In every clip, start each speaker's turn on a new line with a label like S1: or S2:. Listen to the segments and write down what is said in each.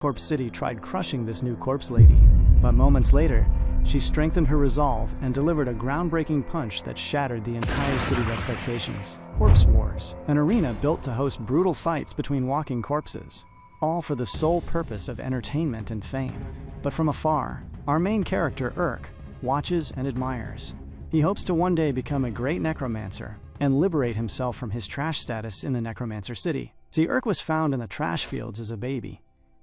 S1: Corpse City tried crushing this new corpse lady, but moments later, she strengthened her resolve and delivered a groundbreaking punch that shattered the entire city's expectations. Corpse Wars, an arena built to host brutal fights between walking corpses, all for the sole purpose of entertainment and fame. But from afar, our main character, Urk, watches and admires. He hopes to one day become a great necromancer and liberate himself from his trash status in the Necromancer City. See, Urk was found in the trash fields as a baby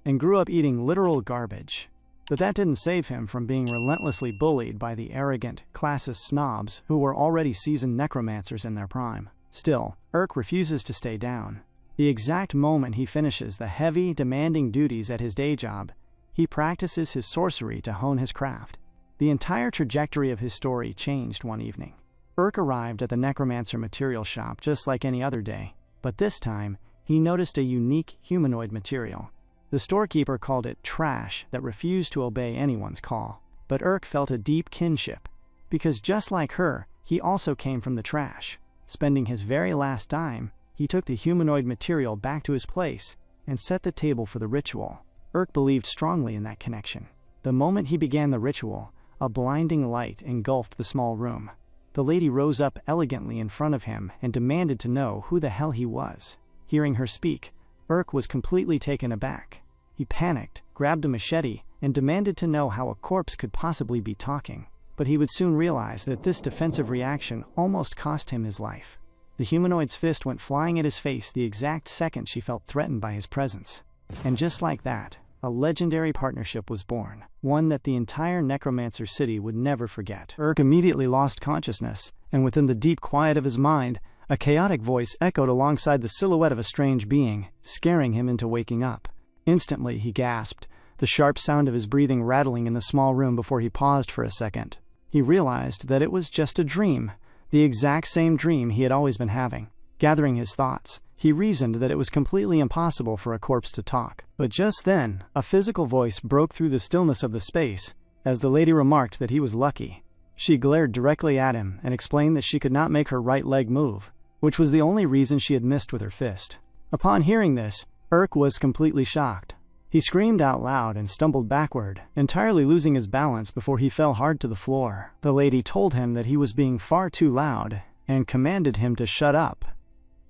S1: and grew up eating literal garbage. But that didn't save him from being relentlessly bullied by the arrogant, classist snobs who were already seasoned necromancers in their prime. Still, Urk refuses to stay down. The exact moment he finishes the heavy, demanding duties at his day job, he practices his sorcery to hone his craft. The entire trajectory of his story changed one evening. Urk arrived at the Necromancer material shop just like any other day, but this time, he noticed a unique humanoid material. The storekeeper called it trash that refused to obey anyone's call. But Urk felt a deep kinship, because just like her, he also came from the trash. Spending his very last dime, he took the humanoid material back to his place and set the table for the ritual. Urk believed strongly in that connection. The moment he began the ritual, a blinding light engulfed the small room. The lady rose up elegantly in front of him and demanded to know who the hell he was. Hearing her speak, Urk was completely taken aback. He panicked, grabbed a machete, and demanded to know how a corpse could possibly be talking. But he would soon realize that this defensive reaction almost cost him his life. The humanoid's fist went flying at his face the exact second she felt threatened by his presence. And just like that, a legendary partnership was born, one that the entire Necromancer City would never forget. Urk immediately lost consciousness, and within the deep quiet of his mind, a chaotic voice echoed alongside the silhouette of a strange being, scaring him into waking up. Instantly, he gasped, the sharp sound of his breathing rattling in the small room before he paused for a second. He realized that it was just a dream, the exact same dream he had always been having. Gathering his thoughts, he reasoned that it was completely impossible for a corpse to talk. But just then, a physical voice broke through the stillness of the space, as the lady remarked that he was lucky. She glared directly at him and explained that she could not make her right leg move, which was the only reason she had missed with her fist. Upon hearing this, Urk was completely shocked. He screamed out loud and stumbled backward, entirely losing his balance before he fell hard to the floor. The lady told him that he was being far too loud and commanded him to shut up.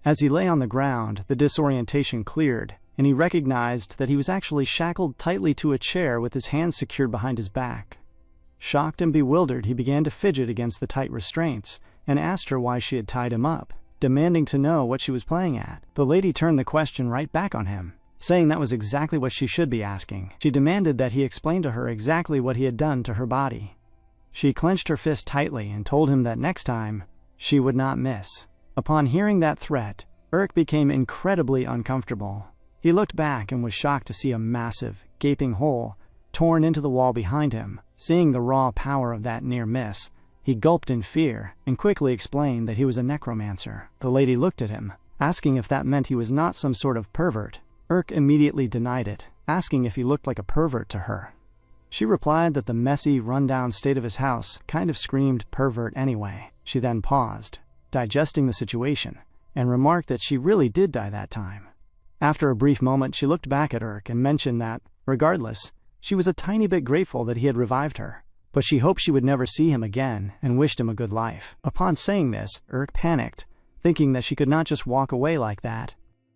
S1: As he lay on the ground, the disorientation cleared, and he recognized that he was actually shackled tightly to a chair with his hands secured behind his back. Shocked and bewildered, he began to fidget against the tight restraints and asked her why she had tied him up, demanding to know what she was playing at. The lady turned the question right back on him, saying that was exactly what she should be asking. She demanded that he explain to her exactly what he had done to her body. She clenched her fist tightly and told him that next time, she would not miss. Upon hearing that threat, Urk became incredibly uncomfortable. He looked back and was shocked to see a massive, gaping hole torn into the wall behind him. Seeing the raw power of that near miss, he gulped in fear and quickly explained that he was a necromancer. The lady looked at him, asking if that meant he was not some sort of pervert. Urk immediately denied it, asking if he looked like a pervert to her. She replied that the messy, run-down state of his house kind of screamed pervert anyway. She then paused, digesting the situation, and remarked that she really did die that time. After a brief moment, she looked back at Urk and mentioned that, regardless, she was a tiny bit grateful that he had revived her, but she hoped she would never see him again and wished him a good life. Upon saying this, Urk panicked, thinking that she could not just walk away like that.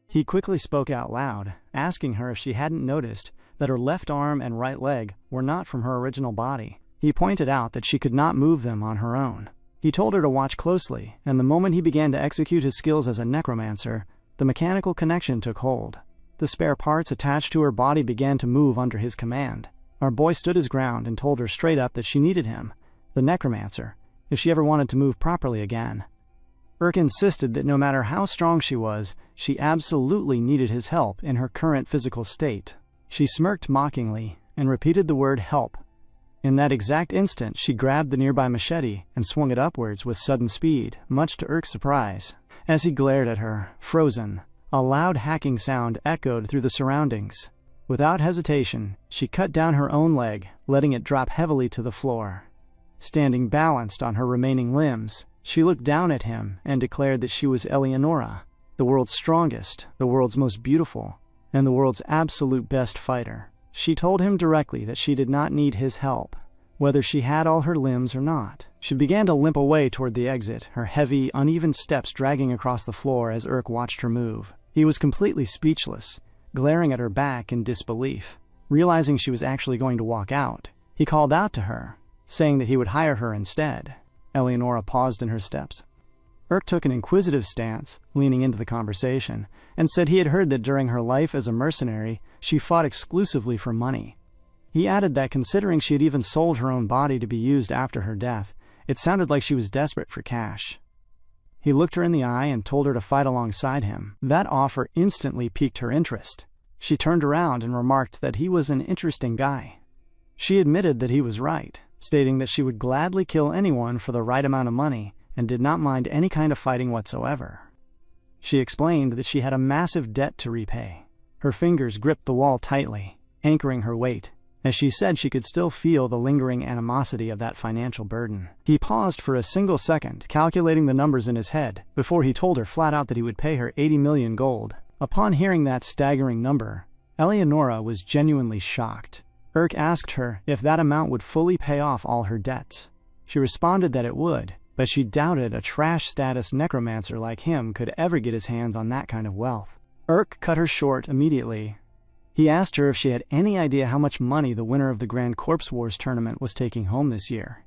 S1: He quickly spoke out loud, asking her if she hadn't noticed that her left arm and right leg were not from her original body. He pointed out that she could not move them on her own. He told her to watch closely, and the moment he began to execute his skills as a necromancer, the mechanical connection took hold. The spare parts attached to her body began to move under his command. Our boy stood his ground and told her straight up that she needed him, the necromancer, if she ever wanted to move properly again. Urk insisted that no matter how strong she was, she absolutely needed his help in her current physical state. She smirked mockingly and repeated the word help. In that exact instant, she grabbed the nearby machete and swung it upwards with sudden speed, much to Urk's surprise. As he glared at her, frozen, a loud hacking sound echoed through the surroundings. Without hesitation, she cut down her own leg, letting it drop heavily to the floor. Standing balanced on her remaining limbs, she looked down at him and declared that she was Eleonora, the world's strongest, the world's most beautiful, and the world's absolute best fighter. She told him directly that she did not need his help, whether she had all her limbs or not. She began to limp away toward the exit, her heavy, uneven steps dragging across the floor as Urk watched her move. He was completely speechless, glaring at her back in disbelief. Realizing she was actually going to walk out, he called out to her, saying that he would hire her instead. Eleonora paused in her steps. Urk took an inquisitive stance, leaning into the conversation, and said he had heard that during her life as a mercenary, she fought exclusively for money. He added that considering she had even sold her own body to be used after her death, it sounded like she was desperate for cash. He looked her in the eye and told her to fight alongside him. That offer instantly piqued her interest. She turned around and remarked that he was an interesting guy. She admitted that he was right, stating that she would gladly kill anyone for the right amount of money and did not mind any kind of fighting whatsoever. She explained that she had a massive debt to repay. Her fingers gripped the wall tightly, anchoring her weight, as she said she could still feel the lingering animosity of that financial burden. He paused for a single second, calculating the numbers in his head, before he told her flat out that he would pay her 80 million gold. Upon hearing that staggering number, Eleonora was genuinely shocked. Urk asked her if that amount would fully pay off all her debts. She responded that it would, but she doubted a trash-status necromancer like him could ever get his hands on that kind of wealth. Urk cut her short immediately. He asked her if she had any idea how much money the winner of the Grand Corpse Wars tournament was taking home this year.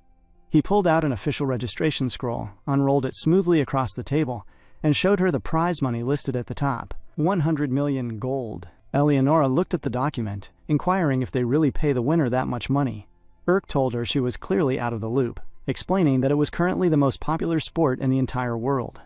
S1: He pulled out an official registration scroll, unrolled it smoothly across the table, and showed her the prize money listed at the top, 100 million gold. Eleonora looked at the document, inquiring if they really pay the winner that much money. Urk told her she was clearly out of the loop, explaining that it was currently the most popular sport in the entire world.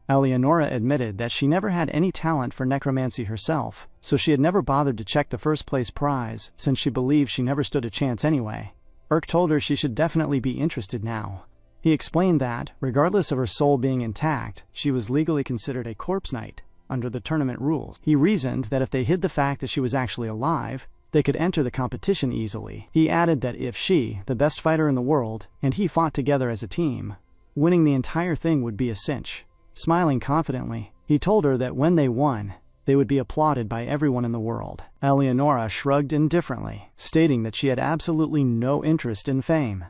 S1: Eleonora admitted that she never had any talent for necromancy herself, so she had never bothered to check the first-place prize, since she believed she never stood a chance anyway. Urk told her she should definitely be interested now. He explained that, regardless of her soul being intact, she was legally considered a corpse knight under the tournament rules. He reasoned that if they hid the fact that she was actually alive, they could enter the competition easily. He added that if she, the best fighter in the world, and he fought together as a team, winning the entire thing would be a cinch. Smiling confidently, he told her that when they won, they would be applauded by everyone in the world. Eleonora shrugged indifferently, stating that she had absolutely no interest in fame.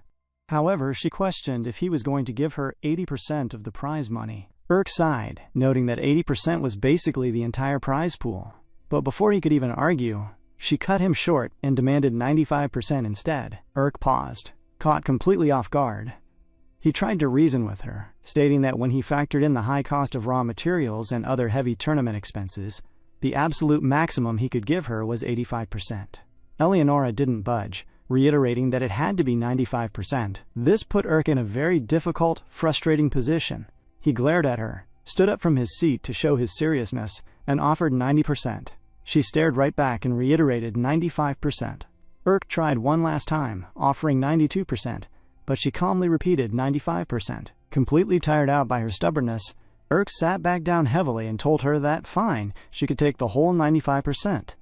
S1: However, she questioned if he was going to give her 80% of the prize money. Urk sighed, noting that 80% was basically the entire prize pool. But before he could even argue, she cut him short and demanded 95% instead. Urk paused, caught completely off guard. He tried to reason with her, stating that when he factored in the high cost of raw materials and other heavy tournament expenses, the absolute maximum he could give her was 85%. Eleonora didn't budge, reiterating that it had to be 95%. This put Urk in a very difficult, frustrating position. He glared at her, stood up from his seat to show his seriousness, and offered 90%. She stared right back and reiterated 95%. Urk tried one last time, offering 92%. But she calmly repeated 95%. Completely tired out by her stubbornness, Urk sat back down heavily and told her that, fine, she could take the whole 95%.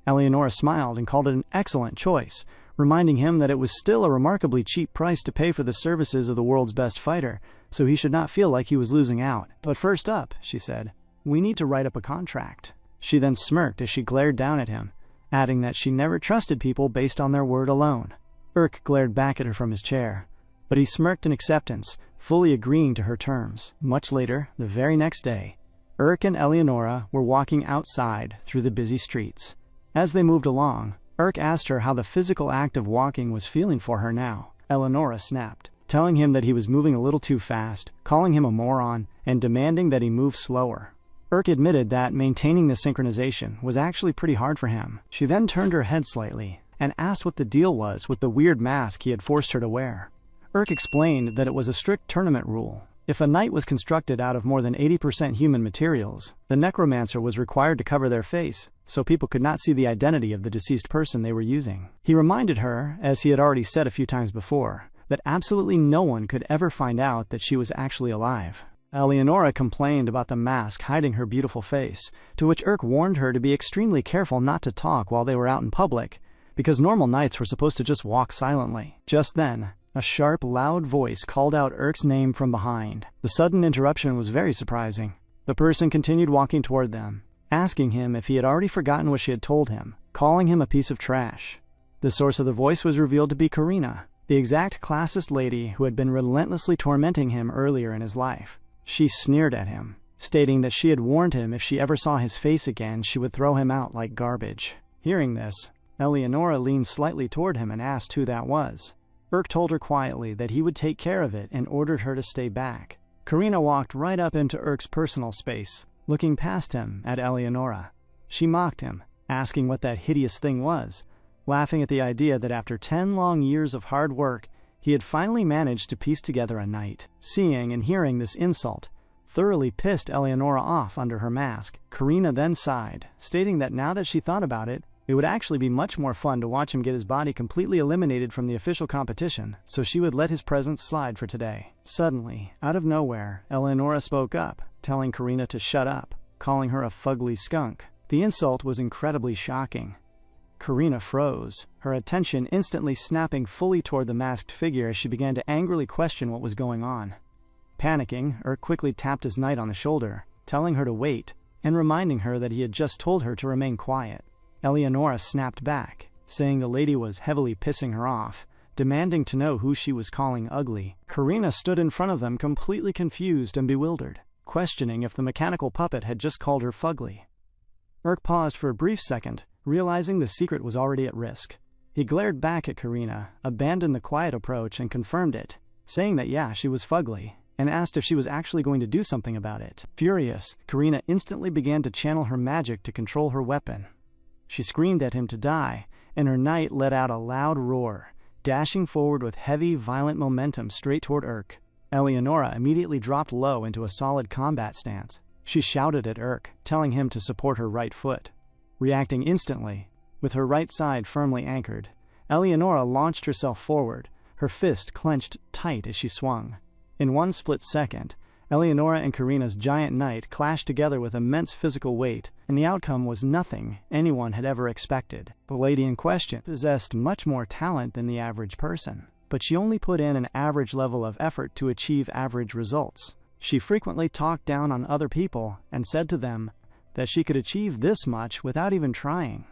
S1: Eleonora smiled and called it an excellent choice, reminding him that it was still a remarkably cheap price to pay for the services of the world's best fighter, so he should not feel like he was losing out. But first up, she said, we need to write up a contract. She then smirked as she glared down at him, adding that she never trusted people based on their word alone. Urk glared back at her from his chair, but he smirked in acceptance, fully agreeing to her terms. Much later, the very next day, Urk and Eleonora were walking outside through the busy streets. As they moved along, Urk asked her how the physical act of walking was feeling for her now. Eleonora snapped, telling him that he was moving a little too fast, calling him a moron, and demanding that he move slower. Urk admitted that maintaining the synchronization was actually pretty hard for him. She then turned her head slightly and asked what the deal was with the weird mask he had forced her to wear. Urk explained that it was a strict tournament rule. If a knight was constructed out of more than 80% human materials, the necromancer was required to cover their face, so people could not see the identity of the deceased person they were using. He reminded her, as he had already said a few times before, that absolutely no one could ever find out that she was actually alive. Eleonora complained about the mask hiding her beautiful face, to which Urk warned her to be extremely careful not to talk while they were out in public, because normal knights were supposed to just walk silently. Just then, a sharp, loud voice called out Urk's name from behind. The sudden interruption was very surprising. The person continued walking toward them, asking him if he had already forgotten what she had told him, calling him a piece of trash. The source of the voice was revealed to be Karina, the exact classist lady who had been relentlessly tormenting him earlier in his life. She sneered at him, stating that she had warned him if she ever saw his face again, she would throw him out like garbage. Hearing this, Eleonora leaned slightly toward him and asked who that was. Urk told her quietly that he would take care of it and ordered her to stay back. Karina walked right up into Urk's personal space, looking past him at Eleonora. She mocked him, asking what that hideous thing was, laughing at the idea that after 10 long years of hard work, he had finally managed to piece together a night. Seeing and hearing this insult thoroughly pissed Eleonora off under her mask. Karina then sighed, stating that now that she thought about it, it would actually be much more fun to watch him get his body completely eliminated from the official competition, so she would let his presence slide for today. Suddenly, out of nowhere, Eleonora spoke up, telling Karina to shut up, calling her a fugly skunk. The insult was incredibly shocking. Karina froze, her attention instantly snapping fully toward the masked figure as she began to angrily question what was going on. Panicking, Urk quickly tapped his knight on the shoulder, telling her to wait, and reminding her that he had just told her to remain quiet. Eleonora snapped back, saying the lady was heavily pissing her off, demanding to know who she was calling ugly. Karina stood in front of them completely confused and bewildered, questioning if the mechanical puppet had just called her fugly. Urk paused for a brief second, realizing the secret was already at risk. He glared back at Karina, abandoned the quiet approach and confirmed it, saying that yeah, she was fugly, and asked if she was actually going to do something about it. Furious, Karina instantly began to channel her magic to control her weapon. She screamed at him to die, and her knight let out a loud roar, dashing forward with heavy, violent momentum straight toward Urk. Eleonora immediately dropped low into a solid combat stance. She shouted at Urk, telling him to support her right foot. Reacting instantly, with her right side firmly anchored, Eleonora launched herself forward, her fist clenched tight as she swung. In one split second, Eleonora and Karina's giant knight clashed together with immense physical weight, and the outcome was nothing anyone had ever expected. The lady in question possessed much more talent than the average person, but she only put in an average level of effort to achieve average results. She frequently talked down on other people and said to them that she could achieve this much without even trying.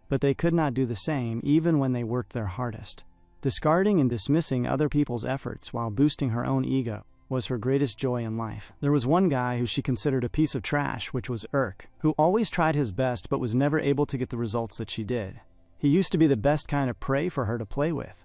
S1: But they could not do the same even when they worked their hardest. Discarding and dismissing other people's efforts while boosting her own ego was her greatest joy in life. There was one guy who she considered a piece of trash, which was Urk, who always tried his best but was never able to get the results that she did. He used to be the best kind of prey for her to play with.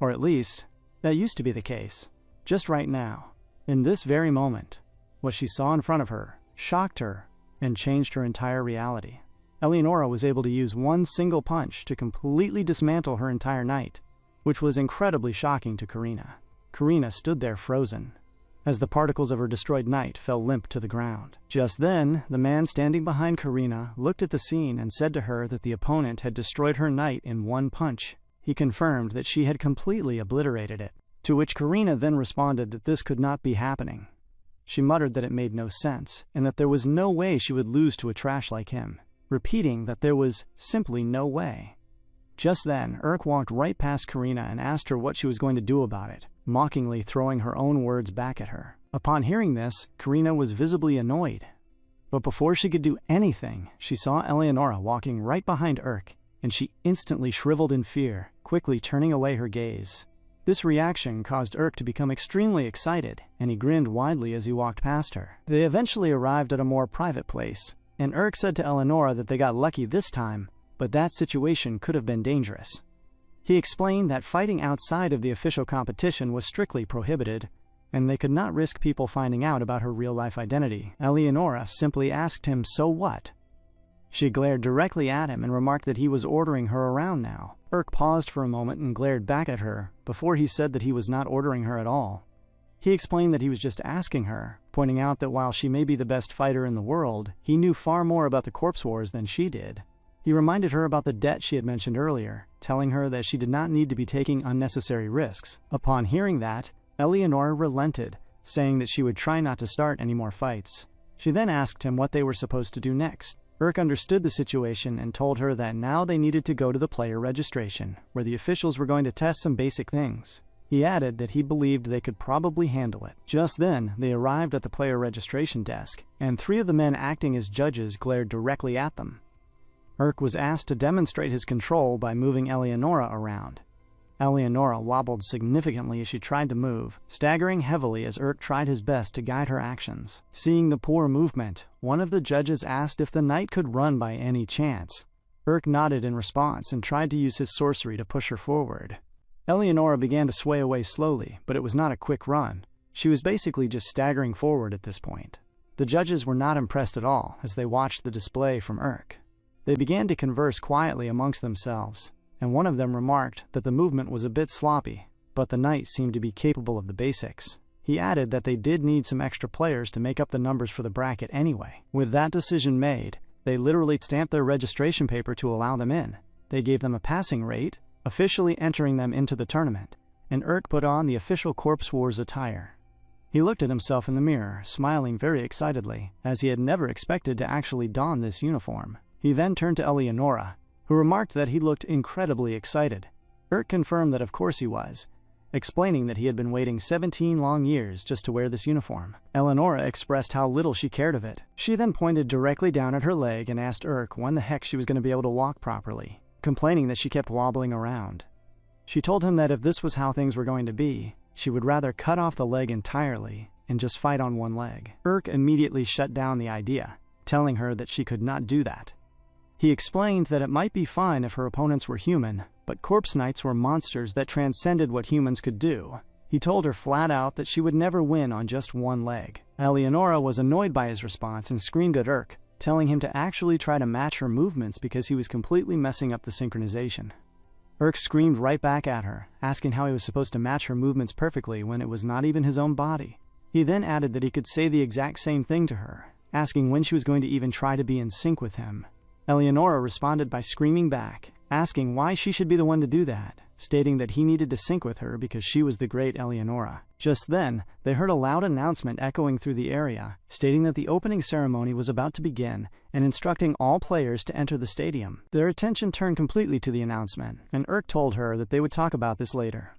S1: Or at least, that used to be the case. Just right now, in this very moment, what she saw in front of her shocked her and changed her entire reality. Eleonora was able to use one single punch to completely dismantle her entire knight, which was incredibly shocking to Karina. Karina stood there frozen, as the particles of her destroyed knight fell limp to the ground. Just then, the man standing behind Karina looked at the scene and said to her that the opponent had destroyed her knight in one punch. He confirmed that she had completely obliterated it, to which Karina then responded that this could not be happening. She muttered that it made no sense, and that there was no way she would lose to a trash like him, repeating that there was simply no way. Just then, Urk walked right past Karina and asked her what she was going to do about it, mockingly throwing her own words back at her. Upon hearing this, Karina was visibly annoyed. But before she could do anything, she saw Eleonora walking right behind Urk, and she instantly shriveled in fear, quickly turning away her gaze. This reaction caused Urk to become extremely excited, and he grinned widely as he walked past her. They eventually arrived at a more private place, and Urk said to Eleonora that they got lucky this time, but that situation could have been dangerous. He explained that fighting outside of the official competition was strictly prohibited, and they could not risk people finding out about her real-life identity. Eleonora simply asked him, "So what?" She glared directly at him and remarked that he was ordering her around now. Urk paused for a moment and glared back at her, before he said that he was not ordering her at all. He explained that he was just asking her, pointing out that while she may be the best fighter in the world, he knew far more about the corpse wars than she did. He reminded her about the debt she had mentioned earlier, telling her that she did not need to be taking unnecessary risks. Upon hearing that, Eleonora relented, saying that she would try not to start any more fights. She then asked him what they were supposed to do next. Urk understood the situation and told her that now they needed to go to the player registration, where the officials were going to test some basic things. He added that he believed they could probably handle it. Just then, they arrived at the player registration desk, and 3 of the men acting as judges glared directly at them. Urk was asked to demonstrate his control by moving Eleonora around. Eleonora wobbled significantly as she tried to move, staggering heavily as Urk tried his best to guide her actions. Seeing the poor movement, one of the judges asked if the knight could run by any chance. Urk nodded in response and tried to use his sorcery to push her forward. Eleonora began to sway away slowly, but it was not a quick run. She was basically just staggering forward at this point. The judges were not impressed at all as they watched the display from Urk. They began to converse quietly amongst themselves, and one of them remarked that the movement was a bit sloppy, but the knight seemed to be capable of the basics. He added that they did need some extra players to make up the numbers for the bracket anyway. With that decision made, they literally stamped their registration paper to allow them in. They gave them a passing rate, officially entering them into the tournament, and Urk put on the official Corpse Wars attire. He looked at himself in the mirror, smiling very excitedly, as he had never expected to actually don this uniform. He then turned to Eleonora, who remarked that he looked incredibly excited. Urk confirmed that of course he was, explaining that he had been waiting 17 long years just to wear this uniform. Eleonora expressed how little she cared of it. She then pointed directly down at her leg and asked Urk when the heck she was going to be able to walk properly, complaining that she kept wobbling around. She told him that if this was how things were going to be, she would rather cut off the leg entirely and just fight on one leg. Urk immediately shut down the idea, telling her that she could not do that. He explained that it might be fine if her opponents were human, but corpse knights were monsters that transcended what humans could do. He told her flat out that she would never win on just one leg. Eleonora was annoyed by his response and screamed at Urk, telling him to actually try to match her movements because he was completely messing up the synchronization. Urk screamed right back at her, asking how he was supposed to match her movements perfectly when it was not even his own body. He then added that he could say the exact same thing to her, asking when she was going to even try to be in sync with him. Eleonora responded by screaming back, asking why she should be the one to do that, stating that he needed to sync with her because she was the great Eleonora. Just then, they heard a loud announcement echoing through the area, stating that the opening ceremony was about to begin and instructing all players to enter the stadium. Their attention turned completely to the announcement, and Urk told her that they would talk about this later.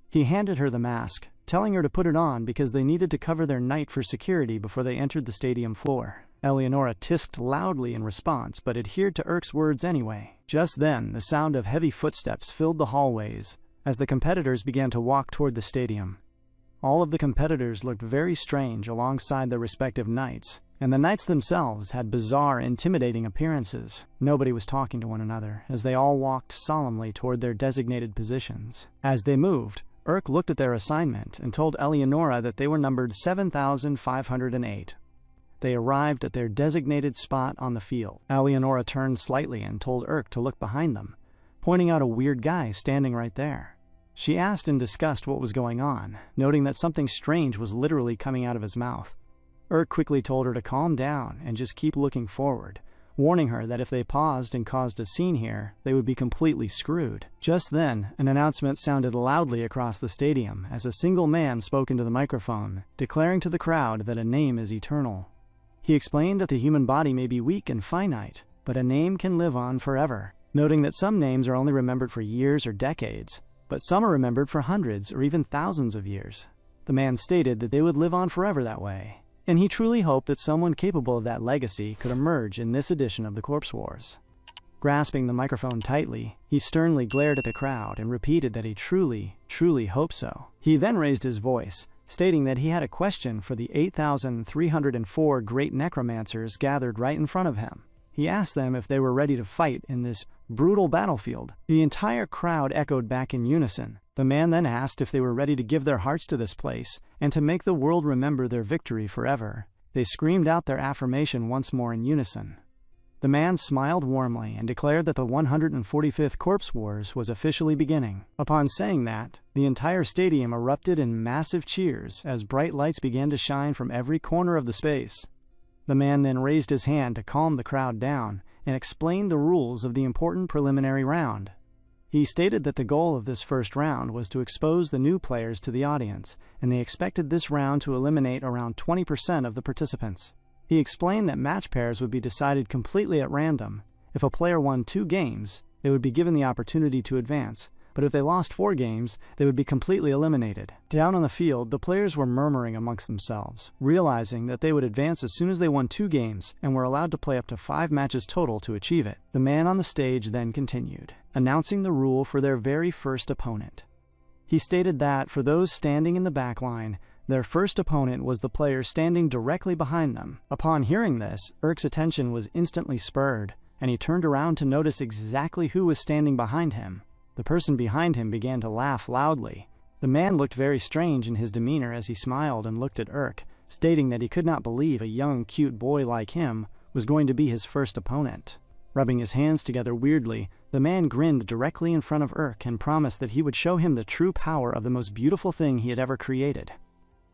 S1: He handed her the mask, telling her to put it on because they needed to cover their knight for security before they entered the stadium floor. Eleonora tisked loudly in response, but adhered to Urk's words anyway. Just then, the sound of heavy footsteps filled the hallways as the competitors began to walk toward the stadium. All of the competitors looked very strange alongside their respective knights, and the knights themselves had bizarre, intimidating appearances. Nobody was talking to one another, as they all walked solemnly toward their designated positions. As they moved, Urk looked at their assignment and told Eleonora that they were numbered 7,508. They arrived at their designated spot on the field. Eleonora turned slightly and told Urk to look behind them, pointing out a weird guy standing right there. She asked in disgust what was going on, noting that something strange was literally coming out of his mouth. Urk quickly told her to calm down and just keep looking forward, warning her that if they paused and caused a scene here, they would be completely screwed. Just then, an announcement sounded loudly across the stadium as a single man spoke into the microphone, declaring to the crowd that a name is eternal. He explained that the human body may be weak and finite, but a name can live on forever, noting that some names are only remembered for years or decades, but some are remembered for hundreds or even thousands of years. The man stated that they would live on forever that way, and he truly hoped that someone capable of that legacy could emerge in this edition of the Corpse Wars. Grasping the microphone tightly, he sternly glared at the crowd and repeated that he truly, truly hoped so. He then raised his voice, stating that he had a question for the 8,304 great necromancers gathered right in front of him. He asked them if they were ready to fight in this brutal battlefield. The entire crowd echoed back in unison. The man then asked if they were ready to give their hearts to this place and to make the world remember their victory forever. They screamed out their affirmation once more in unison. The man smiled warmly and declared that the 145th Corpse Wars was officially beginning. Upon saying that, the entire stadium erupted in massive cheers as bright lights began to shine from every corner of the space. The man then raised his hand to calm the crowd down and explained the rules of the important preliminary round. He stated that the goal of this first round was to expose the new players to the audience, and they expected this round to eliminate around 20% of the participants. He explained that match pairs would be decided completely at random. If a player won 2 games, they would be given the opportunity to advance, but if they lost 4 games, they would be completely eliminated. Down on the field, the players were murmuring amongst themselves, realizing that they would advance as soon as they won 2 games and were allowed to play up to 5 matches total to achieve it. The man on the stage then continued, announcing the rule for their very first opponent. He stated that, for those standing in the back line, their first opponent was the player standing directly behind them. Upon hearing this, Urk's attention was instantly spurred, and he turned around to notice exactly who was standing behind him. The person behind him began to laugh loudly. The man looked very strange in his demeanor as he smiled and looked at Urk, stating that he could not believe a young, cute boy like him was going to be his first opponent. Rubbing his hands together weirdly, the man grinned directly in front of Urk and promised that he would show him the true power of the most beautiful thing he had ever created.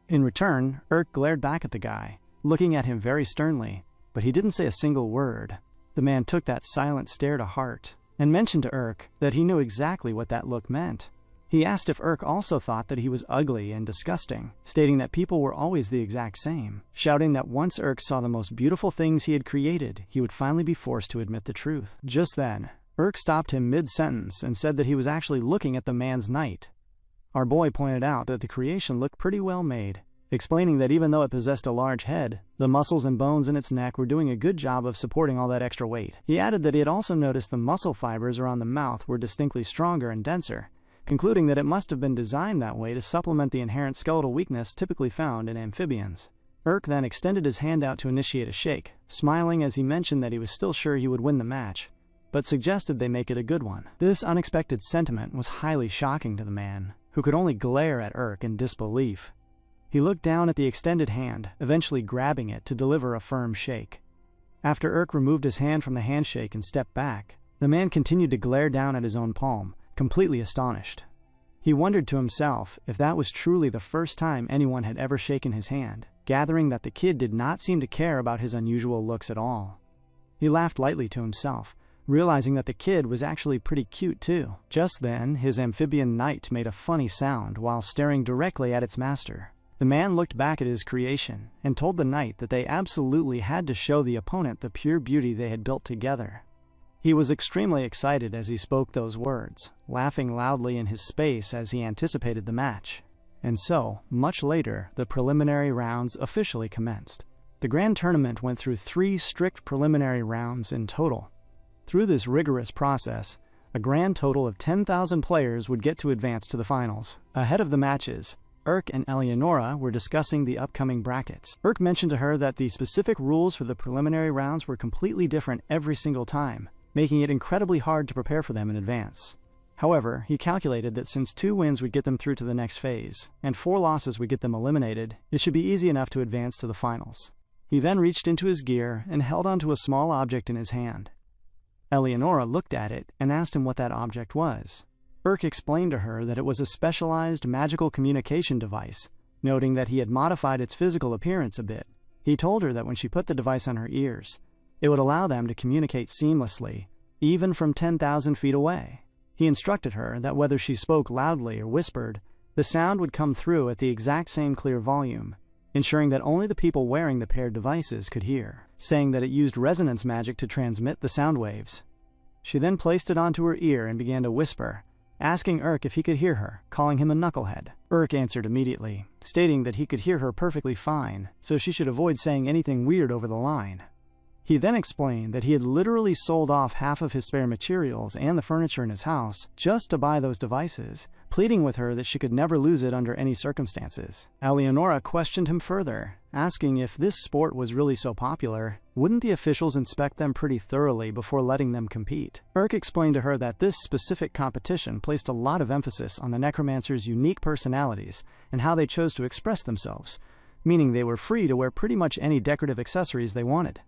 S1: In return, Urk glared back at the guy, looking at him very sternly, but he didn't say a single word. The man took that silent stare to heart, and mentioned to Urk that he knew exactly what that look meant. He asked if Urk also thought that he was ugly and disgusting, stating that people were always the exact same, shouting that once Urk saw the most beautiful things he had created, he would finally be forced to admit the truth. Just then, Urk stopped him mid-sentence and said that he was actually looking at the man's knight. Our boy pointed out that the creation looked pretty well made, explaining that even though it possessed a large head, the muscles and bones in its neck were doing a good job of supporting all that extra weight. He added that he had also noticed the muscle fibers around the mouth were distinctly stronger and denser, concluding that it must have been designed that way to supplement the inherent skeletal weakness typically found in amphibians. Urk then extended his hand out to initiate a shake, smiling as he mentioned that he was still sure he would win the match, but suggested they make it a good one. This unexpected sentiment was highly shocking to the man, who could only glare at Urk in disbelief. He looked down at the extended hand, eventually grabbing it to deliver a firm shake. After Urk removed his hand from the handshake and stepped back, the man continued to glare down at his own palm, completely astonished. He wondered to himself if that was truly the first time anyone had ever shaken his hand, gathering that the kid did not seem to care about his unusual looks at all. He laughed lightly to himself, realizing that the kid was actually pretty cute too. Just then, his amphibian knight made a funny sound while staring directly at its master. The man looked back at his creation and told the knight that they absolutely had to show the opponent the pure beauty they had built together. He was extremely excited as he spoke those words, laughing loudly in his space as he anticipated the match. And so, much later, the preliminary rounds officially commenced. The grand tournament went through 3 strict preliminary rounds in total. Through this rigorous process, a grand total of 10,000 players would get to advance to the finals. Ahead of the matches, Urk and Eleonora were discussing the upcoming brackets. Urk mentioned to her that the specific rules for the preliminary rounds were completely different every single time, making it incredibly hard to prepare for them in advance. However, he calculated that since 2 wins would get them through to the next phase, and 4 losses would get them eliminated, it should be easy enough to advance to the finals. He then reached into his gear and held onto a small object in his hand. Eleonora looked at it and asked him what that object was. Urk explained to her that it was a specialized magical communication device, noting that he had modified its physical appearance a bit. He told her that when she put the device on her ears, it would allow them to communicate seamlessly, even from 10,000 feet away. He instructed her that whether she spoke loudly or whispered, the sound would come through at the exact same clear volume, ensuring that only the people wearing the paired devices could hear, saying that it used resonance magic to transmit the sound waves. She then placed it onto her ear and began to whisper, asking Urk if he could hear her, calling him a knucklehead. Urk answered immediately, stating that he could hear her perfectly fine, so she should avoid saying anything weird over the line. He then explained that he had literally sold off half of his spare materials and the furniture in his house just to buy those devices, pleading with her that she could never lose it under any circumstances. Eleonora questioned him further, asking if this sport was really so popular, wouldn't the officials inspect them pretty thoroughly before letting them compete? Urk explained to her that this specific competition placed a lot of emphasis on the necromancers' unique personalities and how they chose to express themselves, meaning they were free to wear pretty much any decorative accessories they wanted.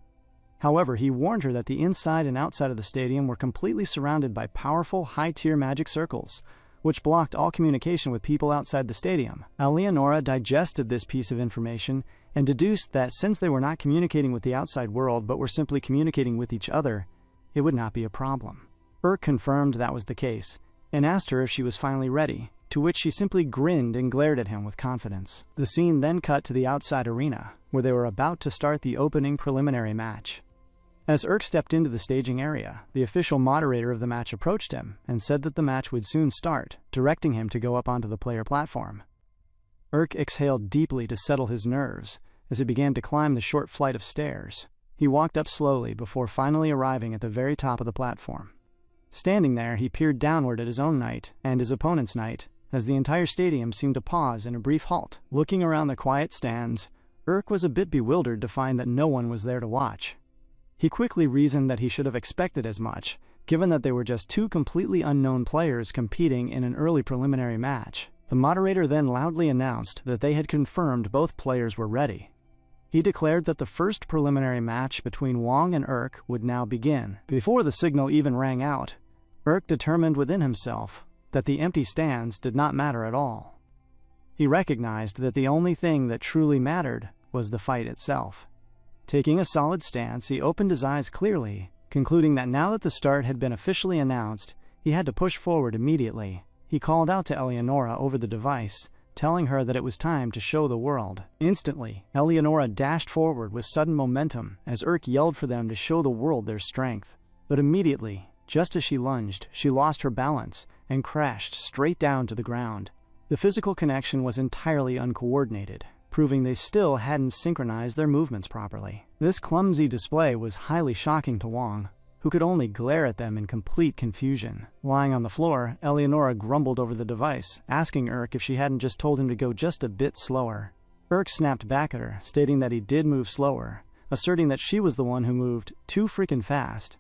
S1: However, he warned her that the inside and outside of the stadium were completely surrounded by powerful, high-tier magic circles, which blocked all communication with people outside the stadium. Eleonora digested this piece of information and deduced that since they were not communicating with the outside world but were simply communicating with each other, it would not be a problem. Urk confirmed that was the case, and asked her if she was finally ready, to which she simply grinned and glared at him with confidence. The scene then cut to the outside arena, where they were about to start the opening preliminary match. As Urk stepped into the staging area, the official moderator of the match approached him and said that the match would soon start, directing him to go up onto the player platform. Urk exhaled deeply to settle his nerves as he began to climb the short flight of stairs. He walked up slowly before finally arriving at the very top of the platform. Standing there, he peered downward at his own knight and his opponent's knight, as the entire stadium seemed to pause in a brief halt. Looking around the quiet stands, Urk was a bit bewildered to find that no one was there to watch. He quickly reasoned that he should have expected as much, given that they were just two completely unknown players competing in an early preliminary match. The moderator then loudly announced that they had confirmed both players were ready. He declared that the first preliminary match between Wong and Urk would now begin. Before the signal even rang out, Urk determined within himself that the empty stands did not matter at all. He recognized that the only thing that truly mattered was the fight itself. Taking a solid stance, he opened his eyes clearly, concluding that now that the start had been officially announced, he had to push forward immediately. He called out to Eleonora over the device, telling her that it was time to show the world. Instantly, Eleonora dashed forward with sudden momentum as Urk yelled for them to show the world their strength. But immediately, just as she lunged, she lost her balance and crashed straight down to the ground. The physical connection was entirely uncoordinated, proving they still hadn't synchronized their movements properly. This clumsy display was highly shocking to Wong, who could only glare at them in complete confusion. Lying on the floor, Eleonora grumbled over the device, asking Urk if she hadn't just told him to go just a bit slower. Urk snapped back at her, stating that he did move slower, asserting that she was the one who moved too freaking fast.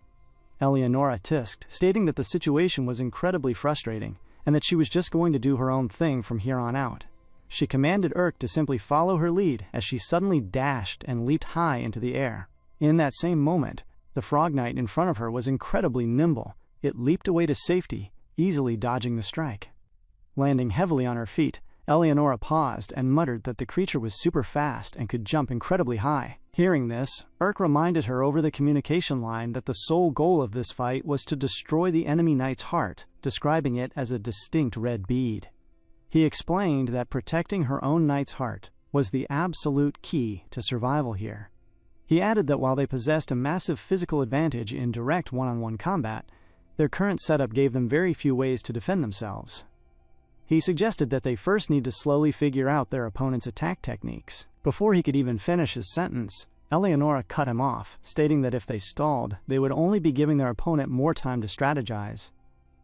S1: Eleonora tisked, stating that the situation was incredibly frustrating and that she was just going to do her own thing from here on out. She commanded Urk to simply follow her lead as she suddenly dashed and leaped high into the air. In that same moment, the frog knight in front of her was incredibly nimble. It leaped away to safety, easily dodging the strike. Landing heavily on her feet, Eleonora paused and muttered that the creature was super fast and could jump incredibly high. Hearing this, Urk reminded her over the communication line that the sole goal of this fight was to destroy the enemy knight's heart, describing it as a distinct red bead. He explained that protecting her own knight's heart was the absolute key to survival here. He added that while they possessed a massive physical advantage in direct one-on-one combat, their current setup gave them very few ways to defend themselves. He suggested that they first need to slowly figure out their opponent's attack techniques. Before he could even finish his sentence, Eleonora cut him off, stating that if they stalled, they would only be giving their opponent more time to strategize.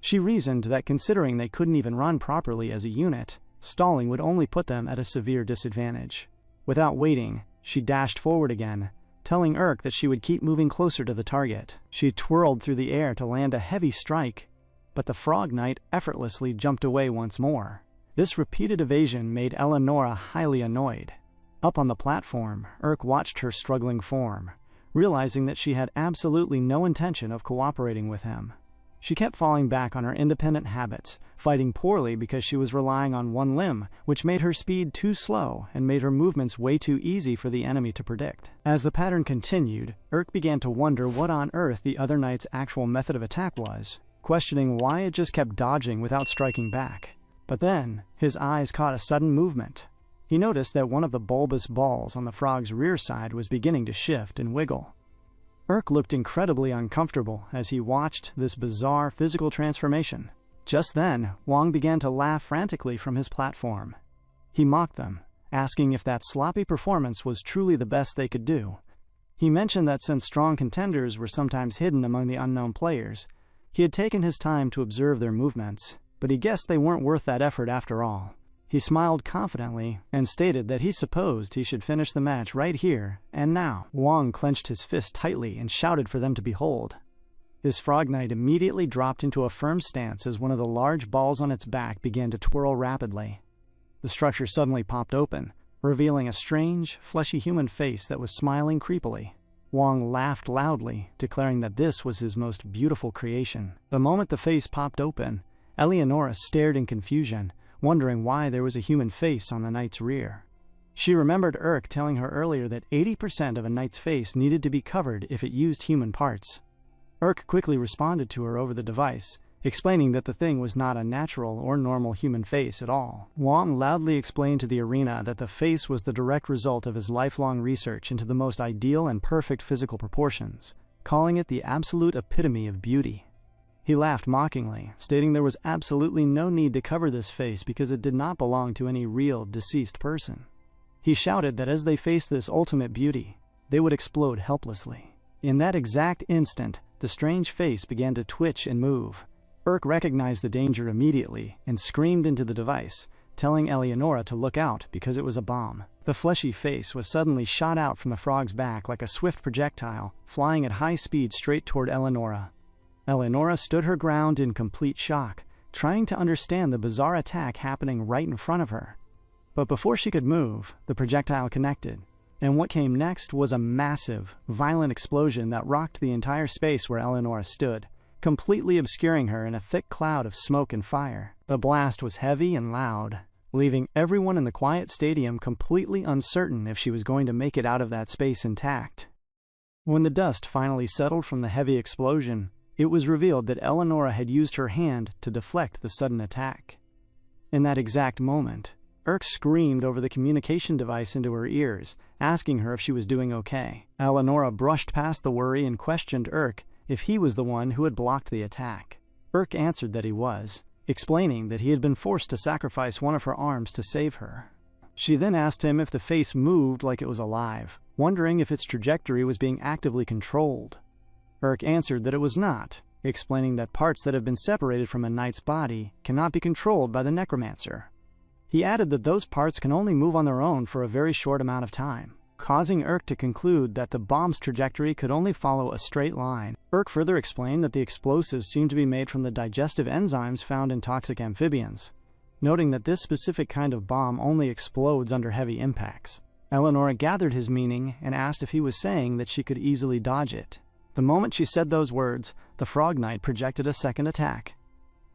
S1: She reasoned that considering they couldn't even run properly as a unit, stalling would only put them at a severe disadvantage. Without waiting, she dashed forward again, telling Urk that she would keep moving closer to the target. She twirled through the air to land a heavy strike, but the frog knight effortlessly jumped away once more. This repeated evasion made Eleonora highly annoyed. Up on the platform, Urk watched her struggling form, realizing that she had absolutely no intention of cooperating with him. She kept falling back on her independent habits, fighting poorly because she was relying on one limb, which made her speed too slow and made her movements way too easy for the enemy to predict. As the pattern continued, Urk began to wonder what on earth the other knight's actual method of attack was, questioning why it just kept dodging without striking back. But then, his eyes caught a sudden movement. He noticed that one of the bulbous balls on the frog's rear side was beginning to shift and wiggle. Urk looked incredibly uncomfortable as he watched this bizarre physical transformation. Just then, Wong began to laugh frantically from his platform. He mocked them, asking if that sloppy performance was truly the best they could do. He mentioned that since strong contenders were sometimes hidden among the unknown players, he had taken his time to observe their movements, but he guessed they weren't worth that effort after all. He smiled confidently and stated that he supposed he should finish the match right here and now. Wong clenched his fist tightly and shouted for them to behold. His frog knight immediately dropped into a firm stance as one of the large balls on its back began to twirl rapidly. The structure suddenly popped open, revealing a strange, fleshy human face that was smiling creepily. Wong laughed loudly, declaring that this was his most beautiful creation. The moment the face popped open, Eleonora stared in confusion, wondering why there was a human face on the knight's rear. She remembered Urk telling her earlier that 80% of a knight's face needed to be covered if it used human parts. Urk quickly responded to her over the device, explaining that the thing was not a natural or normal human face at all. Wong loudly explained to the arena that the face was the direct result of his lifelong research into the most ideal and perfect physical proportions, calling it the absolute epitome of beauty. He laughed mockingly, stating there was absolutely no need to cover this face because it did not belong to any real, deceased person. He shouted that as they faced this ultimate beauty, they would explode helplessly. In that exact instant, the strange face began to twitch and move. Urk recognized the danger immediately and screamed into the device, telling Eleonora to look out because it was a bomb. The fleshy face was suddenly shot out from the frog's back like a swift projectile, flying at high speed straight toward Eleonora. Eleonora stood her ground in complete shock, trying to understand the bizarre attack happening right in front of her. But before she could move, the projectile connected, and what came next was a massive, violent explosion that rocked the entire space where Eleonora stood, completely obscuring her in a thick cloud of smoke and fire. The blast was heavy and loud, leaving everyone in the quiet stadium completely uncertain if she was going to make it out of that space intact. When the dust finally settled from the heavy explosion, it was revealed that Eleonora had used her hand to deflect the sudden attack. In that exact moment, Urk screamed over the communication device into her ears, asking her if she was doing okay. Eleonora brushed past the worry and questioned Urk if he was the one who had blocked the attack. Urk answered that he was, explaining that he had been forced to sacrifice one of her arms to save her. She then asked him if the face moved like it was alive, wondering if its trajectory was being actively controlled. Urk answered that it was not, explaining that parts that have been separated from a knight's body cannot be controlled by the Necromancer. He added that those parts can only move on their own for a very short amount of time, causing Urk to conclude that the bomb's trajectory could only follow a straight line. Urk further explained that the explosives seemed to be made from the digestive enzymes found in toxic amphibians, noting that this specific kind of bomb only explodes under heavy impacts. Eleonora gathered his meaning and asked if he was saying that she could easily dodge it. The moment she said those words, the Frog Knight projected a second attack.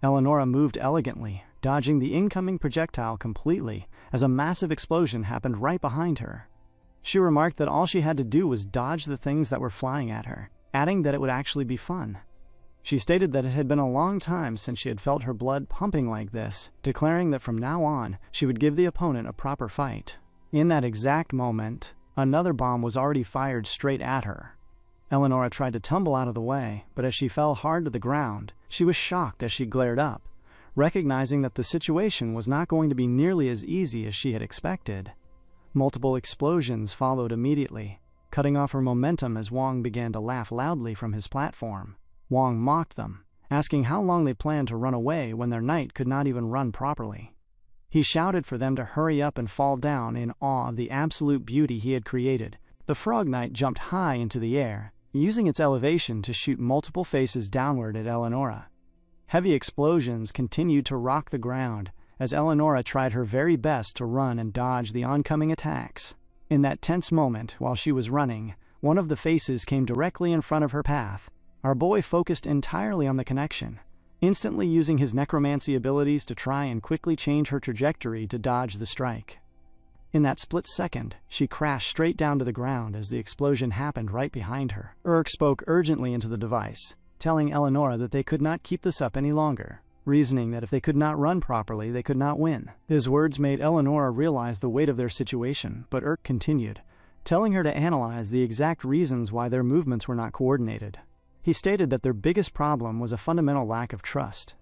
S1: Eleonora moved elegantly, dodging the incoming projectile completely as a massive explosion happened right behind her. She remarked that all she had to do was dodge the things that were flying at her, adding that it would actually be fun. She stated that it had been a long time since she had felt her blood pumping like this, declaring that from now on she would give the opponent a proper fight. In that exact moment, another bomb was already fired straight at her. Eleonora tried to tumble out of the way, but as she fell hard to the ground, she was shocked as she glared up, recognizing that the situation was not going to be nearly as easy as she had expected. Multiple explosions followed immediately, cutting off her momentum as Wong began to laugh loudly from his platform. Wong mocked them, asking how long they planned to run away when their knight could not even run properly. He shouted for them to hurry up and fall down in awe of the absolute beauty he had created. The Frog Knight jumped high into the air, using its elevation to shoot multiple faces downward at Eleonora. Heavy explosions continued to rock the ground as Eleonora tried her very best to run and dodge the oncoming attacks. In that tense moment, while she was running, one of the faces came directly in front of her path. Our boy focused entirely on the connection, instantly using his necromancy abilities to try and quickly change her trajectory to dodge the strike. In that split second, she crashed straight down to the ground as the explosion happened right behind her. Urk spoke urgently into the device, telling Eleonora that they could not keep this up any longer, reasoning that if they could not run properly, they could not win. His words made Eleonora realize the weight of their situation, but Urk continued, telling her to analyze the exact reasons why their movements were not coordinated. He stated that their biggest problem was a fundamental lack of trust.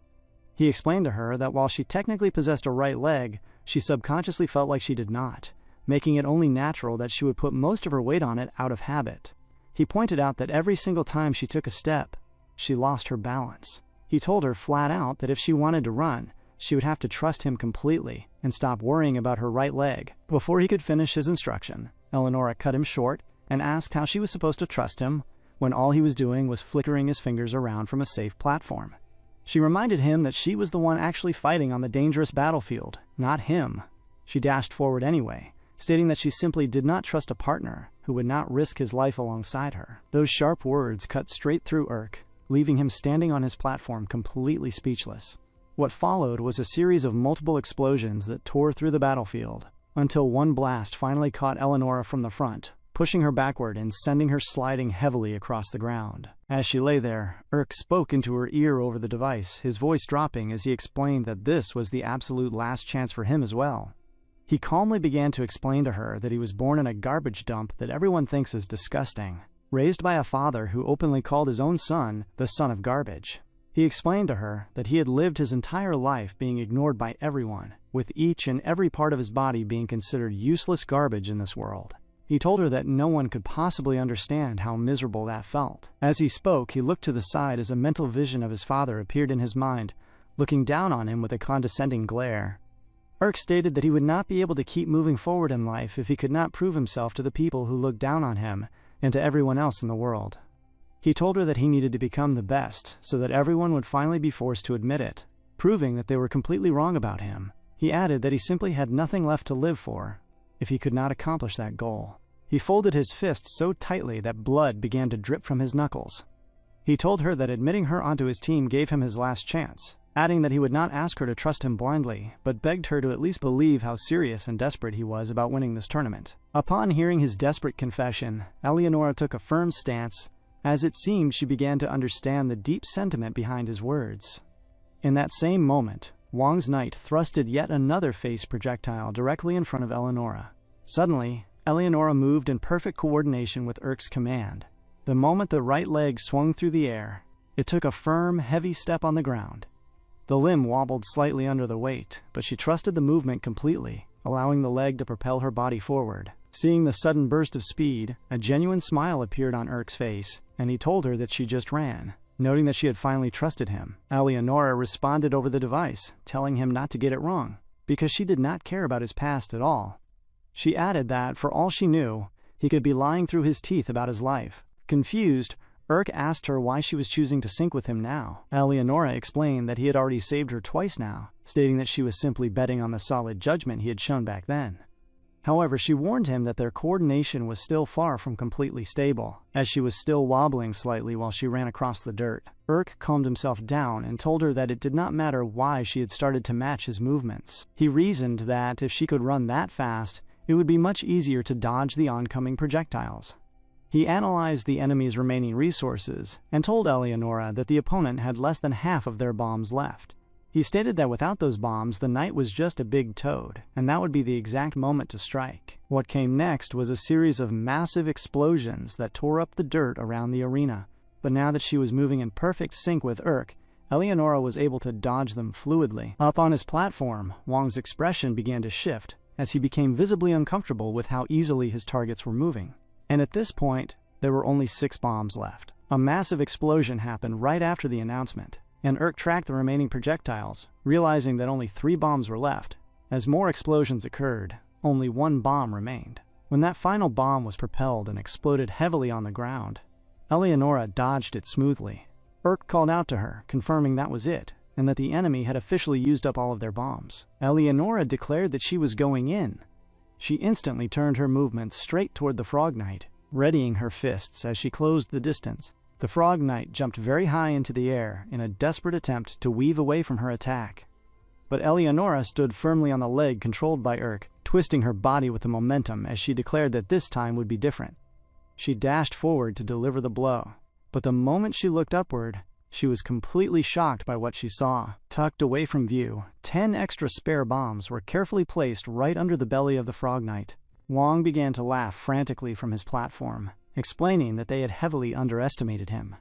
S1: He explained to her that while she technically possessed a right leg, she subconsciously felt like she did not, making it only natural that she would put most of her weight on it out of habit. He pointed out that every single time she took a step, she lost her balance. He told her flat out that if she wanted to run, she would have to trust him completely and stop worrying about her right leg. Before he could finish his instruction, Eleonora cut him short and asked how she was supposed to trust him when all he was doing was flickering his fingers around from a safe platform. She reminded him that she was the one actually fighting on the dangerous battlefield, not him. She dashed forward anyway, stating that she simply did not trust a partner who would not risk his life alongside her. Those sharp words cut straight through Urk, leaving him standing on his platform completely speechless. What followed was a series of multiple explosions that tore through the battlefield, until one blast finally caught Eleonora from the front, pushing her backward and sending her sliding heavily across the ground. As she lay there, Urk spoke into her ear over the device, his voice dropping as he explained that this was the absolute last chance for him as well. He calmly began to explain to her that he was born in a garbage dump that everyone thinks is disgusting, raised by a father who openly called his own son the son of garbage. He explained to her that he had lived his entire life being ignored by everyone, with each and every part of his body being considered useless garbage in this world. He told her that no one could possibly understand how miserable that felt. As he spoke, he looked to the side as a mental vision of his father appeared in his mind, looking down on him with a condescending glare. Urk stated that he would not be able to keep moving forward in life if he could not prove himself to the people who looked down on him and to everyone else in the world. He told her that he needed to become the best so that everyone would finally be forced to admit it, proving that they were completely wrong about him. He added that he simply had nothing left to live for if he could not accomplish that goal. He folded his fists so tightly that blood began to drip from his knuckles. He told her that admitting her onto his team gave him his last chance, adding that he would not ask her to trust him blindly, but begged her to at least believe how serious and desperate he was about winning this tournament. Upon hearing his desperate confession, Eleonora took a firm stance, as it seemed she began to understand the deep sentiment behind his words. In that same moment, Wang's knight thrusted yet another face projectile directly in front of Eleonora. Suddenly, Eleonora moved in perfect coordination with Urk's command. The moment the right leg swung through the air, it took a firm, heavy step on the ground. The limb wobbled slightly under the weight, but she trusted the movement completely, allowing the leg to propel her body forward. Seeing the sudden burst of speed, a genuine smile appeared on Urk's face, and he told her that she just ran. Noting that she had finally trusted him, Eleonora responded over the device, telling him not to get it wrong, because she did not care about his past at all. She added that, for all she knew, he could be lying through his teeth about his life. Confused, Urk asked her why she was choosing to sync with him now. Eleonora explained that he had already saved her twice now, stating that she was simply betting on the solid judgment he had shown back then. However, she warned him that their coordination was still far from completely stable, as she was still wobbling slightly while she ran across the dirt. Urk calmed himself down and told her that it did not matter why she had started to match his movements. He reasoned that if she could run that fast, it would be much easier to dodge the oncoming projectiles. He analyzed the enemy's remaining resources and told Eleonora that the opponent had less than half of their bombs left. He stated that without those bombs, the knight was just a big toad, and that would be the exact moment to strike. What came next was a series of massive explosions that tore up the dirt around the arena. But now that she was moving in perfect sync with Urk, Eleonora was able to dodge them fluidly. Up on his platform, Wang's expression began to shift, as he became visibly uncomfortable with how easily his targets were moving. And at this point, there were only 6 bombs left. A massive explosion happened right after the announcement, and Urk tracked the remaining projectiles, realizing that only 3 bombs were left. As more explosions occurred, only 1 bomb remained. When that final bomb was propelled and exploded heavily on the ground, Eleonora dodged it smoothly. Urk called out to her, confirming that was it, and that the enemy had officially used up all of their bombs. Eleonora declared that she was going in. She instantly turned her movements straight toward the Frog Knight, readying her fists as she closed the distance. The Frog Knight jumped very high into the air in a desperate attempt to weave away from her attack. But Eleonora stood firmly on the leg controlled by Urk, twisting her body with the momentum as she declared that this time would be different. She dashed forward to deliver the blow, but the moment she looked upward, she was completely shocked by what she saw. Tucked away from view, 10 extra spare bombs were carefully placed right under the belly of the Frog Knight. Wang began to laugh frantically from his platform, explaining that they had heavily underestimated him.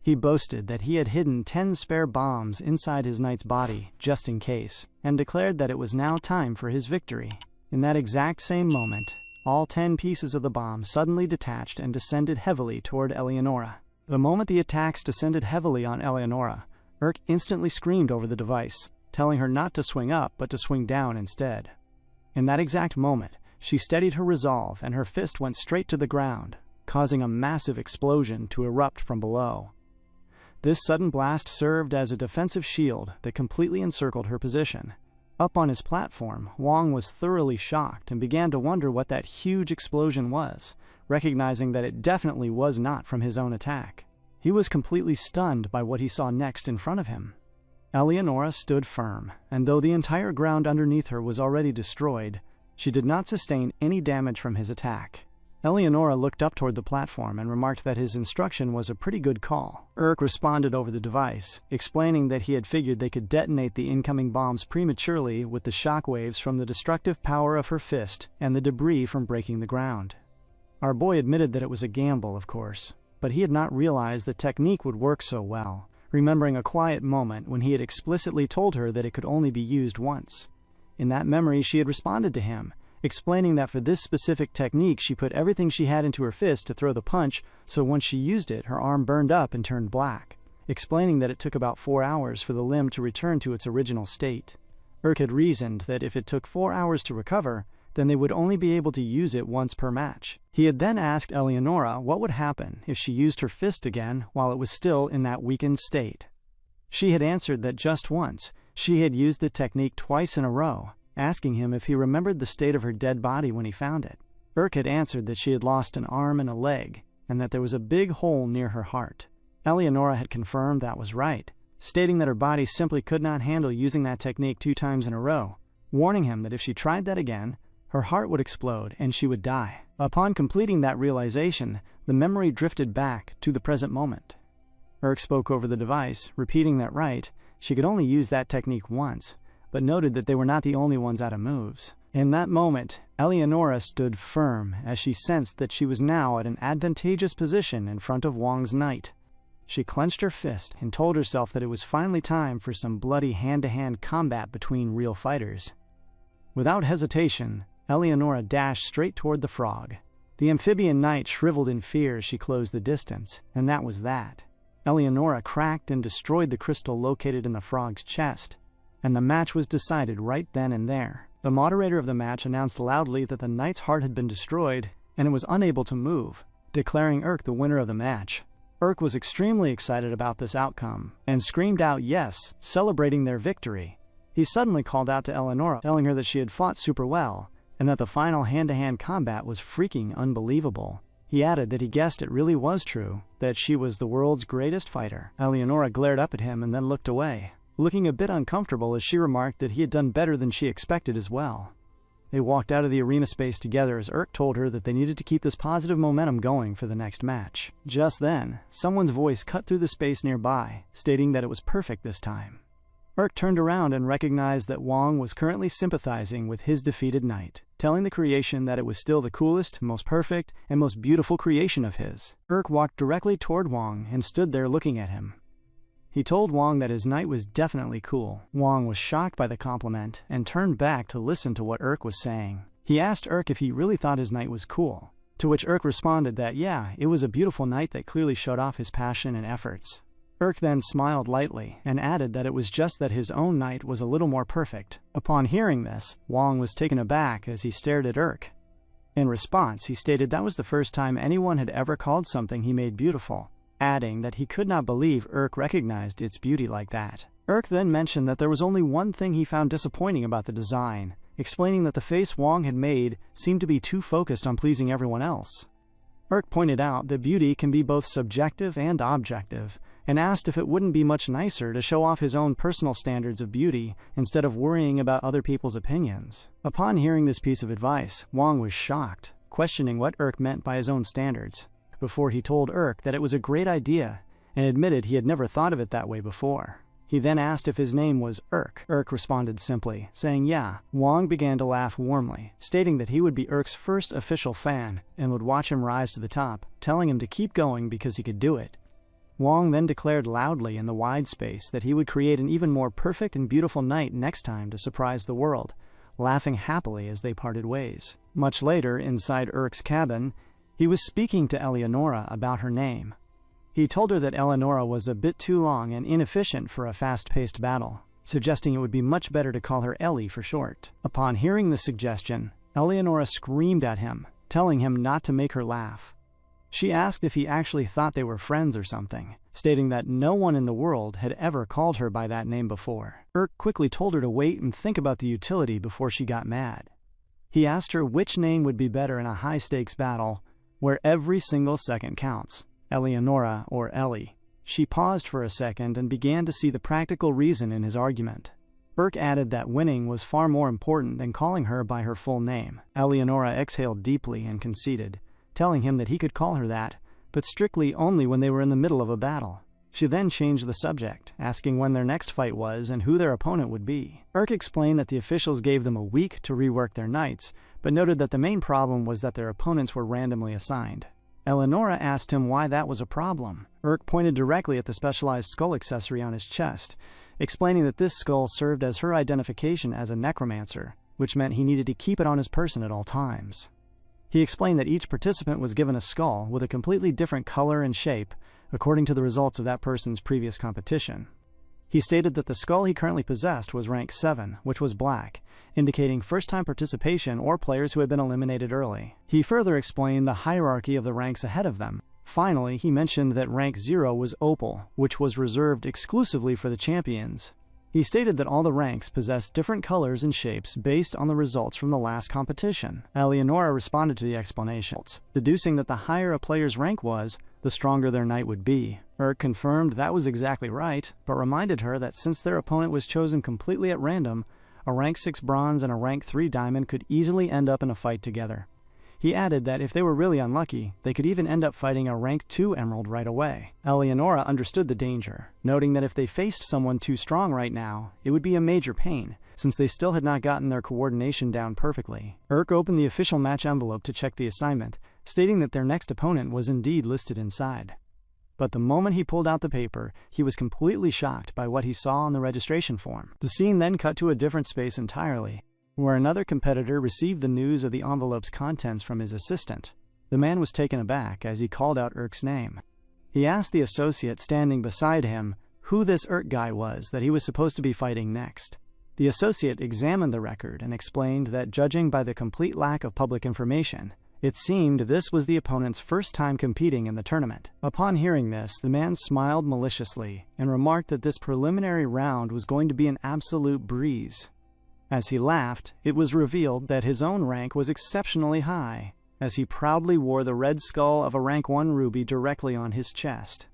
S1: He boasted that he had hidden 10 spare bombs inside his knight's body, just in case, and declared that it was now time for his victory. In that exact same moment, all 10 pieces of the bomb suddenly detached and descended heavily toward Eleonora. The moment the attacks descended heavily on Eleonora, Urk instantly screamed over the device, telling her not to swing up but to swing down instead. In that exact moment, she steadied her resolve and her fist went straight to the ground, causing a massive explosion to erupt from below. This sudden blast served as a defensive shield that completely encircled her position. Up on his platform, Wang was thoroughly shocked and began to wonder what that huge explosion was, recognizing that it definitely was not from his own attack. He was completely stunned by what he saw next in front of him. Eleonora stood firm, and though the entire ground underneath her was already destroyed, she did not sustain any damage from his attack. Eleonora looked up toward the platform and remarked that his instruction was a pretty good call. Urk responded over the device, explaining that he had figured they could detonate the incoming bombs prematurely with the shockwaves from the destructive power of her fist and the debris from breaking the ground. Our boy admitted that it was a gamble, of course, but he had not realized the technique would work so well, remembering a quiet moment when he had explicitly told her that it could only be used once. In that memory, she had responded to him, explaining that for this specific technique she put everything she had into her fist to throw the punch, so once she used it, her arm burned up and turned black, explaining that it took about 4 hours for the limb to return to its original state. Urk had reasoned that if it took 4 hours to recover, then they would only be able to use it once per match. He had then asked Eleonora what would happen if she used her fist again while it was still in that weakened state. She had answered that just once, she had used the technique twice in a row, asking him if he remembered the state of her dead body when he found it. Urk had answered that she had lost an arm and a leg, and that there was a big hole near her heart. Eleonora had confirmed that was right, stating that her body simply could not handle using that technique 2 times in a row, warning him that if she tried that again, her heart would explode and she would die. Upon completing that realization, the memory drifted back to the present moment. Urk spoke over the device, repeating that she could only use that technique once, but noted that they were not the only ones out of moves. In that moment, Eleonora stood firm as she sensed that she was now at an advantageous position in front of Wong's knight. She clenched her fist and told herself that it was finally time for some bloody hand-to-hand combat between real fighters. Without hesitation, Eleonora dashed straight toward the frog. The amphibian knight shriveled in fear as she closed the distance, and that was that. Eleonora cracked and destroyed the crystal located in the frog's chest, and the match was decided right then and there. The moderator of the match announced loudly that the knight's heart had been destroyed, and it was unable to move, declaring Urk the winner of the match. Urk was extremely excited about this outcome, and screamed out yes, celebrating their victory. He suddenly called out to Eleonora, telling her that she had fought super well, and that the final hand-to-hand combat was freaking unbelievable. He added that he guessed it really was true, that she was the world's greatest fighter. Eleonora glared up at him and then looked away, looking a bit uncomfortable as she remarked that he had done better than she expected as well. They walked out of the arena space together as Urk told her that they needed to keep this positive momentum going for the next match. Just then, someone's voice cut through the space nearby, stating that it was perfect this time. Urk turned around and recognized that Wong was currently sympathizing with his defeated knight, telling the creation that it was still the coolest, most perfect, and most beautiful creation of his. Urk walked directly toward Wong and stood there looking at him. He told Wong that his knight was definitely cool. Wong was shocked by the compliment and turned back to listen to what Urk was saying. He asked Urk if he really thought his knight was cool, to which Urk responded that yeah, it was a beautiful knight that clearly showed off his passion and efforts. Urk then smiled lightly and added that it was just that his own knight was a little more perfect. Upon hearing this, Wong was taken aback as he stared at Urk. In response, he stated that was the first time anyone had ever called something he made beautiful, adding that he could not believe Urk recognized its beauty like that. Urk then mentioned that there was only one thing he found disappointing about the design, explaining that the face Wong had made seemed to be too focused on pleasing everyone else. Urk pointed out that beauty can be both subjective and objective, and asked if it wouldn't be much nicer to show off his own personal standards of beauty instead of worrying about other people's opinions. Upon hearing this piece of advice, Wong was shocked, questioning what Urk meant by his own standards, before he told Urk that it was a great idea, and admitted he had never thought of it that way before. He then asked if his name was Urk. Urk responded simply, saying yeah. Wong began to laugh warmly, stating that he would be Urk's first official fan and would watch him rise to the top, telling him to keep going because he could do it. Wong then declared loudly in the wide space that he would create an even more perfect and beautiful knight next time to surprise the world, laughing happily as they parted ways. Much later, inside Urk's cabin, he was speaking to Eleonora about her name. He told her that Eleonora was a bit too long and inefficient for a fast-paced battle, suggesting it would be much better to call her Ellie for short. Upon hearing the suggestion, Eleonora screamed at him, telling him not to make her laugh. She asked if he actually thought they were friends or something, stating that no one in the world had ever called her by that name before. Urk quickly told her to wait and think about the utility before she got mad. He asked her which name would be better in a high-stakes battle where every single second counts, Eleonora or Ellie. She paused for a second and began to see the practical reason in his argument. Urk added that winning was far more important than calling her by her full name. Eleonora exhaled deeply and conceded, telling him that he could call her that, but strictly only when they were in the middle of a battle. She then changed the subject, asking when their next fight was and who their opponent would be. Urk explained that the officials gave them a week to rework their knights, but noted that the main problem was that their opponents were randomly assigned. Eleonora asked him why that was a problem. Urk pointed directly at the specialized skull accessory on his chest, explaining that this skull served as her identification as a necromancer, which meant he needed to keep it on his person at all times. He explained that each participant was given a skull with a completely different color and shape, according to the results of that person's previous competition. He stated that the skull he currently possessed was rank 7, which was black, indicating first-time participation or players who had been eliminated early. He further explained the hierarchy of the ranks ahead of them. Finally, he mentioned that rank 0 was opal, which was reserved exclusively for the champions. He stated that all the ranks possessed different colors and shapes based on the results from the last competition. Eleonora responded to the explanations, deducing that the higher a player's rank was, the stronger their knight would be. Urk confirmed that was exactly right, but reminded her that since their opponent was chosen completely at random, a rank 6 bronze and a rank 3 diamond could easily end up in a fight together. He added that if they were really unlucky, they could even end up fighting a rank 2 emerald right away. Eleonora understood the danger, noting that if they faced someone too strong right now, it would be a major pain, since they still had not gotten their coordination down perfectly. Urk opened the official match envelope to check the assignment, stating that their next opponent was indeed listed inside. But the moment he pulled out the paper, he was completely shocked by what he saw on the registration form. The scene then cut to a different space entirely, where another competitor received the news of the envelope's contents from his assistant. The man was taken aback as he called out Urk's name. He asked the associate standing beside him who this Urk guy was that he was supposed to be fighting next. The associate examined the record and explained that judging by the complete lack of public information, it seemed this was the opponent's first time competing in the tournament. Upon hearing this, the man smiled maliciously and remarked that this preliminary round was going to be an absolute breeze. As he laughed, it was revealed that his own rank was exceptionally high, as he proudly wore the red skull of a rank 1 ruby directly on his chest.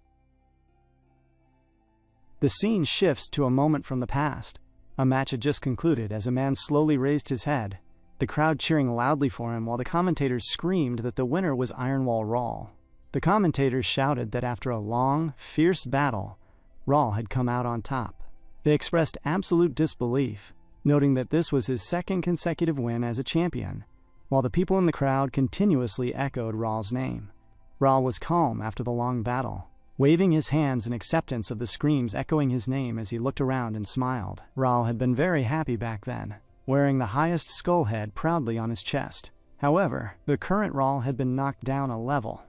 S1: The scene shifts to a moment from the past. A match had just concluded as a man slowly raised his head, the crowd cheering loudly for him while the commentators screamed that the winner was Ironwall Rawl. The commentators shouted that after a long, fierce battle, Rawl had come out on top. They expressed absolute disbelief, noting that this was his second consecutive win as a champion, while the people in the crowd continuously echoed Rawl's name. Rawl was calm after the long battle, waving his hands in acceptance of the screams echoing his name as he looked around and smiled. Rawl had been very happy back then, wearing the highest skull head proudly on his chest. However, the current Rawl had been knocked down a level.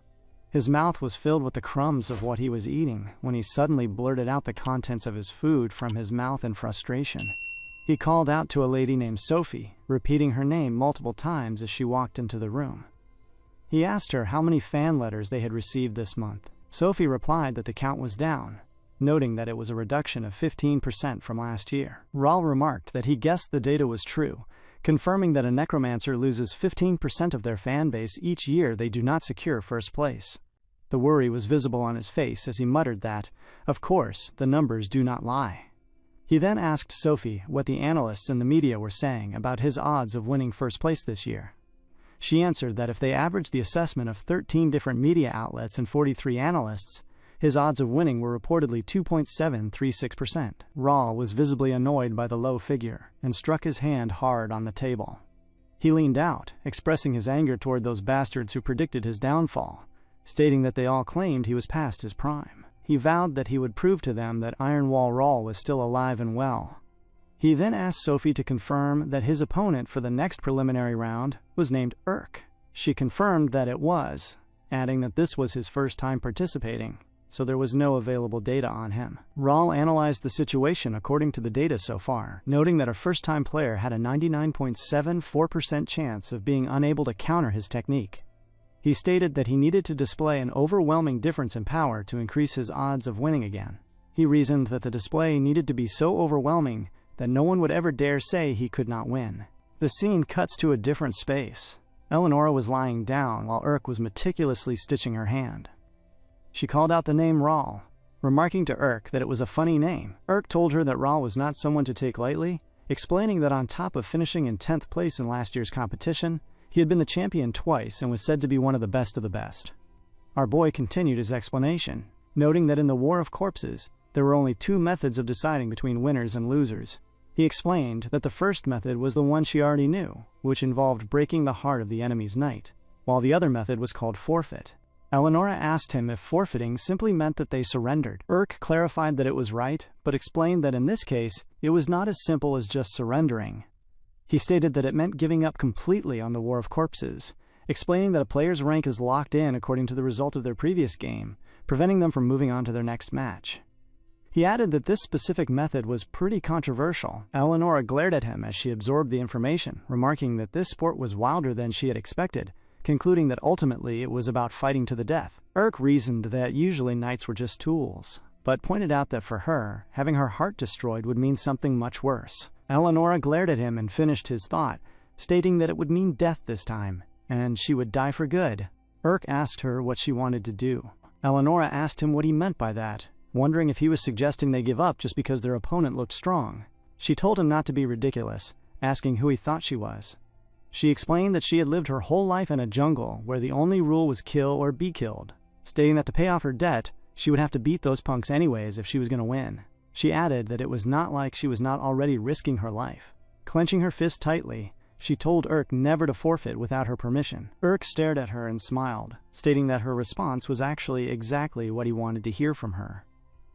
S1: His mouth was filled with the crumbs of what he was eating when he suddenly blurted out the contents of his food from his mouth in frustration. He called out to a lady named Sophie, repeating her name multiple times as she walked into the room. He asked her how many fan letters they had received this month. Sophie replied that the count was down, noting that it was a reduction of 15% from last year. Rawl remarked that he guessed the data was true, confirming that a necromancer loses 15% of their fan base each year they do not secure first place. The worry was visible on his face as he muttered that, of course, the numbers do not lie. He then asked Sophie what the analysts in the media were saying about his odds of winning first place this year. She answered that if they averaged the assessment of 13 different media outlets and 43 analysts, his odds of winning were reportedly 2.736%. Rawl was visibly annoyed by the low figure and struck his hand hard on the table. He leaned out, expressing his anger toward those bastards who predicted his downfall, stating that they all claimed he was past his prime. He vowed that he would prove to them that Ironwall Rawl was still alive and well. He then asked Sophie to confirm that his opponent for the next preliminary round was named Urk. She confirmed that it was, adding that this was his first time participating, so there was no available data on him. Rawl analyzed the situation according to the data so far, noting that a first-time player had a 99.74% chance of being unable to counter his technique. He stated that he needed to display an overwhelming difference in power to increase his odds of winning again. He reasoned that the display needed to be so overwhelming that no one would ever dare say he could not win. The scene cuts to a different space. Eleonora was lying down while Urk was meticulously stitching her hand. She called out the name Rawl, remarking to Urk that it was a funny name. Urk told her that Rawl was not someone to take lightly, explaining that on top of finishing in 10th place in last year's competition, he had been the champion twice and was said to be one of the best of the best. Our boy continued his explanation, noting that in the War of Corpses, there were only two methods of deciding between winners and losers. He explained that the first method was the one she already knew, which involved breaking the heart of the enemy's knight, while the other method was called forfeit. Eleonora asked him if forfeiting simply meant that they surrendered. Urk clarified that it was right, but explained that in this case, it was not as simple as just surrendering. He stated that it meant giving up completely on the War of Corpses, explaining that a player's rank is locked in according to the result of their previous game, preventing them from moving on to their next match. He added that this specific method was pretty controversial. Eleonora glared at him as she absorbed the information, remarking that this sport was wilder than she had expected, concluding that ultimately it was about fighting to the death. Urk reasoned that usually knights were just tools, but pointed out that for her, having her heart destroyed would mean something much worse. Eleonora glared at him and finished his thought, stating that it would mean death this time, and she would die for good. Urk asked her what she wanted to do. Eleonora asked him what he meant by that, wondering if he was suggesting they give up just because their opponent looked strong. She told him not to be ridiculous, asking who he thought she was. She explained that she had lived her whole life in a jungle where the only rule was kill or be killed, stating that to pay off her debt, she would have to beat those punks anyways if she was going to win. She added that it was not like she was not already risking her life. Clenching her fist tightly, she told Urk never to forfeit without her permission. Urk stared at her and smiled, stating that her response was actually exactly what he wanted to hear from her.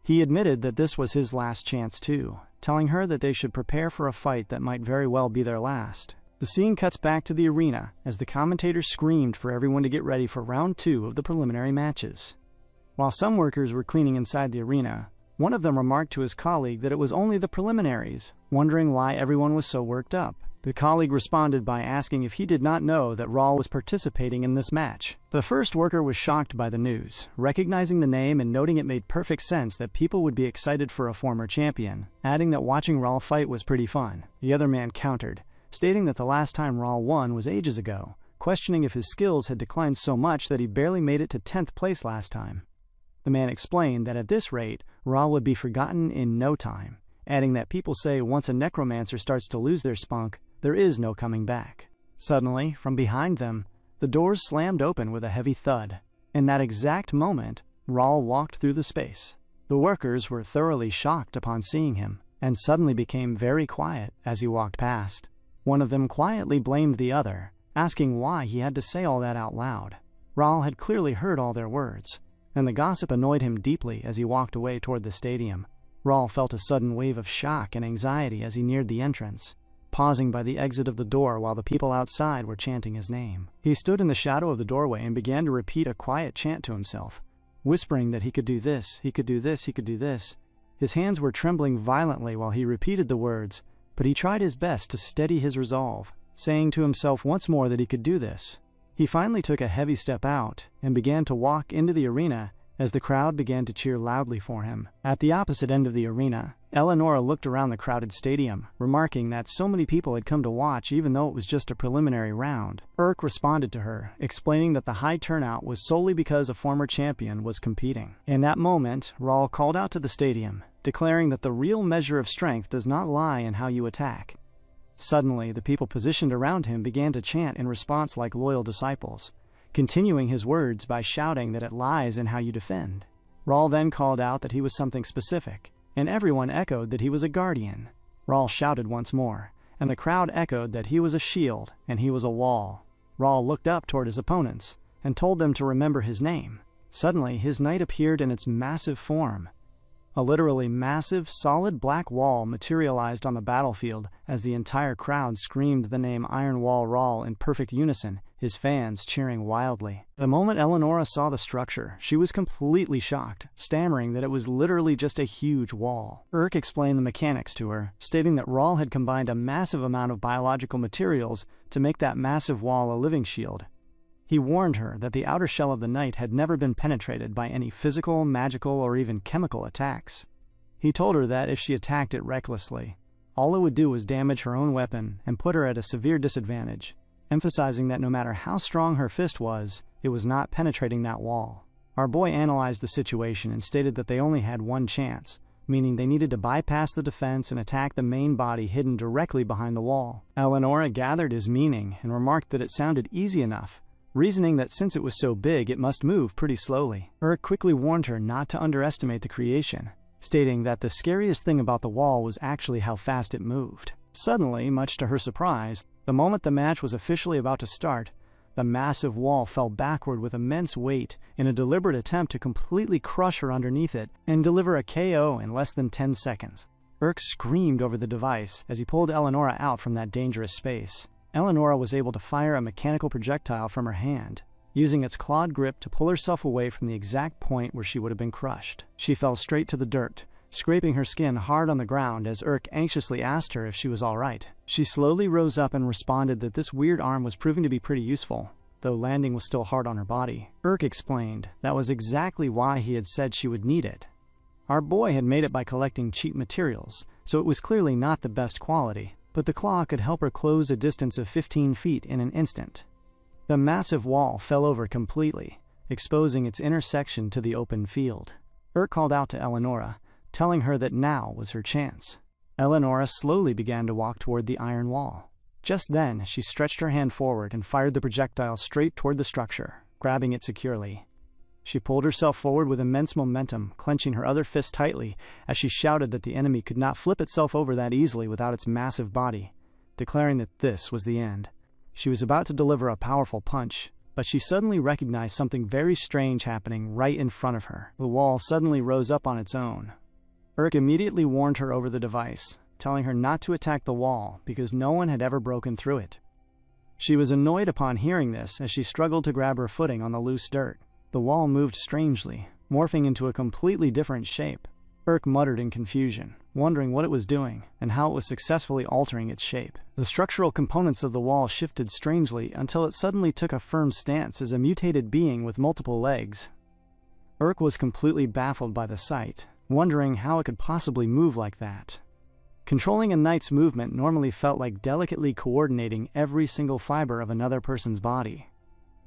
S1: He admitted that this was his last chance too, telling her that they should prepare for a fight that might very well be their last. The scene cuts back to the arena as the commentator screamed for everyone to get ready for round 2 of the preliminary matches. While some workers were cleaning inside the arena, one of them remarked to his colleague that it was only the preliminaries, wondering why everyone was so worked up. The colleague responded by asking if he did not know that Raul was participating in this match. The first worker was shocked by the news, recognizing the name and noting it made perfect sense that people would be excited for a former champion, adding that watching Raul fight was pretty fun. The other man countered, stating that the last time Raul won was ages ago, questioning if his skills had declined so much that he barely made it to 10th place last time. The man explained that at this rate, Raul would be forgotten in no time, adding that people say once a necromancer starts to lose their spunk, there is no coming back. Suddenly, from behind them, the doors slammed open with a heavy thud. In that exact moment, Raul walked through the space. The workers were thoroughly shocked upon seeing him, and suddenly became very quiet as he walked past. One of them quietly blamed the other, asking why he had to say all that out loud. Raul had clearly heard all their words, and the gossip annoyed him deeply as he walked away toward the stadium. Raul felt a sudden wave of shock and anxiety as he neared the entrance, pausing by the exit of the door while the people outside were chanting his name. He stood in the shadow of the doorway and began to repeat a quiet chant to himself, whispering that he could do this, he could do this, he could do this. His hands were trembling violently while he repeated the words, but he tried his best to steady his resolve, saying to himself once more that he could do this. He finally took a heavy step out and began to walk into the arena as the crowd began to cheer loudly for him. At the opposite end of the arena, Eleonora looked around the crowded stadium, remarking that so many people had come to watch even though it was just a preliminary round. Urk responded to her, explaining that the high turnout was solely because a former champion was competing. In that moment, Raul called out to the stadium, declaring that the real measure of strength does not lie in how you attack. Suddenly, the people positioned around him began to chant in response like loyal disciples, continuing his words by shouting that it lies in how you defend. Raul then called out that he was something specific, and everyone echoed that he was a guardian. Raul shouted once more, and the crowd echoed that he was a shield and he was a wall. Raul looked up toward his opponents and told them to remember his name. Suddenly, his knight appeared in its massive form. A literally massive, solid black wall materialized on the battlefield as the entire crowd screamed the name Iron Wall Raul in perfect unison, his fans cheering wildly. The moment Eleonora saw the structure, she was completely shocked, stammering that it was literally just a huge wall. Urk explained the mechanics to her, stating that Raul had combined a massive amount of biological materials to make that massive wall a living shield. He warned her that the outer shell of the knight had never been penetrated by any physical, magical, or even chemical attacks. He told her that if she attacked it recklessly, all it would do was damage her own weapon and put her at a severe disadvantage, emphasizing that no matter how strong her fist was, it was not penetrating that wall. Our boy analyzed the situation and stated that they only had one chance, meaning they needed to bypass the defense and attack the main body hidden directly behind the wall. Eleonora gathered his meaning and remarked that it sounded easy enough, reasoning that since it was so big it must move pretty slowly. Urk quickly warned her not to underestimate the creation, stating that the scariest thing about the wall was actually how fast it moved. Suddenly, much to her surprise, the moment the match was officially about to start, the massive wall fell backward with immense weight in a deliberate attempt to completely crush her underneath it and deliver a KO in less than 10 seconds. Urk screamed over the device as he pulled Eleonora out from that dangerous space. Eleonora was able to fire a mechanical projectile from her hand, using its clawed grip to pull herself away from the exact point where she would have been crushed. She fell straight to the dirt, scraping her skin hard on the ground as Urk anxiously asked her if she was all right. She slowly rose up and responded that this weird arm was proving to be pretty useful, though landing was still hard on her body. Urk explained that was exactly why he had said she would need it. Our boy had made it by collecting cheap materials, so it was clearly not the best quality, but the claw could help her close a distance of 15 feet in an instant. The massive wall fell over completely, exposing its inner section to the open field. Urk called out to Eleonora, telling her that now was her chance. Eleonora slowly began to walk toward the iron wall. Just then, she stretched her hand forward and fired the projectile straight toward the structure, grabbing it securely. She pulled herself forward with immense momentum, clenching her other fist tightly as she shouted that the enemy could not flip itself over that easily without its massive body, declaring that this was the end. She was about to deliver a powerful punch, but she suddenly recognized something very strange happening right in front of her. The wall suddenly rose up on its own. Urk immediately warned her over the device, telling her not to attack the wall because no one had ever broken through it. She was annoyed upon hearing this as she struggled to grab her footing on the loose dirt. The wall moved strangely, morphing into a completely different shape. Urk muttered in confusion, wondering what it was doing and how it was successfully altering its shape. The structural components of the wall shifted strangely until it suddenly took a firm stance as a mutated being with multiple legs. Urk was completely baffled by the sight, wondering how it could possibly move like that. Controlling a knight's movement normally felt like delicately coordinating every single fiber of another person's body.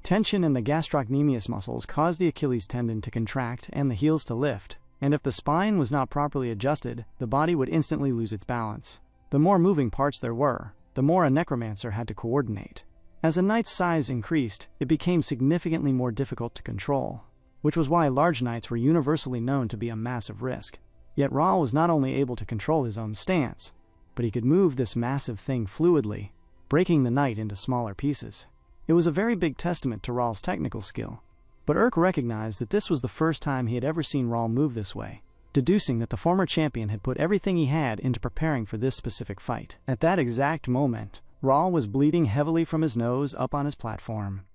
S1: Tension in the gastrocnemius muscles caused the Achilles tendon to contract and the heels to lift, and if the spine was not properly adjusted, the body would instantly lose its balance. The more moving parts there were, the more a necromancer had to coordinate. As a knight's size increased, it became significantly more difficult to control, which was why large knights were universally known to be a massive risk. Yet Ra was not only able to control his own stance, but he could move this massive thing fluidly, breaking the knight into smaller pieces. It was a very big testament to Ra's technical skill, but Urk recognized that this was the first time he had ever seen Ra move this way, deducing that the former champion had put everything he had into preparing for this specific fight. At that exact moment, Ra was bleeding heavily from his nose up on his platform.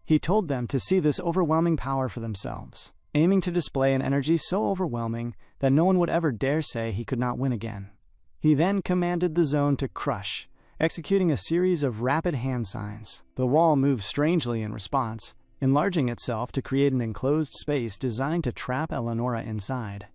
S1: He told them to see this overwhelming power for themselves, aiming to display an energy so overwhelming that no one would ever dare say he could not win again. He then commanded the zone to crush, executing a series of rapid hand signs. The wall moved strangely in response, enlarging itself to create an enclosed space designed to trap Eleonora inside.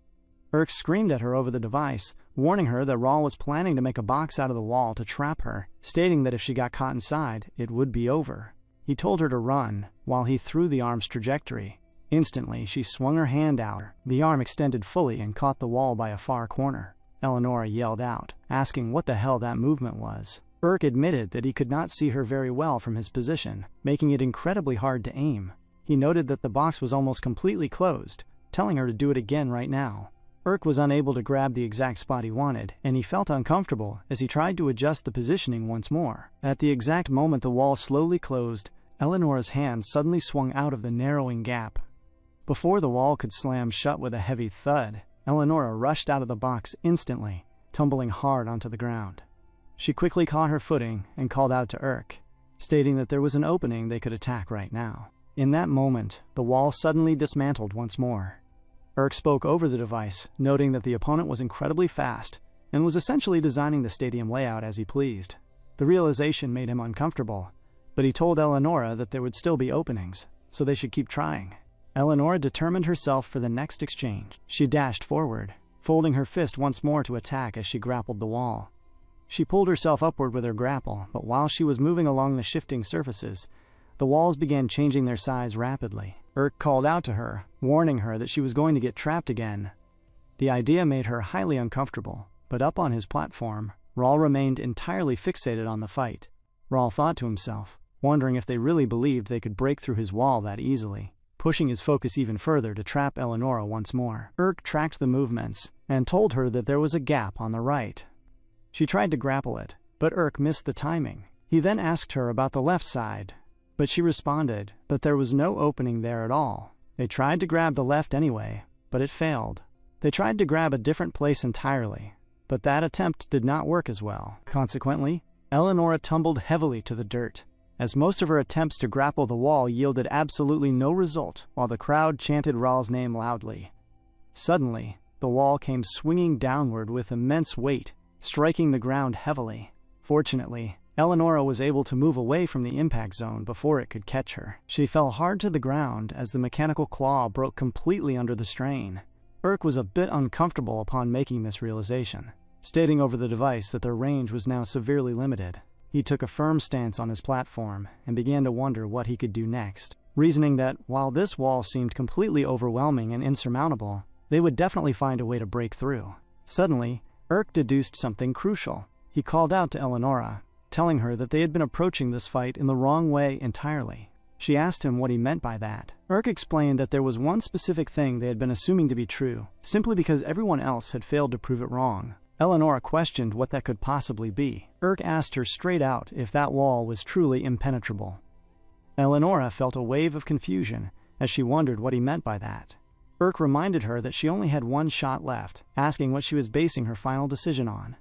S1: Urk screamed at her over the device, warning her that Ra was planning to make a box out of the wall to trap her, stating that if she got caught inside, it would be over. He told her to run, while he threw the arm's trajectory. Instantly, she swung her hand out. The arm extended fully and caught the wall by a far corner. Eleonora yelled out, asking what the hell that movement was. Urk admitted that he could not see her very well from his position, making it incredibly hard to aim. He noted that the box was almost completely closed, telling her to do it again right now. Urk was unable to grab the exact spot he wanted, and he felt uncomfortable as he tried to adjust the positioning once more. At the exact moment the wall slowly closed, Eleonora's hand suddenly swung out of the narrowing gap. Before the wall could slam shut with a heavy thud, Eleonora rushed out of the box instantly, tumbling hard onto the ground. She quickly caught her footing and called out to Urk, stating that there was an opening they could attack right now. In that moment, the wall suddenly dismantled once more. Urk spoke over the device, noting that the opponent was incredibly fast and was essentially designing the stadium layout as he pleased. The realization made him uncomfortable, but he told Eleonora that there would still be openings, so they should keep trying. Eleonora determined herself for the next exchange. She dashed forward, folding her fist once more to attack as she grappled the wall. She pulled herself upward with her grapple, but while she was moving along the shifting surfaces, the walls began changing their size rapidly. Urk called out to her, warning her that she was going to get trapped again. The idea made her highly uncomfortable, but up on his platform, Ra remained entirely fixated on the fight. Ra thought to himself, wondering if they really believed they could break through his wall that easily, pushing his focus even further to trap Eleonora once more. Urk tracked the movements and told her that there was a gap on the right. She tried to grapple it, but Urk missed the timing. He then asked her about the left side, but she responded that there was no opening there at all. They tried to grab the left anyway, but it failed. They tried to grab a different place entirely, but that attempt did not work as well. Consequently, Eleonora tumbled heavily to the dirt, as most of her attempts to grapple the wall yielded absolutely no result while the crowd chanted Ral's name loudly. Suddenly, the wall came swinging downward with immense weight, striking the ground heavily. Fortunately, Eleonora was able to move away from the impact zone before it could catch her. She fell hard to the ground as the mechanical claw broke completely under the strain. Urk was a bit uncomfortable upon making this realization, stating over the device that their range was now severely limited. He took a firm stance on his platform and began to wonder what he could do next, reasoning that while this wall seemed completely overwhelming and insurmountable, they would definitely find a way to break through. Suddenly, Urk deduced something crucial. He called out to Eleonora, telling her that they had been approaching this fight in the wrong way entirely. She asked him what he meant by that. Urk explained that there was one specific thing they had been assuming to be true, simply because everyone else had failed to prove it wrong. Eleonora questioned what that could possibly be. Urk asked her straight out if that wall was truly impenetrable. Eleonora felt a wave of confusion as she wondered what he meant by that. Urk reminded her that she only had one shot left, asking what she was basing her final decision on.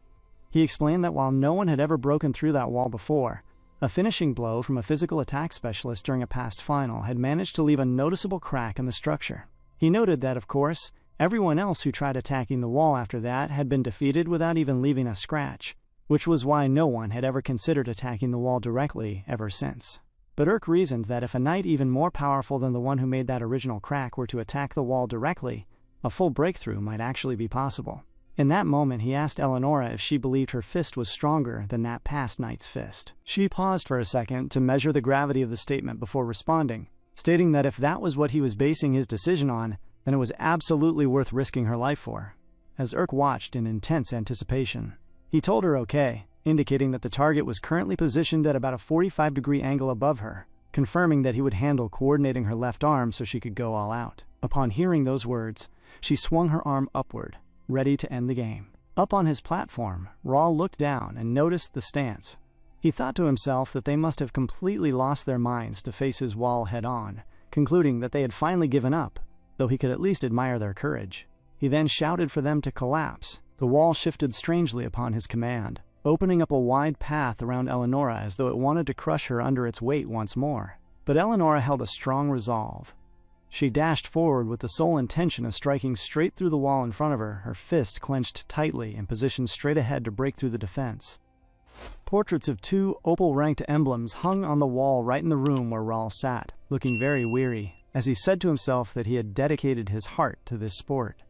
S1: He explained that while no one had ever broken through that wall before, a finishing blow from a physical attack specialist during a past final had managed to leave a noticeable crack in the structure. He noted that, of course, everyone else who tried attacking the wall after that had been defeated without even leaving a scratch, which was why no one had ever considered attacking the wall directly ever since. But Urk reasoned that if a knight even more powerful than the one who made that original crack were to attack the wall directly, a full breakthrough might actually be possible. In that moment, he asked Eleonora if she believed her fist was stronger than that past knight's fist. She paused for a second to measure the gravity of the statement before responding, stating that if that was what he was basing his decision on, then it was absolutely worth risking her life for. As Urk watched in intense anticipation, he told her okay, indicating that the target was currently positioned at about a 45-degree angle above her, confirming that he would handle coordinating her left arm so she could go all out. Upon hearing those words, she swung her arm upward, ready to end the game. Up on his platform, Ral looked down and noticed the stance. He thought to himself that they must have completely lost their minds to face his wall head-on, concluding that they had finally given up, though he could at least admire their courage. He then shouted for them to collapse. The wall shifted strangely upon his command, opening up a wide path around Eleonora as though it wanted to crush her under its weight once more. But Eleonora held a strong resolve. She dashed forward with the sole intention of striking straight through the wall in front of her, her fist clenched tightly and positioned straight ahead to break through the defense. Portraits of two opal-ranked emblems hung on the wall right in the room where Ral sat, looking very weary, as he said to himself that he had dedicated his heart to this sport.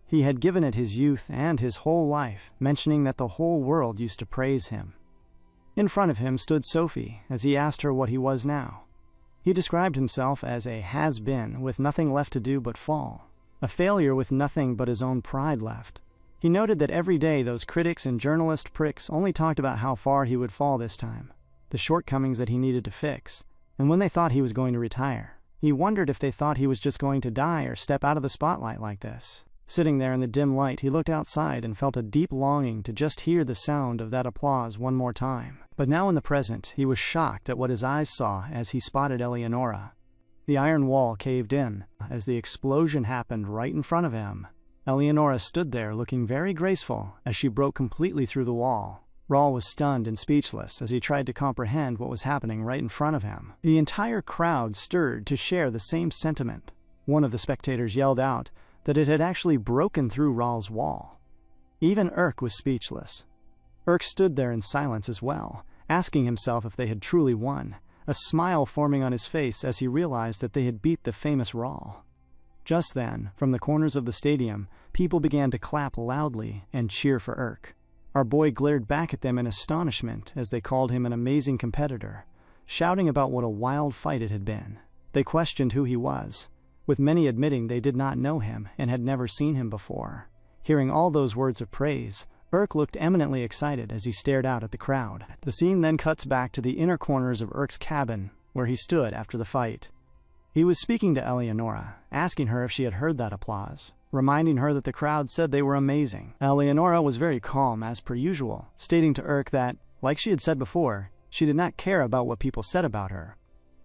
S1: He had given it his youth and his whole life, mentioning that the whole world used to praise him. In front of him stood Sophie, as he asked her what he was now. He described himself as a has-been with nothing left to do but fall, a failure with nothing but his own pride left. He noted that every day those critics and journalist pricks only talked about how far he would fall this time, the shortcomings that he needed to fix, and when they thought he was going to retire. He wondered if they thought he was just going to die or step out of the spotlight like this. Sitting there in the dim light, he looked outside and felt a deep longing to just hear the sound of that applause one more time. But now in the present, he was shocked at what his eyes saw as he spotted Eleonora. The iron wall caved in as the explosion happened right in front of him. Eleonora stood there looking very graceful as she broke completely through the wall. Ral was stunned and speechless as he tried to comprehend what was happening right in front of him. The entire crowd stirred to share the same sentiment. One of the spectators yelled out that it had actually broken through Ral's wall. Even Urk was speechless. Urk stood there in silence as well, asking himself if they had truly won, a smile forming on his face as he realized that they had beat the famous Ral. Just then, from the corners of the stadium, people began to clap loudly and cheer for Urk. Our boy glared back at them in astonishment as they called him an amazing competitor, shouting about what a wild fight it had been. They questioned who he was, with many admitting they did not know him and had never seen him before. Hearing all those words of praise, Urk looked eminently excited as he stared out at the crowd. The scene then cuts back to the inner corners of Urk's cabin, where he stood after the fight. He was speaking to Eleonora, asking her if she had heard that applause, reminding her that the crowd said they were amazing. Eleonora was very calm as per usual, stating to Urk that, like she had said before, she did not care about what people said about her.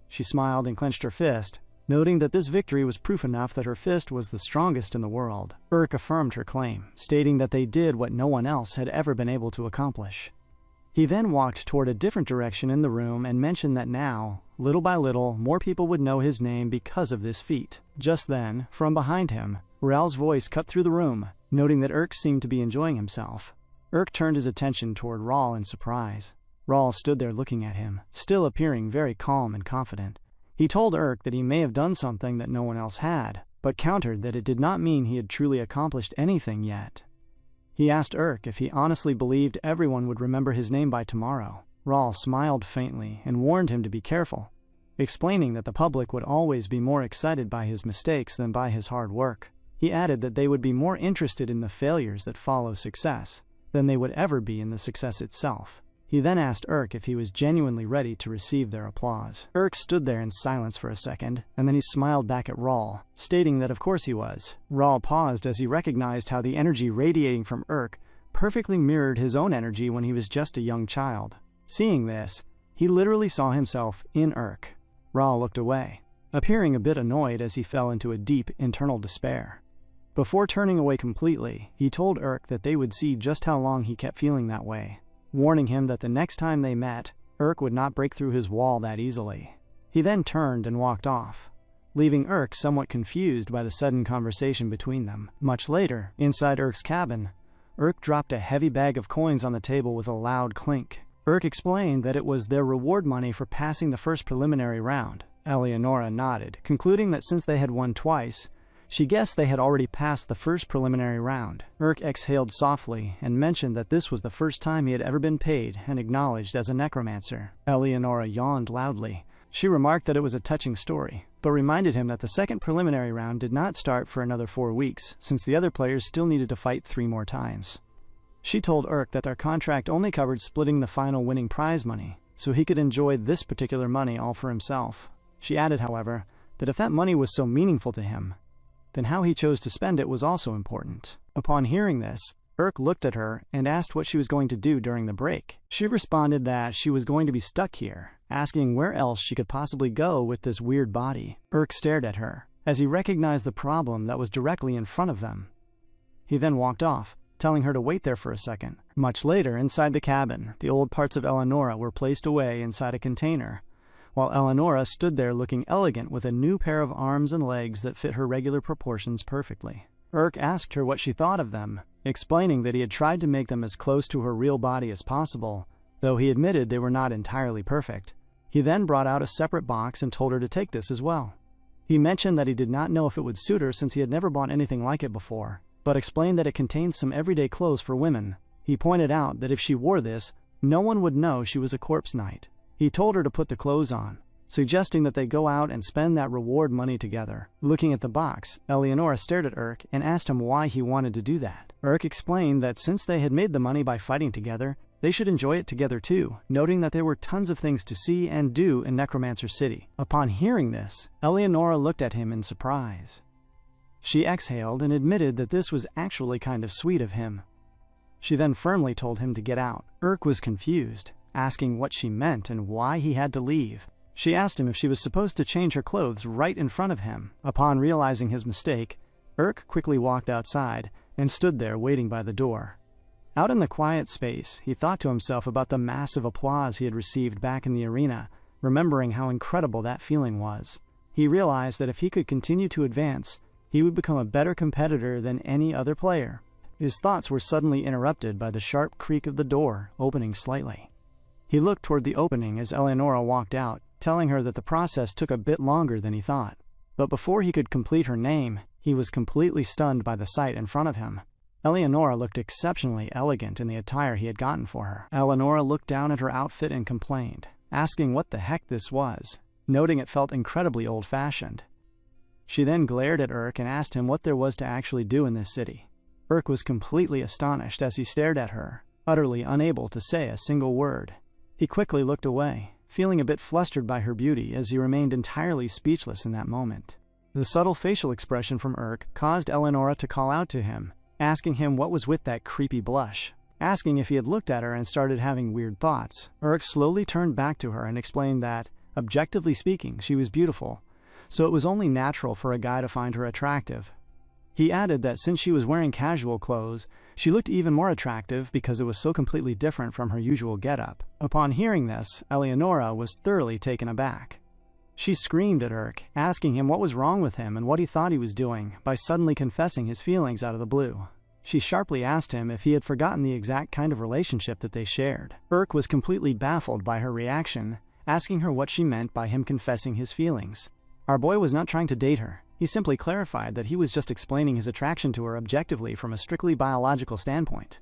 S1: She smiled and clenched her fist, noting that this victory was proof enough that her fist was the strongest in the world. Urk affirmed her claim, stating that they did what no one else had ever been able to accomplish. He then walked toward a different direction in the room and mentioned that now, little by little, more people would know his name because of this feat. Just then, from behind him, Ral's voice cut through the room, noting that Urk seemed to be enjoying himself. Urk turned his attention toward Ral in surprise. Ral stood there looking at him, still appearing very calm and confident. He told Urk that he may have done something that no one else had, but countered that it did not mean he had truly accomplished anything yet. He asked Urk if he honestly believed everyone would remember his name by tomorrow. Ral smiled faintly and warned him to be careful, explaining that the public would always be more excited by his mistakes than by his hard work. He added that they would be more interested in the failures that follow success than they would ever be in the success itself. He then asked Urk if he was genuinely ready to receive their applause. Urk stood there in silence for a second, and then he smiled back at Ral, stating that of course he was. Ral paused as he recognized how the energy radiating from Urk perfectly mirrored his own energy when he was just a young child. Seeing this, he literally saw himself in Urk. Ral looked away, appearing a bit annoyed as he fell into a deep internal despair. Before turning away completely, he told Urk that they would see just how long he kept feeling that way, warning him that the next time they met, Urk would not break through his wall that easily. He then turned and walked off, leaving Urk somewhat confused by the sudden conversation between them. Much later, inside Urk's cabin, Urk dropped a heavy bag of coins on the table with a loud clink. Urk explained that it was their reward money for passing the first preliminary round. Eleonora nodded, concluding that since they had won twice, she guessed they had already passed the first preliminary round. Urk exhaled softly and mentioned that this was the first time he had ever been paid and acknowledged as a necromancer. Eleonora yawned loudly. She remarked that it was a touching story, but reminded him that the second preliminary round did not start for another 4 weeks, since the other players still needed to fight 3 more times. She told Urk that their contract only covered splitting the final winning prize money, so he could enjoy this particular money all for himself. She added, however, that if that money was so meaningful to him, then how he chose to spend it was also important. Upon hearing this, Urk looked at her and asked what she was going to do during the break. She responded that she was going to be stuck here, asking where else she could possibly go with this weird body. Urk stared at her, as he recognized the problem that was directly in front of them. He then walked off, telling her to wait there for a second. Much later, inside the cabin, the old parts of Eleonora were placed away inside a container, while Eleonora stood there looking elegant with a new pair of arms and legs that fit her regular proportions perfectly. Urk asked her what she thought of them, explaining that he had tried to make them as close to her real body as possible, though he admitted they were not entirely perfect. He then brought out a separate box and told her to take this as well. He mentioned that he did not know if it would suit her since he had never bought anything like it before, but explained that it contained some everyday clothes for women. He pointed out that if she wore this, no one would know she was a corpse knight. He told her to put the clothes on, suggesting that they go out and spend that reward money together. Looking at the box, Eleonora stared at Urk and asked him why he wanted to do that. Urk explained that since they had made the money by fighting together, they should enjoy it together too, noting that there were tons of things to see and do in Necromancer City. Upon hearing this, Eleonora looked at him in surprise. She exhaled and admitted that this was actually kind of sweet of him. She then firmly told him to get out. Urk was confused, asking what she meant and why he had to leave. She asked him if she was supposed to change her clothes right in front of him. Upon realizing his mistake, Urk quickly walked outside and stood there waiting by the door. Out in the quiet space, he thought to himself about the massive applause he had received back in the arena, remembering how incredible that feeling was. He realized that if he could continue to advance, he would become a better competitor than any other player. His thoughts were suddenly interrupted by the sharp creak of the door opening slightly. He looked toward the opening as Eleonora walked out, telling her that the process took a bit longer than he thought. But before he could complete her name, he was completely stunned by the sight in front of him. Eleonora looked exceptionally elegant in the attire he had gotten for her. Eleonora looked down at her outfit and complained, asking what the heck this was, noting it felt incredibly old-fashioned. She then glared at Urk and asked him what there was to actually do in this city. Urk was completely astonished as he stared at her, utterly unable to say a single word. He quickly looked away, feeling a bit flustered by her beauty as he remained entirely speechless in that moment. The subtle facial expression from Urk caused Eleonora to call out to him, asking him what was with that creepy blush. Asking if he had looked at her and started having weird thoughts, Urk slowly turned back to her and explained that, objectively speaking, she was beautiful, so it was only natural for a guy to find her attractive. He added that since she was wearing casual clothes, she looked even more attractive because it was so completely different from her usual getup. Upon hearing this, Eleonora was thoroughly taken aback. She screamed at Urk, asking him what was wrong with him and what he thought he was doing by suddenly confessing his feelings out of the blue. She sharply asked him if he had forgotten the exact kind of relationship that they shared. Urk was completely baffled by her reaction, asking her what she meant by him confessing his feelings. Our boy was not trying to date her. He simply clarified that he was just explaining his attraction to her objectively from a strictly biological standpoint.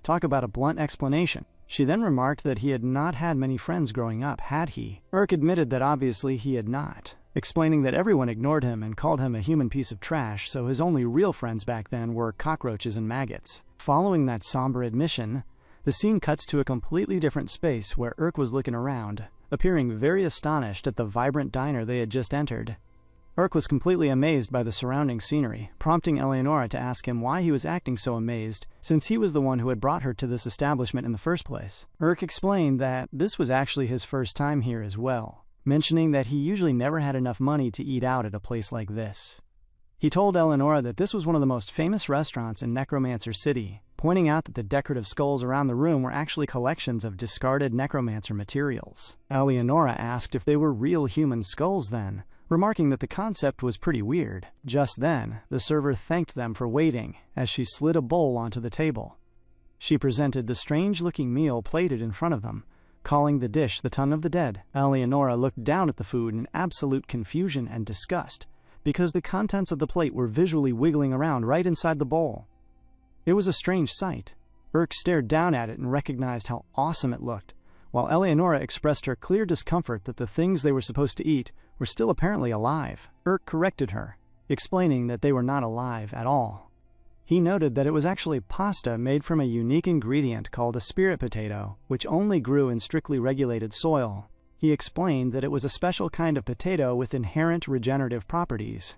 S1: Talk about a blunt explanation. She then remarked that he had not had many friends growing up, had he? Urk admitted that obviously he had not, explaining that everyone ignored him and called him a human piece of trash, so his only real friends back then were cockroaches and maggots. Following that somber admission, the scene cuts to a completely different space where Urk was looking around, appearing very astonished at the vibrant diner they had just entered. Urk was completely amazed by the surrounding scenery, prompting Eleonora to ask him why he was acting so amazed, since he was the one who had brought her to this establishment in the first place. Urk explained that this was actually his first time here as well, mentioning that he usually never had enough money to eat out at a place like this. He told Eleonora that this was one of the most famous restaurants in Necromancer City, pointing out that the decorative skulls around the room were actually collections of discarded Necromancer materials. Eleonora asked if they were real human skulls then, remarking that the concept was pretty weird. Just then, the server thanked them for waiting as she slid a bowl onto the table. She presented the strange-looking meal plated in front of them, calling the dish the tongue of the dead. Eleonora looked down at the food in absolute confusion and disgust, because the contents of the plate were visually wiggling around right inside the bowl. It was a strange sight. Urk stared down at it and recognized how awesome it looked, while Eleonora expressed her clear discomfort that the things they were supposed to eat were still apparently alive. Urk corrected her, explaining that they were not alive at all. He noted that it was actually pasta made from a unique ingredient called a spirit potato, which only grew in strictly regulated soil. He explained that it was a special kind of potato with inherent regenerative properties.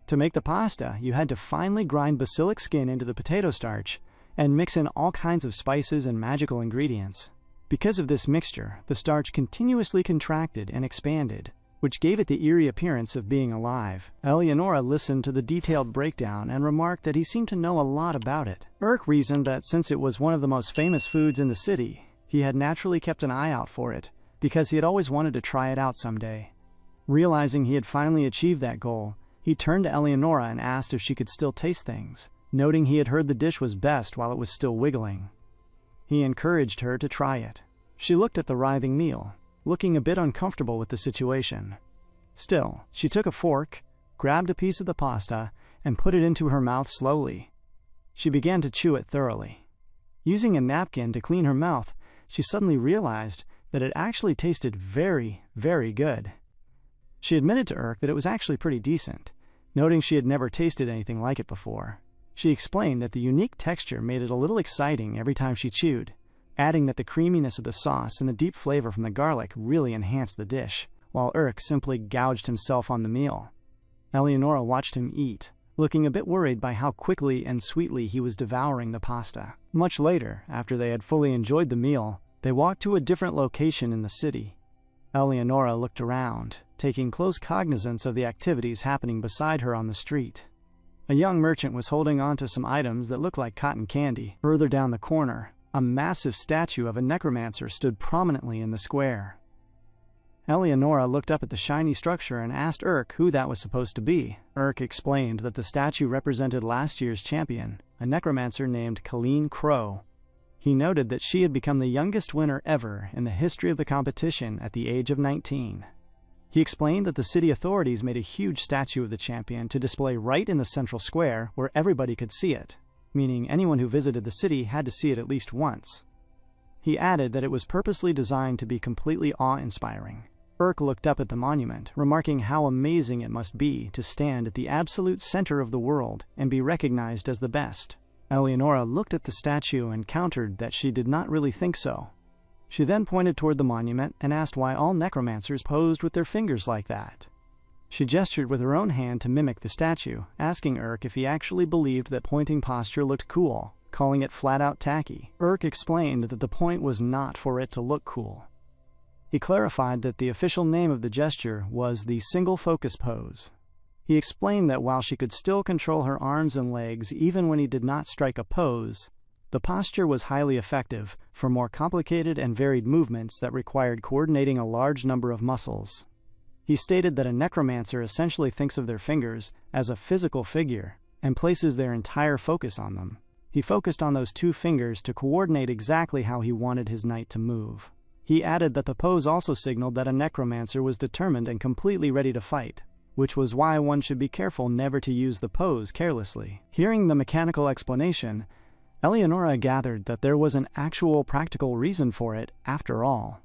S1: To make the pasta, you had to finely grind basilic skin into the potato starch and mix in all kinds of spices and magical ingredients. Because of this mixture, the starch continuously contracted and expanded, which gave it the eerie appearance of being alive. Eleonora listened to the detailed breakdown and remarked that he seemed to know a lot about it. Urk reasoned that since it was one of the most famous foods in the city, he had naturally kept an eye out for it, because he had always wanted to try it out someday. Realizing he had finally achieved that goal, he turned to Eleonora and asked if she could still taste things, noting he had heard the dish was best while it was still wiggling. He encouraged her to try it. She looked at the writhing meal, looking a bit uncomfortable with the situation. Still, she took a fork, grabbed a piece of the pasta, and put it into her mouth slowly. She began to chew it thoroughly. Using a napkin to clean her mouth, she suddenly realized that it actually tasted very, very good. She admitted to Urk that it was actually pretty decent, noting she had never tasted anything like it before. She explained that the unique texture made it a little exciting every time she chewed, adding that the creaminess of the sauce and the deep flavor from the garlic really enhanced the dish, while Urk simply gouged himself on the meal. Eleonora watched him eat, looking a bit worried by how quickly and sweetly he was devouring the pasta. Much later, after they had fully enjoyed the meal, they walked to a different location in the city. Eleonora looked around, taking close cognizance of the activities happening beside her on the street. A young merchant was holding on to some items that looked like cotton candy. Further down the corner, a massive statue of a necromancer stood prominently in the square. Eleonora looked up at the shiny structure and asked Urk who that was supposed to be. Urk explained that the statue represented last year's champion, a necromancer named Colleen Crow. He noted that she had become the youngest winner ever in the history of the competition at the age of 19. He explained that the city authorities made a huge statue of the champion to display right in the central square where everybody could see it, meaning anyone who visited the city had to see it at least once. He added that it was purposely designed to be completely awe-inspiring. Urk looked up at the monument, remarking how amazing it must be to stand at the absolute center of the world and be recognized as the best. Eleonora looked at the statue and countered that she did not really think so. She then pointed toward the monument and asked why all necromancers posed with their fingers like that. She gestured with her own hand to mimic the statue, asking Urk if he actually believed that pointing posture looked cool, calling it flat-out tacky. Urk explained that the point was not for it to look cool. He clarified that the official name of the gesture was the single focus pose. He explained that while she could still control her arms and legs even when he did not strike a pose, the posture was highly effective for more complicated and varied movements that required coordinating a large number of muscles. He stated that a necromancer essentially thinks of their fingers as a physical figure and places their entire focus on them. He focused on those two fingers to coordinate exactly how he wanted his knight to move. He added that the pose also signaled that a necromancer was determined and completely ready to fight, which was why one should be careful never to use the pose carelessly. Hearing the mechanical explanation, Eleonora gathered that there was an actual practical reason for it after all.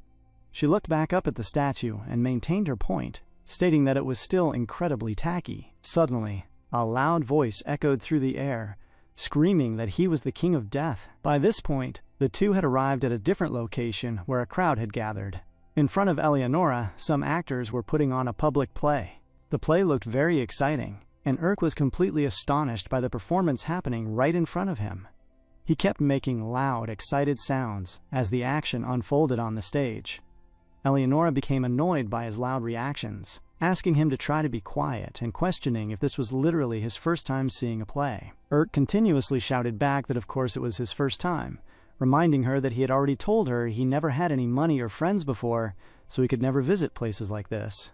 S1: She looked back up at the statue and maintained her point, stating that it was still incredibly tacky. Suddenly, a loud voice echoed through the air, screaming that he was the king of death. By this point, the two had arrived at a different location where a crowd had gathered. In front of Eleonora, some actors were putting on a public play. The play looked very exciting, and Urk was completely astonished by the performance happening right in front of him. He kept making loud, excited sounds as the action unfolded on the stage. Eleonora became annoyed by his loud reactions, asking him to try to be quiet and questioning if this was literally his first time seeing a play. Urk continuously shouted back that of course it was his first time, reminding her that he had already told her he never had any money or friends before, so he could never visit places like this.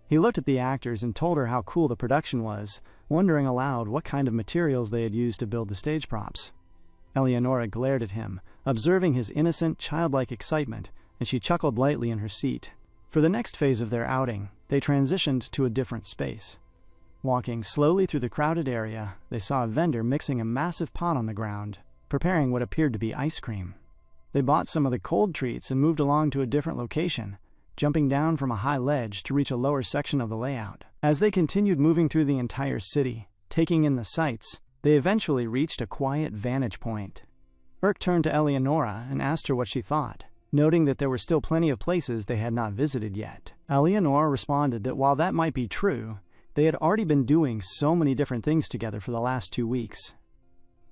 S1: He looked at the actors and told her how cool the production was, wondering aloud what kind of materials they had used to build the stage props. Eleonora glared at him, observing his innocent, childlike excitement, and she chuckled lightly in her seat. For the next phase of their outing, they transitioned to a different space. Walking slowly through the crowded area, they saw a vendor mixing a massive pot on the ground, preparing what appeared to be ice cream. They bought some of the cold treats and moved along to a different location, jumping down from a high ledge to reach a lower section of the layout. As they continued moving through the entire city, taking in the sights, they eventually reached a quiet vantage point. Urk turned to Eleonora and asked her what she thought, noting that there were still plenty of places they had not visited yet. Eleonora responded that while that might be true, they had already been doing so many different things together for the last 2 weeks.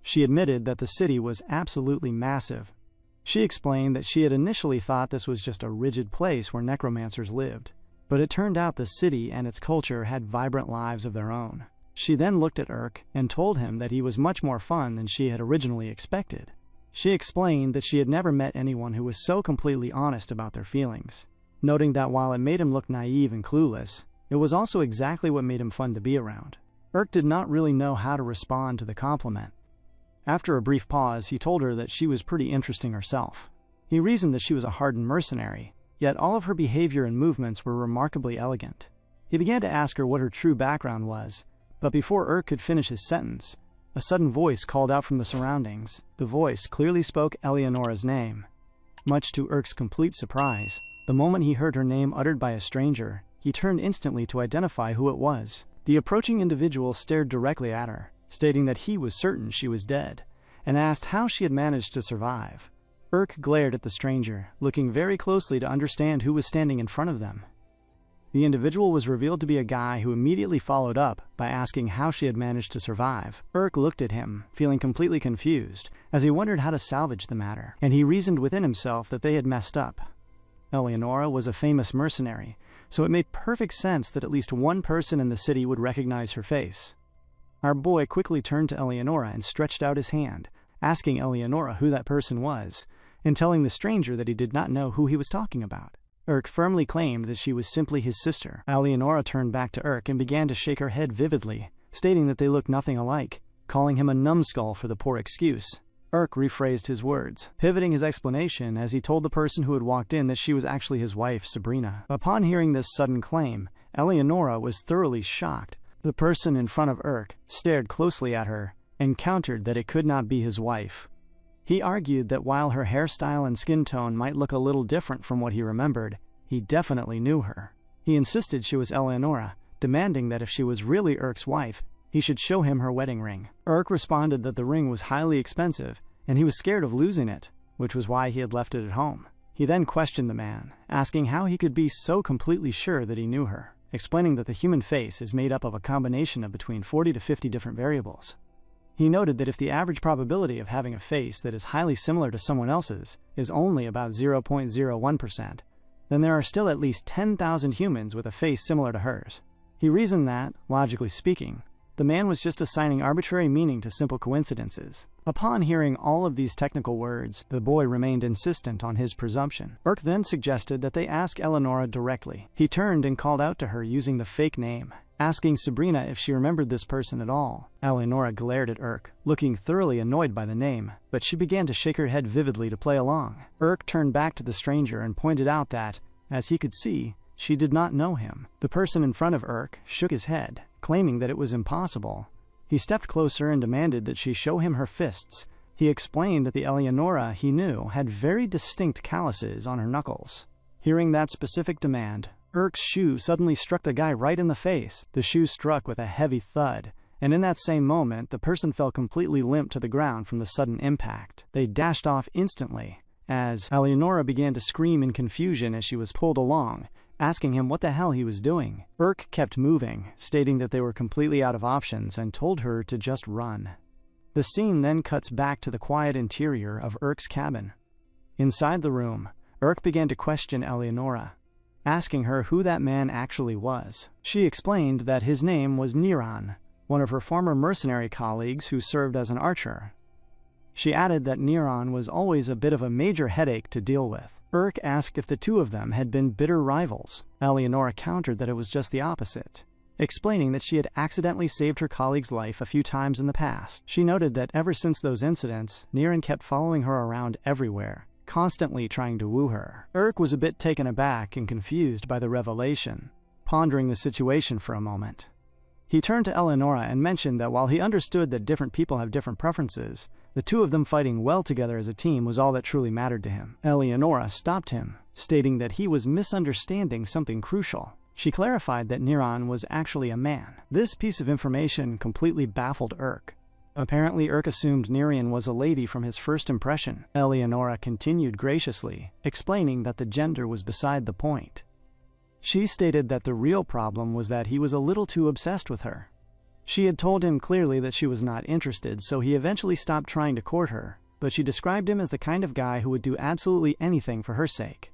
S1: She admitted that the city was absolutely massive. She explained that she had initially thought this was just a rigid place where necromancers lived, but it turned out the city and its culture had vibrant lives of their own. She then looked at Urk and told him that he was much more fun than she had originally expected. She explained that she had never met anyone who was so completely honest about their feelings, noting that while it made him look naive and clueless, it was also exactly what made him fun to be around. Urk did not really know how to respond to the compliment. After a brief pause, he told her that she was pretty interesting herself. He reasoned that she was a hardened mercenary, yet all of her behavior and movements were remarkably elegant. He began to ask her what her true background was, but before Urk could finish his sentence, a sudden voice called out from the surroundings. The voice clearly spoke Eleonora's name. Much to Urk's complete surprise, the moment he heard her name uttered by a stranger, he turned instantly to identify who it was. The approaching individual stared directly at her, stating that he was certain she was dead, and asked how she had managed to survive. Urk glared at the stranger, looking very closely to understand who was standing in front of them. The individual was revealed to be a guy who immediately followed up by asking how she had managed to survive. Urk looked at him, feeling completely confused, as he wondered how to salvage the matter, and he reasoned within himself that they had messed up. Eleonora was a famous mercenary, so it made perfect sense that at least one person in the city would recognize her face. Our boy quickly turned to Eleonora and stretched out his hand, asking Eleonora who that person was, and telling the stranger that he did not know who he was talking about. Urk firmly claimed that she was simply his sister. Eleonora turned back to Urk and began to shake her head vividly, stating that they looked nothing alike, calling him a numbskull for the poor excuse. Urk rephrased his words, pivoting his explanation as he told the person who had walked in that she was actually his wife, Sabrina. Upon hearing this sudden claim, Eleonora was thoroughly shocked. The person in front of Urk stared closely at her and countered that it could not be his wife. He argued that while her hairstyle and skin tone might look a little different from what he remembered, he definitely knew her. He insisted she was Eleonora, demanding that if she was really Urk's wife, he should show him her wedding ring. Urk responded that the ring was highly expensive, and he was scared of losing it, which was why he had left it at home. He then questioned the man, asking how he could be so completely sure that he knew her, explaining that the human face is made up of a combination of between 40 to 50 different variables. He noted that if the average probability of having a face that is highly similar to someone else's is only about 0.01%, then there are still at least 10,000 humans with a face similar to hers. He reasoned that, logically speaking, the man was just assigning arbitrary meaning to simple coincidences. Upon hearing all of these technical words, the boy remained insistent on his presumption. Urk then suggested that they ask Eleonora directly. He turned and called out to her using the fake name, asking Sabrina if she remembered this person at all. Eleonora glared at Urk, looking thoroughly annoyed by the name, but she began to shake her head vividly to play along. Urk turned back to the stranger and pointed out that, as he could see, she did not know him. The person in front of Urk shook his head, claiming that it was impossible. He stepped closer and demanded that she show him her fists. He explained that the Eleonora he knew had very distinct calluses on her knuckles. Hearing that specific demand, Urk's shoe suddenly struck the guy right in the face. The shoe struck with a heavy thud, and in that same moment, the person fell completely limp to the ground from the sudden impact. They dashed off instantly, as Eleonora began to scream in confusion as she was pulled along, asking him what the hell he was doing. Urk kept moving, stating that they were completely out of options and told her to just run. The scene then cuts back to the quiet interior of Urk's cabin. Inside the room, Urk began to question Eleonora, asking her who that man actually was. She explained that his name was Niran, one of her former mercenary colleagues who served as an archer. She added that Niran was always a bit of a major headache to deal with. Urk asked if the two of them had been bitter rivals. Eleonora countered that it was just the opposite, explaining that she had accidentally saved her colleague's life a few times in the past. She noted that ever since those incidents, Niran kept following her around everywhere, constantly trying to woo her. Urk was a bit taken aback and confused by the revelation, pondering the situation for a moment. He turned to Eleonora and mentioned that while he understood that different people have different preferences, the two of them fighting well together as a team was all that truly mattered to him. Eleonora stopped him, stating that he was misunderstanding something crucial. She clarified that Niran was actually a man. This piece of information completely baffled Urk. Apparently, Urk assumed Niran was a lady from his first impression. Eleonora continued graciously, explaining that the gender was beside the point. She stated that the real problem was that he was a little too obsessed with her. She had told him clearly that she was not interested, so he eventually stopped trying to court her, but she described him as the kind of guy who would do absolutely anything for her sake.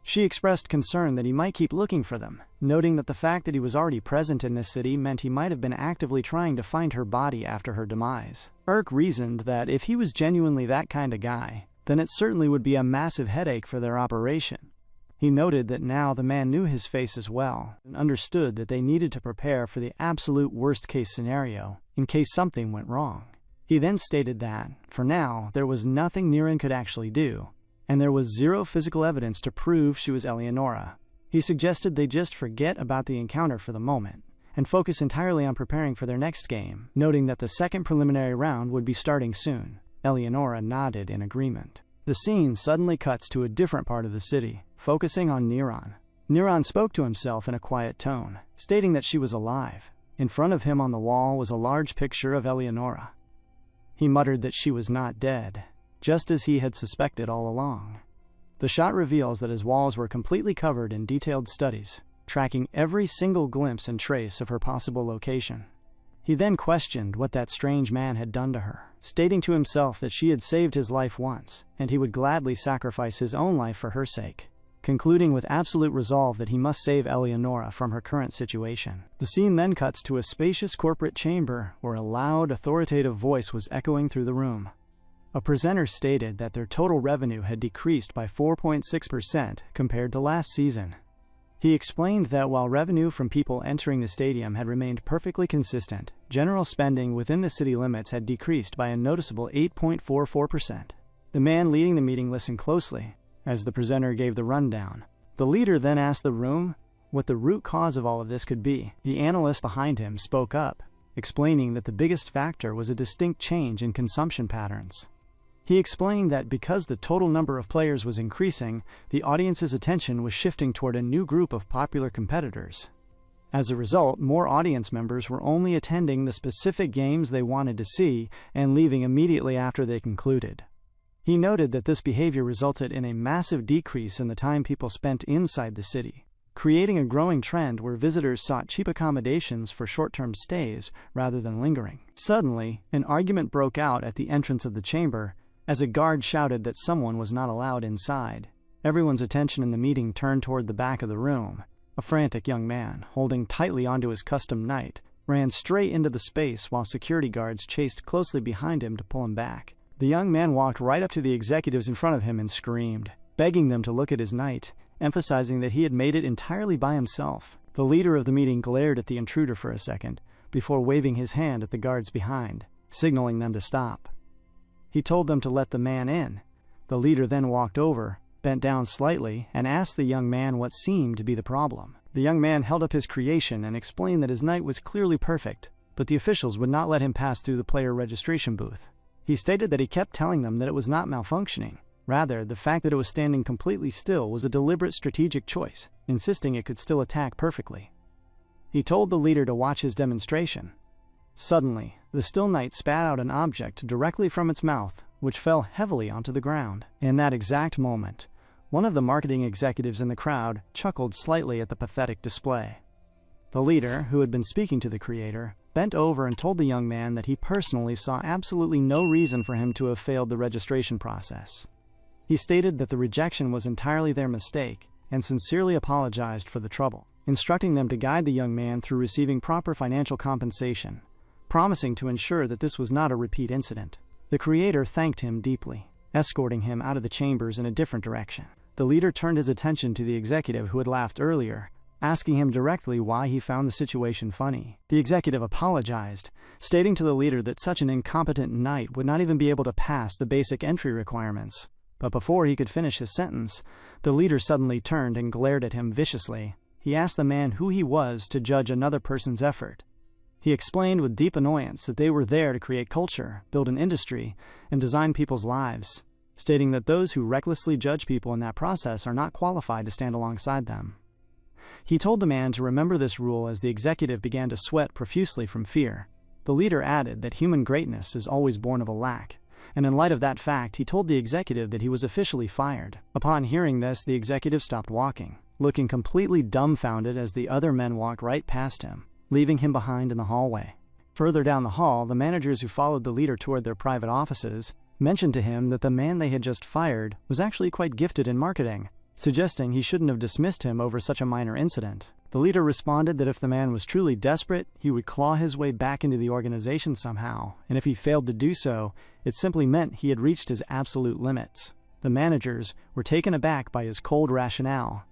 S1: She expressed concern that he might keep looking for them, noting that the fact that he was already present in this city meant he might have been actively trying to find her body after her demise. Urk reasoned that if he was genuinely that kind of guy, then it certainly would be a massive headache for their operation. He noted that now the man knew his face as well, and understood that they needed to prepare for the absolute worst-case scenario, in case something went wrong. He then stated that, for now, there was nothing Niran could actually do, and there was zero physical evidence to prove she was Eleonora. He suggested they just forget about the encounter for the moment, and focus entirely on preparing for their next game, noting that the second preliminary round would be starting soon. Eleonora nodded in agreement. The scene suddenly cuts to a different part of the city, focusing on Niran. Niran spoke to himself in a quiet tone, stating that she was alive. In front of him on the wall was a large picture of Eleonora. He muttered that she was not dead, just as he had suspected all along. The shot reveals that his walls were completely covered in detailed studies, tracking every single glimpse and trace of her possible location. He then questioned what that strange man had done to her, stating to himself that she had saved his life once, and he would gladly sacrifice his own life for her sake, concluding with absolute resolve that he must save Eleonora from her current situation. The scene then cuts to a spacious corporate chamber where a loud, authoritative voice was echoing through the room. A presenter stated that their total revenue had decreased by 4.6% compared to last season. He explained that while revenue from people entering the stadium had remained perfectly consistent, general spending within the city limits had decreased by a noticeable 8.44%. The man leading the meeting listened closely as the presenter gave the rundown. The leader then asked the room what the root cause of all of this could be. The analyst behind him spoke up, explaining that the biggest factor was a distinct change in consumption patterns. He explained that because the total number of players was increasing, the audience's attention was shifting toward a new group of popular competitors. As a result, more audience members were only attending the specific games they wanted to see and leaving immediately after they concluded. He noted that this behavior resulted in a massive decrease in the time people spent inside the city, creating a growing trend where visitors sought cheap accommodations for short-term stays rather than lingering. Suddenly, an argument broke out at the entrance of the chamber as a guard shouted that someone was not allowed inside. Everyone's attention in the meeting turned toward the back of the room. A frantic young man, holding tightly onto his custom knight, ran straight into the space while security guards chased closely behind him to pull him back. The young man walked right up to the executives in front of him and screamed, begging them to look at his knight, emphasizing that he had made it entirely by himself. The leader of the meeting glared at the intruder for a second, before waving his hand at the guards behind, signaling them to stop. He told them to let the man in. The leader then walked over, bent down slightly, and asked the young man what seemed to be the problem. The young man held up his creation and explained that his knight was clearly perfect, but the officials would not let him pass through the player registration booth. He stated that he kept telling them that it was not malfunctioning. Rather, the fact that it was standing completely still was a deliberate strategic choice, insisting it could still attack perfectly. He told the leader to watch his demonstration. Suddenly, the still knight spat out an object directly from its mouth, which fell heavily onto the ground. In that exact moment, one of the marketing executives in the crowd chuckled slightly at the pathetic display. The leader, who had been speaking to the creator, bent over and told the young man that he personally saw absolutely no reason for him to have failed the registration process. He stated that the rejection was entirely their mistake and sincerely apologized for the trouble, instructing them to guide the young man through receiving proper financial compensation, promising to ensure that this was not a repeat incident. The creator thanked him deeply, escorting him out of the chambers in a different direction. The leader turned his attention to the executive who had laughed earlier, asking him directly why he found the situation funny. The executive apologized, stating to the leader that such an incompetent knight would not even be able to pass the basic entry requirements. But before he could finish his sentence, the leader suddenly turned and glared at him viciously. He asked the man who he was to judge another person's effort. He explained with deep annoyance that they were there to create culture, build an industry, and design people's lives, stating that those who recklessly judge people in that process are not qualified to stand alongside them. He told the man to remember this rule as the executive began to sweat profusely from fear. The leader added that human greatness is always born of a lack, and in light of that fact, he told the executive that he was officially fired. Upon hearing this, the executive stopped walking, looking completely dumbfounded as the other men walked right past him, leaving him behind in the hallway. Further down the hall, the managers who followed the leader toward their private offices mentioned to him that the man they had just fired was actually quite gifted in marketing, suggesting he shouldn't have dismissed him over such a minor incident. The leader responded that if the man was truly desperate, he would claw his way back into the organization somehow, and if he failed to do so, it simply meant he had reached his absolute limits. The managers were taken aback by his cold rationale.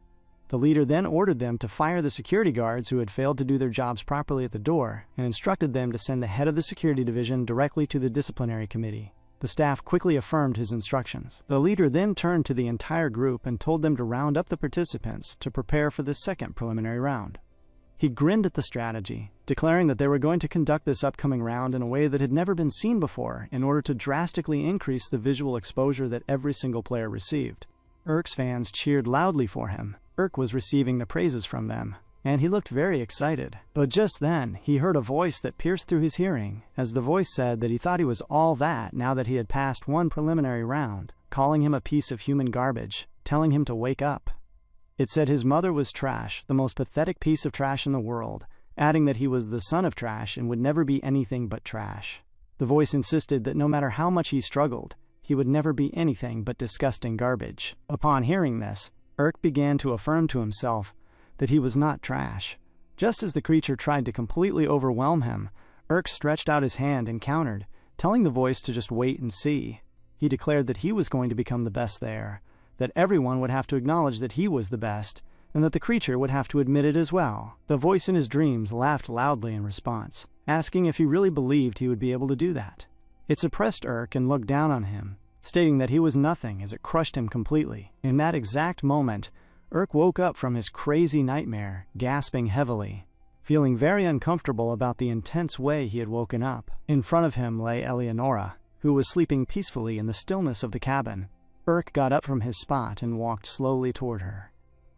S1: The leader then ordered them to fire the security guards who had failed to do their jobs properly at the door, and instructed them to send the head of the security division directly to the disciplinary committee. The staff quickly affirmed his instructions. The leader then turned to the entire group and told them to round up the participants to prepare for the second preliminary round. He grinned at the strategy, declaring that they were going to conduct this upcoming round in a way that had never been seen before in order to drastically increase the visual exposure that every single player received. Urk's fans cheered loudly for him. Urk was receiving the praises from them, and he looked very excited. But just then, he heard a voice that pierced through his hearing, as the voice said that he thought he was all that now that he had passed one preliminary round, calling him a piece of human garbage, telling him to wake up. It said his mother was trash, the most pathetic piece of trash in the world, adding that he was the son of trash and would never be anything but trash. The voice insisted that no matter how much he struggled, he would never be anything but disgusting garbage. Upon hearing this, Urk began to affirm to himself that he was not trash. Just as the creature tried to completely overwhelm him, Urk stretched out his hand and countered, telling the voice to just wait and see. He declared that he was going to become the best there, that everyone would have to acknowledge that he was the best, and that the creature would have to admit it as well. The voice in his dreams laughed loudly in response, asking if he really believed he would be able to do that. It suppressed Urk and looked down on him, stating that he was nothing as it crushed him completely. In that exact moment, Urk woke up from his crazy nightmare, gasping heavily, feeling very uncomfortable about the intense way he had woken up. In front of him lay Eleonora, who was sleeping peacefully in the stillness of the cabin. Urk got up from his spot and walked slowly toward her.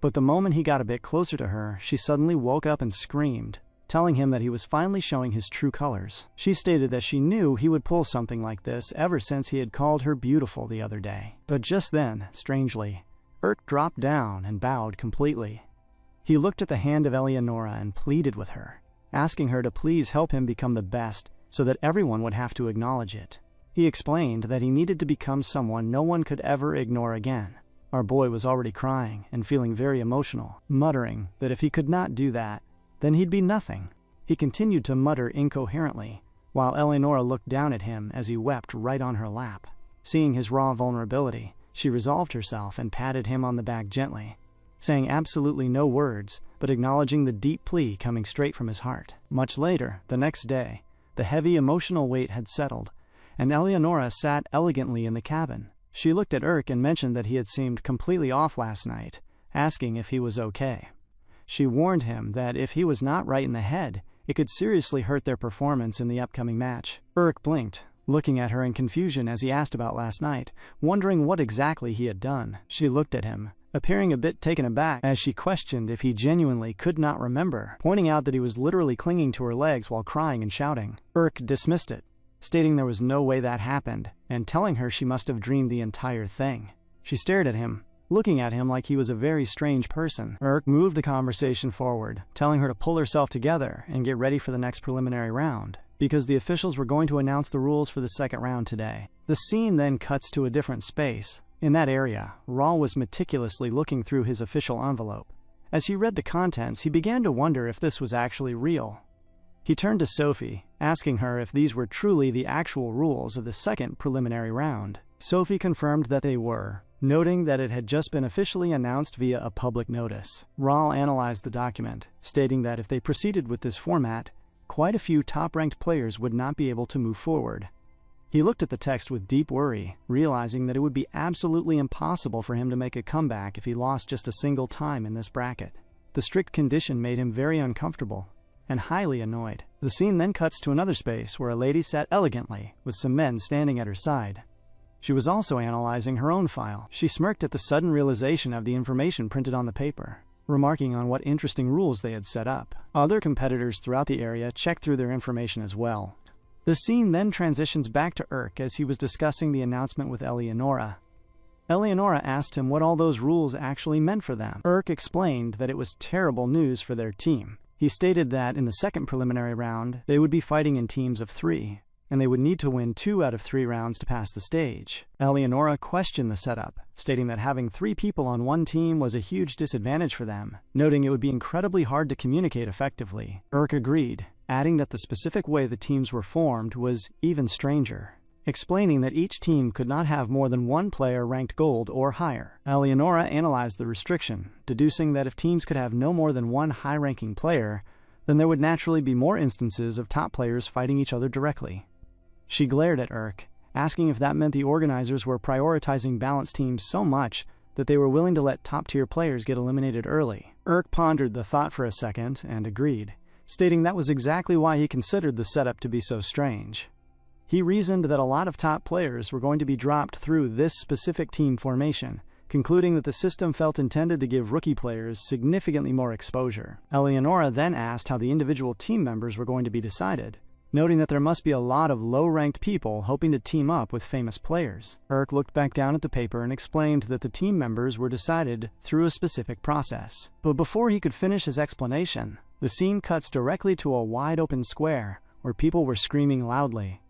S1: But the moment he got a bit closer to her, she suddenly woke up and screamed, telling him that he was finally showing his true colors. She stated that she knew he would pull something like this ever since he had called her beautiful the other day. But just then, strangely, Irk dropped down and bowed completely. He looked at the hand of Eleonora and pleaded with her, asking her to please help him become the best so that everyone would have to acknowledge it. He explained that he needed to become someone no one could ever ignore again. Our boy was already crying and feeling very emotional, muttering that if he could not do that, then he'd be nothing. He continued to mutter incoherently, while Eleonora looked down at him as he wept right on her lap. Seeing his raw vulnerability, she resolved herself and patted him on the back gently, saying absolutely no words, but acknowledging the deep plea coming straight from his heart. Much later, the next day, the heavy emotional weight had settled, and Eleonora sat elegantly in the cabin. She looked at Irk and mentioned that he had seemed completely off last night, asking if he was okay. She warned him that if he was not right in the head, it could seriously hurt their performance in the upcoming match. Irk blinked, looking at her in confusion as he asked about last night, wondering what exactly he had done. She looked at him, appearing a bit taken aback as she questioned if he genuinely could not remember, pointing out that he was literally clinging to her legs while crying and shouting. Irk dismissed it, stating there was no way that happened, and telling her she must have dreamed the entire thing. She stared at him, looking at him like he was a very strange person. Irk moved the conversation forward, telling her to pull herself together and get ready for the next preliminary round, because the officials were going to announce the rules for the second round today. The scene then cuts to a different space. In that area, Raul was meticulously looking through his official envelope. As he read the contents, he began to wonder if this was actually real. He turned to Sophie, asking her if these were truly the actual rules of the second preliminary round. Sophie confirmed that they were, noting that it had just been officially announced via a public notice. Raul analyzed the document, stating that if they proceeded with this format, quite a few top-ranked players would not be able to move forward. He looked at the text with deep worry, realizing that it would be absolutely impossible for him to make a comeback if he lost just a single time in this bracket. The strict condition made him very uncomfortable and highly annoyed. The scene then cuts to another space where a lady sat elegantly, with some men standing at her side. She was also analyzing her own file. She smirked at the sudden realization of the information printed on the paper, remarking on what interesting rules they had set up. Other competitors throughout the area checked through their information as well. The scene then transitions back to Irk as he was discussing the announcement with Eleonora. Eleonora asked him what all those rules actually meant for them. Irk explained that it was terrible news for their team. He stated that in the second preliminary round, they would be fighting in teams of 3, and they would need to win 2 out of 3 rounds to pass the stage. Eleonora questioned the setup, stating that having 3 people on one team was a huge disadvantage for them, noting it would be incredibly hard to communicate effectively. Irk agreed, adding that the specific way the teams were formed was even stranger, explaining that each team could not have more than 1 player ranked gold or higher. Eleonora analyzed the restriction, deducing that if teams could have no more than 1 high-ranking player, then there would naturally be more instances of top players fighting each other directly. She glared at Irk, asking if that meant the organizers were prioritizing balanced teams so much that they were willing to let top-tier players get eliminated early. Irk pondered the thought for a second and agreed, stating that was exactly why he considered the setup to be so strange. He reasoned that a lot of top players were going to be dropped through this specific team formation, concluding that the system felt intended to give rookie players significantly more exposure. Eleonora then asked how the individual team members were going to be decided, noting that there must be a lot of low-ranked people hoping to team up with famous players. Irk looked back down at the paper and explained that the team members were decided through a specific process. But before he could finish his explanation, the scene cuts directly to a wide-open square where people were screaming loudly.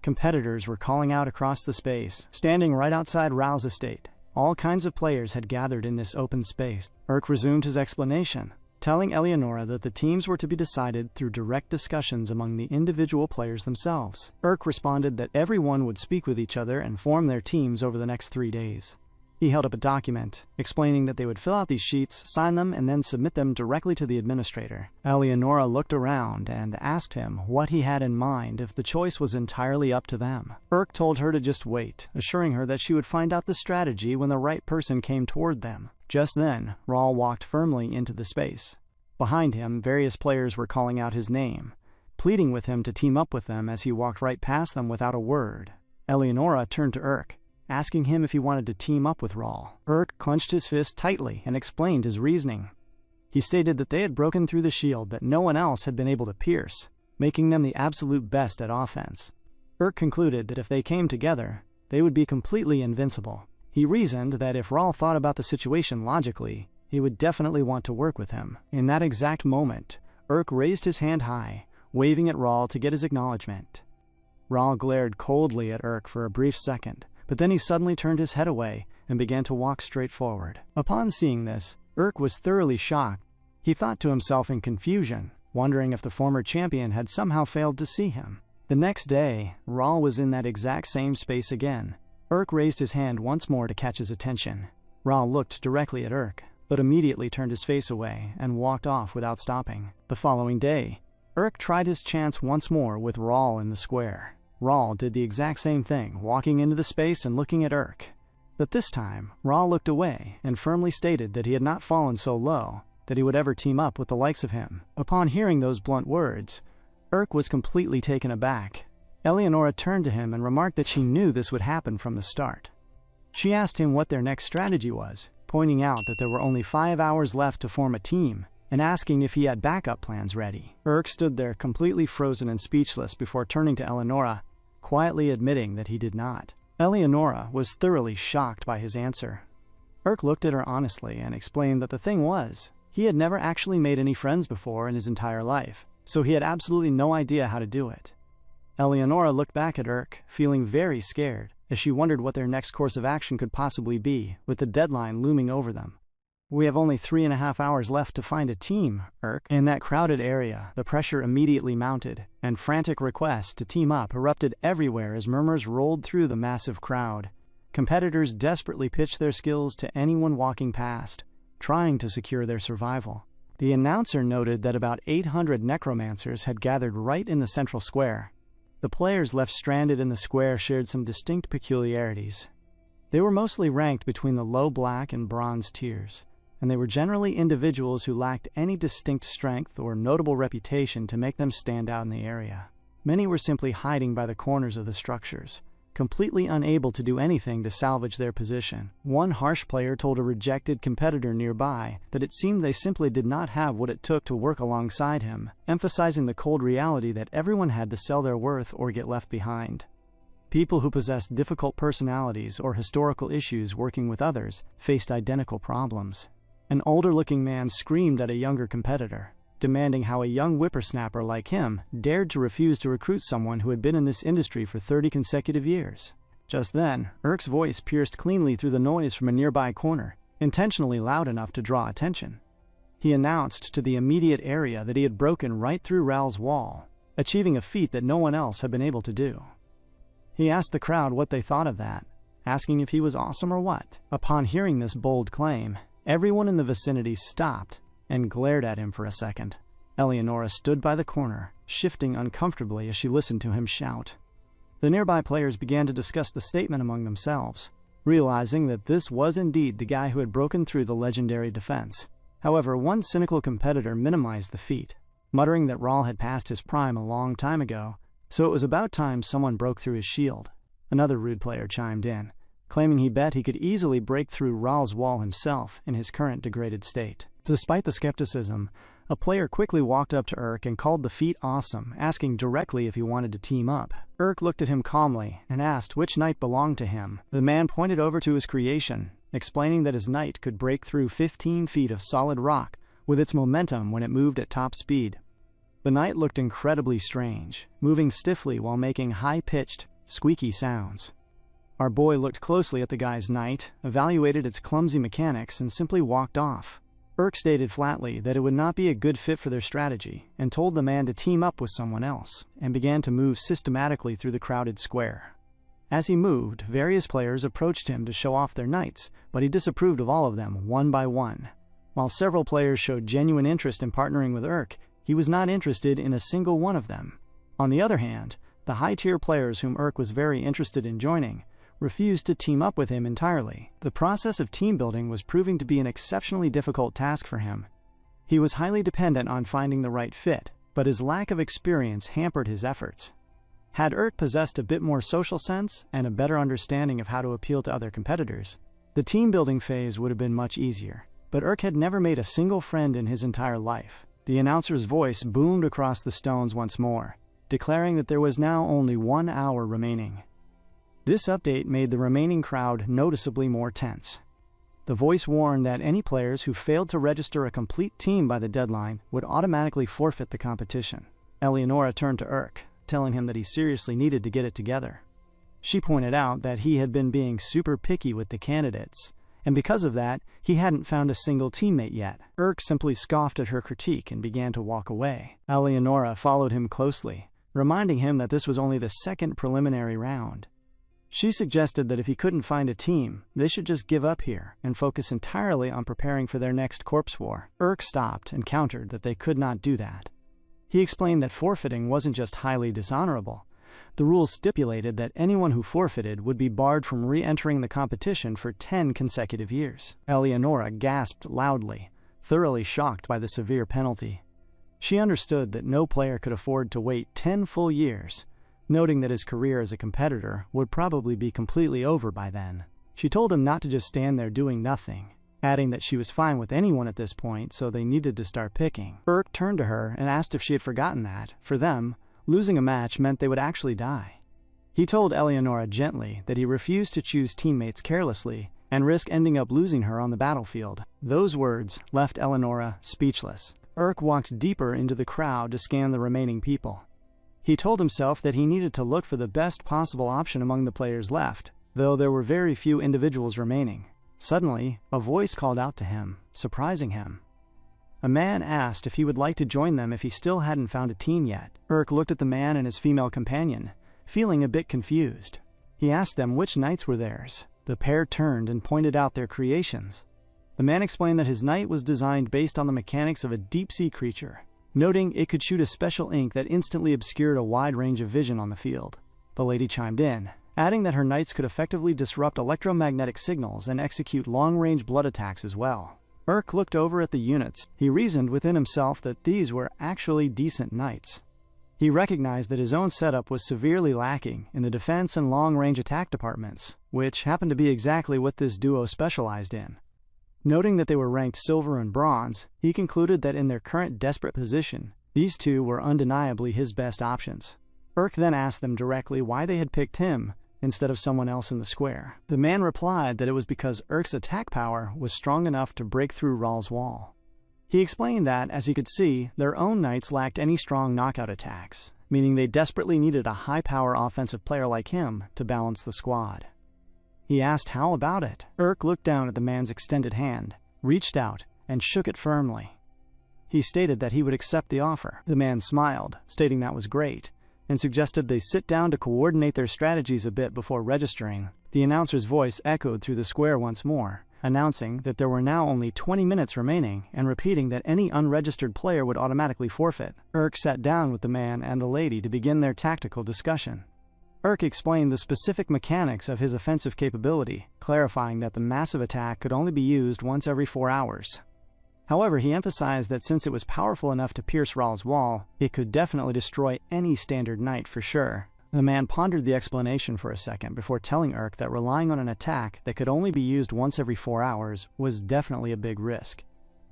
S1: Competitors were calling out across the space, standing right outside Raul's estate. All kinds of players had gathered in this open space. Irk resumed his explanation, telling Eleonora that the teams were to be decided through direct discussions among the individual players themselves. Irk responded that everyone would speak with each other and form their teams over the next 3 days. He held up a document, explaining that they would fill out these sheets, sign them, and then submit them directly to the administrator. Eleonora looked around and asked him what he had in mind if the choice was entirely up to them. Irk told her to just wait, assuring her that she would find out the strategy when the right person came toward them. Just then, Raul walked firmly into the space. Behind him, various players were calling out his name, pleading with him to team up with them as he walked right past them without a word. Eleonora turned to Irk, asking him if he wanted to team up with Raul. Urk clenched his fist tightly and explained his reasoning. He stated that they had broken through the shield that no one else had been able to pierce, making them the absolute best at offense. Urk concluded that if they came together, they would be completely invincible. He reasoned that if Raul thought about the situation logically, he would definitely want to work with him. In that exact moment, Urk raised his hand high, waving at Raul to get his acknowledgement. Raul glared coldly at Urk for a brief second, but then he suddenly turned his head away and began to walk straight forward. Upon seeing this, Urk was thoroughly shocked. He thought to himself in confusion, wondering if the former champion had somehow failed to see him. The next day, Raul was in that exact same space again. Urk raised his hand once more to catch his attention. Raul looked directly at Urk, but immediately turned his face away and walked off without stopping. The following day, Urk tried his chance once more with Raul in the square. Raul did the exact same thing, walking into the space and looking at Urk. But this time, Raul looked away and firmly stated that he had not fallen so low that he would ever team up with the likes of him. Upon hearing those blunt words, Urk was completely taken aback. Eleonora turned to him and remarked that she knew this would happen from the start. She asked him what their next strategy was, pointing out that there were only 5 hours left to form a team, and asking if he had backup plans ready. Urk stood there completely frozen and speechless before turning to Eleonora, quietly admitting that he did not. Eleonora was thoroughly shocked by his answer. Urk looked at her honestly and explained that the thing was, he had never actually made any friends before in his entire life, so he had absolutely no idea how to do it. Eleonora looked back at Urk, feeling very scared, as she wondered what their next course of action could possibly be, with the deadline looming over them. "We have only 3.5 hours left to find a team, Urk." In that crowded area, the pressure immediately mounted, and frantic requests to team up erupted everywhere as murmurs rolled through the massive crowd. Competitors desperately pitched their skills to anyone walking past, trying to secure their survival. The announcer noted that about 800 necromancers had gathered right in the central square. The players left stranded in the square shared some distinct peculiarities. They were mostly ranked between the low black and bronze tiers, and they were generally individuals who lacked any distinct strength or notable reputation to make them stand out in the area. Many were simply hiding by the corners of the structures, completely unable to do anything to salvage their position. One harsh player told a rejected competitor nearby that it seemed they simply did not have what it took to work alongside him, emphasizing the cold reality that everyone had to sell their worth or get left behind. People who possessed difficult personalities or historical issues working with others faced identical problems. An older-looking man screamed at a younger competitor, demanding how a young whippersnapper like him dared to refuse to recruit someone who had been in this industry for 30 consecutive years. Just then, Urk's voice pierced cleanly through the noise from a nearby corner, intentionally loud enough to draw attention. He announced to the immediate area that he had broken right through Raul's wall, achieving a feat that no one else had been able to do. He asked the crowd what they thought of that, asking if he was awesome or what. Upon hearing this bold claim, everyone in the vicinity stopped and glared at him for a second. Eleonora stood by the corner, shifting uncomfortably as she listened to him shout. The nearby players began to discuss the statement among themselves, realizing that this was indeed the guy who had broken through the legendary defense. However, one cynical competitor minimized the feat, muttering that Raul had passed his prime a long time ago, so it was about time someone broke through his shield. Another rude player chimed in, claiming he bet he could easily break through Raul's wall himself in his current degraded state. Despite the skepticism, a player quickly walked up to Urk and called the feat awesome, asking directly if he wanted to team up. Urk looked at him calmly and asked which knight belonged to him. The man pointed over to his creation, explaining that his knight could break through 15 feet of solid rock with its momentum when it moved at top speed. The knight looked incredibly strange, moving stiffly while making high-pitched, squeaky sounds. Our boy looked closely at the guy's knight, evaluated its clumsy mechanics, and simply walked off. Urk stated flatly that it would not be a good fit for their strategy, and told the man to team up with someone else, and began to move systematically through the crowded square. As he moved, various players approached him to show off their knights, but he disapproved of all of them, one by one. While several players showed genuine interest in partnering with Urk, he was not interested in a single one of them. On the other hand, the high-tier players whom Urk was very interested in joining refused to team up with him entirely. The process of team building was proving to be an exceptionally difficult task for him. He was highly dependent on finding the right fit, but his lack of experience hampered his efforts. Had Urk possessed a bit more social sense and a better understanding of how to appeal to other competitors, the team-building phase would have been much easier. But Urk had never made a single friend in his entire life. The announcer's voice boomed across the stones once more, declaring that there was now only 1 hour remaining. This update made the remaining crowd noticeably more tense. The voice warned that any players who failed to register a complete team by the deadline would automatically forfeit the competition. Eleonora turned to Urk, telling him that he seriously needed to get it together. She pointed out that he had been being super picky with the candidates, and because of that, he hadn't found a single teammate yet. Urk simply scoffed at her critique and began to walk away. Eleonora followed him closely, reminding him that this was only the second preliminary round. She suggested that if he couldn't find a team, they should just give up here and focus entirely on preparing for their next corpse war. Urk stopped and countered that they could not do that. He explained that forfeiting wasn't just highly dishonorable. The rules stipulated that anyone who forfeited would be barred from re-entering the competition for 10 consecutive years. Eleonora gasped loudly, thoroughly shocked by the severe penalty. She understood that no player could afford to wait 10 full years, noting that his career as a competitor would probably be completely over by then. She told him not to just stand there doing nothing, adding that she was fine with anyone at this point, so they needed to start picking. Urk turned to her and asked if she had forgotten that, for them, losing a match meant they would actually die. He told Eleonora gently that he refused to choose teammates carelessly and risk ending up losing her on the battlefield. Those words left Eleonora speechless. Urk walked deeper into the crowd to scan the remaining people. He told himself that he needed to look for the best possible option among the players left, though there were very few individuals remaining. Suddenly, a voice called out to him, surprising him. A man asked if he would like to join them if he still hadn't found a team yet. Urk looked at the man and his female companion, feeling a bit confused. He asked them which knights were theirs. The pair turned and pointed out their creations. The man explained that his knight was designed based on the mechanics of a deep-sea creature, noting it could shoot a special ink that instantly obscured a wide range of vision on the field. The lady chimed in, adding that her knights could effectively disrupt electromagnetic signals and execute long-range blood attacks as well. Urk looked over at the units. He reasoned within himself that these were actually decent knights. He recognized that his own setup was severely lacking in the defense and long-range attack departments, which happened to be exactly what this duo specialized in. Noting that they were ranked silver and bronze, he concluded that in their current desperate position, these two were undeniably his best options. Urk then asked them directly why they had picked him instead of someone else in the square. The man replied that it was because Urk's attack power was strong enough to break through Ral's wall. He explained that, as he could see, their own knights lacked any strong knockout attacks, meaning they desperately needed a high-power offensive player like him to balance the squad. He asked how about it. Urk looked down at the man's extended hand, reached out, and shook it firmly. He stated that he would accept the offer. The man smiled, stating that was great, and suggested they sit down to coordinate their strategies a bit before registering. The announcer's voice echoed through the square once more, announcing that there were now only 20 minutes remaining and repeating that any unregistered player would automatically forfeit. Urk sat down with the man and the lady to begin their tactical discussion. Urk explained the specific mechanics of his offensive capability, clarifying that the massive attack could only be used once every 4 hours. However, he emphasized that since it was powerful enough to pierce Ral's wall, it could definitely destroy any standard knight for sure. The man pondered the explanation for a second before telling Urk that relying on an attack that could only be used once every 4 hours was definitely a big risk.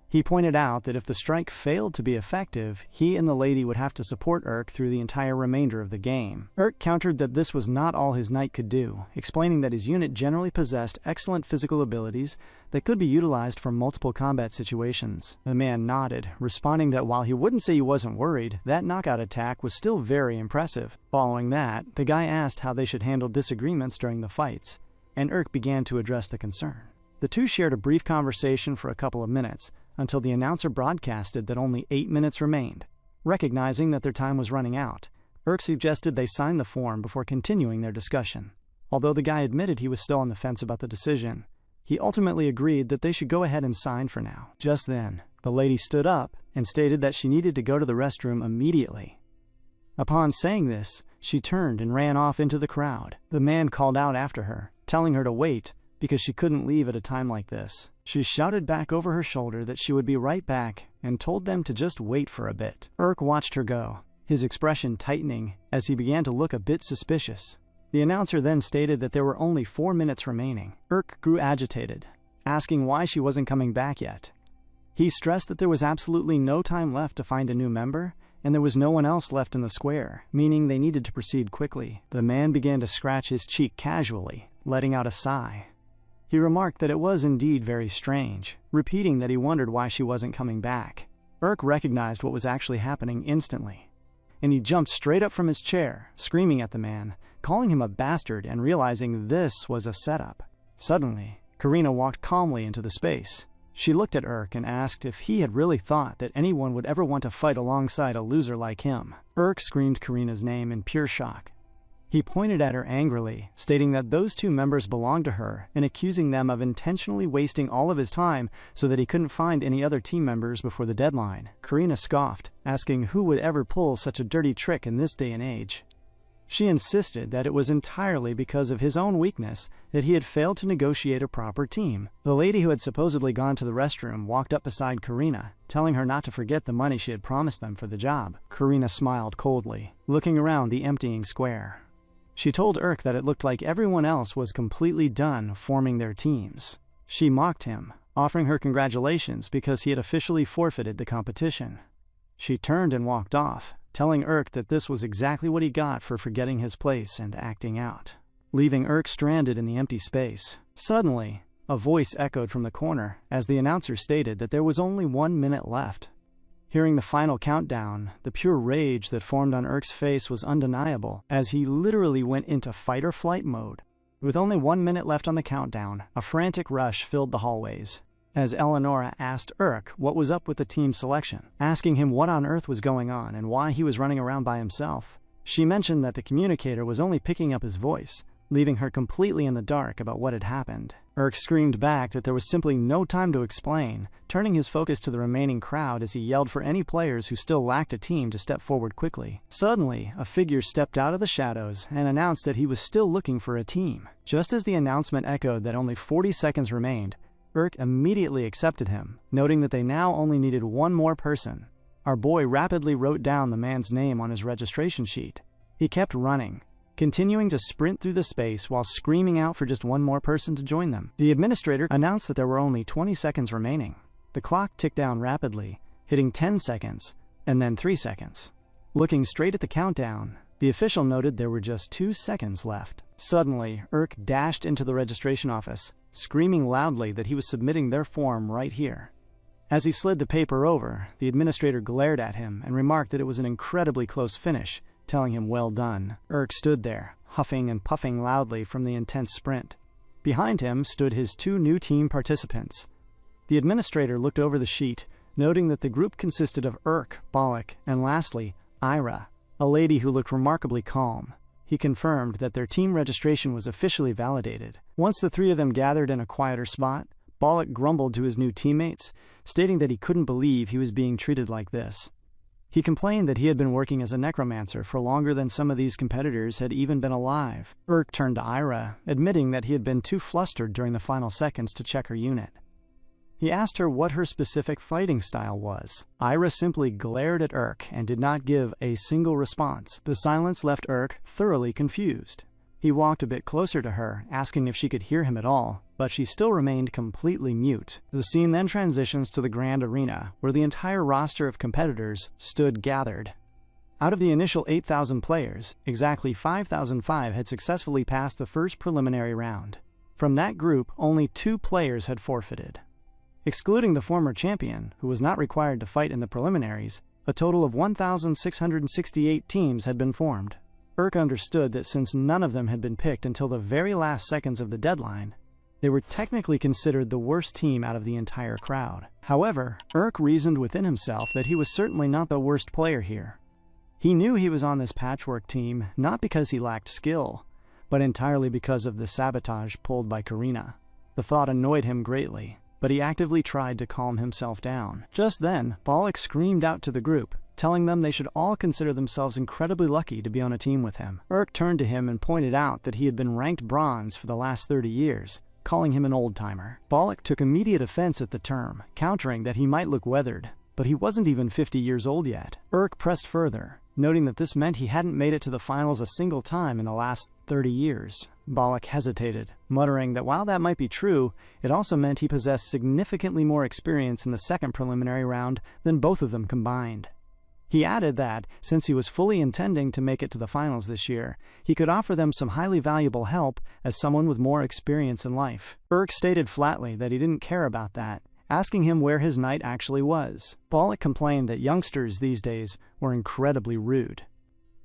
S1: He pointed out that if the strike failed to be effective, he and the lady would have to support Urk through the entire remainder of the game. Urk countered that this was not all his knight could do, explaining that his unit generally possessed excellent physical abilities that could be utilized for multiple combat situations. The man nodded, responding that while he wouldn't say he wasn't worried, that knockout attack was still very impressive. Following that, the guy asked how they should handle disagreements during the fights, and Urk began to address the concern. The two shared a brief conversation for a couple of minutes, until the announcer broadcasted that only 8 minutes remained. Recognizing that their time was running out, Urk suggested they sign the form before continuing their discussion. Although the guy admitted he was still on the fence about the decision, he ultimately agreed that they should go ahead and sign for now. Just then, the lady stood up and stated that she needed to go to the restroom immediately. Upon saying this, she turned and ran off into the crowd. The man called out after her, telling her to wait, because she couldn't leave at a time like this. She shouted back over her shoulder that she would be right back and told them to just wait for a bit. Urk watched her go, his expression tightening as he began to look a bit suspicious. The announcer then stated that there were only 4 minutes remaining. Urk grew agitated, asking why she wasn't coming back yet. He stressed that there was absolutely no time left to find a new member, and there was no one else left in the square, meaning they needed to proceed quickly. The man began to scratch his cheek casually, letting out a sigh. He remarked that it was indeed very strange, repeating that he wondered why she wasn't coming back. Urk recognized what was actually happening instantly, and he jumped straight up from his chair, screaming at the man, calling him a bastard and realizing this was a setup. Suddenly, Karina walked calmly into the space. She looked at Urk and asked if he had really thought that anyone would ever want to fight alongside a loser like him. Urk screamed Karina's name in pure shock. He pointed at her angrily, stating that those 2 members belonged to her and accusing them of intentionally wasting all of his time so that he couldn't find any other team members before the deadline. Karina scoffed, asking who would ever pull such a dirty trick in this day and age. She insisted that it was entirely because of his own weakness that he had failed to negotiate a proper team. The lady who had supposedly gone to the restroom walked up beside Karina, telling her not to forget the money she had promised them for the job. Karina smiled coldly, looking around the emptying square. She told Urk that it looked like everyone else was completely done forming their teams. She mocked him, offering her congratulations because he had officially forfeited the competition. She turned and walked off, telling Urk that this was exactly what he got for forgetting his place and acting out, leaving Urk stranded in the empty space. Suddenly, a voice echoed from the corner as the announcer stated that there was only 1 minute left. Hearing the final countdown, the pure rage that formed on Urk's face was undeniable, as he literally went into fight-or-flight mode. With only 1 minute left on the countdown, a frantic rush filled the hallways, as Eleonora asked Urk what was up with the team selection, asking him what on earth was going on and why he was running around by himself. She mentioned that the communicator was only picking up his voice, leaving her completely in the dark about what had happened. Urk screamed back that there was simply no time to explain, turning his focus to the remaining crowd as he yelled for any players who still lacked a team to step forward quickly. Suddenly, a figure stepped out of the shadows and announced that he was still looking for a team. Just as the announcement echoed that only 40 seconds remained, Urk immediately accepted him, noting that they now only needed 1 more person. Our boy rapidly wrote down the man's name on his registration sheet. He kept running, continuing to sprint through the space while screaming out for just 1 more person to join them. The administrator announced that there were only 20 seconds remaining. The clock ticked down rapidly, hitting 10 seconds, and then 3 seconds. Looking straight at the countdown, the official noted there were just 2 seconds left. Suddenly, Urk dashed into the registration office, screaming loudly that he was submitting their form right here. As he slid the paper over, the administrator glared at him and remarked that it was an incredibly close finish, telling him well done. Urk stood there, huffing and puffing loudly from the intense sprint. Behind him stood his 2 new team participants. The administrator looked over the sheet, noting that the group consisted of Urk, Bollock, and lastly, Ira, a lady who looked remarkably calm. He confirmed that their team registration was officially validated. Once the 3 of them gathered in a quieter spot, Bollock grumbled to his new teammates, stating that he couldn't believe he was being treated like this. He complained that he had been working as a necromancer for longer than some of these competitors had even been alive. Urk turned to Ira, admitting that he had been too flustered during the final seconds to check her unit. He asked her what her specific fighting style was. Ira simply glared at Urk and did not give a single response. The silence left Urk thoroughly confused. He walked a bit closer to her, asking if she could hear him at all, but she still remained completely mute. The scene then transitions to the grand arena, where the entire roster of competitors stood gathered. Out of the initial 8,000 players, exactly 5,005 had successfully passed the first preliminary round. From that group, only 2 players had forfeited. Excluding the former champion, who was not required to fight in the preliminaries, a total of 1,668 teams had been formed. Urk understood that since none of them had been picked until the very last seconds of the deadline, they were technically considered the worst team out of the entire crowd. However, Urk reasoned within himself that he was certainly not the worst player here. He knew he was on this patchwork team not because he lacked skill, but entirely because of the sabotage pulled by Karina. The thought annoyed him greatly, but he actively tried to calm himself down. Just then, Bollock screamed out to the group, telling them they should all consider themselves incredibly lucky to be on a team with him. Urk turned to him and pointed out that he had been ranked bronze for the last 30 years, calling him an old-timer. Bollock took immediate offense at the term, countering that he might look weathered, but he wasn't even 50 years old yet. Urk pressed further, noting that this meant he hadn't made it to the finals a single time in the last 30 years. Bollock hesitated, muttering that while that might be true, it also meant he possessed significantly more experience in the second preliminary round than both of them combined. He added that, since he was fully intending to make it to the finals this year, he could offer them some highly valuable help as someone with more experience in life. Urk stated flatly that he didn't care about that, asking him where his knight actually was. Bollock complained that youngsters these days were incredibly rude.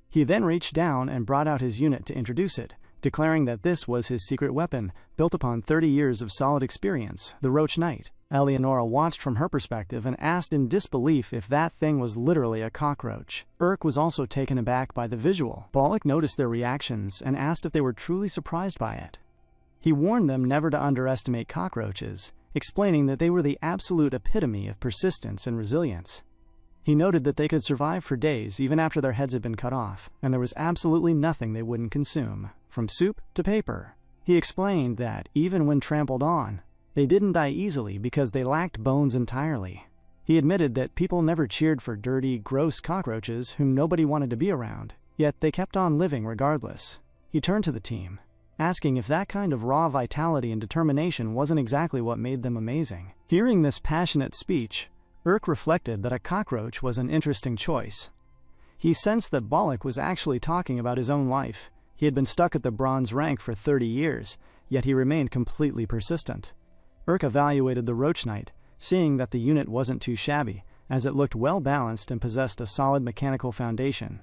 S1: He then reached down and brought out his unit to introduce it, declaring that this was his secret weapon, built upon 30 years of solid experience, the Roach Knight. Eleonora watched from her perspective and asked in disbelief if that thing was literally a cockroach. Urk was also taken aback by the visual. Bollock noticed their reactions and asked if they were truly surprised by it. He warned them never to underestimate cockroaches, explaining that they were the absolute epitome of persistence and resilience. He noted that they could survive for days even after their heads had been cut off, and there was absolutely nothing they wouldn't consume, from soup to paper. He explained that, even when trampled on, they didn't die easily because they lacked bones entirely. He admitted that people never cheered for dirty, gross cockroaches whom nobody wanted to be around, yet they kept on living regardless. He turned to the team, asking if that kind of raw vitality and determination wasn't exactly what made them amazing. Hearing this passionate speech, Urk reflected that a cockroach was an interesting choice. He sensed that Bollock was actually talking about his own life. He had been stuck at the bronze rank for 30 years, yet he remained completely persistent. Urk evaluated the Roach Knight, seeing that the unit wasn't too shabby, as it looked well-balanced and possessed a solid mechanical foundation.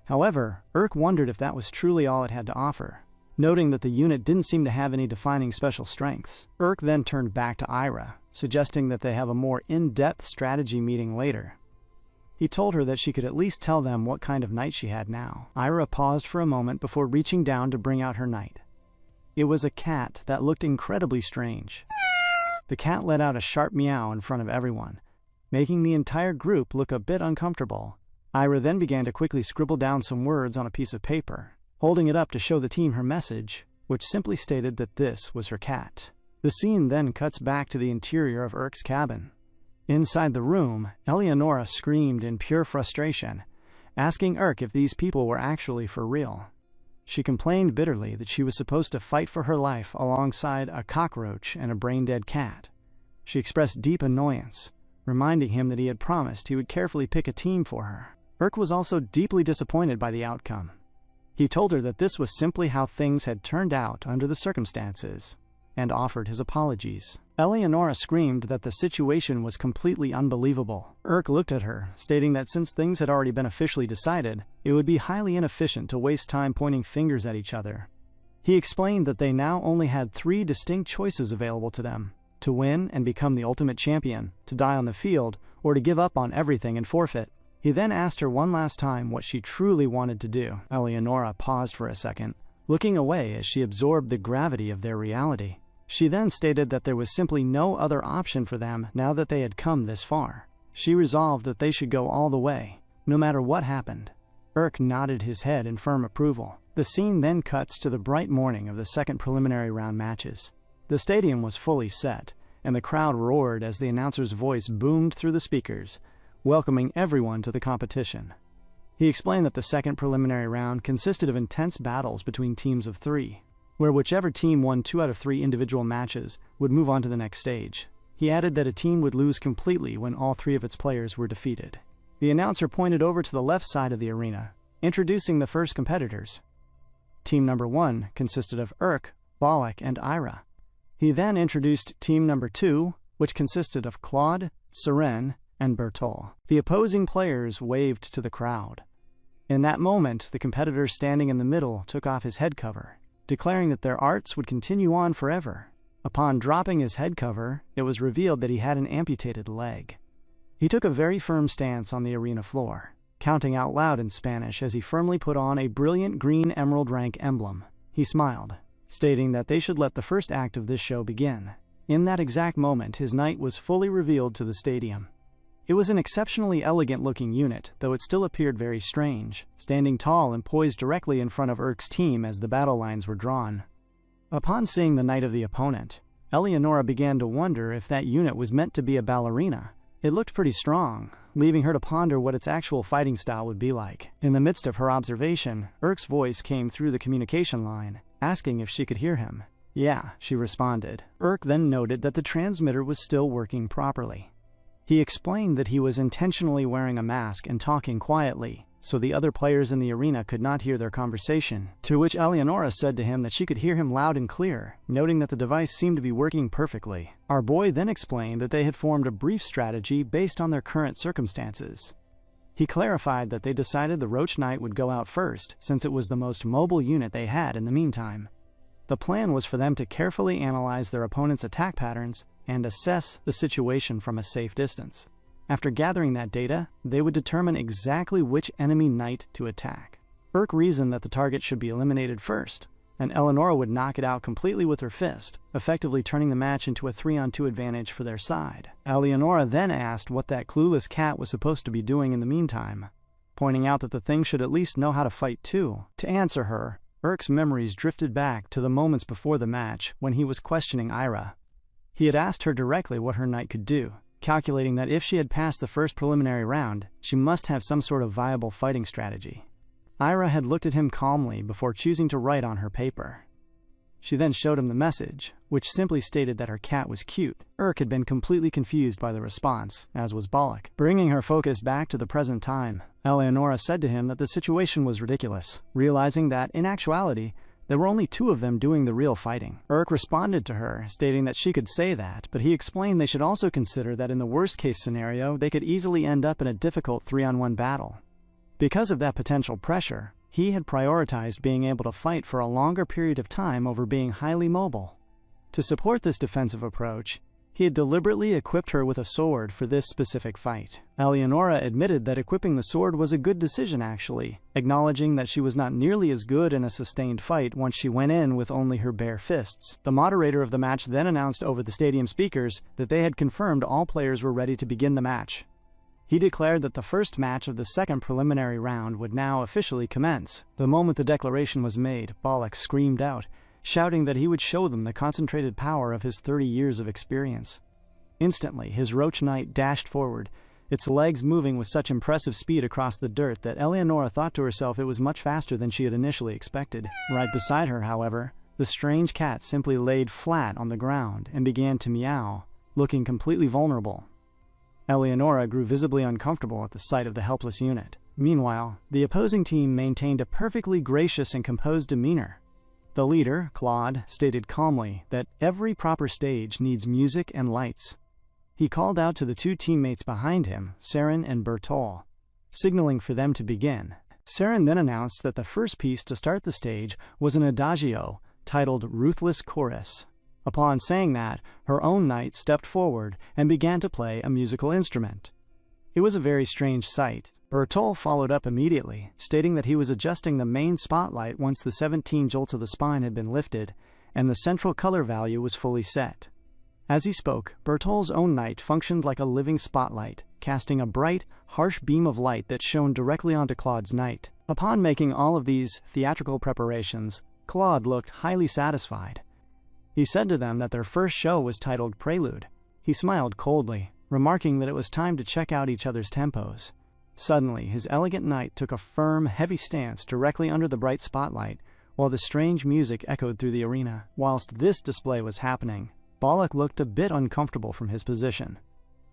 S1: However, Urk wondered if that was truly all it had to offer. Noting that the unit didn't seem to have any defining special strengths, Urk then turned back to Ira, suggesting that they have a more in-depth strategy meeting later. He told her that she could at least tell them what kind of knight she had now. Ira paused for a moment before reaching down to bring out her knight. It was a cat that looked incredibly strange. The cat let out a sharp meow in front of everyone, making the entire group look a bit uncomfortable. Ira then began to quickly scribble down some words on a piece of paper, holding it up to show the team her message, which simply stated that this was her cat. The scene then cuts back to the interior of Urk's cabin. Inside the room, Eleonora screamed in pure frustration, asking Urk if these people were actually for real. She complained bitterly that she was supposed to fight for her life alongside a cockroach and a brain-dead cat. She expressed deep annoyance, reminding him that he had promised he would carefully pick a team for her. Urk was also deeply disappointed by the outcome. He told her that this was simply how things had turned out under the circumstances, and offered his apologies. Eleonora screamed that the situation was completely unbelievable. Urk looked at her, stating that since things had already been officially decided, it would be highly inefficient to waste time pointing fingers at each other. He explained that they now only had 3 distinct choices available to them: to win and become the ultimate champion, to die on the field, or to give up on everything and forfeit. He then asked her one last time what she truly wanted to do. Eleonora paused for a second, looking away as she absorbed the gravity of their reality. She then stated that there was simply no other option for them now that they had come this far. She resolved that they should go all the way, no matter what happened. Urk nodded his head in firm approval. The scene then cuts to the bright morning of the second preliminary round matches. The stadium was fully set, and the crowd roared as the announcer's voice boomed through the speakers, welcoming everyone to the competition. He explained that the second preliminary round consisted of intense battles between teams of 3. Where whichever team won 2 out of 3 individual matches would move on to the next stage. He added that a team would lose completely when all 3 of its players were defeated. The announcer pointed over to the left side of the arena, introducing the first competitors. Team number 1 consisted of Urk, Bollock, and Ira. He then introduced team number 2, which consisted of Claude, Seren, and Bertol. The opposing players waved to the crowd. In that moment, the competitor standing in the middle took off his head cover, declaring that their arts would continue on forever. Upon dropping his head cover, it was revealed that he had an amputated leg. He took a very firm stance on the arena floor, counting out loud in Spanish as he firmly put on a brilliant green emerald rank emblem. He smiled, stating that they should let the first act of this show begin. In that exact moment, his knight was fully revealed to the stadium. It was an exceptionally elegant-looking unit, though it still appeared very strange, standing tall and poised directly in front of Urk's team as the battle lines were drawn. Upon seeing the knight of the opponent, Eleonora began to wonder if that unit was meant to be a ballerina, It looked pretty strong, leaving her to ponder what its actual fighting style would be like. In the midst of her observation, Urk's voice came through the communication line, asking if she could hear him. Yeah, she responded. Urk then noted that the transmitter was still working properly. He explained that he was intentionally wearing a mask and talking quietly, so the other players in the arena could not hear their conversation, to which Eleonora said to him that she could hear him loud and clear, noting that the device seemed to be working perfectly. Our boy then explained that they had formed a brief strategy based on their current circumstances. He clarified that they decided the Roach Knight would go out first, since it was the most mobile unit they had in the meantime. The plan was for them to carefully analyze their opponent's attack patterns and assess the situation from a safe distance. After gathering that data, they would determine exactly which enemy knight to attack. Urk reasoned that the target should be eliminated first, and Eleonora would knock it out completely with her fist, effectively turning the match into a 3-on-2 advantage for their side. Eleonora then asked what that clueless cat was supposed to be doing in the meantime, pointing out that the thing should at least know how to fight too. To answer her, Urk's memories drifted back to the moments before the match when he was questioning Ira. He had asked her directly what her knight could do, calculating that if she had passed the first preliminary round, she must have some sort of viable fighting strategy. Ira had looked at him calmly before choosing to write on her paper. She then showed him the message, which simply stated that her cat was cute. Urk had been completely confused by the response, as was Bollock. Bringing her focus back to the present time, Eleonora said to him that the situation was ridiculous, realizing that, in actuality, there were only 2 of them doing the real fighting. Urk responded to her, stating that she could say that, but he explained they should also consider that in the worst-case scenario, they could easily end up in a difficult 3-on-1 battle. Because of that potential pressure, he had prioritized being able to fight for a longer period of time over being highly mobile. To support this defensive approach, he had deliberately equipped her with a sword for this specific fight. Eleonora admitted that equipping the sword was a good decision actually, acknowledging that she was not nearly as good in a sustained fight once she went in with only her bare fists. The moderator of the match then announced over the stadium speakers that they had confirmed all players were ready to begin the match. He declared that the first match of the second preliminary round would now officially commence. The moment the declaration was made, Bollock screamed out, shouting that he would show them the concentrated power of his 30 years of experience. Instantly, his Roach Knight dashed forward, its legs moving with such impressive speed across the dirt that Eleonora thought to herself it was much faster than she had initially expected. Right beside her, however, the strange cat simply laid flat on the ground and began to meow, looking completely vulnerable. Eleonora grew visibly uncomfortable at the sight of the helpless unit. Meanwhile, the opposing team maintained a perfectly gracious and composed demeanor. The leader, Claude, stated calmly that every proper stage needs music and lights. He called out to the 2 teammates behind him, Saren and Bertol, signaling for them to begin. Saren then announced that the first piece to start the stage was an adagio titled Ruthless Chorus. Upon saying that, her own knight stepped forward and began to play a musical instrument. It was a very strange sight. Bertol followed up immediately, stating that he was adjusting the main spotlight once the 17 jolts of the spine had been lifted, and the central color value was fully set. As he spoke, Bertol's own knight functioned like a living spotlight, casting a bright, harsh beam of light that shone directly onto Claude's knight. Upon making all of these theatrical preparations, Claude looked highly satisfied. He said to them that their first show was titled Prelude. He smiled coldly, remarking that it was time to check out each other's tempos. Suddenly, his elegant knight took a firm, heavy stance directly under the bright spotlight, while the strange music echoed through the arena. Whilst this display was happening, Bollock looked a bit uncomfortable from his position.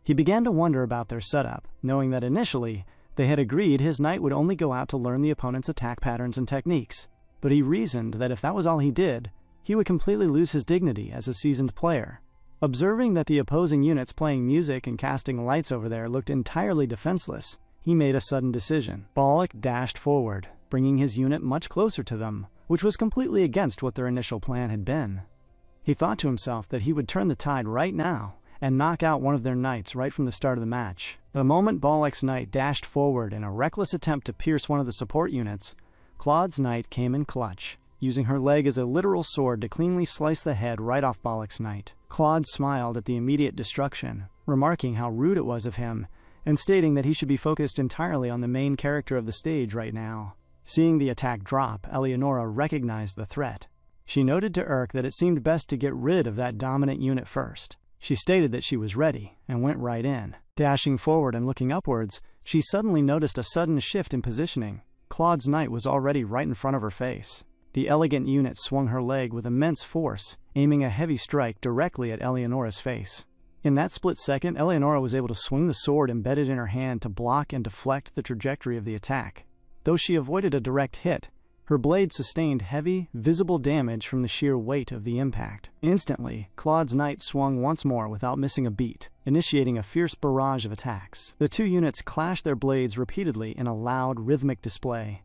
S1: He began to wonder about their setup, knowing that initially, they had agreed his knight would only go out to learn the opponent's attack patterns and techniques, but he reasoned that if that was all he did, he would completely lose his dignity as a seasoned player. Observing that the opposing units playing music and casting lights over there looked entirely defenseless, he made a sudden decision. Bollock dashed forward, bringing his unit much closer to them, which was completely against what their initial plan had been. He thought to himself that he would turn the tide right now and knock out one of their knights right from the start of the match. The moment Bollock's knight dashed forward in a reckless attempt to pierce one of the support units, Claude's knight came in clutch, using her leg as a literal sword to cleanly slice the head right off Bollock's knight. Claude smiled at the immediate destruction, remarking how rude it was of him, and stating that he should be focused entirely on the main character of the stage right now. Seeing the attack drop, Eleonora recognized the threat. She noted to Urk that it seemed best to get rid of that dominant unit first. She stated that she was ready and went right in. Dashing forward and looking upwards, she suddenly noticed a sudden shift in positioning. Claude's knight was already right in front of her face. The elegant unit swung her leg with immense force, aiming a heavy strike directly at Eleonora's face. In that split second, Eleonora was able to swing the sword embedded in her hand to block and deflect the trajectory of the attack. Though she avoided a direct hit, her blade sustained heavy, visible damage from the sheer weight of the impact. Instantly, Claude's knight swung once more without missing a beat, initiating a fierce barrage of attacks. The two units clashed their blades repeatedly in a loud, rhythmic display.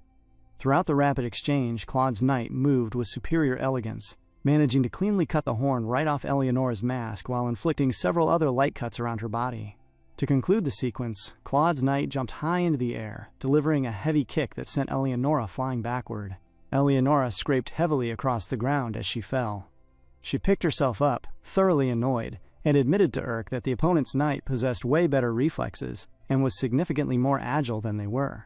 S1: Throughout the rapid exchange, Claude's knight moved with superior elegance, managing to cleanly cut the horn right off Eleonora's mask while inflicting several other light cuts around her body. To conclude the sequence, Claude's knight jumped high into the air, delivering a heavy kick that sent Eleonora flying backward. Eleonora scraped heavily across the ground as she fell. She picked herself up, thoroughly annoyed, and admitted to Urk that the opponent's knight possessed way better reflexes and was significantly more agile than they were.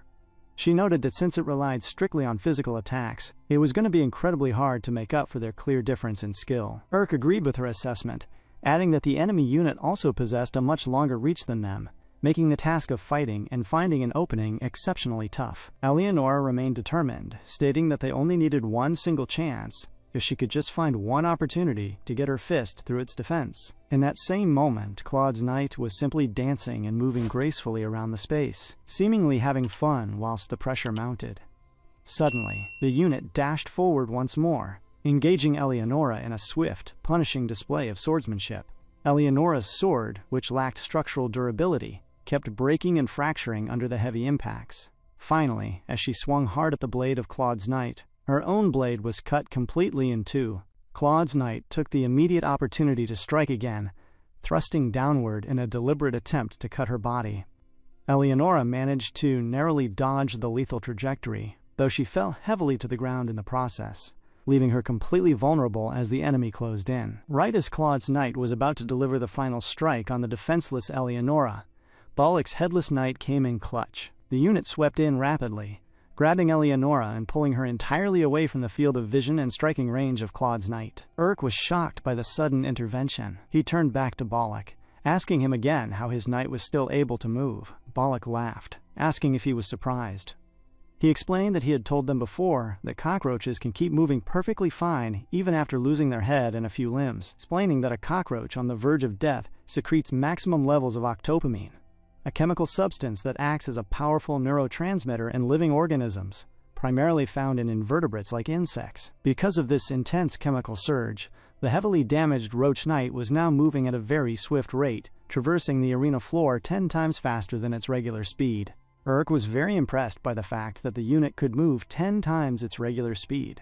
S1: She noted that since it relied strictly on physical attacks, it was going to be incredibly hard to make up for their clear difference in skill. Urk agreed with her assessment, adding that the enemy unit also possessed a much longer reach than them, making the task of fighting and finding an opening exceptionally tough. Eleonora remained determined, stating that they only needed one single chance if she could just find one opportunity to get her fist through its defense. In that same moment, Claude's knight was simply dancing and moving gracefully around the space, seemingly having fun whilst the pressure mounted. Suddenly, the unit dashed forward once more, engaging Eleonora in a swift, punishing display of swordsmanship. Eleonora's sword, which lacked structural durability, kept breaking and fracturing under the heavy impacts. Finally, as she swung hard at the blade of Claude's knight, her own blade was cut completely in two. Claude's knight took the immediate opportunity to strike again, thrusting downward in a deliberate attempt to cut her body. Eleonora managed to narrowly dodge the lethal trajectory, though she fell heavily to the ground in the process, leaving her completely vulnerable as the enemy closed in. Right as Claude's knight was about to deliver the final strike on the defenseless Eleonora, Balak's headless knight came in clutch. The unit swept in rapidly, grabbing Eleonora and pulling her entirely away from the field of vision and striking range of Claude's knight. Urk was shocked by the sudden intervention. He turned back to Balak, asking him again how his knight was still able to move. Balak laughed, asking if he was surprised. He explained that he had told them before that cockroaches can keep moving perfectly fine even after losing their head and a few limbs, explaining that a cockroach on the verge of death secretes maximum levels of octopamine, a chemical substance that acts as a powerful neurotransmitter in living organisms, primarily found in invertebrates like insects. Because of this intense chemical surge, the heavily damaged Roach Knight was now moving at a very swift rate, traversing the arena floor 10 times faster than its regular speed. Urk was very impressed by the fact that the unit could move 10 times its regular speed.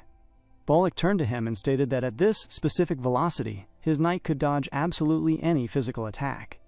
S1: Balak turned to him and stated that at this specific velocity, his knight could dodge absolutely any physical attack.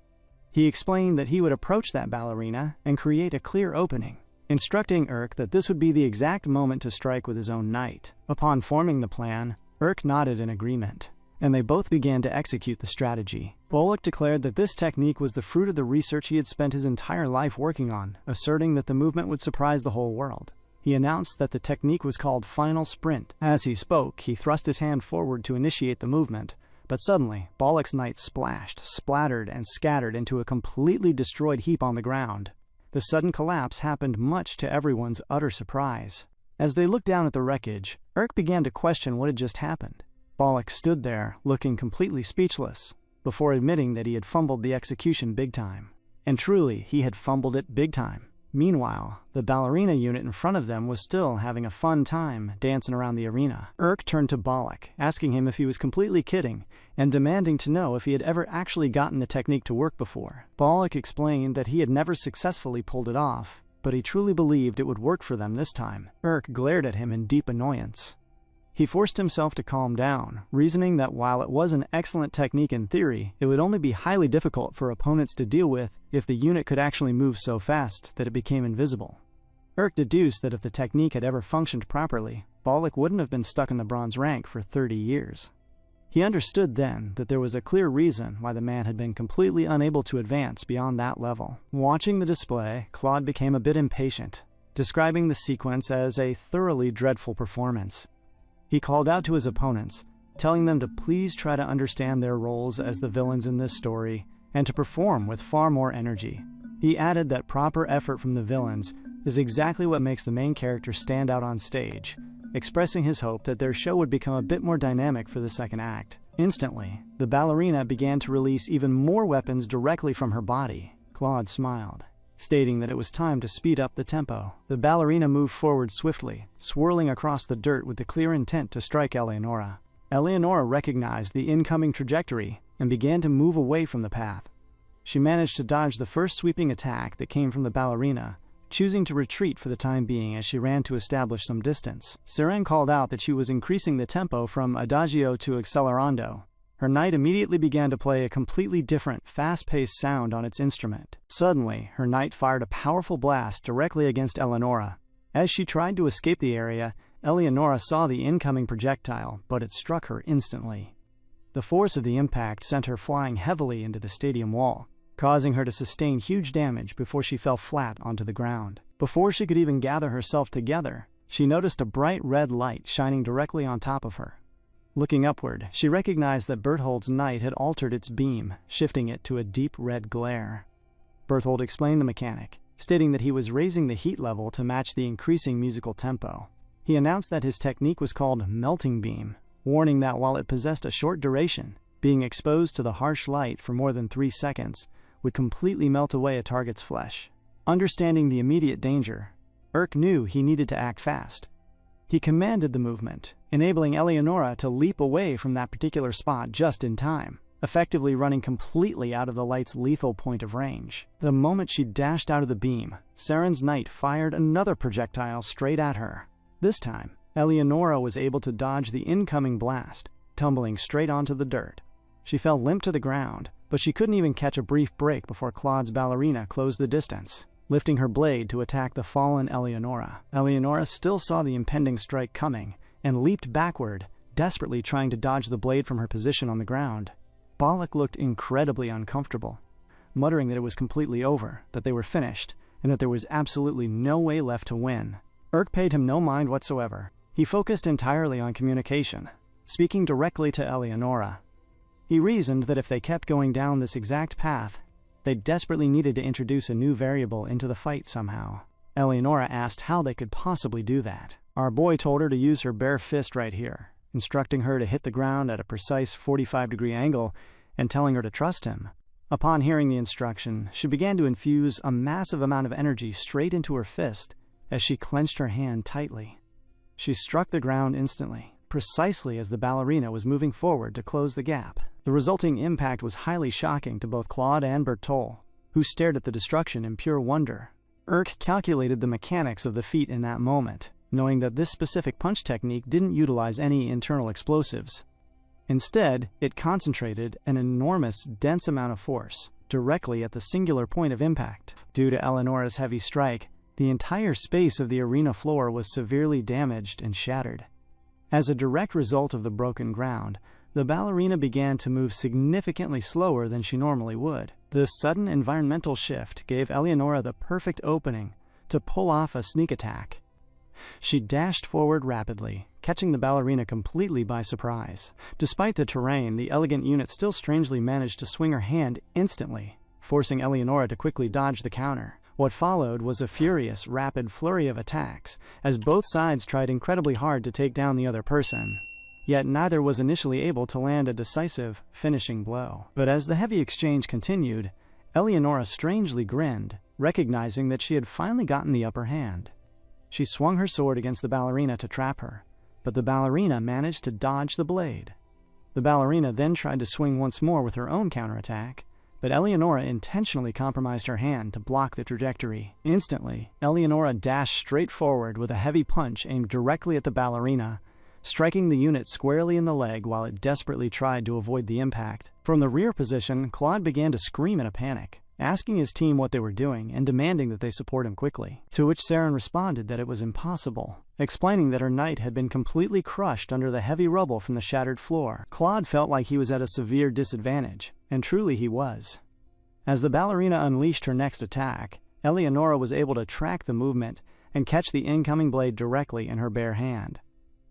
S1: He explained that he would approach that ballerina and create a clear opening, instructing Urk that this would be the exact moment to strike with his own knight. Upon forming the plan, Urk nodded in agreement, and they both began to execute the strategy. Balak declared that this technique was the fruit of the research he had spent his entire life working on, asserting that the movement would surprise the whole world. He announced that the technique was called Final Sprint. As he spoke, he thrust his hand forward to initiate the movement, but suddenly, Balak's knight splashed, splattered, and scattered into a completely destroyed heap on the ground. The sudden collapse happened much to everyone's utter surprise. As they looked down at the wreckage, Urk began to question what had just happened. Balak stood there, looking completely speechless, before admitting that he had fumbled the execution big time. And truly, he had fumbled it big time. Meanwhile, the ballerina unit in front of them was still having a fun time dancing around the arena. Urk turned to Balak, asking him if he was completely kidding, and demanding to know if he had ever actually gotten the technique to work before. Balak explained that he had never successfully pulled it off, but he truly believed it would work for them this time. Urk glared at him in deep annoyance. He forced himself to calm down, reasoning that while it was an excellent technique in theory, it would only be highly difficult for opponents to deal with if the unit could actually move so fast that it became invisible. Urk deduced that if the technique had ever functioned properly, Balak wouldn't have been stuck in the bronze rank for 30 years. He understood then that there was a clear reason why the man had been completely unable to advance beyond that level. Watching the display, Claude became a bit impatient, describing the sequence as a thoroughly dreadful performance. He called out to his opponents, telling them to please try to understand their roles as the villains in this story and to perform with far more energy. He added that proper effort from the villains is exactly what makes the main character stand out on stage, expressing his hope that their show would become a bit more dynamic for the second act. Instantly, the ballerina began to release even more weapons directly from her body. Claude smiled, stating that it was time to speed up the tempo. The ballerina moved forward swiftly, swirling across the dirt with the clear intent to strike Eleonora. Eleonora recognized the incoming trajectory and began to move away from the path. She managed to dodge the first sweeping attack that came from the ballerina, choosing to retreat for the time being as she ran to establish some distance. Seren called out that she was increasing the tempo from adagio to accelerando. Her knight immediately began to play a completely different, fast-paced sound on its instrument. Suddenly, her knight fired a powerful blast directly against Eleonora. As she tried to escape the area, Eleonora saw the incoming projectile, but it struck her instantly. The force of the impact sent her flying heavily into the stadium wall, causing her to sustain huge damage before she fell flat onto the ground. Before she could even gather herself together, she noticed a bright red light shining directly on top of her. Looking upward, she recognized that Berthold's knight had altered its beam, shifting it to a deep red glare. Berthold explained the mechanic, stating that he was raising the heat level to match the increasing musical tempo. He announced that his technique was called melting beam, warning that while it possessed a short duration, being exposed to the harsh light for more than 3 seconds would completely melt away a target's flesh. Understanding the immediate danger, Urk knew he needed to act fast. He commanded the movement, enabling Eleonora to leap away from that particular spot just in time, effectively running completely out of the light's lethal point of range. The moment she dashed out of the beam, Seren's knight fired another projectile straight at her. This time, Eleonora was able to dodge the incoming blast, tumbling straight onto the dirt. She fell limp to the ground, but she couldn't even catch a brief break before Claude's ballerina closed the distance, lifting her blade to attack the fallen Eleonora. Eleonora still saw the impending strike coming and leaped backward, desperately trying to dodge the blade from her position on the ground. Balak looked incredibly uncomfortable, muttering that it was completely over, that they were finished, and that there was absolutely no way left to win. Urk paid him no mind whatsoever. He focused entirely on communication, speaking directly to Eleonora. He reasoned that if they kept going down this exact path, they desperately needed to introduce a new variable into the fight somehow. Eleonora asked how they could possibly do that. Our boy told her to use her bare fist right here, instructing her to hit the ground at a precise 45-degree angle and telling her to trust him. Upon hearing the instruction, she began to infuse a massive amount of energy straight into her fist as she clenched her hand tightly. She struck the ground instantly, precisely as the ballerina was moving forward to close the gap. The resulting impact was highly shocking to both Claude and Berthold, who stared at the destruction in pure wonder. Urk calculated the mechanics of the feat in that moment, knowing that this specific punch technique didn't utilize any internal explosives. Instead, it concentrated an enormous, dense amount of force directly at the singular point of impact. Due to Eleonora's heavy strike, the entire space of the arena floor was severely damaged and shattered. As a direct result of the broken ground, the ballerina began to move significantly slower than she normally would. This sudden environmental shift gave Eleonora the perfect opening to pull off a sneak attack. She dashed forward rapidly, catching the ballerina completely by surprise. Despite the terrain, the elegant unit still strangely managed to swing her hand instantly, forcing Eleonora to quickly dodge the counter. What followed was a furious, rapid flurry of attacks, as both sides tried incredibly hard to take down the other person. Yet neither was initially able to land a decisive, finishing blow. But as the heavy exchange continued, Eleonora strangely grinned, recognizing that she had finally gotten the upper hand. She swung her sword against the ballerina to trap her, but the ballerina managed to dodge the blade. The ballerina then tried to swing once more with her own counterattack, but Eleonora intentionally compromised her hand to block the trajectory. Instantly, Eleonora dashed straight forward with a heavy punch aimed directly at the ballerina, striking the unit squarely in the leg while it desperately tried to avoid the impact. From the rear position, Claude began to scream in a panic, asking his team what they were doing and demanding that they support him quickly, to which Seren responded that it was impossible, explaining that her knight had been completely crushed under the heavy rubble from the shattered floor. Claude felt like he was at a severe disadvantage, and truly he was. As the ballerina unleashed her next attack, Eleonora was able to track the movement and catch the incoming blade directly in her bare hand.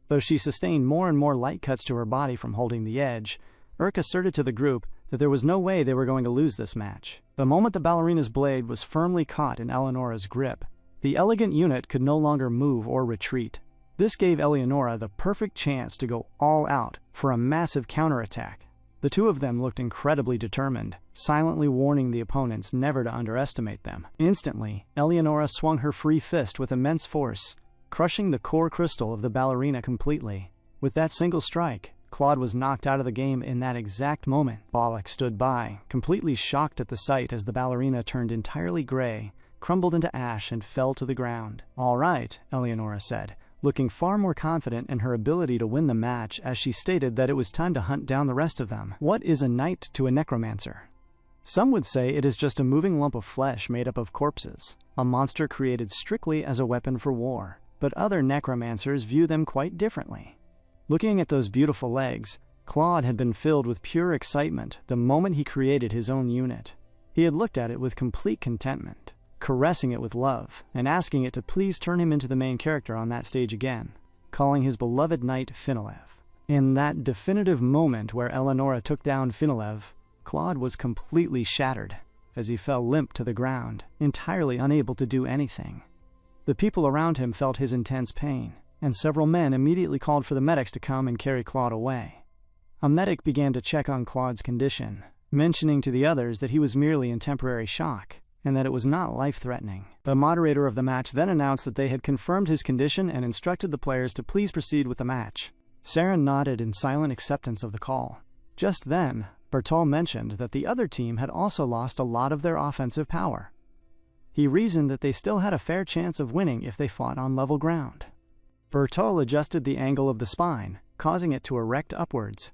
S1: Though she sustained more and more light cuts to her body from holding the edge, Urk asserted to the group that there was no way they were going to lose this match. The moment the ballerina's blade was firmly caught in Eleonora's grip, the elegant unit could no longer move or retreat. This gave Eleonora the perfect chance to go all out for a massive counterattack. The two of them looked incredibly determined, silently warning the opponents never to underestimate them. Instantly, Eleonora swung her free fist with immense force, crushing the core crystal of the ballerina completely. With that single strike, Claude was knocked out of the game in that exact moment. Bollock stood by, completely shocked at the sight as the ballerina turned entirely gray, crumbled into ash, and fell to the ground. "All right," Eleonora said, looking far more confident in her ability to win the match as she stated that it was time to hunt down the rest of them. What is a knight to a necromancer? Some would say it is just a moving lump of flesh made up of corpses, a monster created strictly as a weapon for war. But other necromancers view them quite differently. Looking at those beautiful legs, Claude had been filled with pure excitement the moment he created his own unit. He had looked at it with complete contentment, caressing it with love, and asking it to please turn him into the main character on that stage again, calling his beloved knight Finilev. In that definitive moment where Eleonora took down Finilev, Claude was completely shattered, as he fell limp to the ground, entirely unable to do anything. The people around him felt his intense pain, and several men immediately called for the medics to come and carry Claude away. A medic began to check on Claude's condition, mentioning to the others that he was merely in temporary shock, and that it was not life-threatening. The moderator of the match then announced that they had confirmed his condition and instructed the players to please proceed with the match. Saren nodded in silent acceptance of the call. Just then, Bertol mentioned that the other team had also lost a lot of their offensive power. He reasoned that they still had a fair chance of winning if they fought on level ground. Bertol adjusted the angle of the spine, causing it to erect upwards.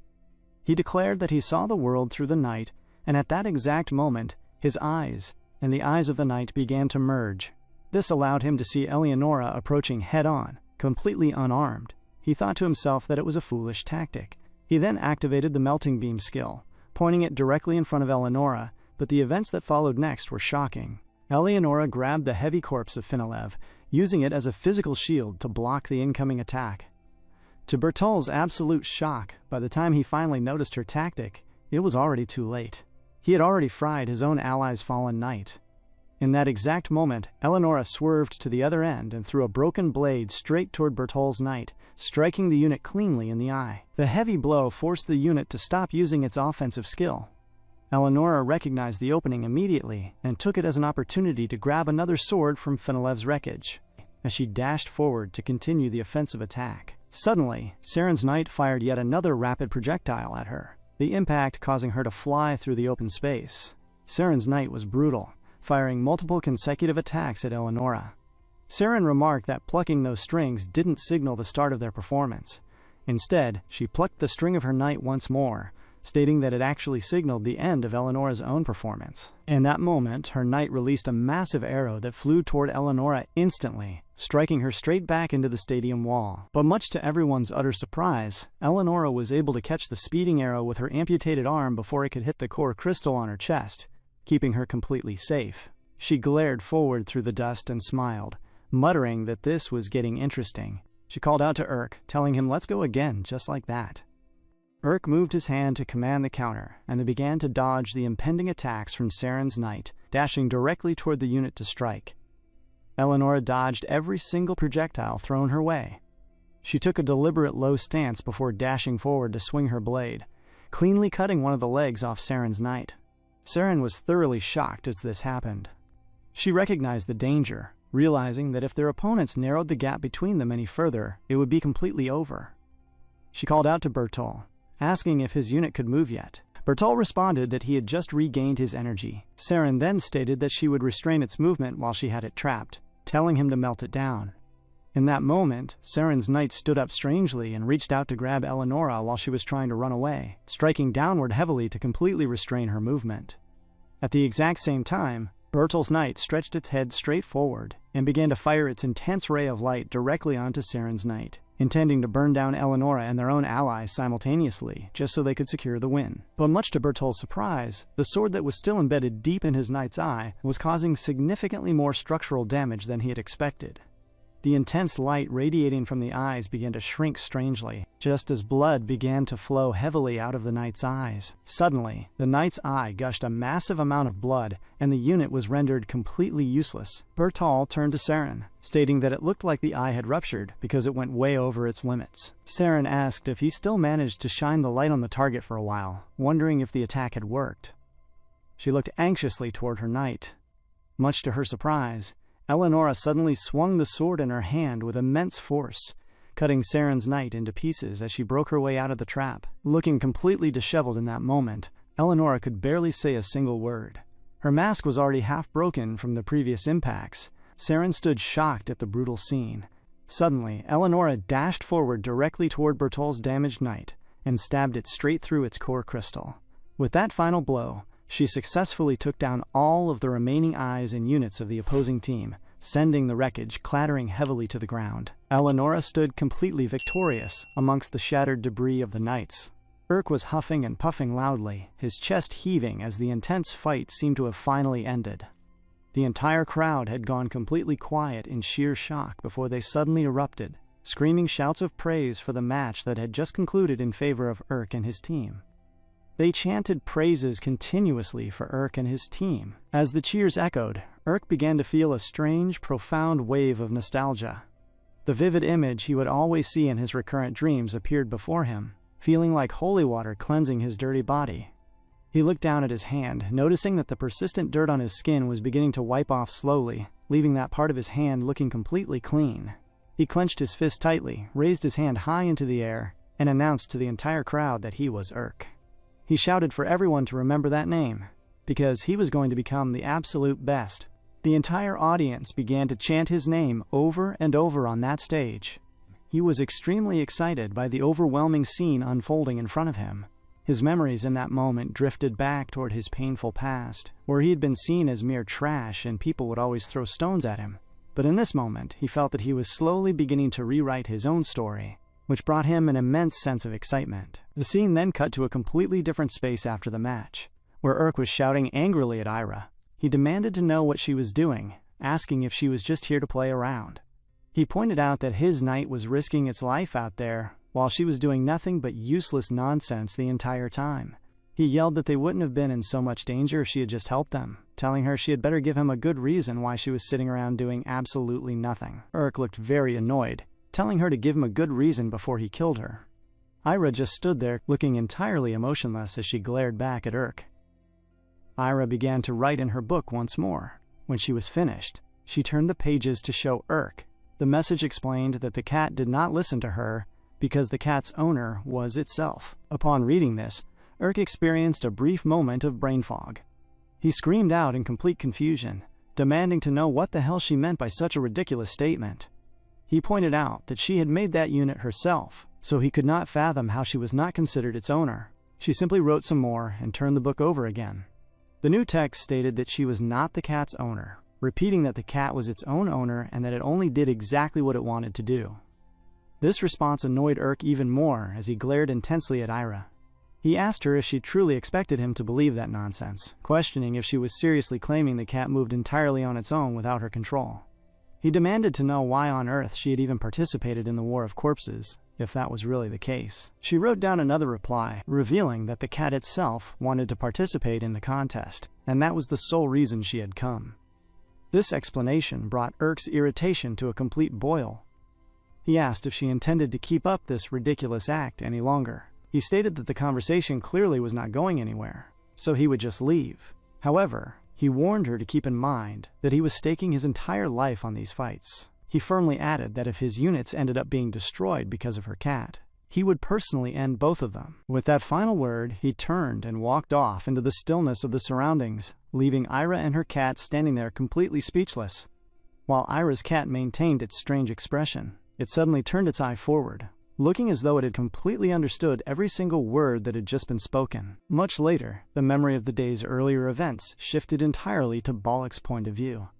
S1: He declared that he saw the world through the night, and at that exact moment, his eyes and the eyes of the knight began to merge. This allowed him to see Eleonora approaching head-on, completely unarmed. He thought to himself that it was a foolish tactic. He then activated the melting beam skill, pointing it directly in front of Eleonora, but the events that followed next were shocking. Eleonora grabbed the heavy corpse of Finilev, using it as a physical shield to block the incoming attack. To Bertol's absolute shock, by the time he finally noticed her tactic, it was already too late. He had already fried his own ally's fallen knight. In that exact moment, Eleonora swerved to the other end and threw a broken blade straight toward Bertol's knight, striking the unit cleanly in the eye. The heavy blow forced the unit to stop using its offensive skill. Eleonora recognized the opening immediately and took it as an opportunity to grab another sword from Finilev's wreckage, as she dashed forward to continue the offensive attack. Suddenly, Saren's knight fired yet another rapid projectile at her, the impact causing her to fly through the open space. Saren's knight was brutal, firing multiple consecutive attacks at Eleonora. Saren remarked that plucking those strings didn't signal the start of their performance. Instead, she plucked the string of her knight once more, stating that it actually signaled the end of Eleonora's own performance. In that moment, her knight released a massive arrow that flew toward Eleonora instantly, striking her straight back into the stadium wall. But much to everyone's utter surprise, Eleonora was able to catch the speeding arrow with her amputated arm before it could hit the core crystal on her chest, keeping her completely safe. She glared forward through the dust and smiled, muttering that this was getting interesting. She called out to Urk, telling him, "Let's go again, just like that." Urk moved his hand to command the counter, and they began to dodge the impending attacks from Saren's knight, dashing directly toward the unit to strike. Eleonora dodged every single projectile thrown her way. She took a deliberate low stance before dashing forward to swing her blade, cleanly cutting one of the legs off Saren's knight. Saren was thoroughly shocked as this happened. She recognized the danger, realizing that if their opponents narrowed the gap between them any further, it would be completely over. She called out to Bertol, asking if his unit could move yet. Bertol responded that he had just regained his energy. Saren then stated that she would restrain its movement while she had it trapped, telling him to melt it down. In that moment, Saren's knight stood up strangely and reached out to grab Eleonora while she was trying to run away, striking downward heavily to completely restrain her movement. At the exact same time, Bertol's knight stretched its head straight forward and began to fire its intense ray of light directly onto Saren's knight, intending to burn down Eleonora and their own allies simultaneously, just so they could secure the win. But much to Bertol's surprise, the sword that was still embedded deep in his knight's eye was causing significantly more structural damage than he had expected. The intense light radiating from the eyes began to shrink strangely, just as blood began to flow heavily out of the knight's eyes. Suddenly, the knight's eye gushed a massive amount of blood, and the unit was rendered completely useless. Bertal turned to Saren, stating that it looked like the eye had ruptured because it went way over its limits. Saren asked if he still managed to shine the light on the target for a while, wondering if the attack had worked. She looked anxiously toward her knight. Much to her surprise, Eleonora suddenly swung the sword in her hand with immense force, cutting Saren's knight into pieces as she broke her way out of the trap. Looking completely disheveled in that moment, Eleonora could barely say a single word. Her mask was already half broken from the previous impacts. Saren stood shocked at the brutal scene. Suddenly, Eleonora dashed forward directly toward Bertol's damaged knight and stabbed it straight through its core crystal. With that final blow, she successfully took down all of the remaining eyes and units of the opposing team, sending the wreckage clattering heavily to the ground. Eleonora stood completely victorious amongst the shattered debris of the knights. Urk was huffing and puffing loudly, his chest heaving as the intense fight seemed to have finally ended. The entire crowd had gone completely quiet in sheer shock before they suddenly erupted, screaming shouts of praise for the match that had just concluded in favor of Urk and his team. They chanted praises continuously for Urk and his team. As the cheers echoed, Urk began to feel a strange, profound wave of nostalgia. The vivid image he would always see in his recurrent dreams appeared before him, feeling like holy water cleansing his dirty body. He looked down at his hand, noticing that the persistent dirt on his skin was beginning to wipe off slowly, leaving that part of his hand looking completely clean. He clenched his fist tightly, raised his hand high into the air, and announced to the entire crowd that he was Urk. He shouted for everyone to remember that name, because he was going to become the absolute best. The entire audience began to chant his name over and over on that stage. He was extremely excited by the overwhelming scene unfolding in front of him. His memories in that moment drifted back toward his painful past, where he had been seen as mere trash and people would always throw stones at him. But in this moment, he felt that he was slowly beginning to rewrite his own story, which brought him an immense sense of excitement. The scene then cut to a completely different space after the match, where Urk was shouting angrily at Ira. He demanded to know what she was doing, asking if she was just here to play around. He pointed out that his knight was risking its life out there, while she was doing nothing but useless nonsense the entire time. He yelled that they wouldn't have been in so much danger if she had just helped them, telling her she had better give him a good reason why she was sitting around doing absolutely nothing. Urk looked very annoyed, telling her to give him a good reason before he killed her. Ira just stood there, looking entirely emotionless as she glared back at Urk. Ira began to write in her book once more. When she was finished, she turned the pages to show Urk. The message explained that the cat did not listen to her because the cat's owner was itself. Upon reading this, Urk experienced a brief moment of brain fog. He screamed out in complete confusion, demanding to know what the hell she meant by such a ridiculous statement. He pointed out that she had made that unit herself, so he could not fathom how she was not considered its owner. She simply wrote some more and turned the book over again. The new text stated that she was not the cat's owner, repeating that the cat was its own owner and that it only did exactly what it wanted to do. This response annoyed Urk even more as he glared intensely at Ira. He asked her if she truly expected him to believe that nonsense, questioning if she was seriously claiming the cat moved entirely on its own without her control. He demanded to know why on earth she had even participated in the War of Corpses, if that was really the case. She wrote down another reply, revealing that the cat itself wanted to participate in the contest, and that was the sole reason she had come. This explanation brought Urk's irritation to a complete boil. He asked if she intended to keep up this ridiculous act any longer. He stated that the conversation clearly was not going anywhere, so he would just leave. However, he warned her to keep in mind that he was staking his entire life on these fights. He firmly added that if his units ended up being destroyed because of her cat, he would personally end both of them. With that final word, he turned and walked off into the stillness of the surroundings, leaving Ira and her cat standing there completely speechless. While Ira's cat maintained its strange expression, it suddenly turned its eye forward, looking as though it had completely understood every single word that had just been spoken. Much later, the memory of the day's earlier events shifted entirely to Balak's point of view.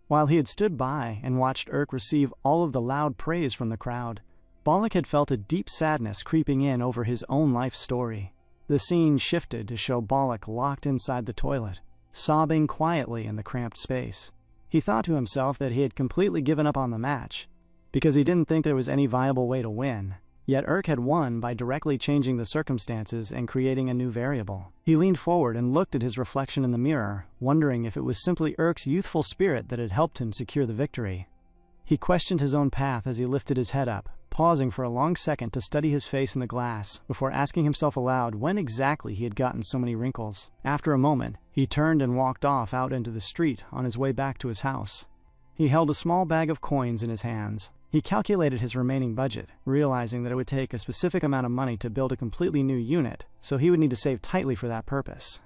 S1: While he had stood by and watched Urk receive all of the loud praise from the crowd, Balak had felt a deep sadness creeping in over his own life story. The scene shifted to show Balak locked inside the toilet, sobbing quietly in the cramped space. He thought to himself that he had completely given up on the match, because he didn't think there was any viable way to win. Yet Urk had won by directly changing the circumstances and creating a new variable. He leaned forward and looked at his reflection in the mirror, wondering if it was simply Urk's youthful spirit that had helped him secure the victory. He questioned his own path as he lifted his head up, pausing for a long second to study his face in the glass before asking himself aloud when exactly he had gotten so many wrinkles. After a moment, he turned and walked off out into the street on his way back to his house. He held a small bag of coins in his hands. He calculated his remaining budget, realizing that it would take a specific amount of money to build a completely new unit, so he would need to save tightly for that purpose.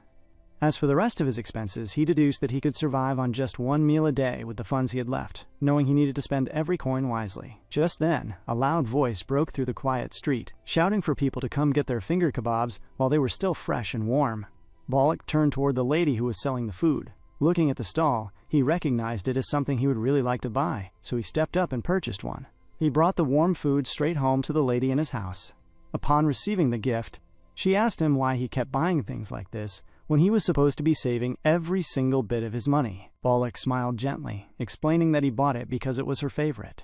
S1: As for the rest of his expenses, he deduced that he could survive on just one meal a day with the funds he had left, knowing he needed to spend every coin wisely. Just then, a loud voice broke through the quiet street, shouting for people to come get their finger kebabs while they were still fresh and warm. Balak turned toward the lady who was selling the food. Looking at the stall, he recognized it as something he would really like to buy, so he stepped up and purchased one. He brought the warm food straight home to the lady in his house. Upon receiving the gift, she asked him why he kept buying things like this when he was supposed to be saving every single bit of his money. Balak smiled gently, explaining that he bought it because it was her favorite.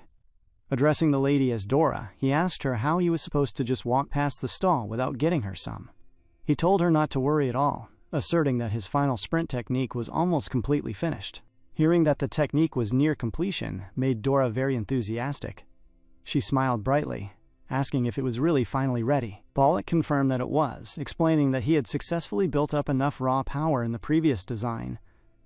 S1: Addressing the lady as Dora, he asked her how he was supposed to just walk past the stall without getting her some. He told her not to worry at all, asserting that his final sprint technique was almost completely finished. Hearing that the technique was near completion made Dora very enthusiastic. She smiled brightly, asking if it was really finally ready. Balak confirmed that it was, explaining that he had successfully built up enough raw power in the previous design,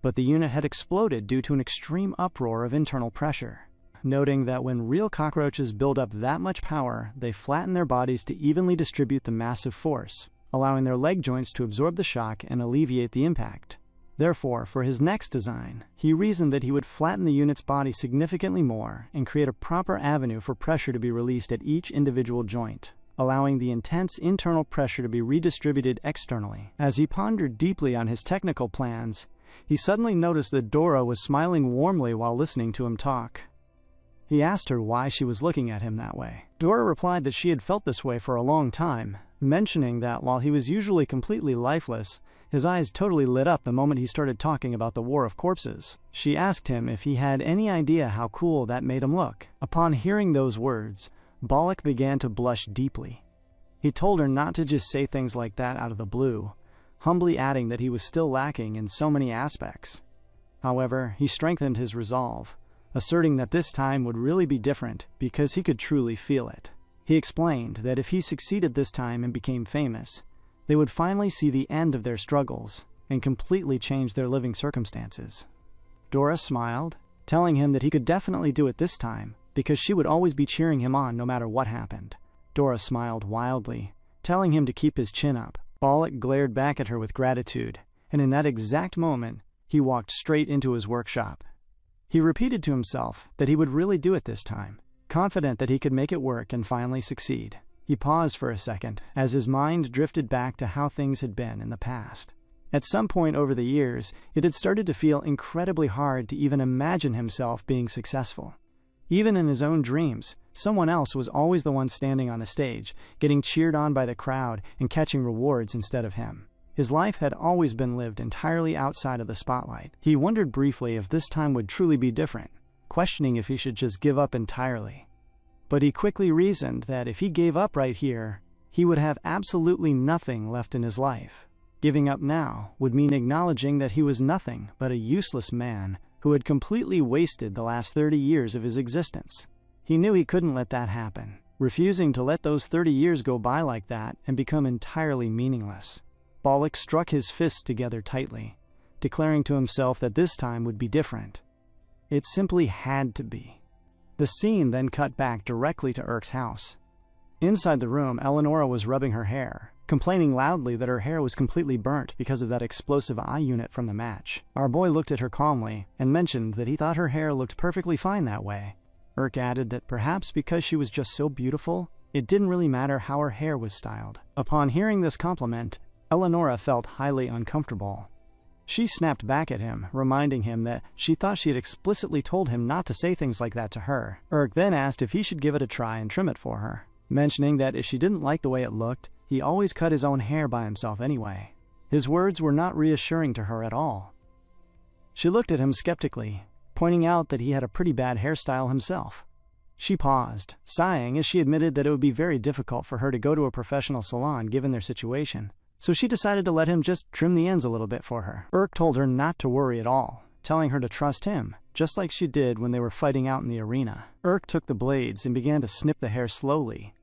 S1: but the unit had exploded due to an extreme uproar of internal pressure. Noting that when real cockroaches build up that much power, they flatten their bodies to evenly distribute the massive force, allowing their leg joints to absorb the shock and alleviate the impact. Therefore, for his next design, he reasoned that he would flatten the unit's body significantly more and create a proper avenue for pressure to be released at each individual joint, allowing the intense internal pressure to be redistributed externally. As he pondered deeply on his technical plans, he suddenly noticed that Dora was smiling warmly while listening to him talk. He asked her why she was looking at him that way. Dora replied that she had felt this way for a long time, mentioning that while he was usually completely lifeless, his eyes totally lit up the moment he started talking about the War of Corpses. She asked him if he had any idea how cool that made him look. Upon hearing those words, Balak began to blush deeply. He told her not to just say things like that out of the blue, humbly adding that he was still lacking in so many aspects. However, he strengthened his resolve, asserting that this time would really be different because he could truly feel it. He explained that if he succeeded this time and became famous, they would finally see the end of their struggles and completely change their living circumstances. Dora smiled, telling him that he could definitely do it this time because she would always be cheering him on no matter what happened. Dora smiled wildly, telling him to keep his chin up. Balak glared back at her with gratitude, and in that exact moment, he walked straight into his workshop. He repeated to himself that he would really do it this time, confident that he could make it work and finally succeed. He paused for a second as his mind drifted back to how things had been in the past. At some point over the years, it had started to feel incredibly hard to even imagine himself being successful. Even in his own dreams, someone else was always the one standing on the stage, getting cheered on by the crowd and catching rewards instead of him. His life had always been lived entirely outside of the spotlight. He wondered briefly if this time would truly be different, questioning if he should just give up entirely. But he quickly reasoned that if he gave up right here, he would have absolutely nothing left in his life. Giving up now would mean acknowledging that he was nothing but a useless man who had completely wasted the last 30 years of his existence. He knew he couldn't let that happen, refusing to let those 30 years go by like that and become entirely meaningless. Balak struck his fists together tightly, declaring to himself that this time would be different. It simply had to be. The scene then cut back directly to Urk's house. Inside the room, Eleonora was rubbing her hair, complaining loudly that her hair was completely burnt because of that explosive eye unit from the match. Our boy looked at her calmly and mentioned that he thought her hair looked perfectly fine that way. Urk added that perhaps because she was just so beautiful, it didn't really matter how her hair was styled. Upon hearing this compliment, Eleonora felt highly uncomfortable. She snapped back at him, reminding him that she thought she had explicitly told him not to say things like that to her. Urk then asked if he should give it a try and trim it for her, mentioning that if she didn't like the way it looked, he always cut his own hair by himself anyway. His words were not reassuring to her at all. She looked at him skeptically, pointing out that he had a pretty bad hairstyle himself. She paused, sighing as she admitted that it would be very difficult for her to go to a professional salon given their situation, so she decided to let him just trim the ends a little bit for her. Urk told her not to worry at all, telling her to trust him, just like she did when they were fighting out in the arena. Urk took the blades and began to snip the hair slowly.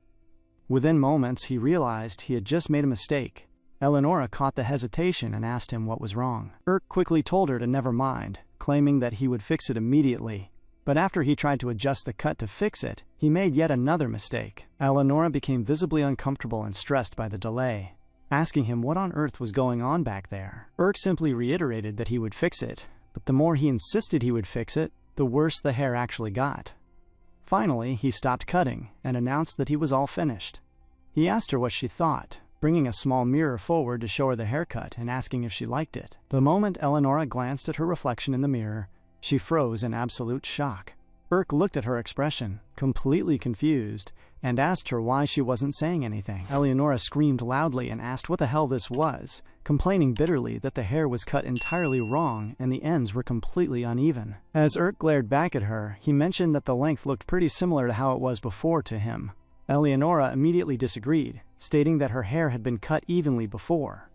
S1: Within moments, he realized he had just made a mistake. Eleonora caught the hesitation and asked him what was wrong. Urk quickly told her to never mind, claiming that he would fix it immediately. But after he tried to adjust the cut to fix it, he made yet another mistake. Eleonora became visibly uncomfortable and stressed by the delay, asking him what on earth was going on back there. Urk simply reiterated that he would fix it, but the more he insisted he would fix it, the worse the hair actually got. Finally, he stopped cutting and announced that he was all finished. He asked her what she thought, bringing a small mirror forward to show her the haircut and asking if she liked it. The moment Eleonora glanced at her reflection in the mirror, she froze in absolute shock. Urk looked at her expression, completely confused, and asked her why she wasn't saying anything. Eleonora screamed loudly and asked what the hell this was, complaining bitterly that the hair was cut entirely wrong and the ends were completely uneven. As Urk glared back at her, he mentioned that the length looked pretty similar to how it was before to him. Eleonora immediately disagreed, stating that her hair had been cut evenly before.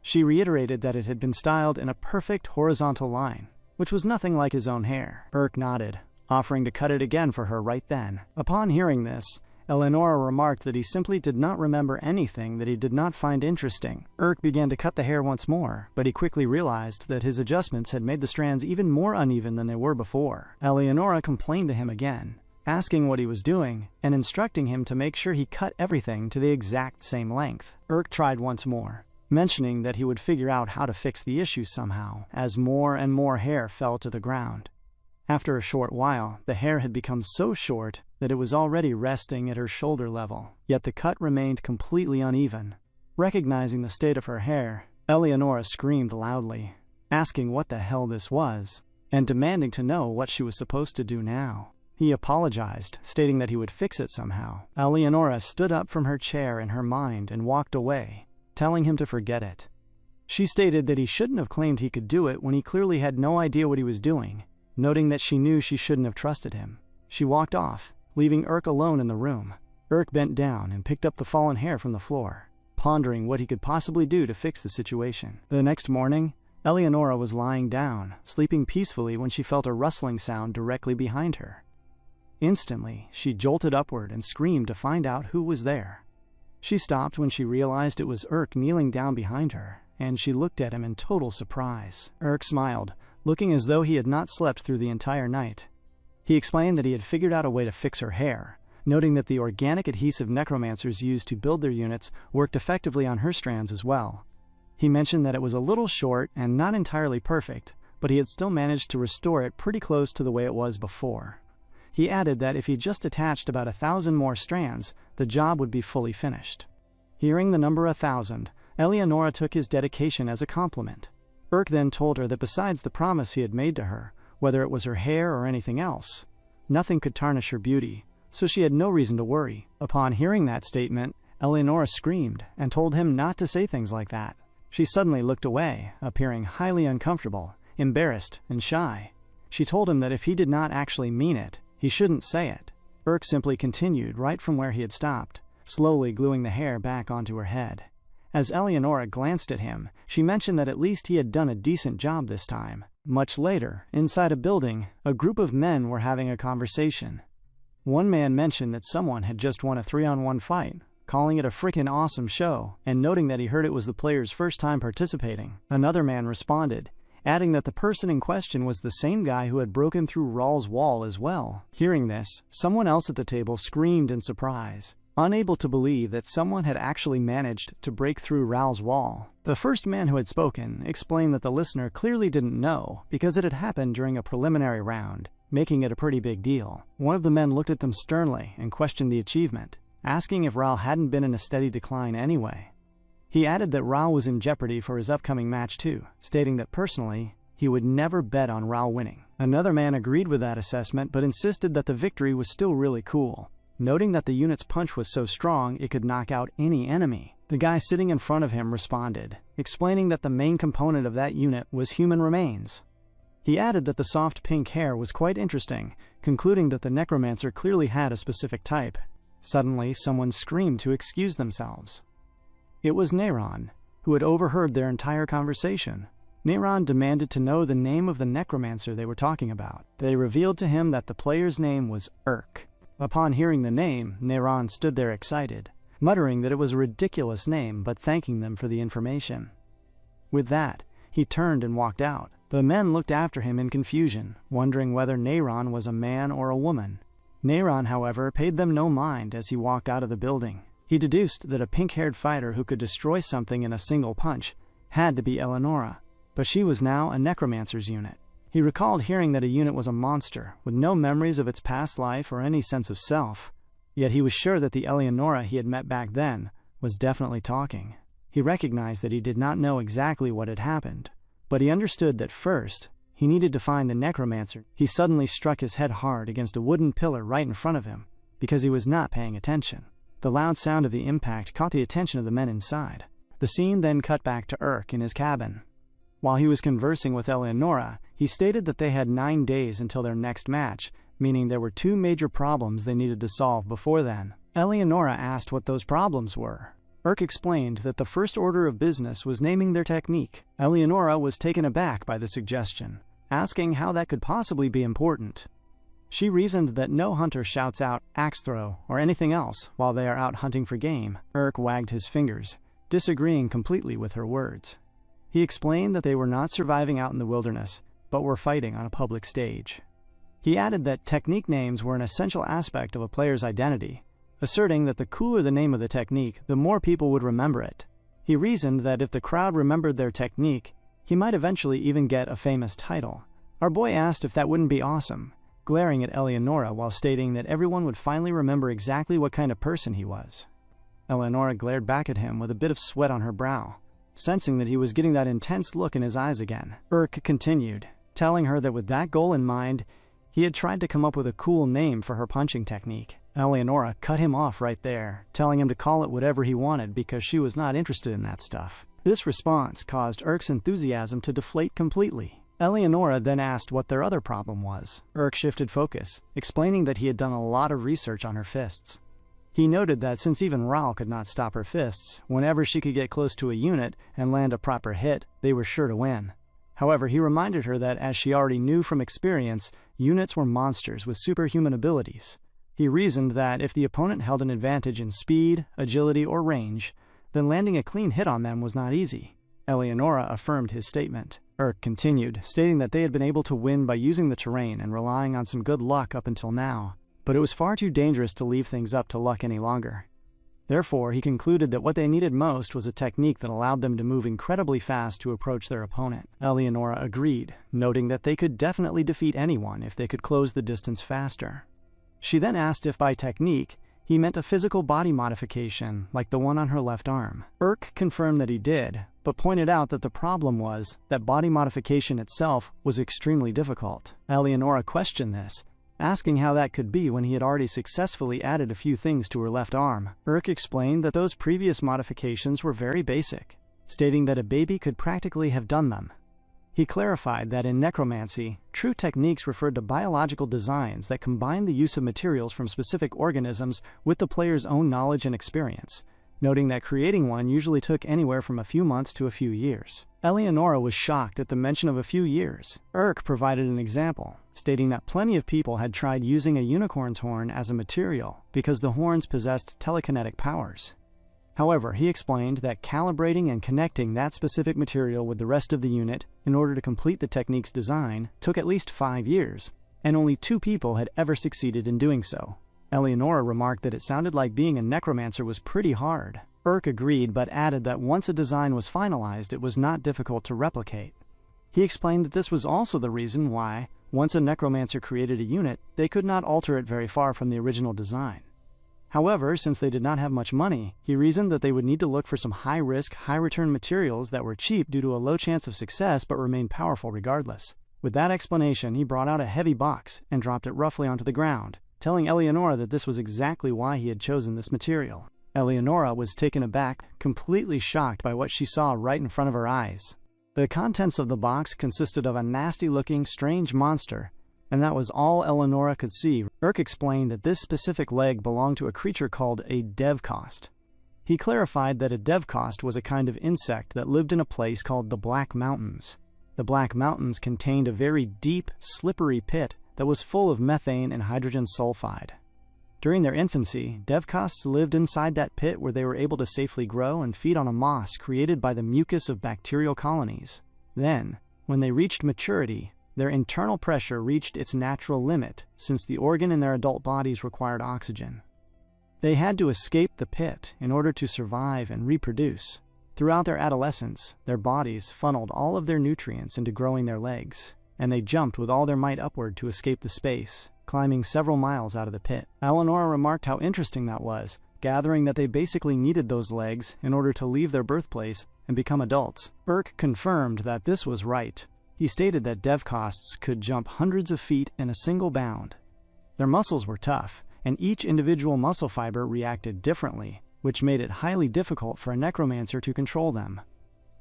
S1: She reiterated that it had been styled in a perfect horizontal line, which was nothing like his own hair. Urk nodded, offering to cut it again for her right then. Upon hearing this, Eleonora remarked that he simply did not remember anything that he did not find interesting. Urk began to cut the hair once more, but he quickly realized that his adjustments had made the strands even more uneven than they were before. Eleonora complained to him again, asking what he was doing and instructing him to make sure he cut everything to the exact same length. Urk tried once more, mentioning that he would figure out how to fix the issue somehow, as more and more hair fell to the ground. After a short while, the hair had become so short that it was already resting at her shoulder level, yet the cut remained completely uneven. Recognizing the state of her hair, Eleonora screamed loudly, asking what the hell this was, and demanding to know what she was supposed to do now. He apologized, stating that he would fix it somehow. Eleonora stood up from her chair in her mind and walked away, telling him to forget it. She stated that he shouldn't have claimed he could do it when he clearly had no idea what he was doing, noting that she knew she shouldn't have trusted him. She walked off, leaving Urk alone in the room. Urk bent down and picked up the fallen hair from the floor, pondering what he could possibly do to fix the situation. The next morning, Eleonora was lying down, sleeping peacefully when she felt a rustling sound directly behind her. Instantly, she jolted upward and screamed to find out who was there. She stopped when she realized it was Urk kneeling down behind her, and she looked at him in total surprise. Urk smiled, looking as though he had not slept through the entire night. He explained that he had figured out a way to fix her hair, noting that the organic adhesive necromancers used to build their units worked effectively on her strands as well. He mentioned that it was a little short and not entirely perfect, but he had still managed to restore it pretty close to the way it was before. He added that if he just attached about 1,000 more strands, the job would be fully finished. Hearing the number 1,000, Eleonora took his dedication as a compliment. Urk then told her that besides the promise he had made to her, whether it was her hair or anything else, nothing could tarnish her beauty, so she had no reason to worry. Upon hearing that statement, Eleonora screamed and told him not to say things like that. She suddenly looked away, appearing highly uncomfortable, embarrassed, and shy. She told him that if he did not actually mean it, he shouldn't say it. Urk simply continued right from where he had stopped, slowly gluing the hair back onto her head. As Eleonora glanced at him, she mentioned that at least he had done a decent job this time. Much later, inside a building, a group of men were having a conversation. One man mentioned that someone had just won a 3-on-1 fight, calling it a frickin' awesome show, and noting that he heard it was the player's first time participating. Another man responded, adding that the person in question was the same guy who had broken through Rawl's wall as well. Hearing this, someone else at the table screamed in surprise, unable to believe that someone had actually managed to break through Rawl's wall. The first man who had spoken explained that the listener clearly didn't know because it had happened during a preliminary round, making it a pretty big deal. One of the men looked at them sternly and questioned the achievement, asking if Rawl hadn't been in a steady decline anyway. He added that Rawl was in jeopardy for his upcoming match too, stating that personally, he would never bet on Rawl winning. Another man agreed with that assessment but insisted that the victory was still really cool, noting that the unit's punch was so strong it could knock out any enemy. The guy sitting in front of him responded, explaining that the main component of that unit was human remains. He He added that the soft pink hair was quite interesting, concluding that the necromancer clearly had a specific type. Suddenly, someone screamed to excuse themselves. It was Neyron, who had overheard their entire conversation. Neyron demanded to know the name of the necromancer they were talking about. They revealed to him that the player's name was Urk. Upon hearing the name, Neyron stood there excited, muttering that it was a ridiculous name but thanking them for the information. With that, he turned and walked out. The men looked after him in confusion, wondering whether Neyron was a man or a woman. Neyron, however, paid them no mind as he walked out of the building. He deduced that a pink-haired fighter who could destroy something in a single punch had to be Eleonora, but she was now a necromancer's unit. He recalled hearing that a unit was a monster, with no memories of its past life or any sense of self. Yet he was sure that the Eleonora he had met back then was definitely talking. He recognized that he did not know exactly what had happened, but he understood that first, he needed to find the necromancer. He suddenly struck his head hard against a wooden pillar right in front of him, because he was not paying attention. The loud sound of the impact caught the attention of the men inside. The scene then cut back to Urk in his cabin. While he was conversing with Eleonora, he stated that they had 9 days until their next match, meaning there were 2 major problems they needed to solve before then. Eleonora asked what those problems were. Urk explained that the first order of business was naming their technique. Eleonora was taken aback by the suggestion, asking how that could possibly be important. She reasoned that no hunter shouts out axe throw or anything else while they are out hunting for game. Urk wagged his fingers, disagreeing completely with her words. He explained that they were not surviving out in the wilderness, but were fighting on a public stage. He added that technique names were an essential aspect of a player's identity, asserting that the cooler the name of the technique, the more people would remember it. He reasoned that if the crowd remembered their technique, he might eventually even get a famous title. Our boy asked if that wouldn't be awesome, glaring at Eleonora while stating that everyone would finally remember exactly what kind of person he was. Eleonora glared back at him with a bit of sweat on her brow, sensing that he was getting that intense look in his eyes again. Urk continued, telling her that with that goal in mind, he had tried to come up with a cool name for her punching technique. Eleonora cut him off right there, telling him to call it whatever he wanted because she was not interested in that stuff. This response caused Urk's enthusiasm to deflate completely. Eleonora then asked what their other problem was. Urk shifted focus, explaining that he had done a lot of research on her fists. He noted that since even Ral could not stop her fists, whenever she could get close to a unit and land a proper hit, they were sure to win. However, he reminded her that, as she already knew from experience, units were monsters with superhuman abilities. He reasoned that if the opponent held an advantage in speed, agility, or range, then landing a clean hit on them was not easy. Eleonora affirmed his statement. Urk continued, stating that they had been able to win by using the terrain and relying on some good luck up until now, but it was far too dangerous to leave things up to luck any longer. Therefore, he concluded that what they needed most was a technique that allowed them to move incredibly fast to approach their opponent. Eleonora agreed, noting that they could definitely defeat anyone if they could close the distance faster. She then asked if by technique, he meant a physical body modification like the one on her left arm. Urk confirmed that he did, but pointed out that the problem was that body modification itself was extremely difficult. Eleonora questioned this, asking how that could be when he had already successfully added a few things to her left arm. Urk explained that those previous modifications were very basic, stating that a baby could practically have done them. He clarified that in necromancy, true techniques referred to biological designs that combined the use of materials from specific organisms with the player's own knowledge and experience, noting that creating one usually took anywhere from a few months to a few years. Eleonora was shocked at the mention of a few years. Urk provided an example, stating that plenty of people had tried using a unicorn's horn as a material because the horns possessed telekinetic powers. However, he explained that calibrating and connecting that specific material with the rest of the unit in order to complete the technique's design took at least 5 years, and only 2 people had ever succeeded in doing so. Eleonora remarked that it sounded like being a necromancer was pretty hard. Urk agreed, but added that once a design was finalized, it was not difficult to replicate. He explained that this was also the reason why, once a necromancer created a unit, they could not alter it very far from the original design. However, since they did not have much money, he reasoned that they would need to look for some high-risk, high-return materials that were cheap due to a low chance of success but remained powerful regardless. With that explanation, he brought out a heavy box and dropped it roughly onto the ground, telling Eleonora that this was exactly why he had chosen this material. Eleonora was taken aback, completely shocked by what she saw right in front of her eyes. The contents of the box consisted of a nasty-looking, strange monster, and that was all Eleonora could see. Urk explained that this specific leg belonged to a creature called a devcost. He clarified that a devcost was a kind of insect that lived in a place called the Black Mountains. The Black Mountains contained a very deep, slippery pit that was full of methane and hydrogen sulfide. During their infancy, devcosts lived inside that pit where they were able to safely grow and feed on a moss created by the mucus of bacterial colonies. Then, when they reached maturity, their internal pressure reached its natural limit, since the organ in their adult bodies required oxygen. They had to escape the pit in order to survive and reproduce. Throughout their adolescence, their bodies funneled all of their nutrients into growing their legs, and they jumped with all their might upward to escape the space, climbing several miles out of the pit. Eleonora remarked how interesting that was, gathering that they basically needed those legs in order to leave their birthplace and become adults. Urk confirmed that this was right. He stated that devcosts could jump hundreds of feet in a single bound. Their muscles were tough, and each individual muscle fiber reacted differently, which made it highly difficult for a necromancer to control them.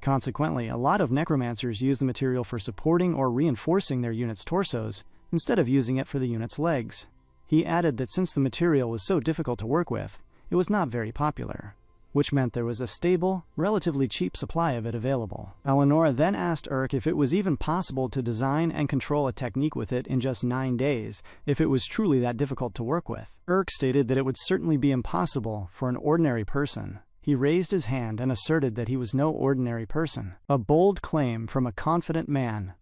S1: Consequently, a lot of necromancers use the material for supporting or reinforcing their unit's torsos, instead of using it for the unit's legs. He added that since the material was so difficult to work with, it was not very popular, which meant there was a stable, relatively cheap supply of it available. Eleonora then asked Urk if it was even possible to design and control a technique with it in just 9 days, if it was truly that difficult to work with. Urk stated that it would certainly be impossible for an ordinary person. He raised his hand and asserted that he was no ordinary person, a bold claim from a confident man.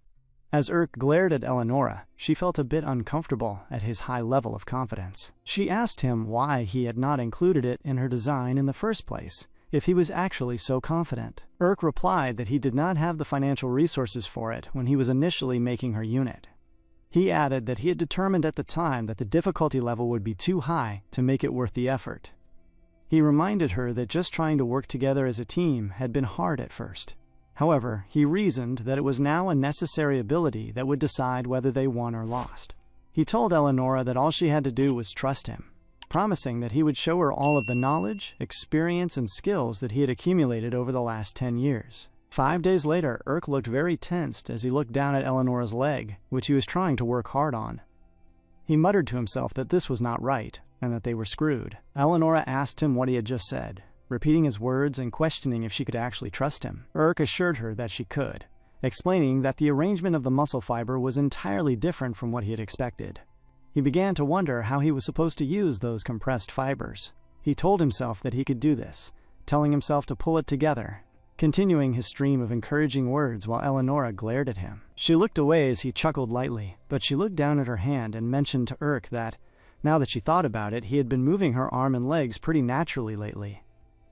S1: As Urk glared at Eleonora, she felt a bit uncomfortable at his high level of confidence. She asked him why he had not included it in her design in the first place, if he was actually so confident. Urk replied that he did not have the financial resources for it when he was initially making her unit. He added that he had determined at the time that the difficulty level would be too high to make it worth the effort. He reminded her that just trying to work together as a team had been hard at first. However, he reasoned that it was now a necessary ability that would decide whether they won or lost. He told Eleonora that all she had to do was trust him, promising that he would show her all of the knowledge, experience, and skills that he had accumulated over the last 10 years. 5 days later, Urk looked very tensed as he looked down at Eleonora's leg, which he was trying to work hard on. He muttered to himself that this was not right, and that they were screwed. Eleonora asked him what he had just said, repeating his words and questioning if she could actually trust him. Urk assured her that she could, explaining that the arrangement of the muscle fiber was entirely different from what he had expected. He began to wonder how he was supposed to use those compressed fibers. He told himself that he could do this, telling himself to pull it together, continuing his stream of encouraging words while Eleonora glared at him. She looked away as he chuckled lightly, but she looked down at her hand and mentioned to Urk that, now that she thought about it, he had been moving her arm and legs pretty naturally lately.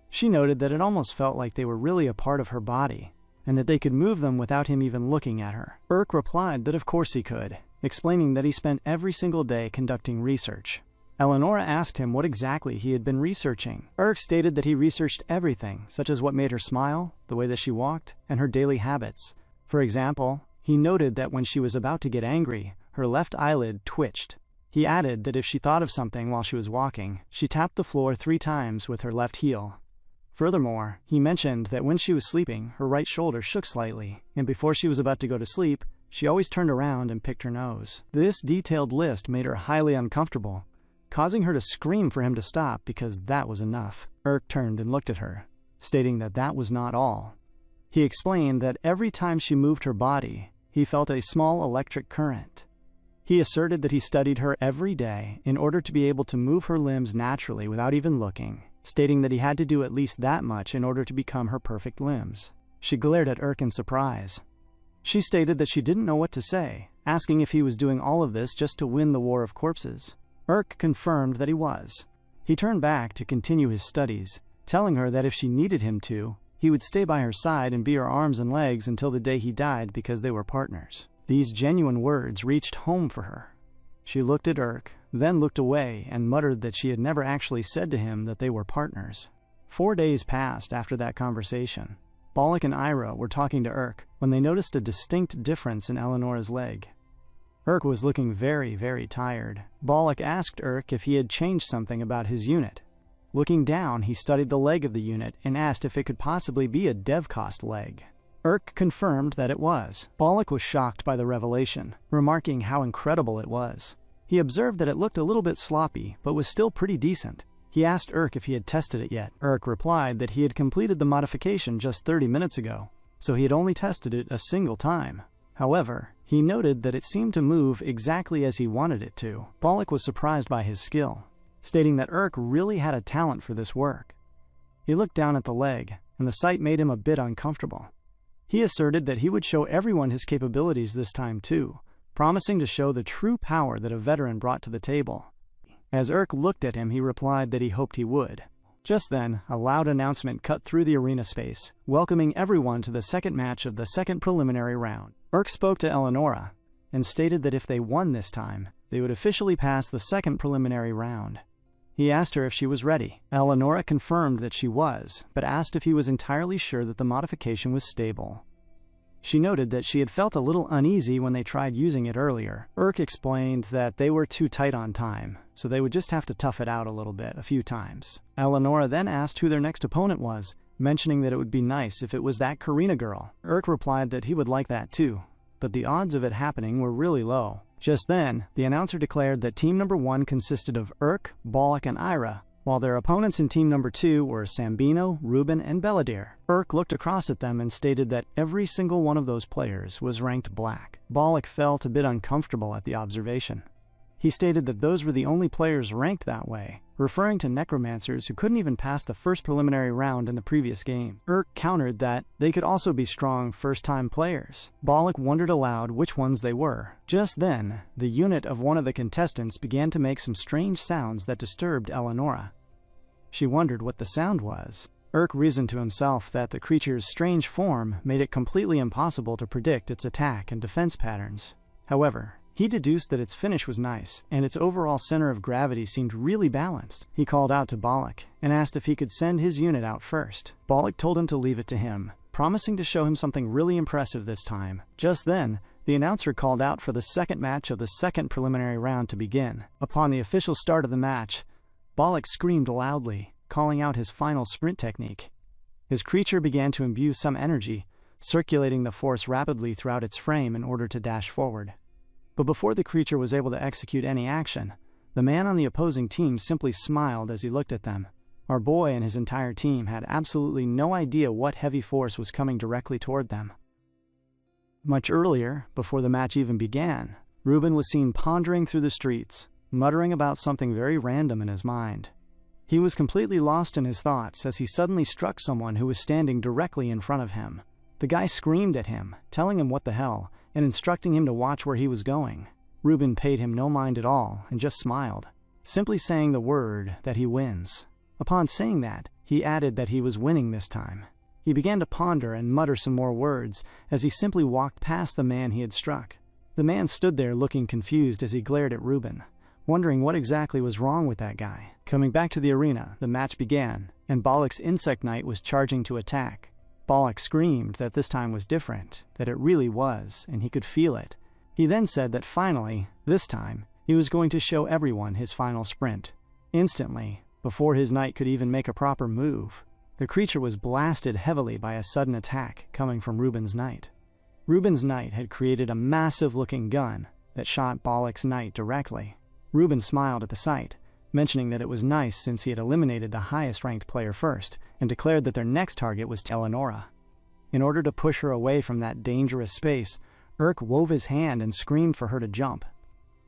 S1: She noted that it almost felt like they were really a part of her body, and that they could move them without him even looking at her. Urk replied that of course he could, explaining that he spent every single day conducting research. Eleonora asked him what exactly he had been researching. Urk stated that he researched everything, such as what made her smile, the way that she walked, and her daily habits. For example, he noted that when she was about to get angry, her left eyelid twitched. He added that if she thought of something while she was walking, she tapped the floor 3 times with her left heel. Furthermore, he mentioned that when she was sleeping, her right shoulder shook slightly, and before she was about to go to sleep, she always turned around and picked her nose. This detailed list made her highly uncomfortable, causing her to scream for him to stop because that was enough. Urk turned and looked at her, stating that that was not all. He explained that every time she moved her body, he felt a small electric current. He asserted that he studied her every day in order to be able to move her limbs naturally without even looking, stating that he had to do at least that much in order to become her perfect limbs. She glared at Urk in surprise. She stated that she didn't know what to say, asking if he was doing all of this just to win the War of Corpses. Urk confirmed that he was. He turned back to continue his studies, telling her that if she needed him to, he would stay by her side and be her arms and legs until the day he died because they were partners. These genuine words reached home for her. She looked at Urk, then looked away and muttered that she had never actually said to him that they were partners. 4 days passed after that conversation. Balak and Ira were talking to Urk when they noticed a distinct difference in Eleonora's leg. Urk was looking very, very tired. Balak asked Urk if he had changed something about his unit. Looking down, he studied the leg of the unit and asked if it could possibly be a devcost leg. Urk confirmed that it was. Bollock was shocked by the revelation, remarking how incredible it was. He observed that it looked a little bit sloppy, but was still pretty decent. He asked Urk if he had tested it yet. Urk replied that he had completed the modification just 30 minutes ago, so he had only tested it a single time. However, he noted that it seemed to move exactly as he wanted it to. Bollock was surprised by his skill, stating that Urk really had a talent for this work. He looked down at the leg, and the sight made him a bit uncomfortable. He asserted that he would show everyone his capabilities this time too, promising to show the true power that a veteran brought to the table. As Urk looked at him, he replied that he hoped he would. Just then, a loud announcement cut through the arena space, welcoming everyone to the second match of the second preliminary round. Urk spoke to Eleonora, and stated that if they won this time, they would officially pass the second preliminary round. He asked her if she was ready. Eleonora confirmed that she was, but asked if he was entirely sure that the modification was stable. She noted that she had felt a little uneasy when they tried using it earlier. Urk explained that they were too tight on time, so they would just have to tough it out a little bit, a few times. Eleonora then asked who their next opponent was, mentioning that it would be nice if it was that Karina girl. Urk replied that he would like that too, but the odds of it happening were really low. Just then, the announcer declared that team number 1 consisted of Urk, Bollock, and Ira, while their opponents in team number 2 were Sambino, Ruben, and Belladir. Urk looked across at them and stated that every single one of those players was ranked black. Bollock felt a bit uncomfortable at the observation. He stated that those were the only players ranked that way, referring to necromancers who couldn't even pass the first preliminary round in the previous game. Urk countered that they could also be strong first-time players. Bollock wondered aloud which ones they were. Just then, the unit of one of the contestants began to make some strange sounds that disturbed Eleonora. She wondered what the sound was. Urk reasoned to himself that the creature's strange form made it completely impossible to predict its attack and defense patterns. However, he deduced that its finish was nice, and its overall center of gravity seemed really balanced. He called out to Bollock and asked if he could send his unit out first. Bollock told him to leave it to him, promising to show him something really impressive this time. Just then, the announcer called out for the second match of the second preliminary round to begin. Upon the official start of the match, Bollock screamed loudly, calling out his final sprint technique. His creature began to imbue some energy, circulating the force rapidly throughout its frame in order to dash forward. But before the creature was able to execute any action, the man on the opposing team simply smiled as he looked at them. Our boy and his entire team had absolutely no idea what heavy force was coming directly toward them. Much earlier, before the match even began, Ruben was seen pondering through the streets, muttering about something very random in his mind. He was completely lost in his thoughts as he suddenly struck someone who was standing directly in front of him. The guy screamed at him, telling him what the hell, and instructing him to watch where he was going. Ruben paid him no mind at all and just smiled, simply saying the word that he wins. Upon saying that, he added that he was winning this time. He began to ponder and mutter some more words as he simply walked past the man he had struck. The man stood there looking confused as he glared at Ruben, wondering what exactly was wrong with that guy. Coming back to the arena, the match began, and Bollock's Insect Knight was charging to attack. Bollock screamed that this time was different, that it really was, and he could feel it. He then said that finally, this time, he was going to show everyone his final sprint. Instantly, before his knight could even make a proper move, the creature was blasted heavily by a sudden attack coming from Ruben's knight. Ruben's knight had created a massive-looking gun that shot Bollock's knight directly. Ruben smiled at the sight, mentioning that it was nice since he had eliminated the highest-ranked player first, and declared that their next target was Eleonora. In order to push her away from that dangerous space, Urk wove his hand and screamed for her to jump.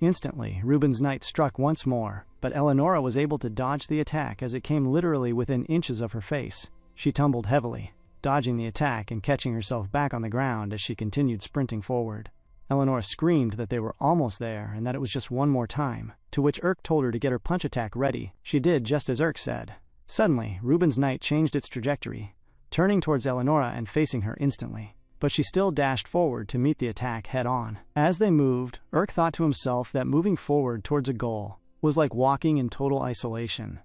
S1: Instantly, Ruben's knight struck once more, but Eleonora was able to dodge the attack as it came literally within inches of her face. She tumbled heavily, dodging the attack and catching herself back on the ground as she continued sprinting forward. Eleonora screamed that they were almost there and that it was just one more time, to which Urk told her to get her punch attack ready. She did just as Urk said. Suddenly, Ruben's knight changed its trajectory, turning towards Eleonora and facing her instantly. But she still dashed forward to meet the attack head-on. As they moved, Urk thought to himself that moving forward towards a goal was like walking in total isolation.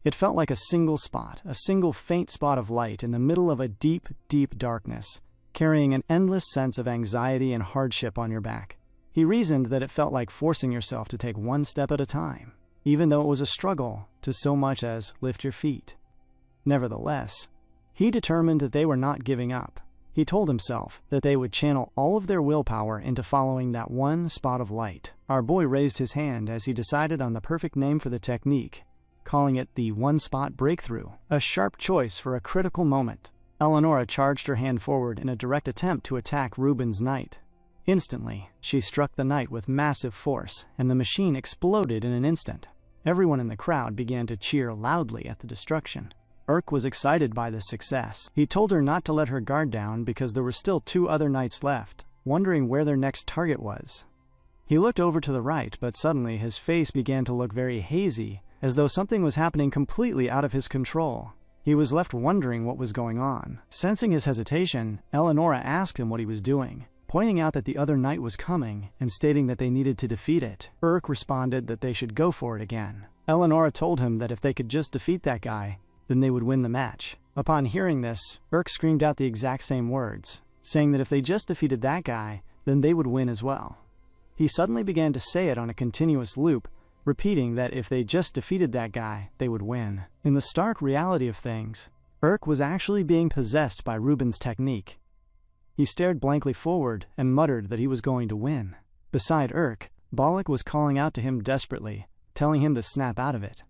S1: It felt like a single spot, a single faint spot of light in the middle of a deep, deep darkness, carrying an endless sense of anxiety and hardship on your back. He reasoned that it felt like forcing yourself to take one step at a time, even though it was a struggle to so much as lift your feet. Nevertheless, he determined that they were not giving up. He told himself that they would channel all of their willpower into following that one spot of light. Our boy raised his hand as he decided on the perfect name for the technique, calling it the one-spot breakthrough. A sharp choice for a critical moment. Eleonora charged her hand forward in a direct attempt to attack Ruben's knight. Instantly, she struck the knight with massive force, and the machine exploded in an instant. Everyone in the crowd began to cheer loudly at the destruction. Urk was excited by the success. He told her not to let her guard down because there were still 2 other knights left, wondering where their next target was. He looked over to the right, but suddenly his face began to look very hazy, as though something was happening completely out of his control. He was left wondering what was going on. Sensing his hesitation, Eleonora asked him what he was doing, pointing out that the other knight was coming and stating that they needed to defeat it. Urk responded that they should go for it again. Eleonora told him that if they could just defeat that guy, then they would win the match. Upon hearing this, Urk screamed out the exact same words, saying that if they just defeated that guy, then they would win as well. He suddenly began to say it on a continuous loop, repeating that if they just defeated that guy, they would win. In the stark reality of things, Urk was actually being possessed by Ruben's technique. He stared blankly forward and muttered that he was going to win. Beside Urk, Balak was calling out to him desperately, telling him to snap out of it.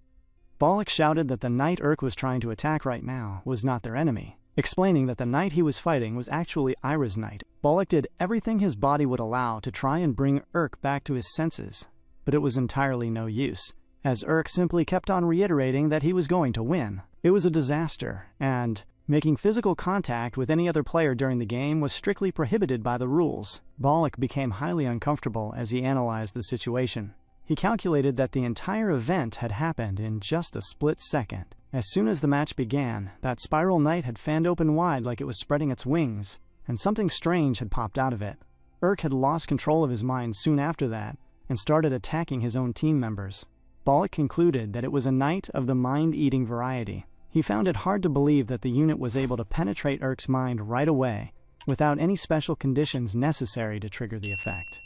S1: Balak shouted that the knight Urk was trying to attack right now was not their enemy, explaining that the knight he was fighting was actually Ira's knight. Balak did everything his body would allow to try and bring Urk back to his senses, but it was entirely no use, as Urk simply kept on reiterating that he was going to win. It was a disaster, and making physical contact with any other player during the game was strictly prohibited by the rules. Balak became highly uncomfortable as he analyzed the situation. He calculated that the entire event had happened in just a split second. As soon as the match began, that spiral knight had fanned open wide like it was spreading its wings, and something strange had popped out of it. Urk had lost control of his mind soon after that, and started attacking his own team members. Balak concluded that it was a knight of the mind-eating variety. He found it hard to believe that the unit was able to penetrate Urk's mind right away, without any special conditions necessary to trigger the effect.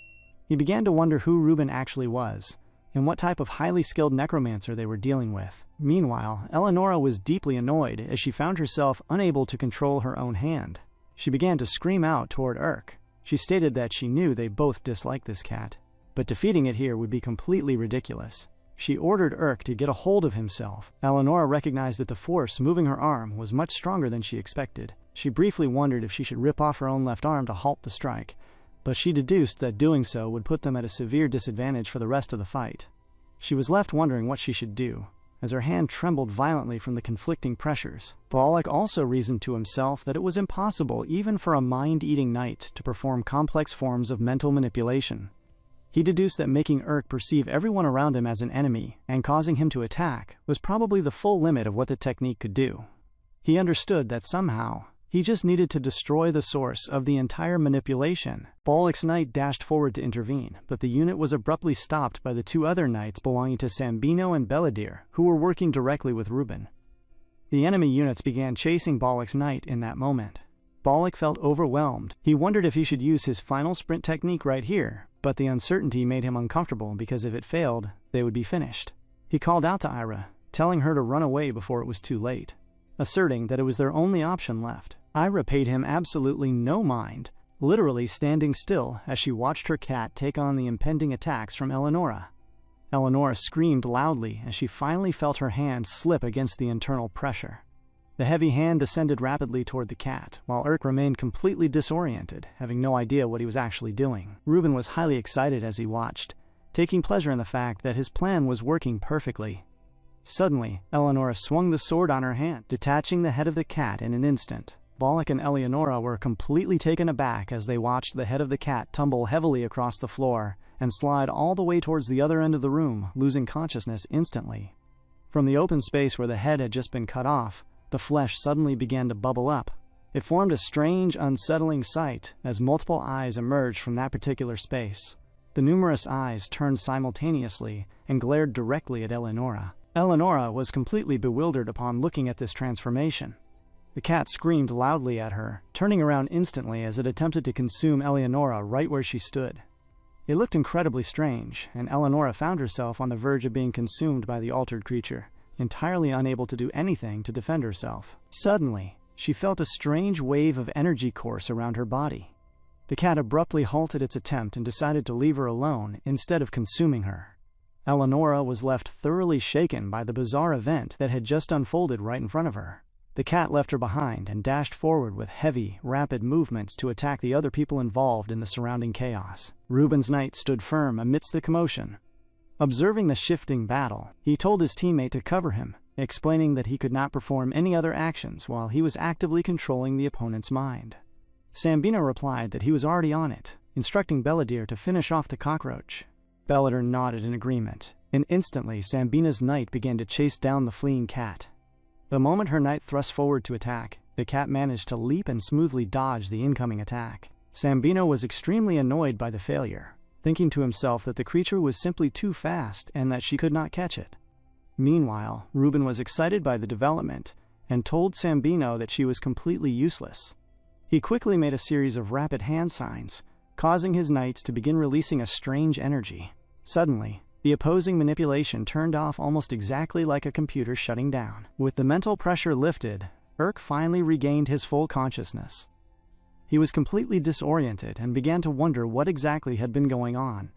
S1: He began to wonder who Ruben actually was, and what type of highly skilled necromancer they were dealing with. Meanwhile, Eleonora was deeply annoyed as she found herself unable to control her own hand. She began to scream out toward Urk. She stated that she knew they both disliked this cat, but defeating it here would be completely ridiculous. She ordered Urk to get a hold of himself. Eleonora recognized that the force moving her arm was much stronger than she expected. She briefly wondered if she should rip off her own left arm to halt the strike, but she deduced that doing so would put them at a severe disadvantage for the rest of the fight. She was left wondering what she should do, as her hand trembled violently from the conflicting pressures. Balak also reasoned to himself that it was impossible even for a mind-eating knight to perform complex forms of mental manipulation. He deduced that making Urk perceive everyone around him as an enemy and causing him to attack was probably the full limit of what the technique could do. He understood that somehow, he just needed to destroy the source of the entire manipulation. Balak's knight dashed forward to intervene, but the unit was abruptly stopped by the 2 other knights belonging to Sambino and Beladir, who were working directly with Ruben. The enemy units began chasing Balak's knight in that moment. Balak felt overwhelmed. He wondered if he should use his final sprint technique right here, but the uncertainty made him uncomfortable because if it failed, they would be finished. He called out to Ira, telling her to run away before it was too late, asserting that it was their only option left. Ira paid him absolutely no mind, literally standing still as she watched her cat take on the impending attacks from Eleonora. Eleonora screamed loudly as she finally felt her hand slip against the internal pressure. The heavy hand descended rapidly toward the cat, while Urk remained completely disoriented, having no idea what he was actually doing. Ruben was highly excited as he watched, taking pleasure in the fact that his plan was working perfectly. Suddenly, Eleonora swung the sword on her hand, detaching the head of the cat in an instant. Balak and Eleonora were completely taken aback as they watched the head of the cat tumble heavily across the floor and slide all the way towards the other end of the room, losing consciousness instantly. From the open space where the head had just been cut off, the flesh suddenly began to bubble up. It formed a strange, unsettling sight as multiple eyes emerged from that particular space. The numerous eyes turned simultaneously and glared directly at Eleonora. Eleonora was completely bewildered upon looking at this transformation. The cat screamed loudly at her, turning around instantly as it attempted to consume Eleonora right where she stood. It looked incredibly strange, and Eleonora found herself on the verge of being consumed by the altered creature, entirely unable to do anything to defend herself. Suddenly, she felt a strange wave of energy course around her body. The cat abruptly halted its attempt and decided to leave her alone instead of consuming her. Eleonora was left thoroughly shaken by the bizarre event that had just unfolded right in front of her. The cat left her behind and dashed forward with heavy, rapid movements to attack the other people involved in the surrounding chaos. Ruben's knight stood firm amidst the commotion. Observing the shifting battle, he told his teammate to cover him, explaining that he could not perform any other actions while he was actively controlling the opponent's mind. Sambino replied that he was already on it, instructing Belladere to finish off the cockroach. Belladere nodded in agreement, and instantly Sambina's knight began to chase down the fleeing cat. The moment her knight thrust forward to attack, the cat managed to leap and smoothly dodge the incoming attack. Sambino was extremely annoyed by the failure, thinking to himself that the creature was simply too fast and that she could not catch it. Meanwhile, Ruben was excited by the development and told Sambino that she was completely useless. He quickly made a series of rapid hand signs, causing his knights to begin releasing a strange energy. Suddenly, the opposing manipulation turned off almost exactly like a computer shutting down. With the mental pressure lifted, Urk finally regained his full consciousness. He was completely disoriented and began to wonder what exactly had been going on.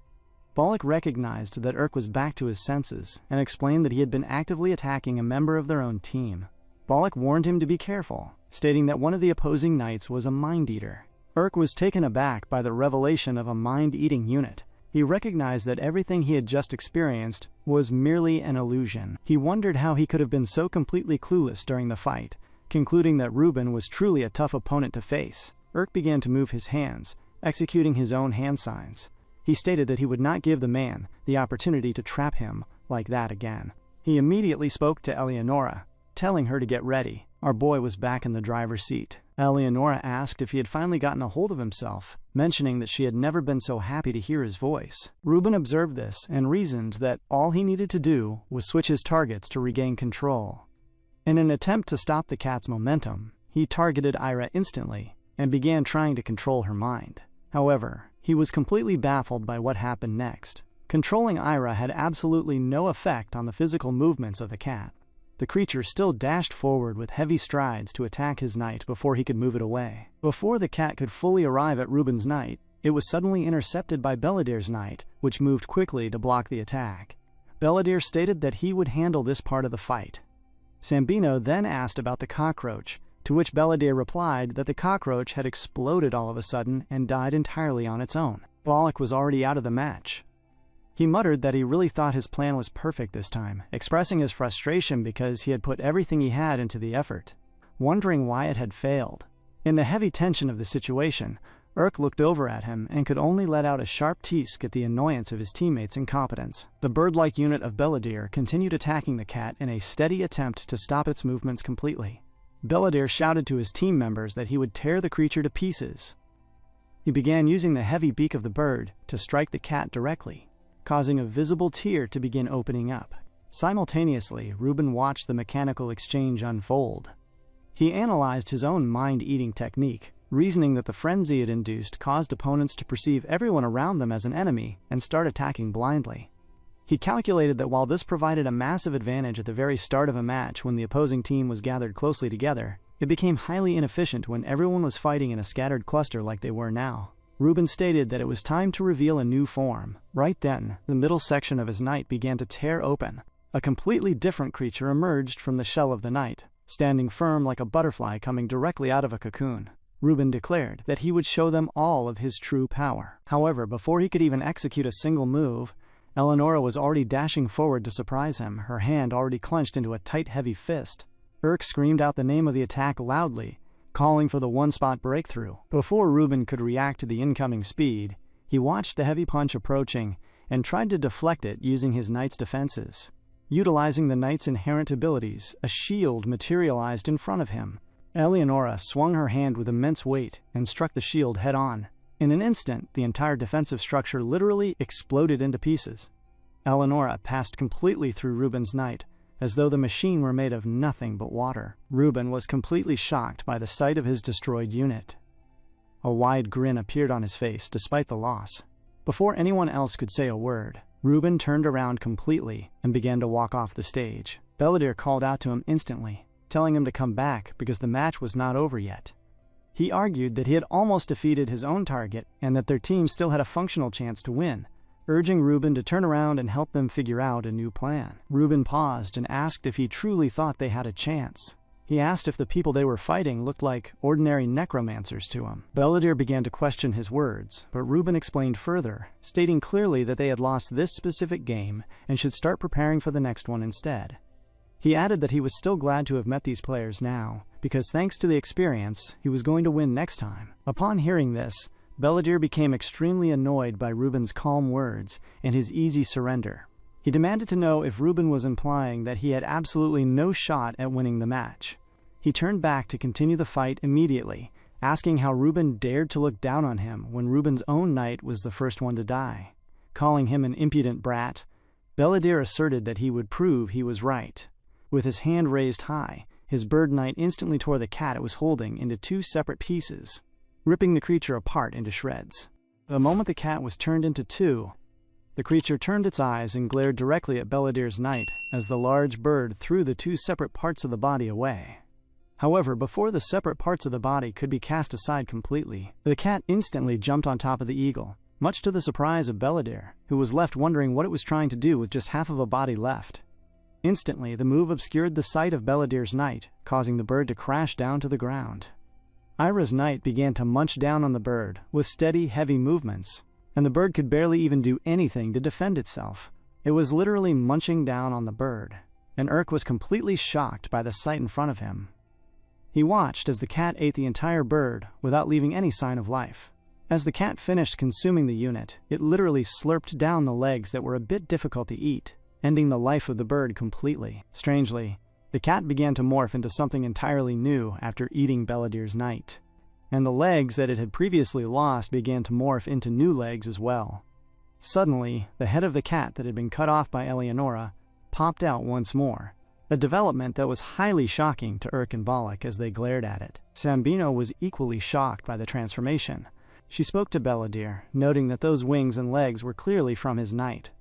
S1: Bollock recognized that Urk was back to his senses and explained that he had been actively attacking a member of their own team. Bollock warned him to be careful, stating that one of the opposing knights was a mind-eater. Urk was taken aback by the revelation of a mind-eating unit. He recognized that everything he had just experienced was merely an illusion. He wondered how he could have been so completely clueless during the fight, concluding that Ruben was truly a tough opponent to face. Urk began to move his hands, executing his own hand signs. He stated that he would not give the man the opportunity to trap him like that again. He immediately spoke to Eleonora, telling her to get ready. Our boy was back in the driver's seat. Eleonora asked if he had finally gotten a hold of himself, mentioning that she had never been so happy to hear his voice. Ruben observed this and reasoned that all he needed to do was switch his targets to regain control. In an attempt to stop the cat's momentum, he targeted Ira instantly and began trying to control her mind. However, he was completely baffled by what happened next. Controlling Ira had absolutely no effect on the physical movements of the cat. The creature still dashed forward with heavy strides to attack his knight before he could move it away. Before the cat could fully arrive at Ruben's knight, it was suddenly intercepted by Belladere's knight, which moved quickly to block the attack. Belladere stated that he would handle this part of the fight. Sambino then asked about the cockroach, to which Belladere replied that the cockroach had exploded all of a sudden and died entirely on its own. Bollock was already out of the match. He muttered that he really thought his plan was perfect this time, expressing his frustration because he had put everything he had into the effort, wondering why it had failed. In the heavy tension of the situation, Urk looked over at him and could only let out a sharp tease at the annoyance of his teammates' incompetence. The bird-like unit of Belladere continued attacking the cat in a steady attempt to stop its movements completely. Belladere shouted to his team members that he would tear the creature to pieces. He began using the heavy beak of the bird to strike the cat directly, causing a visible tear to begin opening up. Simultaneously, Ruben watched the mechanical exchange unfold. He analyzed his own mind-eating technique, reasoning that the frenzy it induced caused opponents to perceive everyone around them as an enemy and start attacking blindly. He calculated that while this provided a massive advantage at the very start of a match when the opposing team was gathered closely together, it became highly inefficient when everyone was fighting in a scattered cluster like they were now. Ruben stated that it was time to reveal a new form. Right then, the middle section of his knight began to tear open. A completely different creature emerged from the shell of the knight, standing firm like a butterfly coming directly out of a cocoon. Ruben declared that he would show them all of his true power. However, before he could even execute a single move, Eleonora was already dashing forward to surprise him, her hand already clenched into a tight, heavy fist. Urk screamed out the name of the attack loudly, calling for the one-spot breakthrough. Before Ruben could react to the incoming speed, he watched the heavy punch approaching and tried to deflect it using his knight's defenses. Utilizing the knight's inherent abilities, a shield materialized in front of him. Eleonora swung her hand with immense weight and struck the shield head-on. In an instant, the entire defensive structure literally exploded into pieces. Eleonora passed completely through Ruben's knight, as though the machine were made of nothing but water. Ruben was completely shocked by the sight of his destroyed unit. A wide grin appeared on his face despite the loss. Before anyone else could say a word, Ruben turned around completely and began to walk off the stage. Belladere called out to him instantly, telling him to come back because the match was not over yet. He argued that he had almost defeated his own target and that their team still had a functional chance to win, urging Ruben to turn around and help them figure out a new plan. Ruben paused and asked if he truly thought they had a chance. He asked if the people they were fighting looked like ordinary necromancers to him. Belladere began to question his words, but Ruben explained further, stating clearly that they had lost this specific game and should start preparing for the next one instead. He added that he was still glad to have met these players now, because thanks to the experience, he was going to win next time. Upon hearing this, Belladere became extremely annoyed by Ruben's calm words and his easy surrender. He demanded to know if Ruben was implying that he had absolutely no shot at winning the match. He turned back to continue the fight immediately, asking how Ruben dared to look down on him when Ruben's own knight was the first one to die. Calling him an impudent brat, Belladere asserted that he would prove he was right. With his hand raised high, his bird knight instantly tore the cat it was holding into two separate pieces, ripping the creature apart into shreds. The moment the cat was turned into two, the creature turned its eyes and glared directly at Belladere's knight as the large bird threw the two separate parts of the body away. However, before the separate parts of the body could be cast aside completely, the cat instantly jumped on top of the eagle, much to the surprise of Belladere, who was left wondering what it was trying to do with just half of a body left. Instantly, the move obscured the sight of Belladere's knight, causing the bird to crash down to the ground. Ira's knight began to munch down on the bird with steady, heavy movements, and the bird could barely even do anything to defend itself. It was literally munching down on the bird, and Urk was completely shocked by the sight in front of him. He watched as the cat ate the entire bird without leaving any sign of life. As the cat finished consuming the unit, it literally slurped down the legs that were a bit difficult to eat, ending the life of the bird completely. Strangely, the cat began to morph into something entirely new after eating Belladere's knight, and the legs that it had previously lost began to morph into new legs as well. Suddenly, the head of the cat that had been cut off by Eleonora popped out once more, a development that was highly shocking to Urk and Balak as they glared at it. Sambino was equally shocked by the transformation. She spoke to Belladere, noting that those wings and legs were clearly from his knight.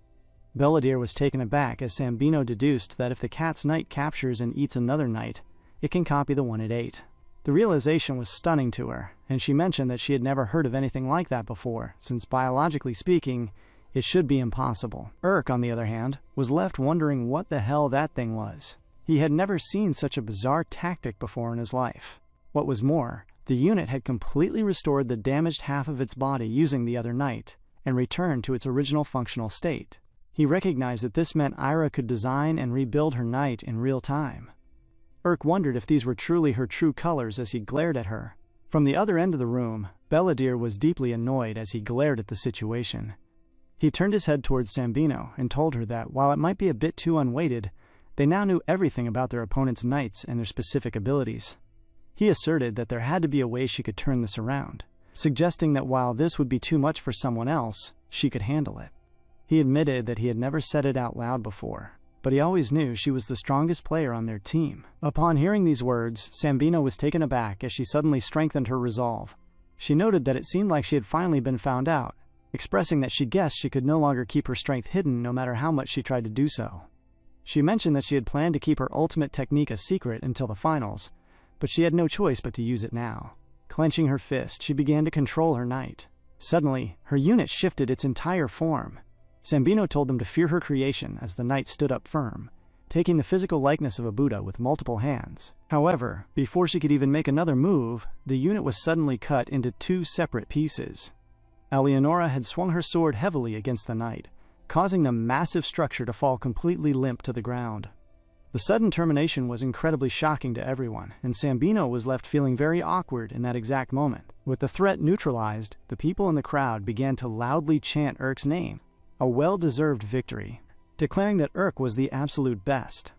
S1: Belladere was taken aback as Sambino deduced that if the cat's knight captures and eats another knight, it can copy the one it ate. The realization was stunning to her, and she mentioned that she had never heard of anything like that before, since biologically speaking, it should be impossible. Urk, on the other hand, was left wondering what the hell that thing was. He had never seen such a bizarre tactic before in his life. What was more, the unit had completely restored the damaged half of its body using the other knight, and returned to its original functional state. He recognized that this meant Ira could design and rebuild her knight in real time. Urk wondered if these were truly her true colors as he glared at her. From the other end of the room, Belladere was deeply annoyed as he glared at the situation. He turned his head towards Sambino and told her that, while it might be a bit too unweighted, they now knew everything about their opponent's knights and their specific abilities. He asserted that there had to be a way she could turn this around, suggesting that while this would be too much for someone else, she could handle it. He admitted that he had never said it out loud before, but he always knew she was the strongest player on their team. Upon hearing these words, Sambino was taken aback as she suddenly strengthened her resolve. She noted that it seemed like she had finally been found out, expressing that she guessed she could no longer keep her strength hidden no matter how much she tried to do so. She mentioned that she had planned to keep her ultimate technique a secret until the finals, but she had no choice but to use it now. Clenching her fist, she began to control her knight. Suddenly, her unit shifted its entire form. Sambino told them to fear her creation as the knight stood up firm, taking the physical likeness of a Buddha with multiple hands. However, before she could even make another move, the unit was suddenly cut into two separate pieces. Eleonora had swung her sword heavily against the knight, causing the massive structure to fall completely limp to the ground. The sudden termination was incredibly shocking to everyone, and Sambino was left feeling very awkward in that exact moment. With the threat neutralized, the people in the crowd began to loudly chant Urk's name, a well-deserved victory, declaring that Urk was the absolute best.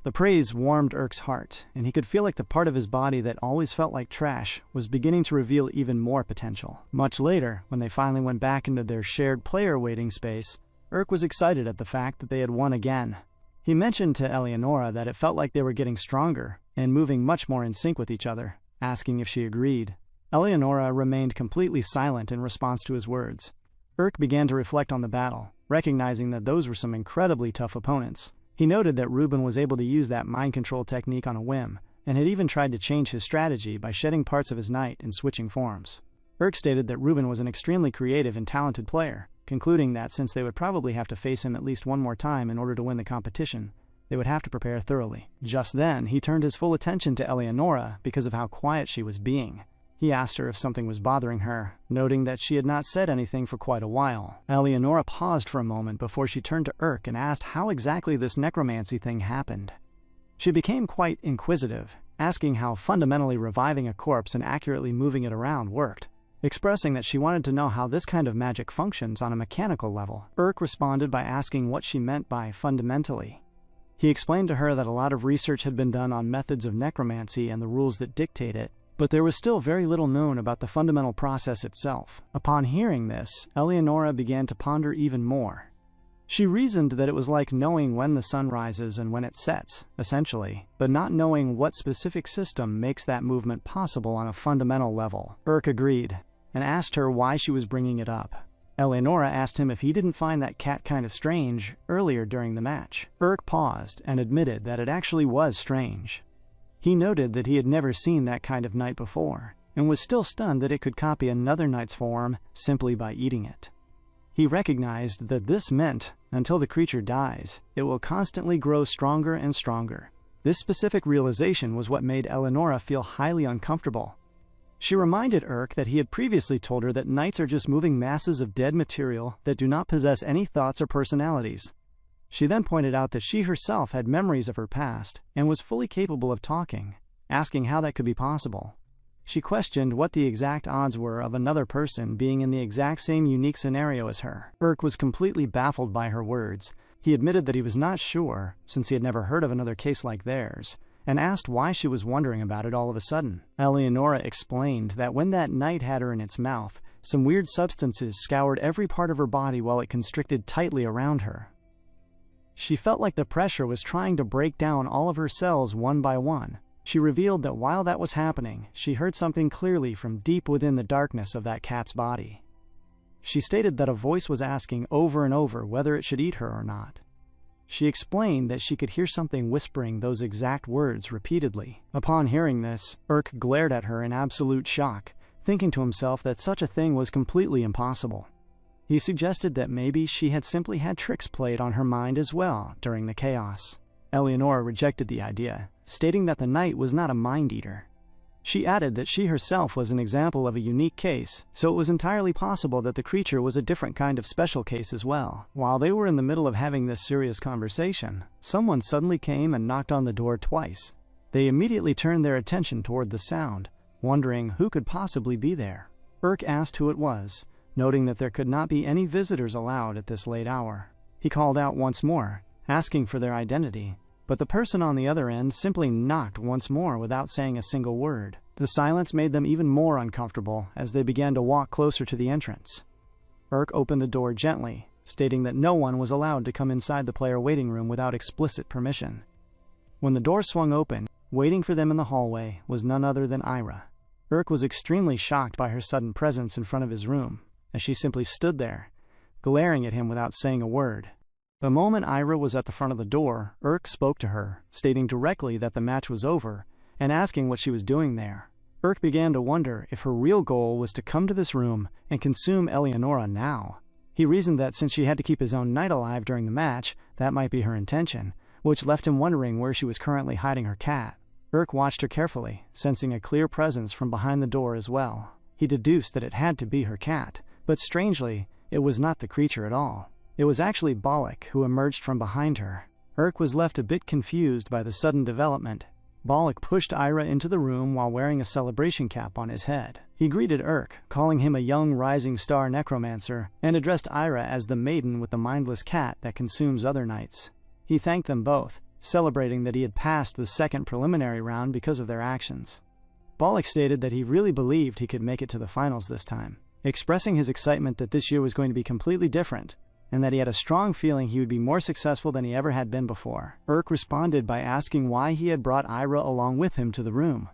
S1: The praise warmed Urk's heart, and he could feel like the part of his body that always felt like trash was beginning to reveal even more potential. Much later, when they finally went back into their shared player waiting space, Urk was excited at the fact that they had won again. He mentioned to Eleonora that it felt like they were getting stronger and moving much more in sync with each other, asking if she agreed. Eleonora remained completely silent in response to his words. Urk began to reflect on the battle, recognizing that those were some incredibly tough opponents. He noted that Ruben was able to use that mind control technique on a whim, and had even tried to change his strategy by shedding parts of his knight and switching forms. Urk stated that Ruben was an extremely creative and talented player, concluding that since they would probably have to face him at least one more time in order to win the competition, they would have to prepare thoroughly. Just then, he turned his full attention to Eleonora because of how quiet she was being. He asked her if something was bothering her, noting that she had not said anything for quite a while. Eleonora paused for a moment before she turned to Urk and asked how exactly this necromancy thing happened. She became quite inquisitive, asking how fundamentally reviving a corpse and accurately moving it around worked, expressing that she wanted to know how this kind of magic functions on a mechanical level. Urk responded by asking what she meant by fundamentally. He explained to her that a lot of research had been done on methods of necromancy and the rules that dictate it, but there was still very little known about the fundamental process itself. Upon hearing this, Eleonora began to ponder even more. She reasoned that it was like knowing when the sun rises and when it sets, essentially, but not knowing what specific system makes that movement possible on a fundamental level. Urk agreed, and asked her why she was bringing it up. Eleonora asked him if he didn't find that cat kind of strange earlier during the match. Urk paused and admitted that it actually was strange. He noted that he had never seen that kind of knight before, and was still stunned that it could copy another knight's form simply by eating it. He recognized that this meant, until the creature dies, it will constantly grow stronger and stronger. This specific realization was what made Eleonora feel highly uncomfortable. She reminded Urk that he had previously told her that knights are just moving masses of dead material that do not possess any thoughts or personalities. She then pointed out that she herself had memories of her past and was fully capable of talking, asking how that could be possible. She questioned what the exact odds were of another person being in the exact same unique scenario as her. Urk was completely baffled by her words. He admitted that he was not sure, since he had never heard of another case like theirs, and asked why she was wondering about it all of a sudden. Eleonora explained that when that knight had her in its mouth, some weird substances scoured every part of her body while it constricted tightly around her. She felt like the pressure was trying to break down all of her cells one by one. She revealed that while that was happening, she heard something clearly from deep within the darkness of that cat's body. She stated that a voice was asking over and over whether it should eat her or not. She explained that she could hear something whispering those exact words repeatedly. Upon hearing this, Urk glared at her in absolute shock, thinking to himself that such a thing was completely impossible. He suggested that maybe she had simply had tricks played on her mind as well during the chaos. Eleonora rejected the idea, stating that the knight was not a mind-eater. She added that she herself was an example of a unique case, so it was entirely possible that the creature was a different kind of special case as well. While they were in the middle of having this serious conversation, someone suddenly came and knocked on the door twice. They immediately turned their attention toward the sound, wondering who could possibly be there. Urk asked who it was, noting that there could not be any visitors allowed at this late hour. He called out once more, asking for their identity, but the person on the other end simply knocked once more without saying a single word. The silence made them even more uncomfortable as they began to walk closer to the entrance. Urk opened the door gently, stating that no one was allowed to come inside the player waiting room without explicit permission. When the door swung open, waiting for them in the hallway was none other than Ira. Urk was extremely shocked by her sudden presence in front of his room, as she simply stood there, glaring at him without saying a word. The moment Ira was at the front of the door, Urk spoke to her, stating directly that the match was over, and asking what she was doing there. Urk began to wonder if her real goal was to come to this room and consume Eleonora now. He reasoned that since she had to keep his own knight alive during the match, that might be her intention, which left him wondering where she was currently hiding her cat. Urk watched her carefully, sensing a clear presence from behind the door as well. He deduced that it had to be her cat, but strangely, it was not the creature at all. It was actually Bollock who emerged from behind her. Urk was left a bit confused by the sudden development. Bollock pushed Ira into the room while wearing a celebration cap on his head. He greeted Urk, calling him a young rising star necromancer, and addressed Ira as the maiden with the mindless cat that consumes other knights. He thanked them both, celebrating that he had passed the second preliminary round because of their actions. Bollock stated that he really believed he could make it to the finals this time, expressing his excitement that this year was going to be completely different, and that he had a strong feeling he would be more successful than he ever had been before. Urk responded by asking why he had brought Ira along with him to the room.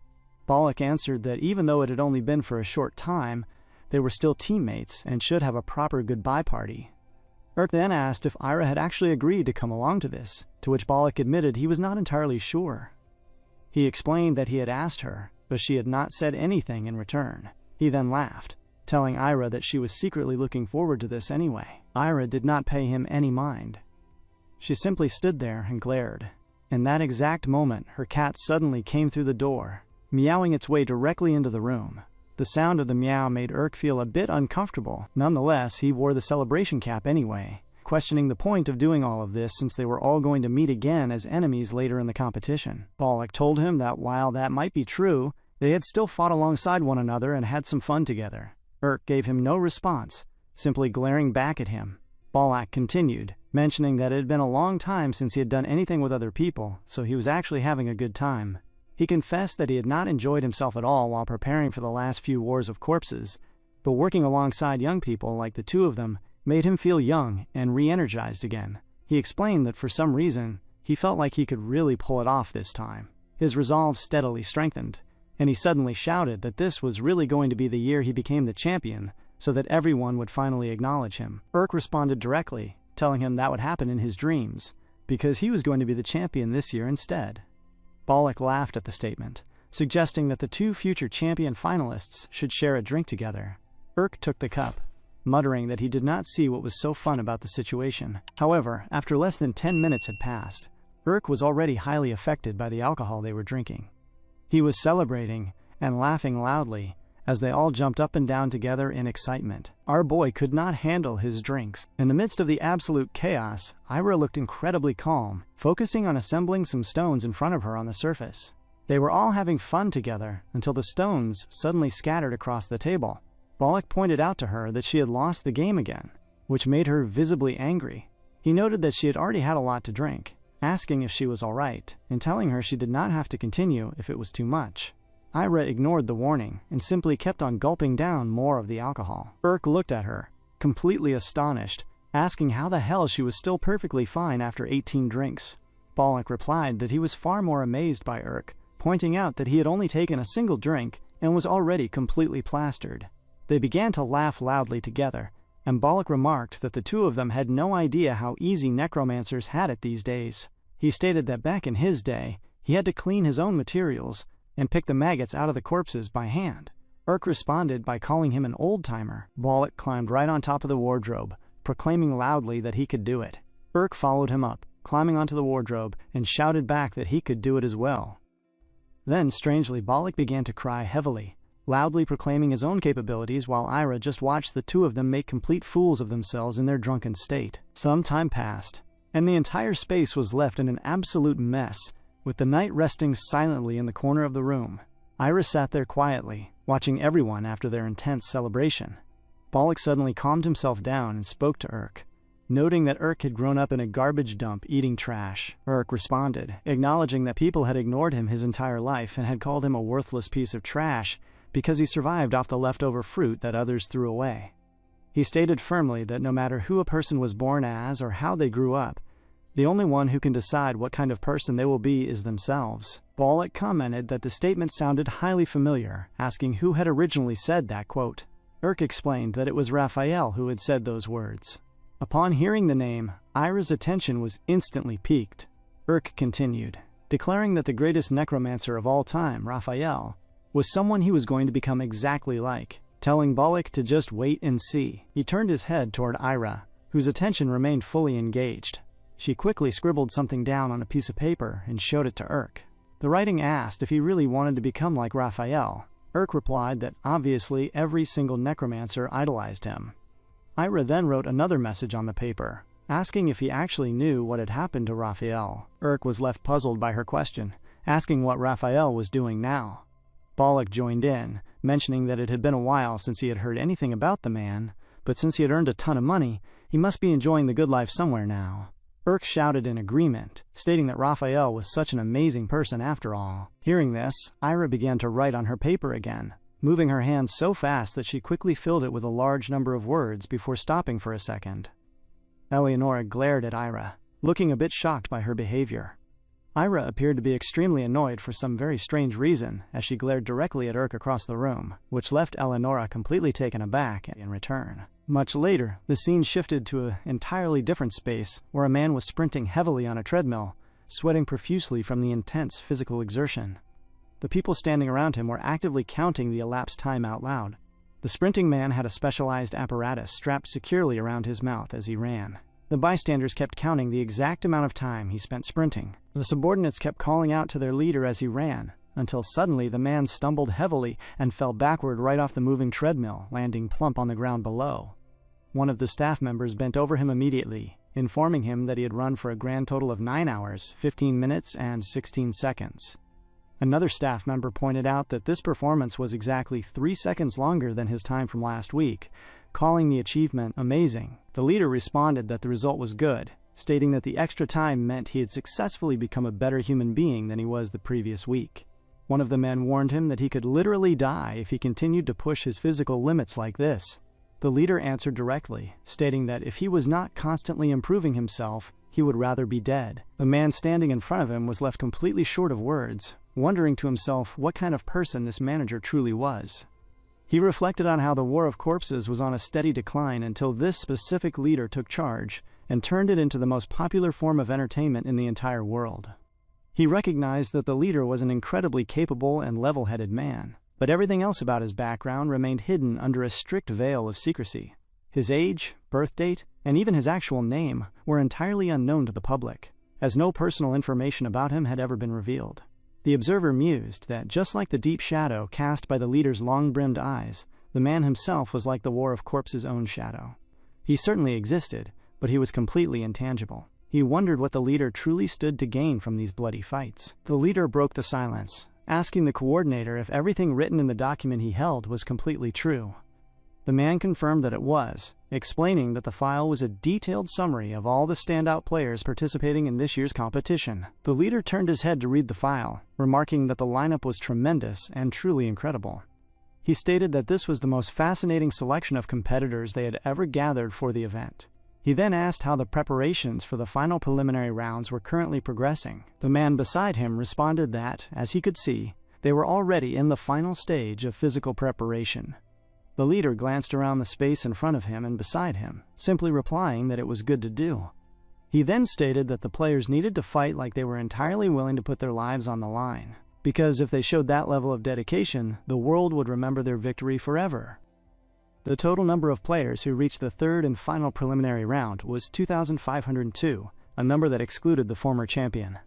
S1: Bollock answered that even though it had only been for a short time, they were still teammates and should have a proper goodbye party. Urk then asked if Ira had actually agreed to come along to this, to which Bollock admitted he was not entirely sure. He explained that he had asked her, but she had not said anything in return. He then laughed, telling Ira that she was secretly looking forward to this anyway. Ira did not pay him any mind. She simply stood there and glared. In that exact moment, her cat suddenly came through the door, meowing its way directly into the room. The sound of the meow made Urk feel a bit uncomfortable. Nonetheless, he wore the celebration cap anyway, questioning the point of doing all of this since they were all going to meet again as enemies later in the competition. Bollock told him that while that might be true, they had still fought alongside one another and had some fun together. Urk gave him no response, simply glaring back at him. Bollock continued, mentioning that it had been a long time since he had done anything with other people, so he was actually having a good time. He confessed that he had not enjoyed himself at all while preparing for the last few wars of corpses, but working alongside young people like the two of them made him feel young and re-energized again. He explained that for some reason, he felt like he could really pull it off this time. His resolve steadily strengthened, and he suddenly shouted that this was really going to be the year he became the champion, so that everyone would finally acknowledge him. Urk responded directly, telling him that would happen in his dreams, because he was going to be the champion this year instead. Bollock laughed at the statement, suggesting that the two future champion finalists should share a drink together. Urk took the cup, muttering that he did not see what was so fun about the situation. However, after less than 10 minutes had passed, Urk was already highly affected by the alcohol they were drinking. He was celebrating and laughing loudly as they all jumped up and down together in excitement. Our boy could not handle his drinks. In the midst of the absolute chaos, Ira looked incredibly calm, focusing on assembling some stones in front of her on the surface. They were all having fun together until the stones suddenly scattered across the table. Bollock pointed out to her that she had lost the game again, which made her visibly angry. He noted that she had already had a lot to drink, asking if she was all right, and telling her she did not have to continue if it was too much. Ira ignored the warning and simply kept on gulping down more of the alcohol. Urk looked at her, completely astonished, asking how the hell she was still perfectly fine after 18 drinks. Bollock replied that he was far more amazed by Urk, pointing out that he had only taken a single drink and was already completely plastered. They began to laugh loudly together, and Bollock remarked that the two of them had no idea how easy necromancers had it these days. He stated that back in his day, he had to clean his own materials and pick the maggots out of the corpses by hand. Urk responded by calling him an old-timer. Bollock climbed right on top of the wardrobe, proclaiming loudly that he could do it. Urk followed him up, climbing onto the wardrobe, and shouted back that he could do it as well. Then, strangely, Bollock began to cry heavily, loudly proclaiming his own capabilities while Ira just watched the two of them make complete fools of themselves in their drunken state. Some time passed, and the entire space was left in an absolute mess, with the knight resting silently in the corner of the room. Ira sat there quietly, watching everyone after their intense celebration. Bollock suddenly calmed himself down and spoke to Urk, noting that Urk had grown up in a garbage dump eating trash. Urk responded, acknowledging that people had ignored him his entire life and had called him a worthless piece of trash because he survived off the leftover fruit that others threw away. He stated firmly that no matter who a person was born as or how they grew up, the only one who can decide what kind of person they will be is themselves. Bollock commented that the statement sounded highly familiar, asking who had originally said that quote. Urk explained that it was Raphael who had said those words. Upon hearing the name, Ira's attention was instantly piqued. Urk continued, declaring that the greatest necromancer of all time, Raphael, was someone he was going to become exactly like, telling Bollock to just wait and see. He turned his head toward Ira, whose attention remained fully engaged. She quickly scribbled something down on a piece of paper and showed it to Urk. The writing asked if he really wanted to become like Raphael. Urk replied that obviously every single necromancer idolized him. Ira then wrote another message on the paper, asking if he actually knew what had happened to Raphael. Urk was left puzzled by her question, asking what Raphael was doing now. Bollock joined in, mentioning that it had been a while since he had heard anything about the man, but since he had earned a ton of money, he must be enjoying the good life somewhere now. Urk shouted in agreement, stating that Raphael was such an amazing person after all. Hearing this, Ira began to write on her paper again, moving her hand so fast that she quickly filled it with a large number of words before stopping for a second. Eleonora glared at Ira, looking a bit shocked by her behavior. Ira appeared to be extremely annoyed for some very strange reason as she glared directly at Urk across the room, which left Eleonora completely taken aback in return. Much later, the scene shifted to an entirely different space where a man was sprinting heavily on a treadmill, sweating profusely from the intense physical exertion. The people standing around him were actively counting the elapsed time out loud. The sprinting man had a specialized apparatus strapped securely around his mouth as he ran. The bystanders kept counting the exact amount of time he spent sprinting. The subordinates kept calling out to their leader as he ran, until suddenly the man stumbled heavily and fell backward right off the moving treadmill, landing plump on the ground below. One of the staff members bent over him immediately, informing him that he had run for a grand total of 9 hours, 15 minutes, and 16 seconds. Another staff member pointed out that this performance was exactly 3 seconds longer than his time from last week, calling the achievement amazing. The leader responded that the result was good, stating that the extra time meant he had successfully become a better human being than he was the previous week. One of the men warned him that he could literally die if he continued to push his physical limits like this. The leader answered directly, stating that if he was not constantly improving himself, he would rather be dead. The man standing in front of him was left completely short of words, wondering to himself what kind of person this manager truly was. He reflected on how the War of Corpses was on a steady decline until this specific leader took charge and turned it into the most popular form of entertainment in the entire world. He recognized that the leader was an incredibly capable and level-headed man, but everything else about his background remained hidden under a strict veil of secrecy. His age, birth date, and even his actual name were entirely unknown to the public, as no personal information about him had ever been revealed. The observer mused that just like the deep shadow cast by the leader's long-brimmed eyes, the man himself was like the War of Corpses' own shadow. He certainly existed, but he was completely intangible. He wondered what the leader truly stood to gain from these bloody fights. The leader broke the silence, asking the coordinator if everything written in the document he held was completely true. The man confirmed that it was, explaining that the file was a detailed summary of all the standout players participating in this year's competition. The leader turned his head to read the file, remarking that the lineup was tremendous and truly incredible. He stated that this was the most fascinating selection of competitors they had ever gathered for the event. He then asked how the preparations for the final preliminary rounds were currently progressing. The man beside him responded that, as he could see, they were already in the final stage of physical preparation. The leader glanced around the space in front of him and beside him, simply replying that it was good to do. He then stated that the players needed to fight like they were entirely willing to put their lives on the line, because if they showed that level of dedication, the world would remember their victory forever. The total number of players who reached the third and final preliminary round was 2,502, a number that excluded the former champion.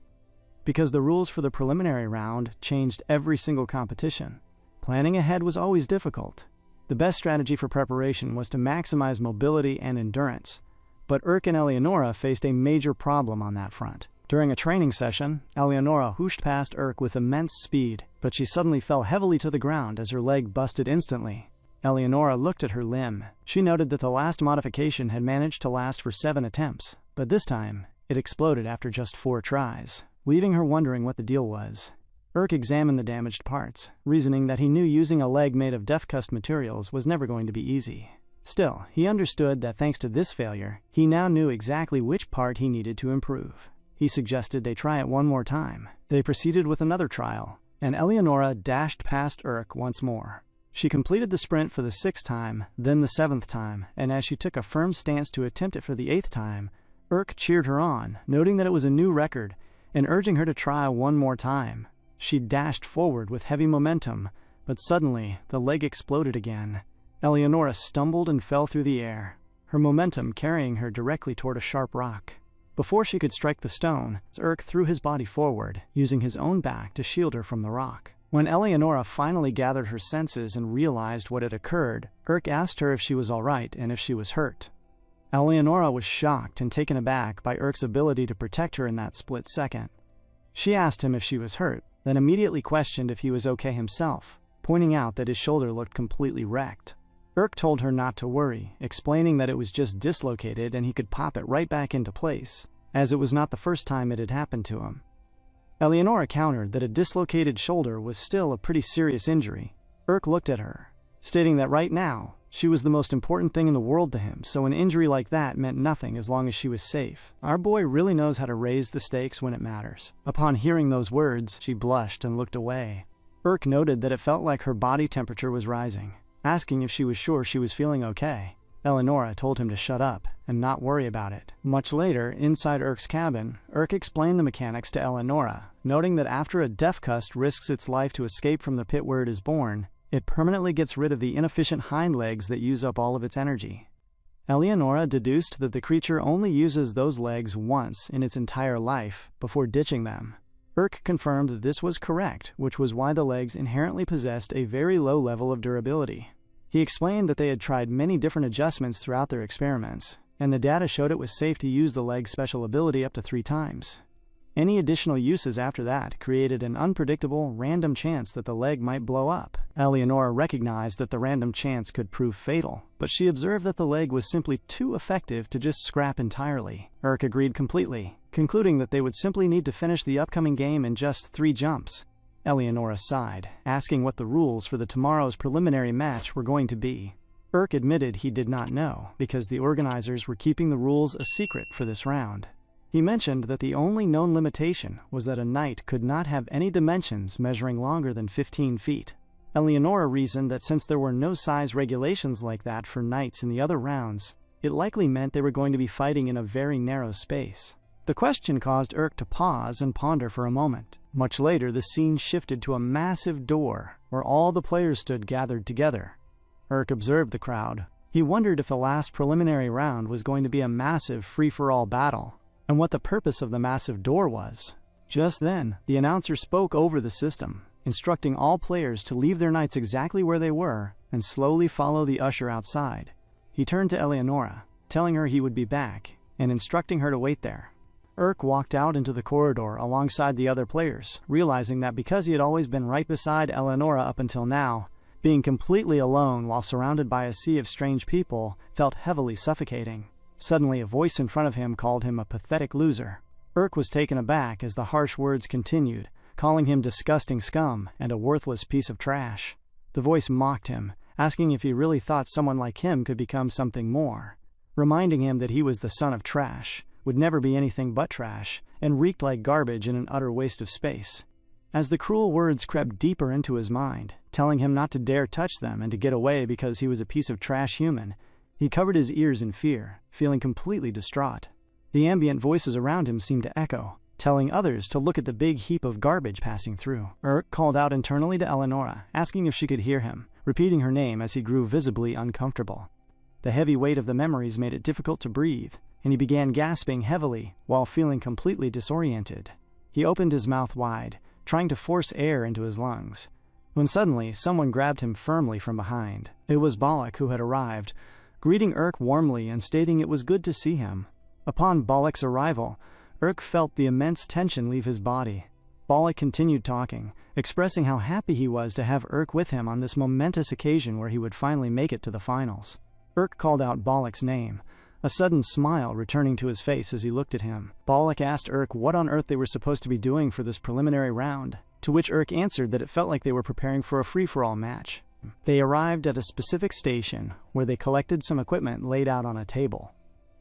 S1: Because the rules for the preliminary round changed every single competition, planning ahead was always difficult. The best strategy for preparation was to maximize mobility and endurance, but Urk and Eleonora faced a major problem on that front. During a training session, Eleonora whooshed past Urk with immense speed, but she suddenly fell heavily to the ground as her leg busted instantly. Eleonora looked at her limb. She noted that the last modification had managed to last for 7 attempts, but this time, it exploded after just 4 tries, leaving her wondering what the deal was. Urk examined the damaged parts, reasoning that he knew using a leg made of death-cust materials was never going to be easy. Still, he understood that thanks to this failure, he now knew exactly which part he needed to improve. He suggested they try it one more time. They proceeded with another trial, and Eleonora dashed past Urk once more. She completed the sprint for the 6th time, then the 7th time, and as she took a firm stance to attempt it for the 8th time, Urk cheered her on, noting that it was a new record, and urging her to try one more time. She dashed forward with heavy momentum, but suddenly the leg exploded again. Eleonora stumbled and fell through the air, her momentum carrying her directly toward a sharp rock. Before she could strike the stone, Urk threw his body forward, using his own back to shield her from the rock. When Eleonora finally gathered her senses and realized what had occurred, Urk asked her if she was all right and if she was hurt. Eleonora was shocked and taken aback by Urk's ability to protect her in that split second. She asked him if she was hurt, then immediately questioned if he was okay himself, pointing out that his shoulder looked completely wrecked. Urk told her not to worry, explaining that it was just dislocated and he could pop it right back into place, as it was not the first time it had happened to him. Eleonora countered that a dislocated shoulder was still a pretty serious injury. Urk looked at her, stating that right now, she was the most important thing in the world to him, so an injury like that meant nothing as long as she was safe. Our boy really knows how to raise the stakes when it matters. Upon hearing those words, she blushed and looked away. Urk noted that it felt like her body temperature was rising, asking if she was sure she was feeling okay. Eleonora told him to shut up and not worry about it. Much later, inside Urk's cabin, Urk explained the mechanics to Eleonora, noting that after a deathcust risks its life to escape from the pit where it is born, it permanently gets rid of the inefficient hind legs that use up all of its energy. Eleonora deduced that the creature only uses those legs once in its entire life before ditching them. Urk confirmed that this was correct, which was why the legs inherently possessed a very low level of durability. He explained that they had tried many different adjustments throughout their experiments, and the data showed it was safe to use the leg's special ability up to 3 times. Any additional uses after that created an unpredictable, random chance that the leg might blow up. Eleonora recognized that the random chance could prove fatal, but she observed that the leg was simply too effective to just scrap entirely. Urk agreed completely, concluding that they would simply need to finish the upcoming game in just 3 jumps. Eleonora sighed, asking what the rules for tomorrow's preliminary match were going to be. Urk admitted he did not know, because the organizers were keeping the rules a secret for this round. He mentioned that the only known limitation was that a knight could not have any dimensions measuring longer than 15 feet. Eleonora reasoned that since there were no size regulations like that for knights in the other rounds, it likely meant they were going to be fighting in a very narrow space. The question caused Urk to pause and ponder for a moment. Much later, the scene shifted to a massive door where all the players stood gathered together. Urk observed the crowd. He wondered if the last preliminary round was going to be a massive free-for-all battle, and what the purpose of the massive door was. Just then, the announcer spoke over the system, instructing all players to leave their knights exactly where they were and slowly follow the usher outside. He turned to Eleonora, telling her he would be back, and instructing her to wait there. Urk walked out into the corridor alongside the other players, realizing that because he had always been right beside Eleonora up until now, being completely alone while surrounded by a sea of strange people felt heavily suffocating. Suddenly, a voice in front of him called him a pathetic loser. Urk was taken aback as the harsh words continued, calling him disgusting scum and a worthless piece of trash. The voice mocked him, asking if he really thought someone like him could become something more, reminding him that he was the son of trash, would never be anything but trash, and reeked like garbage in an utter waste of space. As the cruel words crept deeper into his mind, telling him not to dare touch them and to get away because he was a piece of trash human, he covered his ears in fear, feeling completely distraught. The ambient voices around him seemed to echo, telling others to look at the big heap of garbage passing through. Urk called out internally to Eleonora, asking if she could hear him, repeating her name as he grew visibly uncomfortable. The heavy weight of the memories made it difficult to breathe, and he began gasping heavily while feeling completely disoriented. He opened his mouth wide, trying to force air into his lungs, when suddenly someone grabbed him firmly from behind. It was Balak who had arrived, greeting Urk warmly and stating it was good to see him. Upon Balak's arrival, Urk felt the immense tension leave his body. Balak continued talking, expressing how happy he was to have Urk with him on this momentous occasion where he would finally make it to the finals. Urk called out Balak's name, a sudden smile returning to his face as he looked at him. Balak asked Urk what on earth they were supposed to be doing for this preliminary round, to which Urk answered that it felt like they were preparing for a free-for-all match. They arrived at a specific station where they collected some equipment laid out on a table.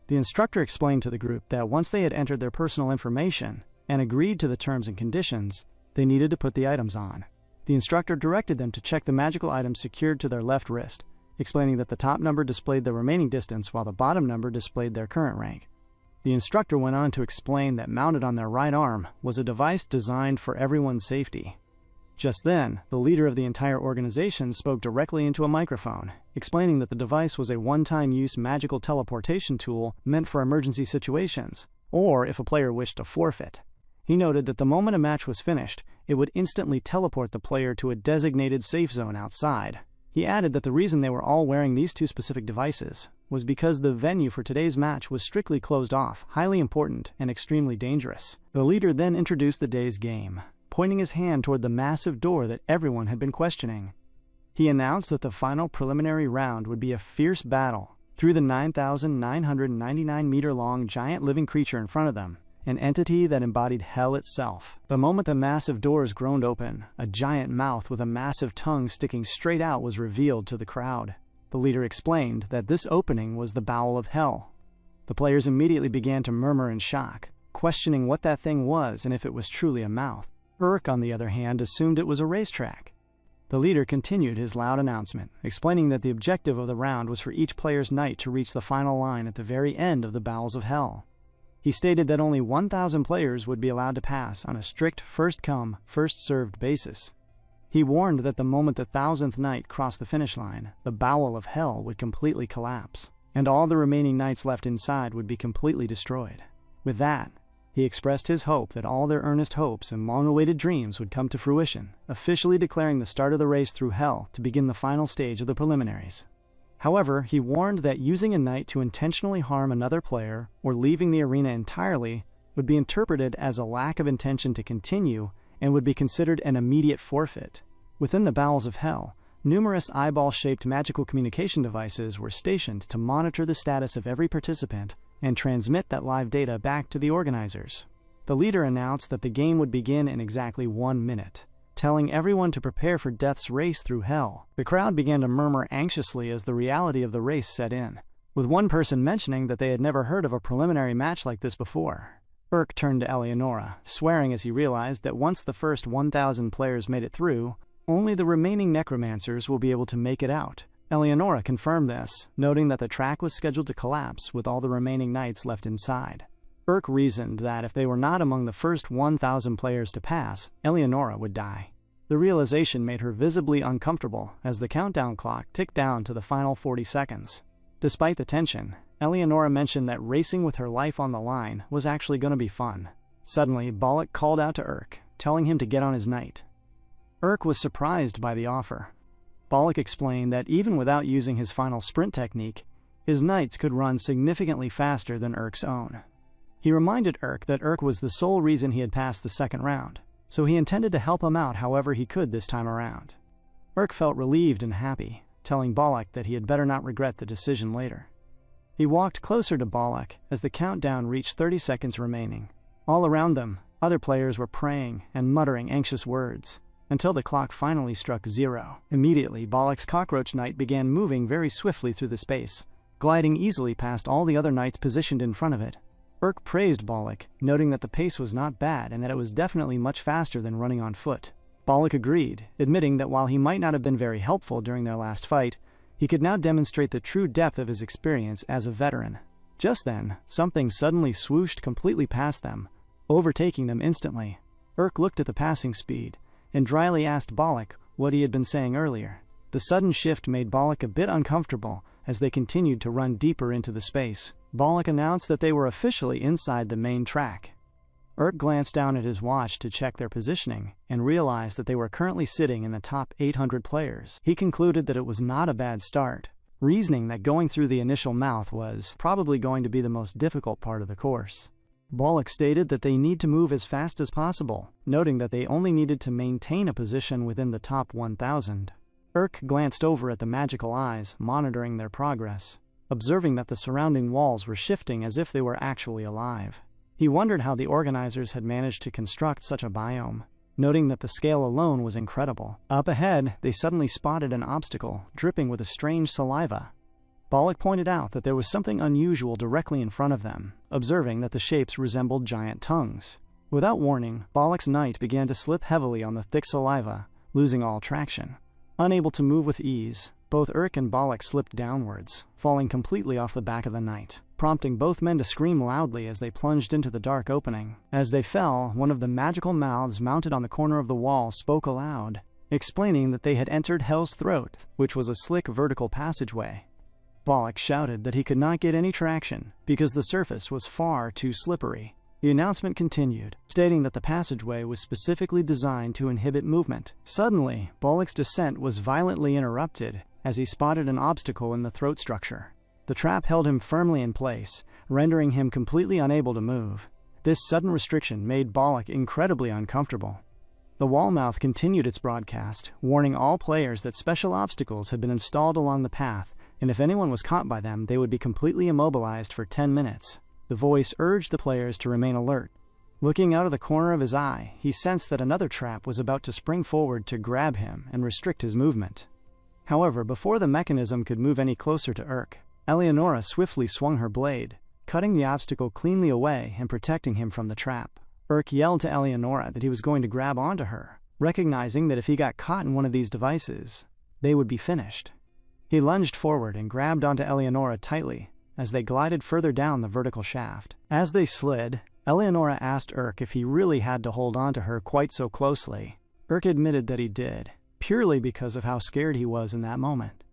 S1: The instructor explained to the group that once they had entered their personal information and agreed to the terms and conditions, they needed to put the items on. The instructor directed them to check the magical items secured to their left wrist, explaining that the top number displayed the remaining distance while the bottom number displayed their current rank. The instructor went on to explain that mounted on their right arm was a device designed for everyone's safety. Just then, the leader of the entire organization spoke directly into a microphone, explaining that the device was a one-time use magical teleportation tool meant for emergency situations, or if a player wished to forfeit. He noted that the moment a match was finished, it would instantly teleport the player to a designated safe zone outside. He added that the reason they were all wearing these 2 specific devices was because the venue for today's match was strictly closed off, highly important, and extremely dangerous. The leader then introduced the day's game, pointing his hand toward the massive door that everyone had been questioning. He announced that the final preliminary round would be a fierce battle through the 9,999-meter-long giant living creature in front of them, an entity that embodied hell itself. The moment the massive doors groaned open, a giant mouth with a massive tongue sticking straight out was revealed to the crowd. The leader explained that this opening was the bowel of hell. The players immediately began to murmur in shock, questioning what that thing was and if it was truly a mouth. Urk, on the other hand, assumed it was a racetrack. The leader continued his loud announcement, explaining that the objective of the round was for each player's knight to reach the final line at the very end of the bowels of hell. He stated that only 1,000 players would be allowed to pass on a strict first-come, first-served basis. He warned that the moment the 1,000th knight crossed the finish line, the bowel of hell would completely collapse, and all the remaining knights left inside would be completely destroyed. With that, he expressed his hope that all their earnest hopes and long-awaited dreams would come to fruition, officially declaring the start of the race through hell to begin the final stage of the preliminaries. However, he warned that using a knight to intentionally harm another player or leaving the arena entirely would be interpreted as a lack of intention to continue and would be considered an immediate forfeit. Within the bowels of hell, numerous eyeball-shaped magical communication devices were stationed to monitor the status of every participant and transmit that live data back to the organizers. The leader announced that the game would begin in exactly 1 minute, telling everyone to prepare for death's race through hell. The crowd began to murmur anxiously as the reality of the race set in, with one person mentioning that they had never heard of a preliminary match like this before. Urk turned to Eleonora, swearing as he realized that once the first 1,000 players made it through, only the remaining necromancers will be able to make it out. Eleonora confirmed this, noting that the track was scheduled to collapse with all the remaining knights left inside. Urk reasoned that if they were not among the first 1,000 players to pass, Eleonora would die. The realization made her visibly uncomfortable as the countdown clock ticked down to the final 40 seconds. Despite the tension, Eleonora mentioned that racing with her life on the line was actually going to be fun. Suddenly, Bollock called out to Urk, telling him to get on his knight. Urk was surprised by the offer. Bollock explained that even without using his final sprint technique, his knights could run significantly faster than Urk's own. He reminded Urk that Urk was the sole reason he had passed the second round, so he intended to help him out however he could this time around. Urk felt relieved and happy, telling Bollock that he had better not regret the decision later. He walked closer to Bollock as the countdown reached 30 seconds remaining. All around them, other players were praying and muttering anxious words, until the clock finally struck 0. Immediately, Bollock's cockroach knight began moving very swiftly through the space, gliding easily past all the other knights positioned in front of it. Urk praised Bollock, noting that the pace was not bad and that it was definitely much faster than running on foot. Bollock agreed, admitting that while he might not have been very helpful during their last fight, he could now demonstrate the true depth of his experience as a veteran. Just then, something suddenly swooshed completely past them, overtaking them instantly. Urk looked at the passing speed and dryly asked Bollock what he had been saying earlier. The sudden shift made Bollock a bit uncomfortable as they continued to run deeper into the space. Bollock announced that they were officially inside the main track. Urk glanced down at his watch to check their positioning and realized that they were currently sitting in the top 800 players. He concluded that it was not a bad start, reasoning that going through the initial mouth was probably going to be the most difficult part of the course. Bollock stated that they need to move as fast as possible, noting that they only needed to maintain a position within the top 1,000. Urk glanced over at the magical eyes, monitoring their progress, observing that the surrounding walls were shifting as if they were actually alive. He wondered how the organizers had managed to construct such a biome, noting that the scale alone was incredible. Up ahead, they suddenly spotted an obstacle, dripping with a strange saliva. Bollock pointed out that there was something unusual directly in front of them, observing that the shapes resembled giant tongues. Without warning, Bollock's knight began to slip heavily on the thick saliva, losing all traction. Unable to move with ease, both Urk and Bollock slipped downwards, falling completely off the back of the knight, prompting both men to scream loudly as they plunged into the dark opening. As they fell, one of the magical mouths mounted on the corner of the wall spoke aloud, explaining that they had entered Hell's Throat, which was a slick vertical passageway. Bollock shouted that he could not get any traction because the surface was far too slippery. The announcement continued, stating that the passageway was specifically designed to inhibit movement. Suddenly, Bollock's descent was violently interrupted as he spotted an obstacle in the throat structure. The trap held him firmly in place, rendering him completely unable to move. This sudden restriction made Bollock incredibly uncomfortable. The wall mouth continued its broadcast, warning all players that special obstacles had been installed along the path, and if anyone was caught by them, they would be completely immobilized for 10 minutes. The voice urged the players to remain alert. Looking out of the corner of his eye, he sensed that another trap was about to spring forward to grab him and restrict his movement. However, before the mechanism could move any closer to Urk, Eleonora swiftly swung her blade, cutting the obstacle cleanly away and protecting him from the trap. Urk yelled to Eleonora that he was going to grab onto her, recognizing that if he got caught in one of these devices, they would be finished. He lunged forward and grabbed onto Eleonora tightly as they glided further down the vertical shaft. As they slid, Eleonora asked Urk if he really had to hold on to her quite so closely. Urk admitted that he did, purely because of how scared he was in that moment.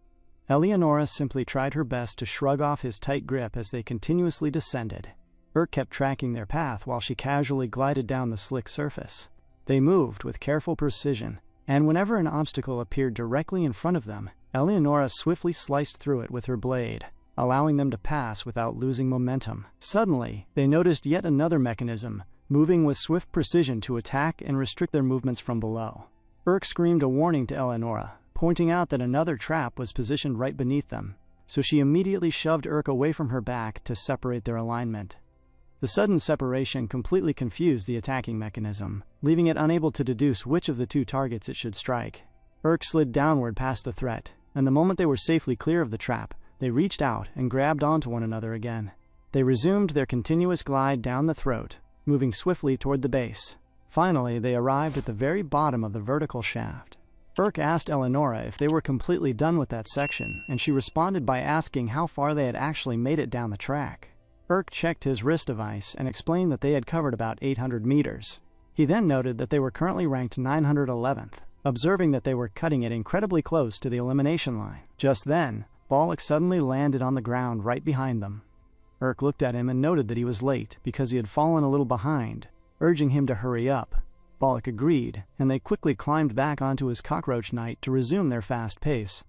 S1: Eleonora simply tried her best to shrug off his tight grip as they continuously descended. Urk kept tracking their path while she casually glided down the slick surface. They moved with careful precision, and whenever an obstacle appeared directly in front of them, Eleonora swiftly sliced through it with her blade, allowing them to pass without losing momentum. Suddenly, they noticed yet another mechanism, moving with swift precision to attack and restrict their movements from below. Urk screamed a warning to Eleonora, pointing out that another trap was positioned right beneath them, so she immediately shoved Urk away from her back to separate their alignment. The sudden separation completely confused the attacking mechanism, leaving it unable to deduce which of the two targets it should strike. Urk slid downward past the threat, and the moment they were safely clear of the trap, they reached out and grabbed onto one another again. They resumed their continuous glide down the throat, moving swiftly toward the base. Finally, they arrived at the very bottom of the vertical shaft. Urk asked Eleonora if they were completely done with that section, and she responded by asking how far they had actually made it down the track. Urk checked his wrist device and explained that they had covered about 800 meters. He then noted that they were currently ranked 911th, observing that they were cutting it incredibly close to the elimination line. Just then, Bollock suddenly landed on the ground right behind them. Urk looked at him and noted that he was late because he had fallen a little behind, urging him to hurry up. Bollock agreed, and they quickly climbed back onto his cockroach knight to resume their fast pace.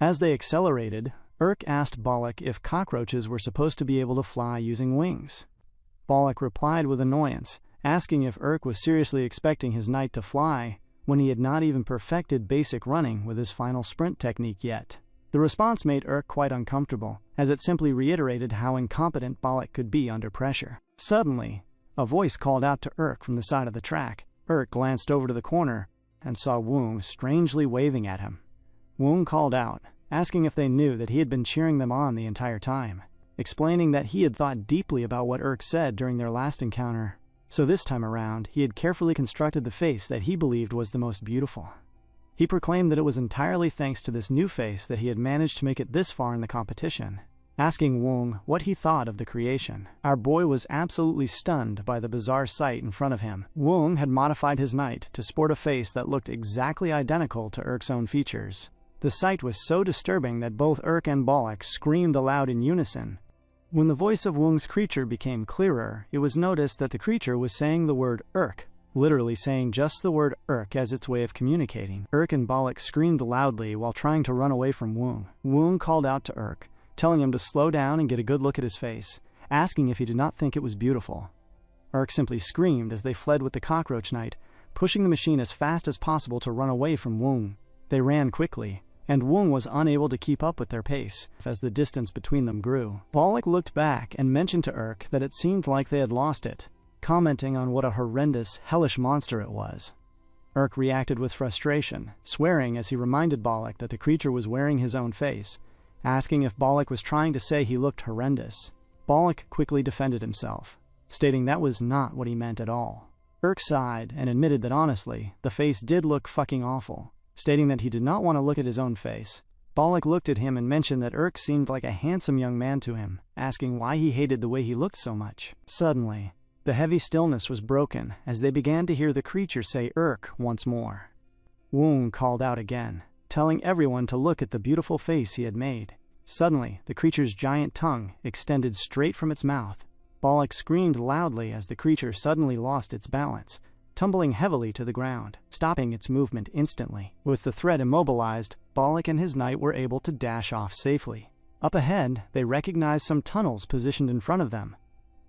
S1: As they accelerated, Urk asked Bollock if cockroaches were supposed to be able to fly using wings. Bollock replied with annoyance, asking if Urk was seriously expecting his knight to fly when he had not even perfected basic running with his final sprint technique yet. The response made Urk quite uncomfortable, as it simply reiterated how incompetent Bollock could be under pressure. Suddenly, a voice called out to Urk from the side of the track. Urk glanced over to the corner and saw Woong strangely waving at him. Woong called out, asking if they knew that he had been cheering them on the entire time, explaining that he had thought deeply about what Urk said during their last encounter, so this time around he had carefully constructed the face that he believed was the most beautiful. He proclaimed that it was entirely thanks to this new face that he had managed to make it this far in the competition, asking Woong what he thought of the creation. Our boy was absolutely stunned by the bizarre sight in front of him. Woong had modified his knight to sport a face that looked exactly identical to Urk's own features. The sight was so disturbing that both Urk and Bollock screamed aloud in unison. When the voice of Woong's creature became clearer, it was noticed that the creature was saying the word Urk, literally saying just the word Urk as its way of communicating. Urk and Bollock screamed loudly while trying to run away from Woong. Woong called out to Urk, telling him to slow down and get a good look at his face, asking if he did not think it was beautiful. Urk simply screamed as they fled with the cockroach knight, pushing the machine as fast as possible to run away from Woong. They ran quickly, and Woong was unable to keep up with their pace as the distance between them grew. Bollock looked back and mentioned to Urk that it seemed like they had lost it, commenting on what a horrendous, hellish monster it was. Urk reacted with frustration, swearing as he reminded Bollock that the creature was wearing his own face, asking if Bollock was trying to say he looked horrendous. Bollock quickly defended himself, stating that was not what he meant at all. Urk sighed and admitted that honestly, the face did look fucking awful, stating that he did not want to look at his own face. Bollock looked at him and mentioned that Urk seemed like a handsome young man to him, asking why he hated the way he looked so much. Suddenly, the heavy stillness was broken as they began to hear the creature say Urk once more. Woong called out again, telling everyone to look at the beautiful face he had made. Suddenly, the creature's giant tongue extended straight from its mouth. Bollock screamed loudly as the creature suddenly lost its balance, tumbling heavily to the ground, stopping its movement instantly. With the threat immobilized, Bollock and his knight were able to dash off safely. Up ahead, they recognized some tunnels positioned in front of them.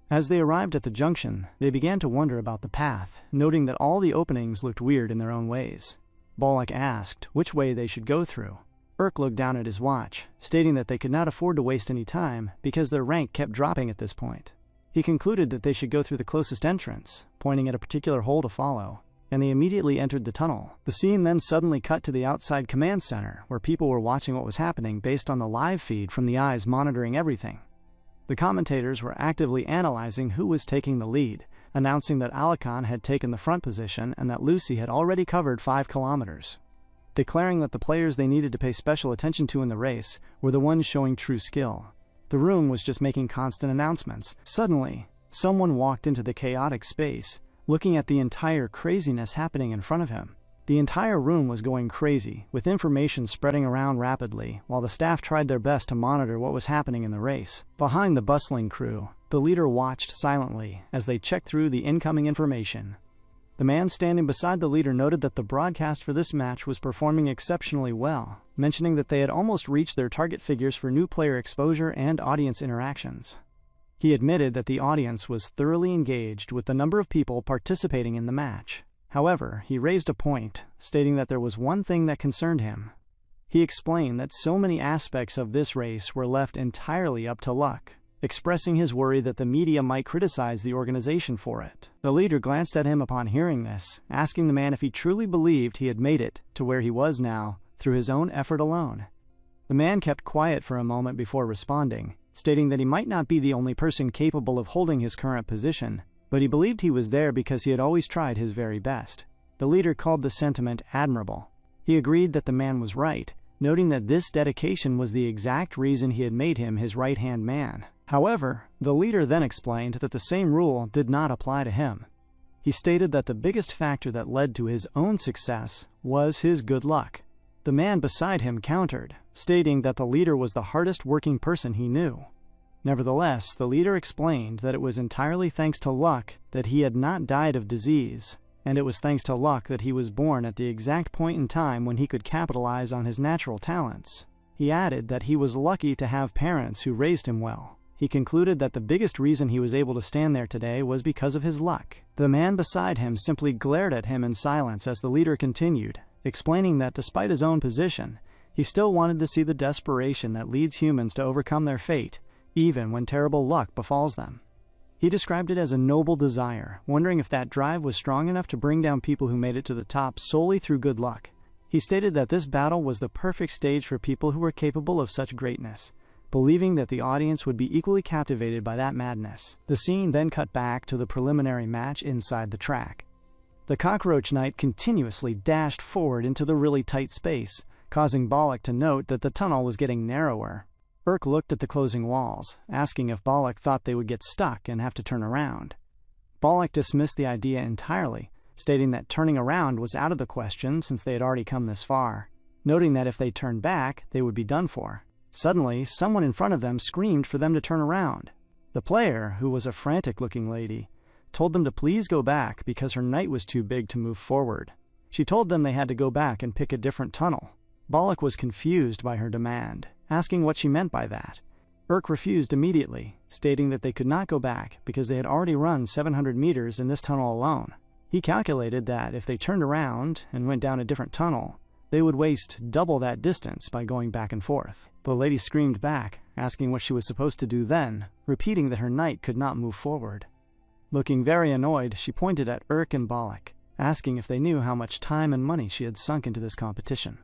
S1: As they arrived at the junction, they began to wonder about the path, noting that all the openings looked weird in their own ways. Bollock asked which way they should go through. Urk looked down at his watch, stating that they could not afford to waste any time because their rank kept dropping at this point. He concluded that they should go through the closest entrance, pointing at a particular hole to follow, and they immediately entered the tunnel. The scene then suddenly cut to the outside command center, where people were watching what was happening based on the live feed from the eyes monitoring everything. The commentators were actively analyzing who was taking the lead, announcing that Alakan had taken the front position and that Lucy had already covered 5 kilometers, declaring that the players they needed to pay special attention to in the race were the ones showing true skill. The room was just making constant announcements. Suddenly, someone walked into the chaotic space, looking at the entire craziness happening in front of him. The entire room was going crazy, with information spreading around rapidly, while the staff tried their best to monitor what was happening in the race. Behind the bustling crew, the leader watched silently as they checked through the incoming information. The man standing beside the leader noted that the broadcast for this match was performing exceptionally well, mentioning that they had almost reached their target figures for new player exposure and audience interactions. He admitted that the audience was thoroughly engaged with the number of people participating in the match. However, he raised a point, stating that there was one thing that concerned him. He explained that so many aspects of this race were left entirely up to luck, expressing his worry that the media might criticize the organization for it. The leader glanced at him upon hearing this, asking the man if he truly believed he had made it to where he was now through his own effort alone. The man kept quiet for a moment before responding, stating that he might not be the only person capable of holding his current position, but he believed he was there because he had always tried his very best. The leader called the sentiment admirable. He agreed that the man was right, noting that this dedication was the exact reason he had made him his right-hand man. However, the leader then explained that the same rule did not apply to him. He stated that the biggest factor that led to his own success was his good luck. The man beside him countered, stating that the leader was the hardest working person he knew. Nevertheless, the leader explained that it was entirely thanks to luck that he had not died of disease, and it was thanks to luck that he was born at the exact point in time when he could capitalize on his natural talents. He added that he was lucky to have parents who raised him well. He concluded that the biggest reason he was able to stand there today was because of his luck. The man beside him simply glared at him in silence as the leader continued, explaining that despite his own position, he still wanted to see the desperation that leads humans to overcome their fate, even when terrible luck befalls them. He described it as a noble desire, wondering if that drive was strong enough to bring down people who made it to the top solely through good luck. He stated that this battle was the perfect stage for people who were capable of such greatness, believing that the audience would be equally captivated by that madness. The scene then cut back to the preliminary match inside the track. The Cockroach Knight continuously dashed forward into the really tight space, causing Bollock to note that the tunnel was getting narrower. Urk looked at the closing walls, asking if Bollock thought they would get stuck and have to turn around. Bollock dismissed the idea entirely, stating that turning around was out of the question since they had already come this far, noting that if they turned back, they would be done for. Suddenly, someone in front of them screamed for them to turn around. The player, who was a frantic-looking lady, told them to please go back because her knight was too big to move forward. She told them they had to go back and pick a different tunnel. Bollock was confused by her demand, asking what she meant by that. Urk refused immediately, stating that they could not go back because they had already run 700 meters in this tunnel alone. He calculated that if they turned around and went down a different tunnel, they would waste double that distance by going back and forth. The lady screamed back, asking what she was supposed to do then, repeating that her knight could not move forward. Looking very annoyed, she pointed at Urk and Bollock, asking if they knew how much time and money she had sunk into this competition.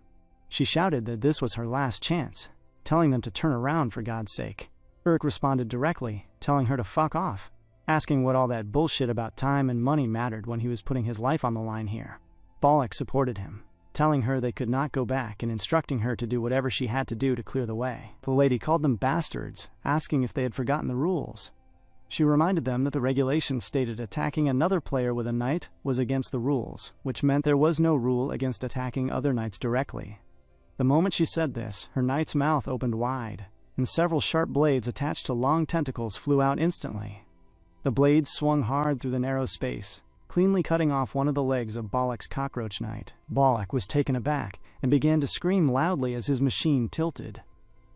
S1: She shouted that this was her last chance, telling them to turn around for God's sake. Urk responded directly, telling her to fuck off, asking what all that bullshit about time and money mattered when he was putting his life on the line here. Bollock supported him, telling her they could not go back and instructing her to do whatever she had to do to clear the way. The lady called them bastards, asking if they had forgotten the rules. She reminded them that the regulations stated attacking another player with a knight was against the rules, which meant there was no rule against attacking other knights directly. The moment she said this, her knight's mouth opened wide, and several sharp blades attached to long tentacles flew out instantly. The blades swung hard through the narrow space, cleanly cutting off one of the legs of Bollock's cockroach knight. Bollock was taken aback and began to scream loudly as his machine tilted.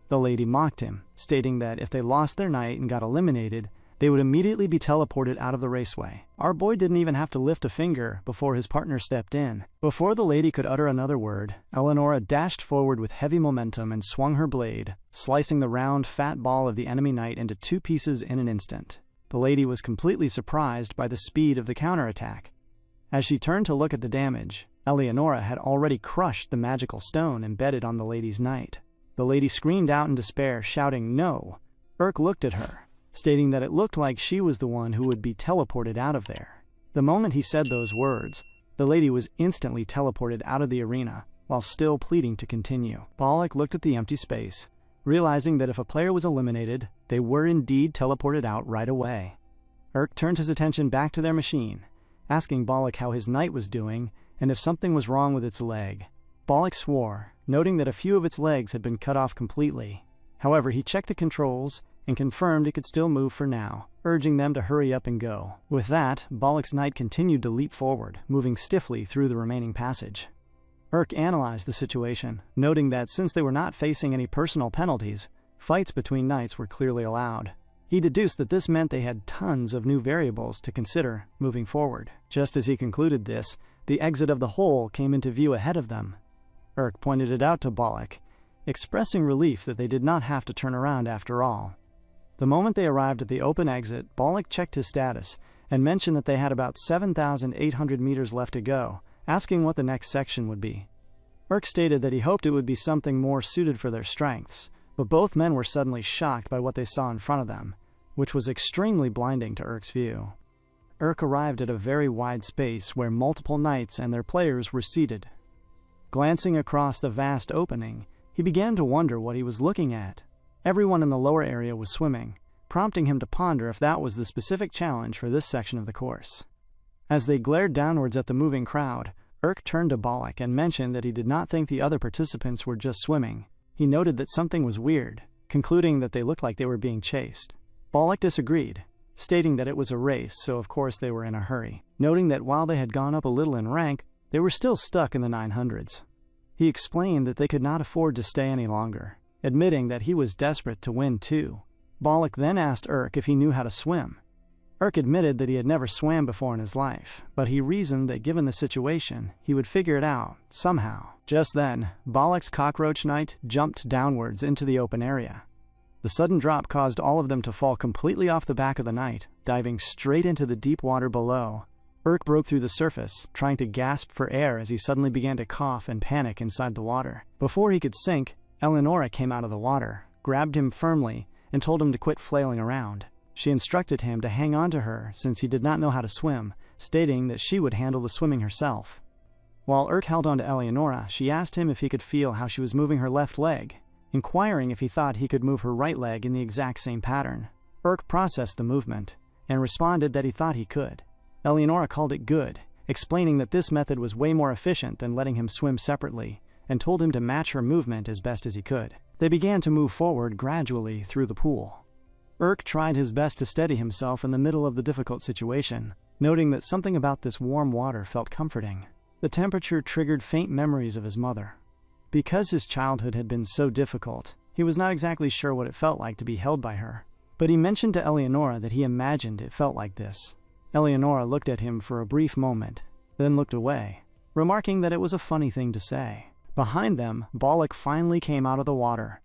S1: The lady mocked him, stating that if they lost their knight and got eliminated, they would immediately be teleported out of the raceway. Our boy didn't even have to lift a finger before his partner stepped in. Before the lady could utter another word, Eleonora dashed forward with heavy momentum and swung her blade, slicing the round, fat ball of the enemy knight into 2 pieces in an instant. The lady was completely surprised by the speed of the counterattack. As she turned to look at the damage, Eleonora had already crushed the magical stone embedded on the lady's knight. The lady screamed out in despair, shouting, "No!" Urk looked at her, stating that it looked like she was the one who would be teleported out of there. The moment he said those words, the lady was instantly teleported out of the arena, while still pleading to continue. Bollock looked at the empty space, realizing that if a player was eliminated, they were indeed teleported out right away. Urk turned his attention back to their machine, asking Bollock how his knight was doing and if something was wrong with its leg. Bollock swore, noting that a few of its legs had been cut off completely. However, he checked the controls and confirmed it could still move for now, urging them to hurry up and go. With that, Bollock's knight continued to leap forward, moving stiffly through the remaining passage. Urk analyzed the situation, noting that since they were not facing any personal penalties, fights between knights were clearly allowed. He deduced that this meant they had tons of new variables to consider moving forward. Just as he concluded this, the exit of the hole came into view ahead of them. Urk pointed it out to Bollock, expressing relief that they did not have to turn around after all. The moment they arrived at the open exit, Bollock checked his status and mentioned that they had about 7,800 meters left to go, asking what the next section would be. Urk stated that he hoped it would be something more suited for their strengths, but both men were suddenly shocked by what they saw in front of them, which was extremely blinding to Urk's view. Urk arrived at a very wide space where multiple knights and their players were seated. Glancing across the vast opening, he began to wonder what he was looking at. Everyone in the lower area was swimming, prompting him to ponder if that was the specific challenge for this section of the course. As they glared downwards at the moving crowd, Urk turned to Bollock and mentioned that he did not think the other participants were just swimming. He noted that something was weird, concluding that they looked like they were being chased. Bollock disagreed, stating that it was a race, so of course they were in a hurry, noting that while they had gone up a little in rank, they were still stuck in the 900s. He explained that they could not afford to stay any longer, admitting that he was desperate to win too. Bollock then asked Urk if he knew how to swim. Urk admitted that he had never swam before in his life, but he reasoned that given the situation, he would figure it out, somehow. Just then, Bollock's cockroach knight jumped downwards into the open area. The sudden drop caused all of them to fall completely off the back of the knight, diving straight into the deep water below. Urk broke through the surface, trying to gasp for air as he suddenly began to cough and panic inside the water. Before he could sink, Eleonora came out of the water, grabbed him firmly, and told him to quit flailing around. She instructed him to hang on to her since he did not know how to swim, stating that she would handle the swimming herself. While Urk held on to Eleonora, she asked him if he could feel how she was moving her left leg, inquiring if he thought he could move her right leg in the exact same pattern. Urk processed the movement and responded that he thought he could. Eleonora called it good, explaining that this method was way more efficient than letting him swim separately, and told him to match her movement as best as he could. They began to move forward gradually through the pool. Urk tried his best to steady himself in the middle of the difficult situation, noting that something about this warm water felt comforting. The temperature triggered faint memories of his mother. Because his childhood had been so difficult, he was not exactly sure what it felt like to be held by her, but he mentioned to Eleonora that he imagined it felt like this. Eleonora looked at him for a brief moment, then looked away, remarking that it was a funny thing to say. Behind them, Bollock finally came out of the water.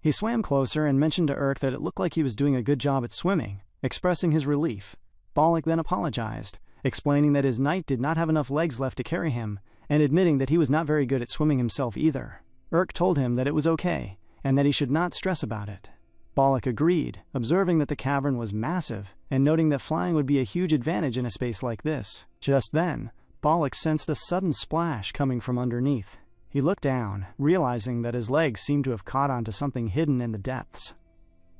S1: He swam closer and mentioned to Urk that it looked like he was doing a good job at swimming, expressing his relief. Bollock then apologized, explaining that his knight did not have enough legs left to carry him, and admitting that he was not very good at swimming himself either. Urk told him that it was okay, and that he should not stress about it. Bollock agreed, observing that the cavern was massive, and noting that flying would be a huge advantage in a space like this. Just then, Bollock sensed a sudden splash coming from underneath. He looked down, realizing that his legs seemed to have caught onto something hidden in the depths.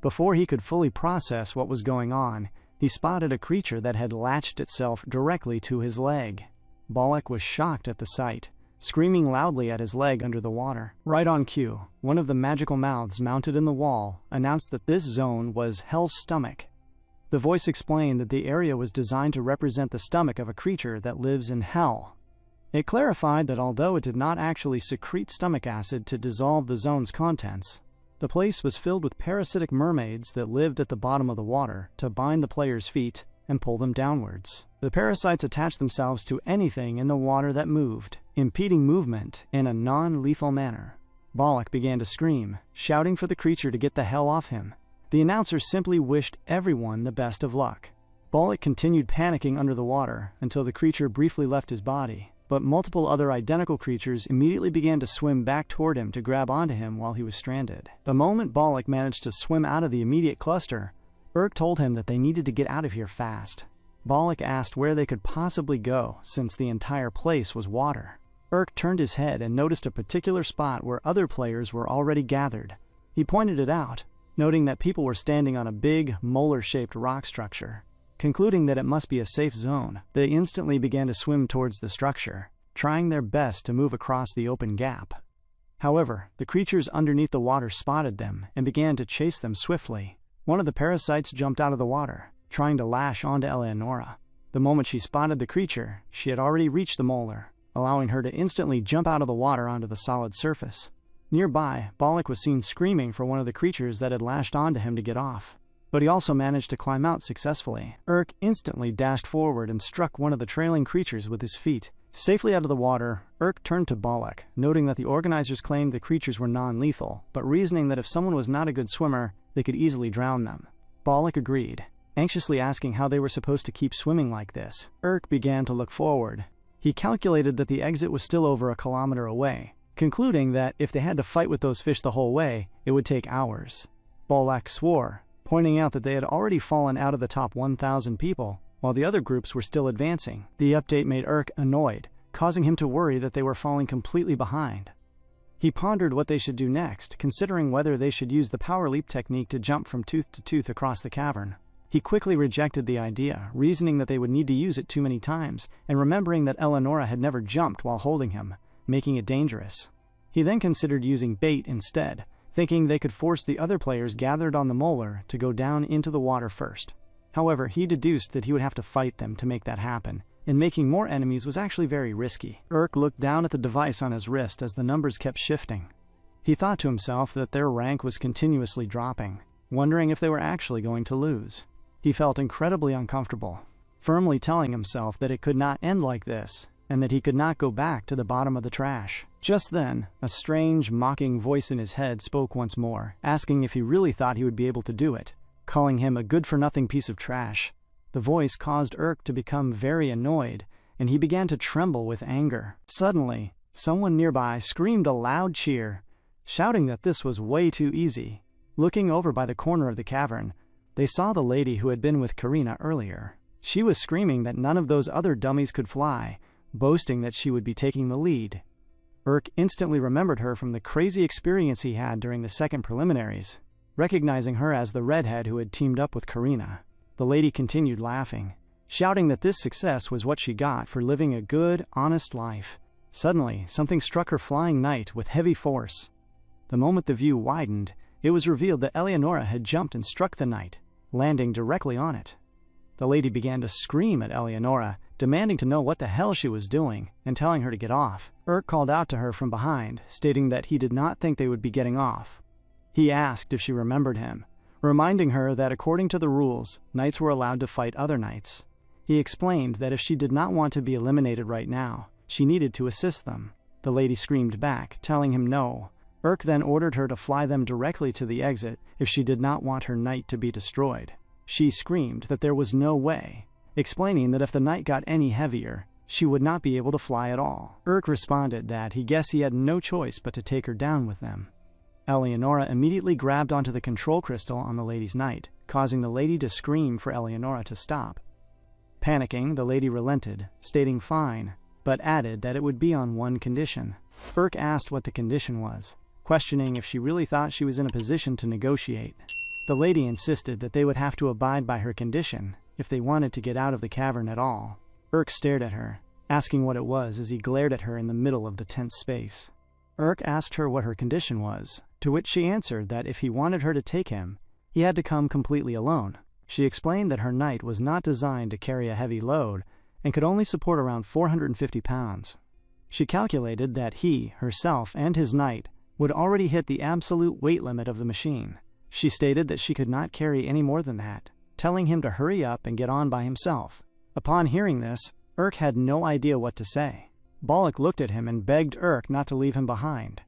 S1: Before he could fully process what was going on, he spotted a creature that had latched itself directly to his leg. Bollock was shocked at the sight, screaming loudly at his leg under the water. Right on cue, one of the magical mouths mounted in the wall announced that this zone was Hell's Stomach. The voice explained that the area was designed to represent the stomach of a creature that lives in Hell. It clarified that although it did not actually secrete stomach acid to dissolve the zone's contents, the place was filled with parasitic mermaids that lived at the bottom of the water to bind the player's feet and pull them downwards. The parasites attached themselves to anything in the water that moved, impeding movement in a non-lethal manner. Bollock began to scream, shouting for the creature to get the hell off him. The announcer simply wished everyone the best of luck. Bollock continued panicking under the water until the creature briefly left his body, but multiple other identical creatures immediately began to swim back toward him to grab onto him while he was stranded. The moment Bollock managed to swim out of the immediate cluster, Urk told him that they needed to get out of here fast. Balak asked where they could possibly go since the entire place was water. Urk turned his head and noticed a particular spot where other players were already gathered. He pointed it out, noting that people were standing on a big, molar-shaped rock structure. Concluding that it must be a safe zone, they instantly began to swim towards the structure, trying their best to move across the open gap. However, the creatures underneath the water spotted them and began to chase them swiftly. One of the parasites jumped out of the water, trying to lash onto Eleonora. The moment she spotted the creature, she had already reached the molar, allowing her to instantly jump out of the water onto the solid surface. Nearby, Balak was seen screaming for one of the creatures that had lashed onto him to get off, but he also managed to climb out successfully. Urk instantly dashed forward and struck one of the trailing creatures with his feet. Safely out of the water, Urk turned to Balak, noting that the organizers claimed the creatures were non-lethal, but reasoning that if someone was not a good swimmer, they could easily drown them. Balak agreed, anxiously asking how they were supposed to keep swimming like this. Urk began to look forward. He calculated that the exit was still over a kilometer away, concluding that if they had to fight with those fish the whole way, it would take hours. Balak swore, pointing out that they had already fallen out of the top 1,000 people, while the other groups were still advancing. The update made Urk annoyed, causing him to worry that they were falling completely behind. He pondered what they should do next, considering whether they should use the power leap technique to jump from tooth to tooth across the cavern. He quickly rejected the idea, reasoning that they would need to use it too many times, and remembering that Eleonora had never jumped while holding him, making it dangerous. He then considered using bait instead, thinking they could force the other players gathered on the molar to go down into the water first. However, he deduced that he would have to fight them to make that happen, and making more enemies was actually very risky. Urk looked down at the device on his wrist as the numbers kept shifting. He thought to himself that their rank was continuously dropping, wondering if they were actually going to lose. He felt incredibly uncomfortable, firmly telling himself that it could not end like this, and that he could not go back to the bottom of the trash. Just then, a strange, mocking voice in his head spoke once more, asking if he really thought he would be able to do it, calling him a good-for-nothing piece of trash. The voice caused Urk to become very annoyed, and he began to tremble with anger. Suddenly, someone nearby screamed a loud cheer, shouting that this was way too easy. Looking over by the corner of the cavern, they saw the lady who had been with Karina earlier. She was screaming that none of those other dummies could fly, boasting that she would be taking the lead. Urk instantly remembered her from the crazy experience he had during the second preliminaries, recognizing her as the redhead who had teamed up with Karina. The lady continued laughing, shouting that this success was what she got for living a good, honest life. Suddenly, something struck her flying knight with heavy force. The moment the view widened, it was revealed that Eleonora had jumped and struck the knight, landing directly on it. The lady began to scream at Eleonora, demanding to know what the hell she was doing, and telling her to get off. Urk called out to her from behind, stating that he did not think they would be getting off. He asked if she remembered him, reminding her that according to the rules, knights were allowed to fight other knights. He explained that if she did not want to be eliminated right now, she needed to assist them. The lady screamed back, telling him no. Urk then ordered her to fly them directly to the exit if she did not want her knight to be destroyed. She screamed that there was no way, explaining that if the knight got any heavier, she would not be able to fly at all. Urk responded that he guessed he had no choice but to take her down with them. Eleonora immediately grabbed onto the control crystal on the lady's knight, causing the lady to scream for Eleonora to stop. Panicking, the lady relented, stating fine, but added that it would be on one condition. Urk asked what the condition was, questioning if she really thought she was in a position to negotiate. The lady insisted that they would have to abide by her condition if they wanted to get out of the cavern at all. Urk stared at her, asking what it was as he glared at her in the middle of the tense space. Urk asked her what her condition was, to which she answered that if he wanted her to take him, he had to come completely alone. She explained that her knight was not designed to carry a heavy load and could only support around 450 pounds. She calculated that he, herself, and his knight would already hit the absolute weight limit of the machine. She stated that she could not carry any more than that, telling him to hurry up and get on by himself. Upon hearing this, Urk had no idea what to say. Balak looked at him and begged Urk not to leave him behind.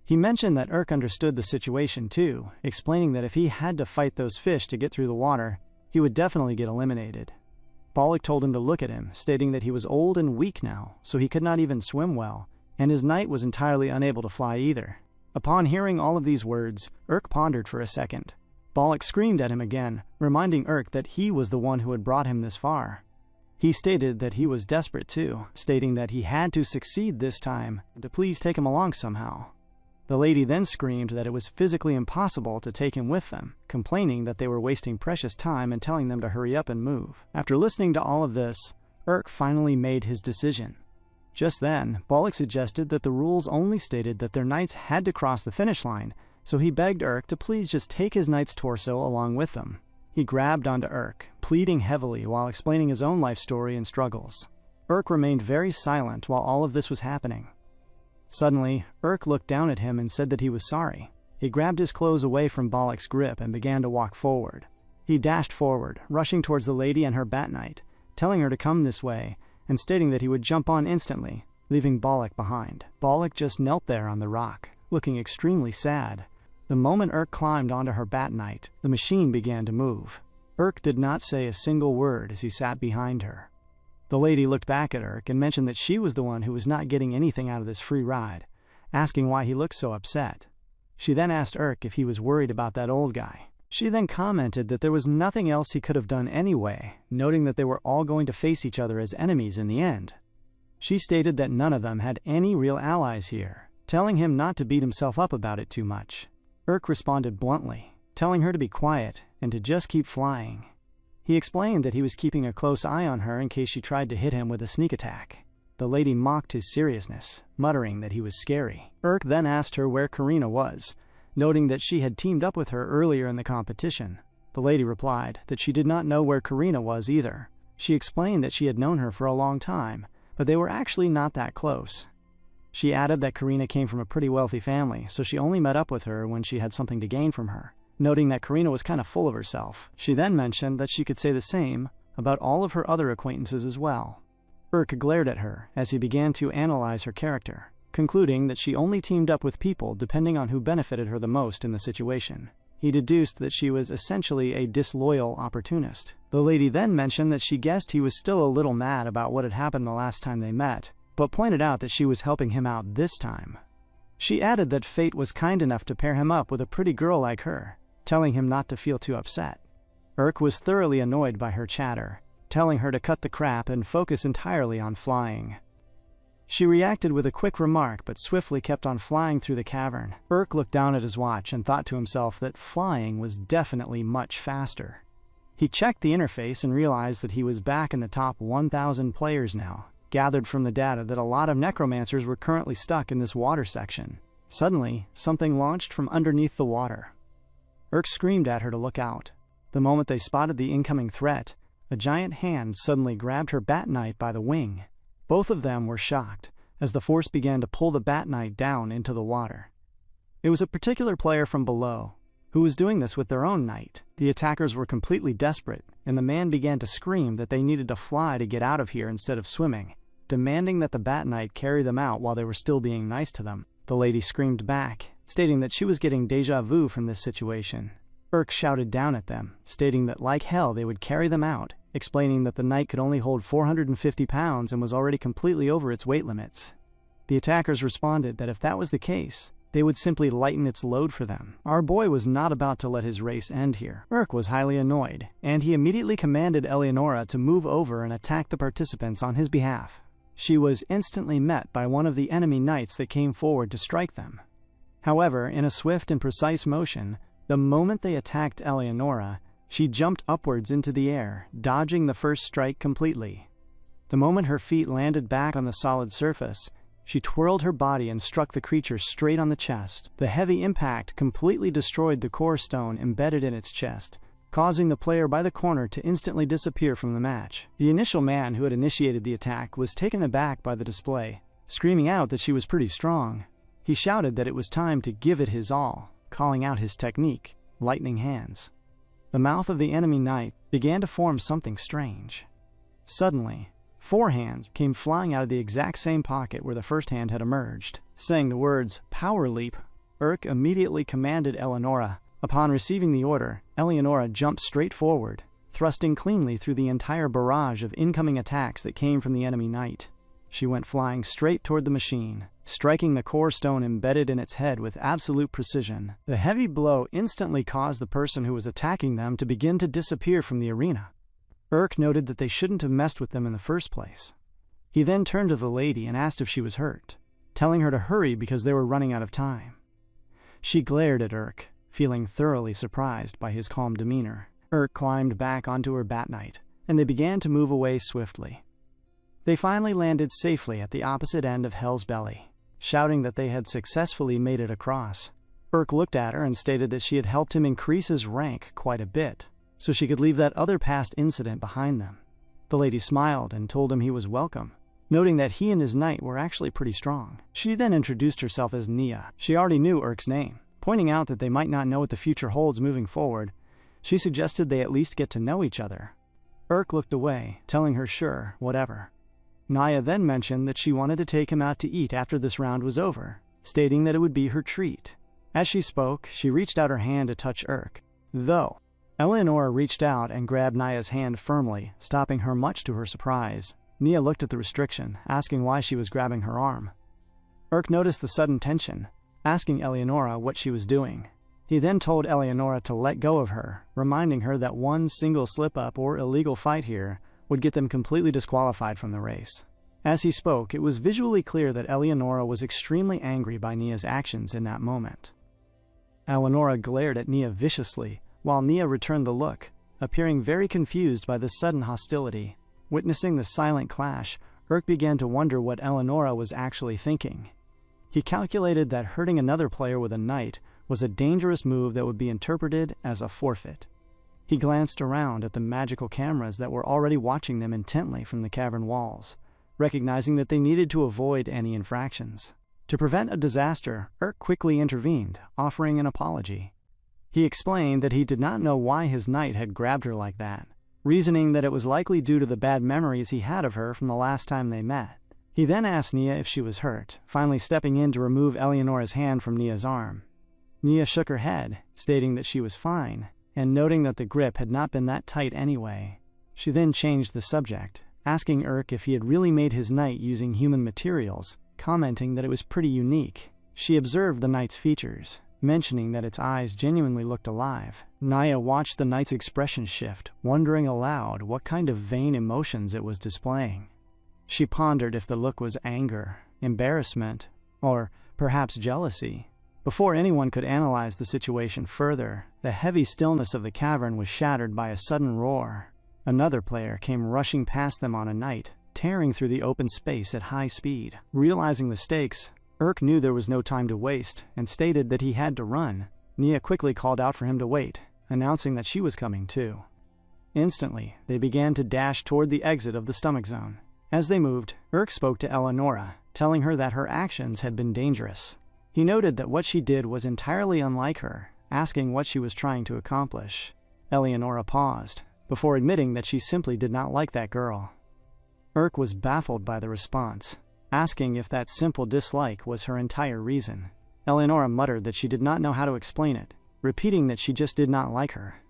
S1: He mentioned that Urk understood the situation too, explaining that if he had to fight those fish to get through the water, he would definitely get eliminated. Balak told him to look at him, stating that he was old and weak now, so he could not even swim well, and his knight was entirely unable to fly either. Upon hearing all of these words, Urk pondered for a second. Bollock screamed at him again, reminding Urk that he was the one who had brought him this far. He stated that he was desperate too, stating that he had to succeed this time, and to please take him along somehow. The lady then screamed that it was physically impossible to take him with them, complaining that they were wasting precious time and telling them to hurry up and move. After listening to all of this, Urk finally made his decision. Just then, Bollock suggested that the rules only stated that their knights had to cross the finish line, so he begged Urk to please just take his knight's torso along with them. He grabbed onto Urk, pleading heavily while explaining his own life story and struggles. Urk remained very silent while all of this was happening. Suddenly, Urk looked down at him and said that he was sorry. He grabbed his clothes away from Bollock's grip and began to walk forward. He dashed forward, rushing towards the lady and her bat knight, telling her to come this way, and stating that he would jump on instantly, leaving Bollock behind. Bollock just knelt there on the rock, looking extremely sad. The moment Urk climbed onto her bat knight, the machine began to move. Urk did not say a single word as he sat behind her. The lady looked back at Urk and mentioned that she was the one who was not getting anything out of this free ride, asking why he looked so upset. She then asked Urk if he was worried about that old guy. She then commented that there was nothing else he could have done anyway, noting that they were all going to face each other as enemies in the end. She stated that none of them had any real allies here, telling him not to beat himself up about it too much. Urk responded bluntly, telling her to be quiet and to just keep flying. He explained that he was keeping a close eye on her in case she tried to hit him with a sneak attack. The lady mocked his seriousness, muttering that he was scary. Urk then asked her where Karina was, noting that she had teamed up with her earlier in the competition. The lady replied that she did not know where Karina was either. She explained that she had known her for a long time, but they were actually not that close. She added that Karina came from a pretty wealthy family, so she only met up with her when she had something to gain from her, noting that Karina was kind of full of herself. She then mentioned that she could say the same about all of her other acquaintances as well. Urk glared at her as he began to analyze her character, concluding that she only teamed up with people depending on who benefited her the most in the situation. He deduced that she was essentially a disloyal opportunist. The lady then mentioned that she guessed he was still a little mad about what had happened the last time they met, but pointed out that she was helping him out this time. She added that fate was kind enough to pair him up with a pretty girl like her, telling him not to feel too upset. Urk was thoroughly annoyed by her chatter, telling her to cut the crap and focus entirely on flying. She reacted with a quick remark but swiftly kept on flying through the cavern. Urk looked down at his watch and thought to himself that flying was definitely much faster. He checked the interface and realized that he was back in the top 1,000 players now, gathered from the data that a lot of necromancers were currently stuck in this water section. Suddenly, something launched from underneath the water. Urk screamed at her to look out. The moment they spotted the incoming threat, a giant hand suddenly grabbed her bat knight by the wing. Both of them were shocked as the force began to pull the bat knight down into the water. It was a particular player from below who was doing this with their own knight. The attackers were completely desperate, and the man began to scream that they needed to fly to get out of here instead of swimming, demanding that the bat knight carry them out while they were still being nice to them. The lady screamed back, stating that she was getting déjà vu from this situation. Urk shouted down at them, stating that like hell they would carry them out, explaining that the knight could only hold 450 pounds and was already completely over its weight limits. The attackers responded that if that was the case, they would simply lighten its load for them. Our boy was not about to let his race end here. Urk was highly annoyed, and he immediately commanded Eleonora to move over and attack the participants on his behalf. She was instantly met by one of the enemy knights that came forward to strike them. However, in a swift and precise motion, the moment they attacked Eleonora, she jumped upwards into the air, dodging the first strike completely. The moment her feet landed back on the solid surface, she twirled her body and struck the creature straight on the chest. The heavy impact completely destroyed the core stone embedded in its chest, causing the player by the corner to instantly disappear from the match. The initial man who had initiated the attack was taken aback by the display, screaming out that she was pretty strong. He shouted that it was time to give it his all, calling out his technique, lightning hands. The mouth of the enemy knight began to form something strange. Suddenly, 4 hands came flying out of the exact same pocket where the first hand had emerged. Saying the words, "Power Leap," Urk immediately commanded Eleonora. Upon receiving the order, Eleonora jumped straight forward, thrusting cleanly through the entire barrage of incoming attacks that came from the enemy knight. She went flying straight toward the machine, striking the core stone embedded in its head with absolute precision. The heavy blow instantly caused the person who was attacking them to begin to disappear from the arena. Urk noted that they shouldn't have messed with them in the first place. He then turned to the lady and asked if she was hurt, telling her to hurry because they were running out of time. She glared at Urk, feeling thoroughly surprised by his calm demeanor. Urk climbed back onto her bat knight, and they began to move away swiftly. They finally landed safely at the opposite end of Hell's Belly, shouting that they had successfully made it across. Urk looked at her and stated that she had helped him increase his rank quite a bit, so she could leave that other past incident behind them. The lady smiled and told him he was welcome, noting that he and his knight were actually pretty strong. She then introduced herself as Nia. She already knew Urk's name. Pointing out that they might not know what the future holds moving forward, she suggested they at least get to know each other. Urk looked away, telling her sure, whatever. Nia then mentioned that she wanted to take him out to eat after this round was over, stating that it would be her treat. As she spoke, she reached out her hand to touch Urk, though Eleonora reached out and grabbed Nia's hand firmly, stopping her much to her surprise. Nia looked at the restriction, asking why she was grabbing her arm. Urk noticed the sudden tension, asking Eleonora what she was doing. He then told Eleonora to let go of her, reminding her that one single slip-up or illegal fight here would get them completely disqualified from the race. As he spoke, it was visually clear that Eleonora was extremely angry by Nia's actions in that moment. Eleonora glared at Nia viciously, while Nia returned the look, appearing very confused by the sudden hostility. Witnessing the silent clash, Urk began to wonder what Eleonora was actually thinking. He calculated that hurting another player with a knight was a dangerous move that would be interpreted as a forfeit. He glanced around at the magical cameras that were already watching them intently from the cavern walls, recognizing that they needed to avoid any infractions. To prevent a disaster, Urk quickly intervened, offering an apology. He explained that he did not know why his knight had grabbed her like that, reasoning that it was likely due to the bad memories he had of her from the last time they met. He then asked Nia if she was hurt, finally stepping in to remove Eleonora's hand from Nia's arm. Nia shook her head, stating that she was fine, and noting that the grip had not been that tight anyway. She then changed the subject, asking Urk if he had really made his knight using human materials, commenting that it was pretty unique. She observed the knight's features, mentioning that its eyes genuinely looked alive. Nia watched the knight's expression shift, wondering aloud what kind of vain emotions it was displaying. She pondered if the look was anger, embarrassment, or perhaps jealousy. Before anyone could analyze the situation further, the heavy stillness of the cavern was shattered by a sudden roar. Another player came rushing past them on a knight, tearing through the open space at high speed. Realizing the stakes, Urk knew there was no time to waste and stated that he had to run. Nia quickly called out for him to wait, announcing that she was coming too. Instantly, they began to dash toward the exit of the stomach zone. As they moved, Urk spoke to Eleonora, telling her that her actions had been dangerous. He noted that what she did was entirely unlike her, asking what she was trying to accomplish. Eleonora paused, before admitting that she simply did not like that girl. Urk was baffled by the response, asking if that simple dislike was her entire reason. Eleonora muttered that she did not know how to explain it, repeating that she just did not like her.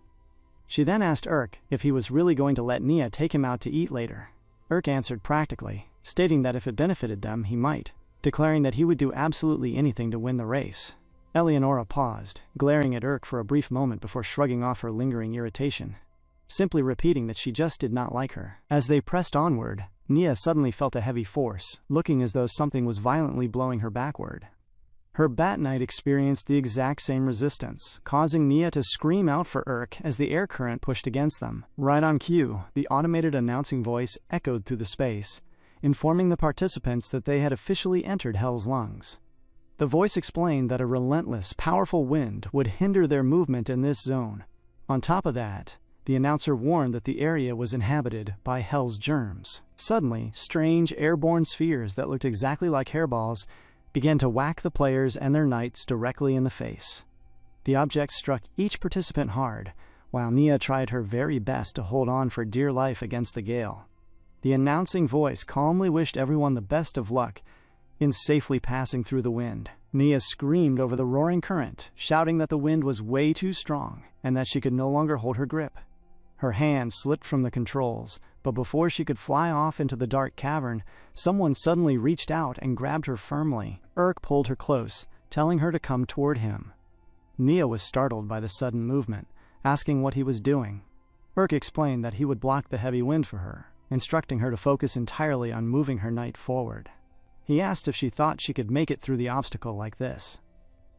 S1: She then asked Urk if he was really going to let Nia take him out to eat later. Urk answered practically, stating that if it benefited them, he might, declaring that he would do absolutely anything to win the race. Eleonora paused, glaring at Urk for a brief moment before shrugging off her lingering irritation, simply repeating that she just did not like her. As they pressed onward, Nia suddenly felt a heavy force, looking as though something was violently blowing her backward. Her Bat Knight experienced the exact same resistance, causing Nia to scream out for Urk as the air current pushed against them. Right on cue, the automated announcing voice echoed through the space, informing the participants that they had officially entered Hell's Lungs. The voice explained that a relentless, powerful wind would hinder their movement in this zone. On top of that, the announcer warned that the area was inhabited by Hell's germs. Suddenly, strange airborne spheres that looked exactly like hairballs began to whack the players and their knights directly in the face. The objects struck each participant hard, while Nia tried her very best to hold on for dear life against the gale. The announcing voice calmly wished everyone the best of luck in safely passing through the wind. Nia screamed over the roaring current, shouting that the wind was way too strong and that she could no longer hold her grip. Her hand slipped from the controls, but before she could fly off into the dark cavern, someone suddenly reached out and grabbed her firmly. Urk pulled her close, telling her to come toward him. Nia was startled by the sudden movement, asking what he was doing. Urk explained that he would block the heavy wind for her, instructing her to focus entirely on moving her knight forward. He asked if she thought she could make it through the obstacle like this.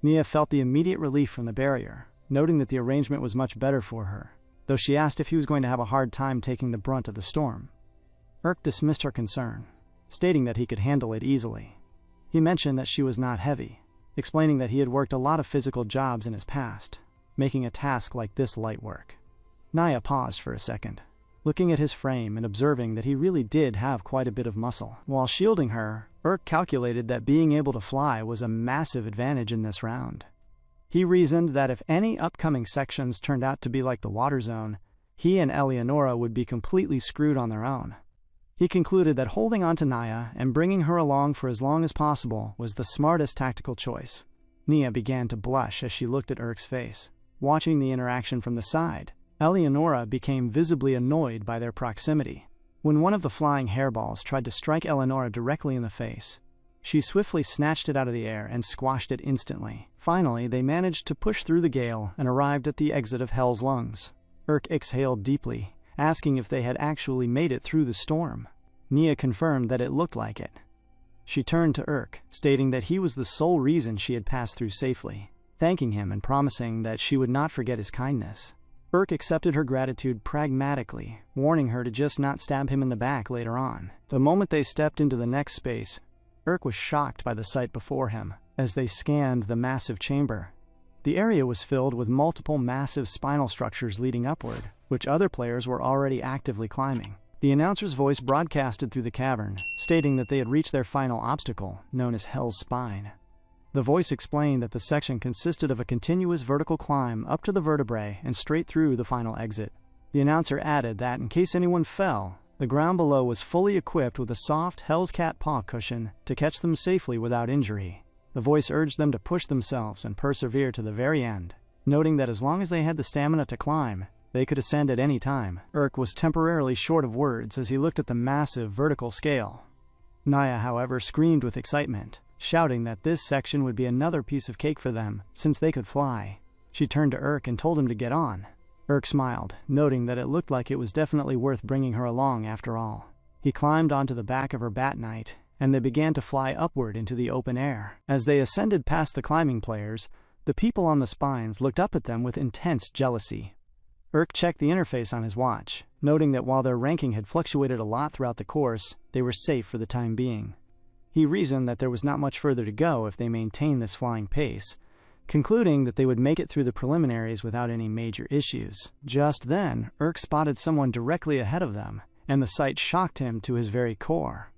S1: Nia felt the immediate relief from the barrier, noting that the arrangement was much better for her, though she asked if he was going to have a hard time taking the brunt of the storm. Urk dismissed her concern, stating that he could handle it easily. He mentioned that she was not heavy, explaining that he had worked a lot of physical jobs in his past, making a task like this light work. Nia paused for a second, looking at his frame and observing that he really did have quite a bit of muscle. While shielding her, Urk calculated that being able to fly was a massive advantage in this round. He reasoned that if any upcoming sections turned out to be like the water zone, he and Eleonora would be completely screwed on their own. He concluded that holding on to Nia and bringing her along for as long as possible was the smartest tactical choice. Nia began to blush as she looked at Urk's face. Watching the interaction from the side, Eleonora became visibly annoyed by their proximity. When one of the flying hairballs tried to strike Eleonora directly in the face, she swiftly snatched it out of the air and squashed it instantly. Finally, they managed to push through the gale and arrived at the exit of Hell's Lungs. Urk exhaled deeply, asking if they had actually made it through the storm. Nia confirmed that it looked like it. She turned to Urk, stating that he was the sole reason she had passed through safely, thanking him and promising that she would not forget his kindness. Urk accepted her gratitude pragmatically, warning her to just not stab him in the back later on. The moment they stepped into the next space, Urk was shocked by the sight before him as they scanned the massive chamber. The area was filled with multiple massive spinal structures leading upward, which other players were already actively climbing. The announcer's voice broadcasted through the cavern, stating that they had reached their final obstacle, known as Hell's Spine. The voice explained that the section consisted of a continuous vertical climb up to the vertebrae and straight through the final exit. The announcer added that in case anyone fell, the ground below was fully equipped with a soft Hell's Cat paw cushion to catch them safely without injury. The voice urged them to push themselves and persevere to the very end, noting that as long as they had the stamina to climb, they could ascend at any time. Urk was temporarily short of words as he looked at the massive vertical scale. Nia, however, screamed with excitement, shouting that this section would be another piece of cake for them, since they could fly. She turned to Urk and told him to get on. Urk smiled, noting that it looked like it was definitely worth bringing her along after all. He climbed onto the back of her Bat Knight, and they began to fly upward into the open air. As they ascended past the climbing players, the people on the spines looked up at them with intense jealousy. Urk checked the interface on his watch, noting that while their ranking had fluctuated a lot throughout the course, they were safe for the time being. He reasoned that there was not much further to go if they maintained this flying pace, concluding that they would make it through the preliminaries without any major issues. Just then, Urk spotted someone directly ahead of them, and the sight shocked him to his very core.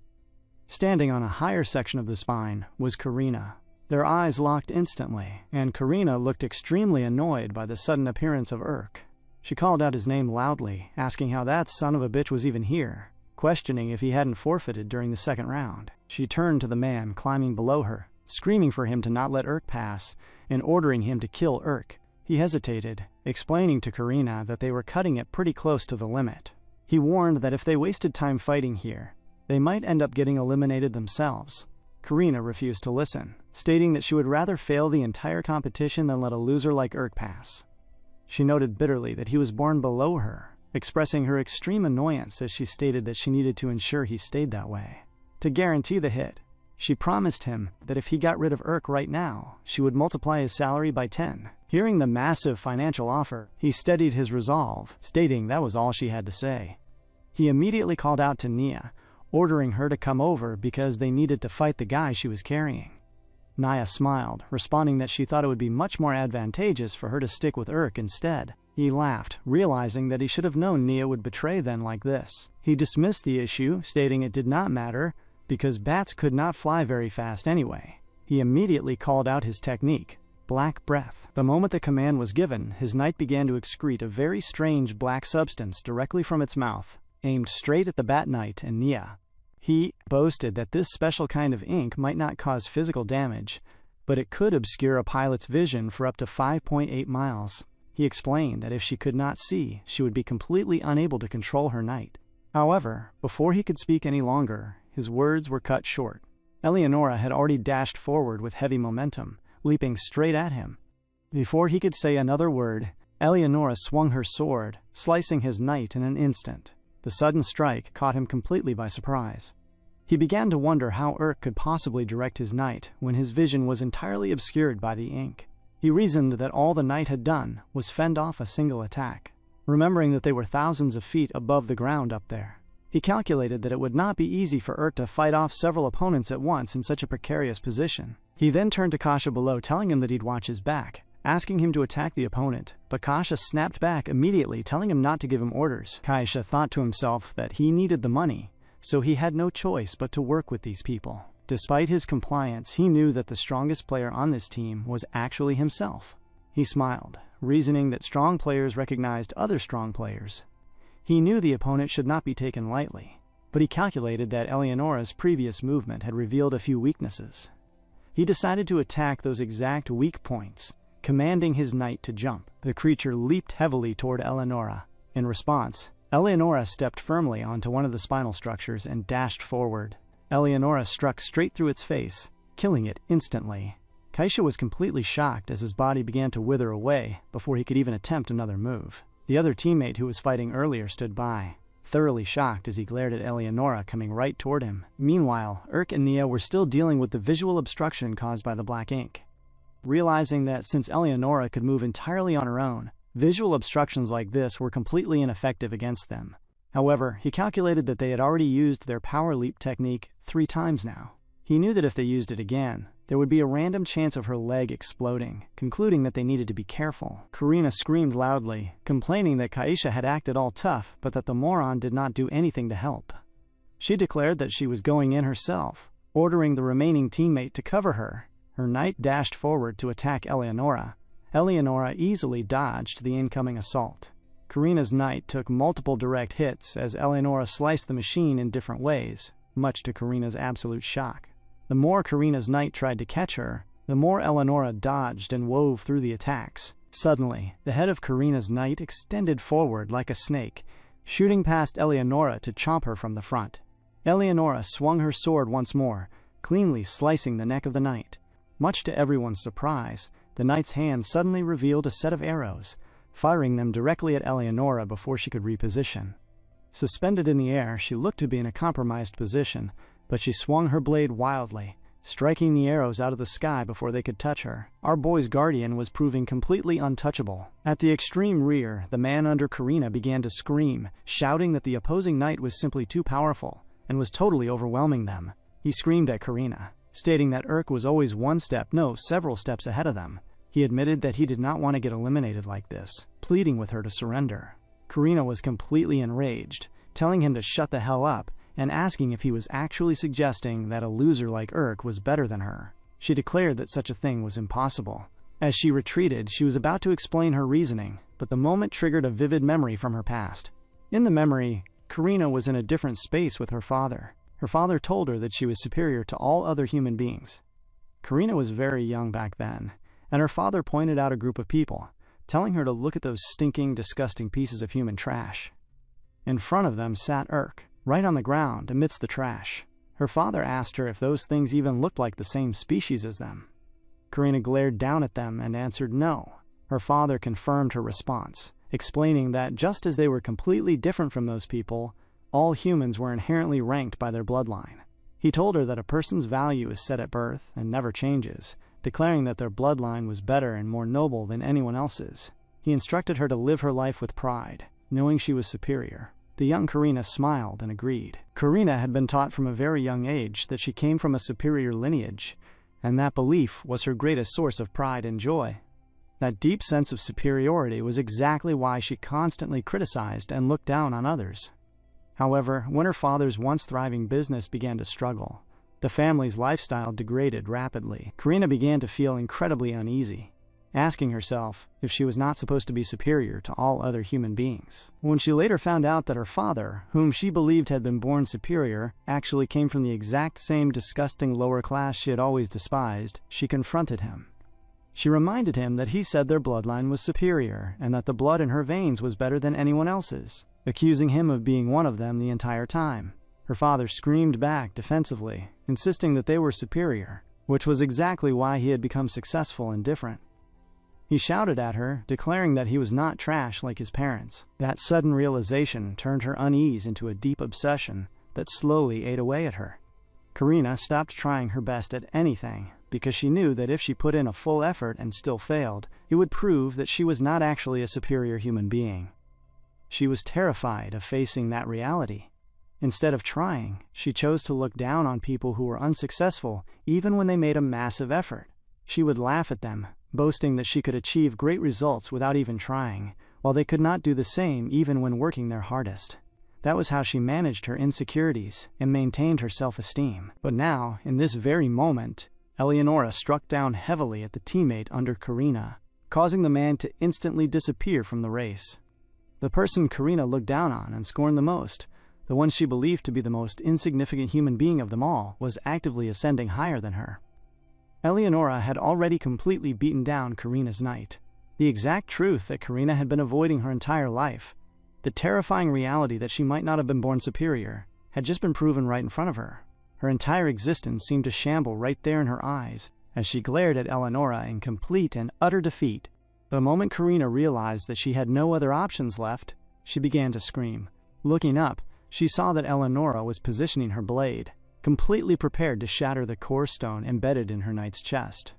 S1: Standing on a higher section of the spine was Karina. Their eyes locked instantly, and Karina looked extremely annoyed by the sudden appearance of Urk. She called out his name loudly, asking how that son of a bitch was even here, questioning if he hadn't forfeited during the second round. She turned to the man climbing below her, screaming for him to not let Urk pass, and ordering him to kill Urk. He hesitated, explaining to Karina that they were cutting it pretty close to the limit. He warned that if they wasted time fighting here, they might end up getting eliminated themselves. Karina refused to listen, stating that she would rather fail the entire competition than let a loser like Urk pass. She noted bitterly that he was born below her, expressing her extreme annoyance as she stated that she needed to ensure he stayed that way. To guarantee the hit, she promised him that if he got rid of Urk right now, she would multiply his salary by 10. Hearing the massive financial offer, he steadied his resolve, stating that was all she had to say. He immediately called out to Nia, ordering her to come over because they needed to fight the guy she was carrying. Nia smiled, responding that she thought it would be much more advantageous for her to stick with Urk instead. He laughed, realizing that he should have known Nia would betray them like this. He dismissed the issue, stating it did not matter, because bats could not fly very fast anyway. He immediately called out his technique, Black Breath. The moment the command was given, his knight began to excrete a very strange black substance directly from its mouth, aimed straight at the Bat Knight and Nia. He boasted that this special kind of ink might not cause physical damage, but it could obscure a pilot's vision for up to 5.8 miles. He explained that if she could not see, she would be completely unable to control her knight. However, before he could speak any longer, his words were cut short. Eleonora had already dashed forward with heavy momentum, leaping straight at him. Before he could say another word, Eleonora swung her sword, slicing his knight in an instant. The sudden strike caught him completely by surprise. He began to wonder how Urk could possibly direct his knight when his vision was entirely obscured by the ink. He reasoned that all the knight had done was fend off a single attack, remembering that they were thousands of feet above the ground up there. He calculated that it would not be easy for Urk to fight off several opponents at once in such a precarious position. He then turned to Kasha below, telling him that he'd watch his back, asking him to attack the opponent, but Kasha snapped back immediately, telling him not to give him orders. Kasha thought to himself that he needed the money, so he had no choice but to work with these people. Despite his compliance, he knew that the strongest player on this team was actually himself. He smiled, reasoning that strong players recognized other strong players. He knew the opponent should not be taken lightly, but he calculated that Eleonora's previous movement had revealed a few weaknesses. He decided to attack those exact weak points, commanding his knight to jump. The creature leaped heavily toward Eleonora. In response, Eleonora stepped firmly onto one of the spinal structures and dashed forward. Eleonora struck straight through its face, killing it instantly. Kaisha was completely shocked as his body began to wither away before he could even attempt another move. The other teammate who was fighting earlier stood by, thoroughly shocked as he glared at Eleonora coming right toward him. Meanwhile, Urk and Nia were still dealing with the visual obstruction caused by the black ink. Realizing that since Eleonora could move entirely on her own, visual obstructions like this were completely ineffective against them. However, he calculated that they had already used their power leap technique 3 times now. He knew that if they used it again, there would be a random chance of her leg exploding, concluding that they needed to be careful. Karina screamed loudly, complaining that Kaisha had acted all tough, but that the moron did not do anything to help. She declared that she was going in herself, ordering the remaining teammate to cover her. Her knight dashed forward to attack Eleonora. Eleonora easily dodged the incoming assault. Karina's knight took multiple direct hits as Eleonora sliced the machine in different ways, much to Karina's absolute shock. The more Karina's knight tried to catch her, the more Eleonora dodged and wove through the attacks. Suddenly, the head of Karina's knight extended forward like a snake, shooting past Eleonora to chomp her from the front. Eleonora swung her sword once more, cleanly slicing the neck of the knight. Much to everyone's surprise, the knight's hand suddenly revealed a set of arrows, firing them directly at Eleonora before she could reposition. Suspended in the air, she looked to be in a compromised position, but she swung her blade wildly, striking the arrows out of the sky before they could touch her. Our boy's guardian was proving completely untouchable. At the extreme rear, the man under Karina began to scream, shouting that the opposing knight was simply too powerful and was totally overwhelming them. He screamed at Karina, stating that Urk was always several steps ahead of them. He admitted that he did not want to get eliminated like this, pleading with her to surrender. Karina was completely enraged, telling him to shut the hell up and asking if he was actually suggesting that a loser like Urk was better than her. She declared that such a thing was impossible. As she retreated, she was about to explain her reasoning, but the moment triggered a vivid memory from her past. In the memory, Karina was in a different space with her father. Her father told her that she was superior to all other human beings. Karina was very young back then, and her father pointed out a group of people, telling her to look at those stinking, disgusting pieces of human trash. In front of them sat Urk, right on the ground amidst the trash. Her father asked her if those things even looked like the same species as them. Karina glared down at them and answered no. Her father confirmed her response, explaining that just as they were completely different from those people, all humans were inherently ranked by their bloodline. He told her that a person's value is set at birth and never changes, declaring that their bloodline was better and more noble than anyone else's. He instructed her to live her life with pride, knowing she was superior. The young Karina smiled and agreed. Karina had been taught from a very young age that she came from a superior lineage, and that belief was her greatest source of pride and joy. That deep sense of superiority was exactly why she constantly criticized and looked down on others. However, when her father's once thriving business began to struggle, the family's lifestyle degraded rapidly. Karina began to feel incredibly uneasy, asking herself if she was not supposed to be superior to all other human beings. When she later found out that her father, whom she believed had been born superior, actually came from the exact same disgusting lower class she had always despised, she confronted him. She reminded him that he said their bloodline was superior and that the blood in her veins was better than anyone else's, accusing him of being one of them the entire time. Her father screamed back defensively, insisting that they were superior, which was exactly why he had become successful and different. He shouted at her, declaring that he was not trash like his parents. That sudden realization turned her unease into a deep obsession that slowly ate away at her. Karina stopped trying her best at anything because she knew that if she put in a full effort and still failed, it would prove that she was not actually a superior human being. She was terrified of facing that reality. Instead of trying, she chose to look down on people who were unsuccessful even when they made a massive effort. She would laugh at them, boasting that she could achieve great results without even trying, while they could not do the same even when working their hardest. That was how she managed her insecurities and maintained her self-esteem. But now, in this very moment, Eleonora struck down heavily at the teammate under Karina, causing the man to instantly disappear from the race. The person Karina looked down on and scorned the most, the one she believed to be the most insignificant human being of them all, was actively ascending higher than her. Eleonora had already completely beaten down Karina's knight. The exact truth that Karina had been avoiding her entire life, the terrifying reality that she might not have been born superior, had just been proven right in front of her. Her entire existence seemed to shamble right there in her eyes as she glared at Eleonora in complete and utter defeat. The moment Karina realized that she had no other options left, she began to scream. Looking up, she saw that Eleonora was positioning her blade, completely prepared to shatter the core stone embedded in her knight's chest.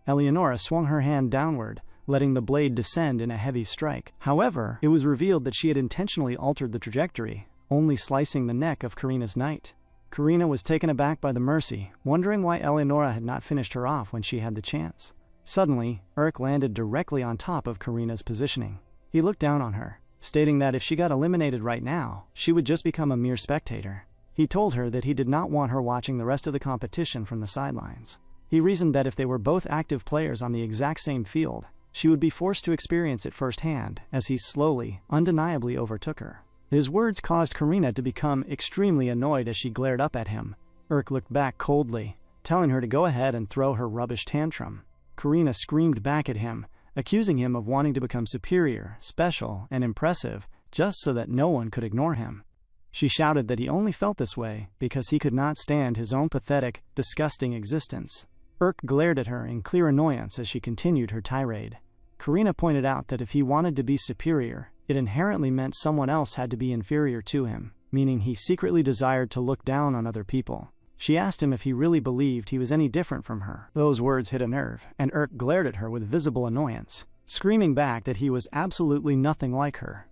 S1: Eleonora swung her hand downward, letting the blade descend in a heavy strike. However, it was revealed that she had intentionally altered the trajectory, only slicing the neck of Karina's knight. Karina was taken aback by the mercy, wondering why Eleonora had not finished her off when she had the chance. Suddenly, Urk landed directly on top of Karina's positioning. He looked down on her, stating that if she got eliminated right now, she would just become a mere spectator. He told her that he did not want her watching the rest of the competition from the sidelines. He reasoned that if they were both active players on the exact same field, she would be forced to experience it firsthand as he slowly, undeniably overtook her. His words caused Karina to become extremely annoyed as she glared up at him. Urk looked back coldly, telling her to go ahead and throw her rubbish tantrum. Karina screamed back at him, accusing him of wanting to become superior, special, and impressive just so that no one could ignore him. She shouted that he only felt this way because he could not stand his own pathetic, disgusting existence. Urk glared at her in clear annoyance as she continued her tirade. Karina pointed out that if he wanted to be superior, it inherently meant someone else had to be inferior to him, meaning he secretly desired to look down on other people. She asked him if he really believed he was any different from her. Those words hit a nerve, and Urk glared at her with visible annoyance, screaming back that he was absolutely nothing like her.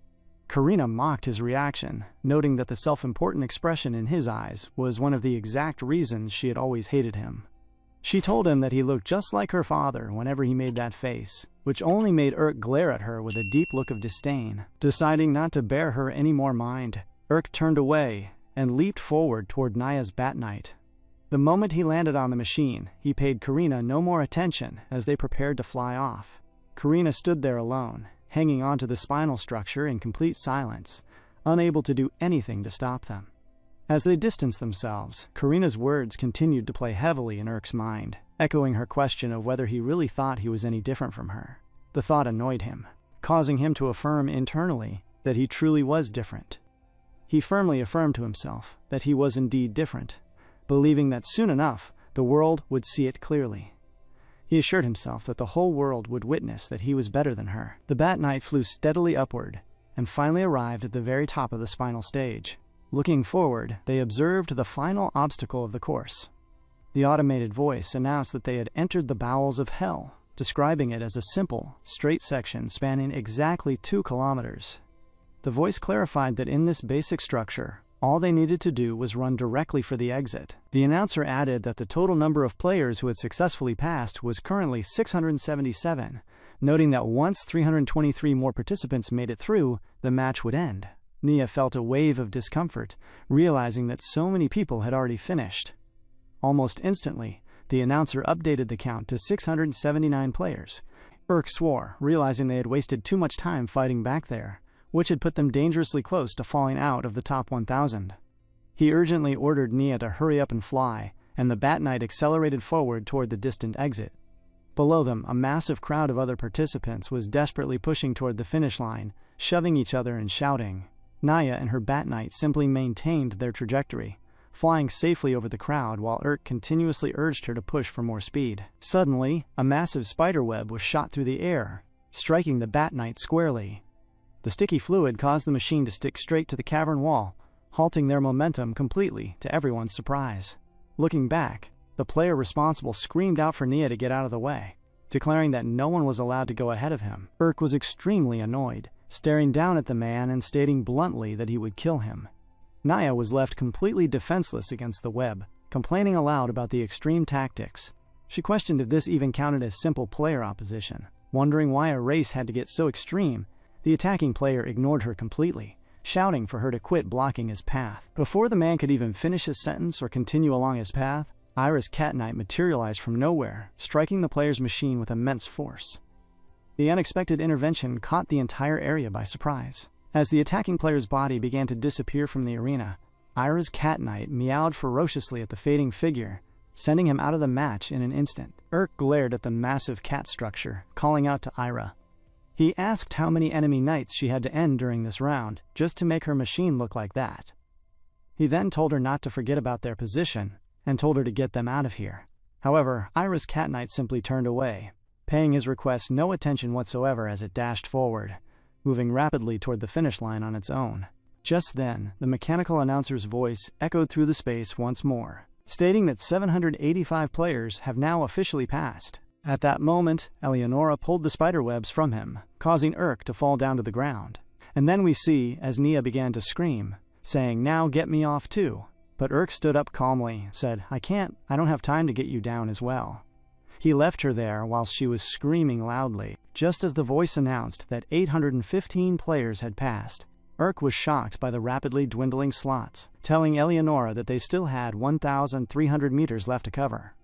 S1: Karina mocked his reaction, noting that the self-important expression in his eyes was one of the exact reasons she had always hated him. She told him that he looked just like her father whenever he made that face, which only made Urk glare at her with a deep look of disdain. Deciding not to bear her any more mind, Urk turned away and leaped forward toward Naya's Bat Knight. The moment he landed on the machine, he paid Karina no more attention as they prepared to fly off. Karina stood there alone, hanging onto the spinal structure in complete silence, unable to do anything to stop them. As they distanced themselves, Karina's words continued to play heavily in Urk's mind, echoing her question of whether he really thought he was any different from her. The thought annoyed him, causing him to affirm internally that he truly was different. He firmly affirmed to himself that he was indeed different, believing that soon enough the world would see it clearly. He assured himself that the whole world would witness that he was better than her. The Bat Knight flew steadily upward and finally arrived at the very top of the spinal stage. Looking forward, they observed the final obstacle of the course. The automated voice announced that they had entered the bowels of hell, describing it as a simple, straight section spanning exactly 2 kilometers. The voice clarified that in this basic structure, all they needed to do was run directly for the exit. The announcer added that the total number of players who had successfully passed was currently 677, noting that once 323 more participants made it through, the match would end. Nia felt a wave of discomfort, realizing that so many people had already finished. Almost instantly, the announcer updated the count to 679 players. Urk swore, realizing they had wasted too much time fighting back there, which had put them dangerously close to falling out of the top 1,000. He urgently ordered Nia to hurry up and fly, and the Bat Knight accelerated forward toward the distant exit. Below them, a massive crowd of other participants was desperately pushing toward the finish line, shoving each other and shouting. Naya and her Bat Knight simply maintained their trajectory, flying safely over the crowd while Urk continuously urged her to push for more speed. Suddenly, a massive spider web was shot through the air, striking the Bat Knight squarely. The sticky fluid caused the machine to stick straight to the cavern wall, halting their momentum completely, to everyone's surprise. Looking back, the player responsible screamed out for Nia to get out of the way, declaring that no one was allowed to go ahead of him. Urk was extremely annoyed, staring down at the man and stating bluntly that he would kill him. Naya was left completely defenseless against the web, complaining aloud about the extreme tactics. She questioned if this even counted as simple player opposition. Wondering why a race had to get so extreme, the attacking player ignored her completely, shouting for her to quit blocking his path. Before the man could even finish his sentence or continue along his path, Ira's Cat Knight materialized from nowhere, striking the player's machine with immense force. The unexpected intervention caught the entire area by surprise. As the attacking player's body began to disappear from the arena, Ira's Cat Knight meowed ferociously at the fading figure, sending him out of the match in an instant. Urk glared at the massive cat structure, calling out to Ira. He asked how many enemy knights she had to end during this round, just to make her machine look like that. He then told her not to forget about their position, and told her to get them out of here. However, Ira's Cat Knight simply turned away, paying his request no attention whatsoever as it dashed forward, moving rapidly toward the finish line on its own. Just then, the mechanical announcer's voice echoed through the space once more, stating that 785 players have now officially passed. At that moment, Eleonora pulled the spiderwebs from him, causing Urk to fall down to the ground. And then we see, as Nia began to scream, saying, "Now get me off too." But Urk stood up calmly, said, I don't have time to get you down as well." He left her there whilst she was screaming loudly. Just as the voice announced that 815 players had passed, Urk was shocked by the rapidly dwindling slots, telling Eleonora that they still had 1,300 meters left to cover.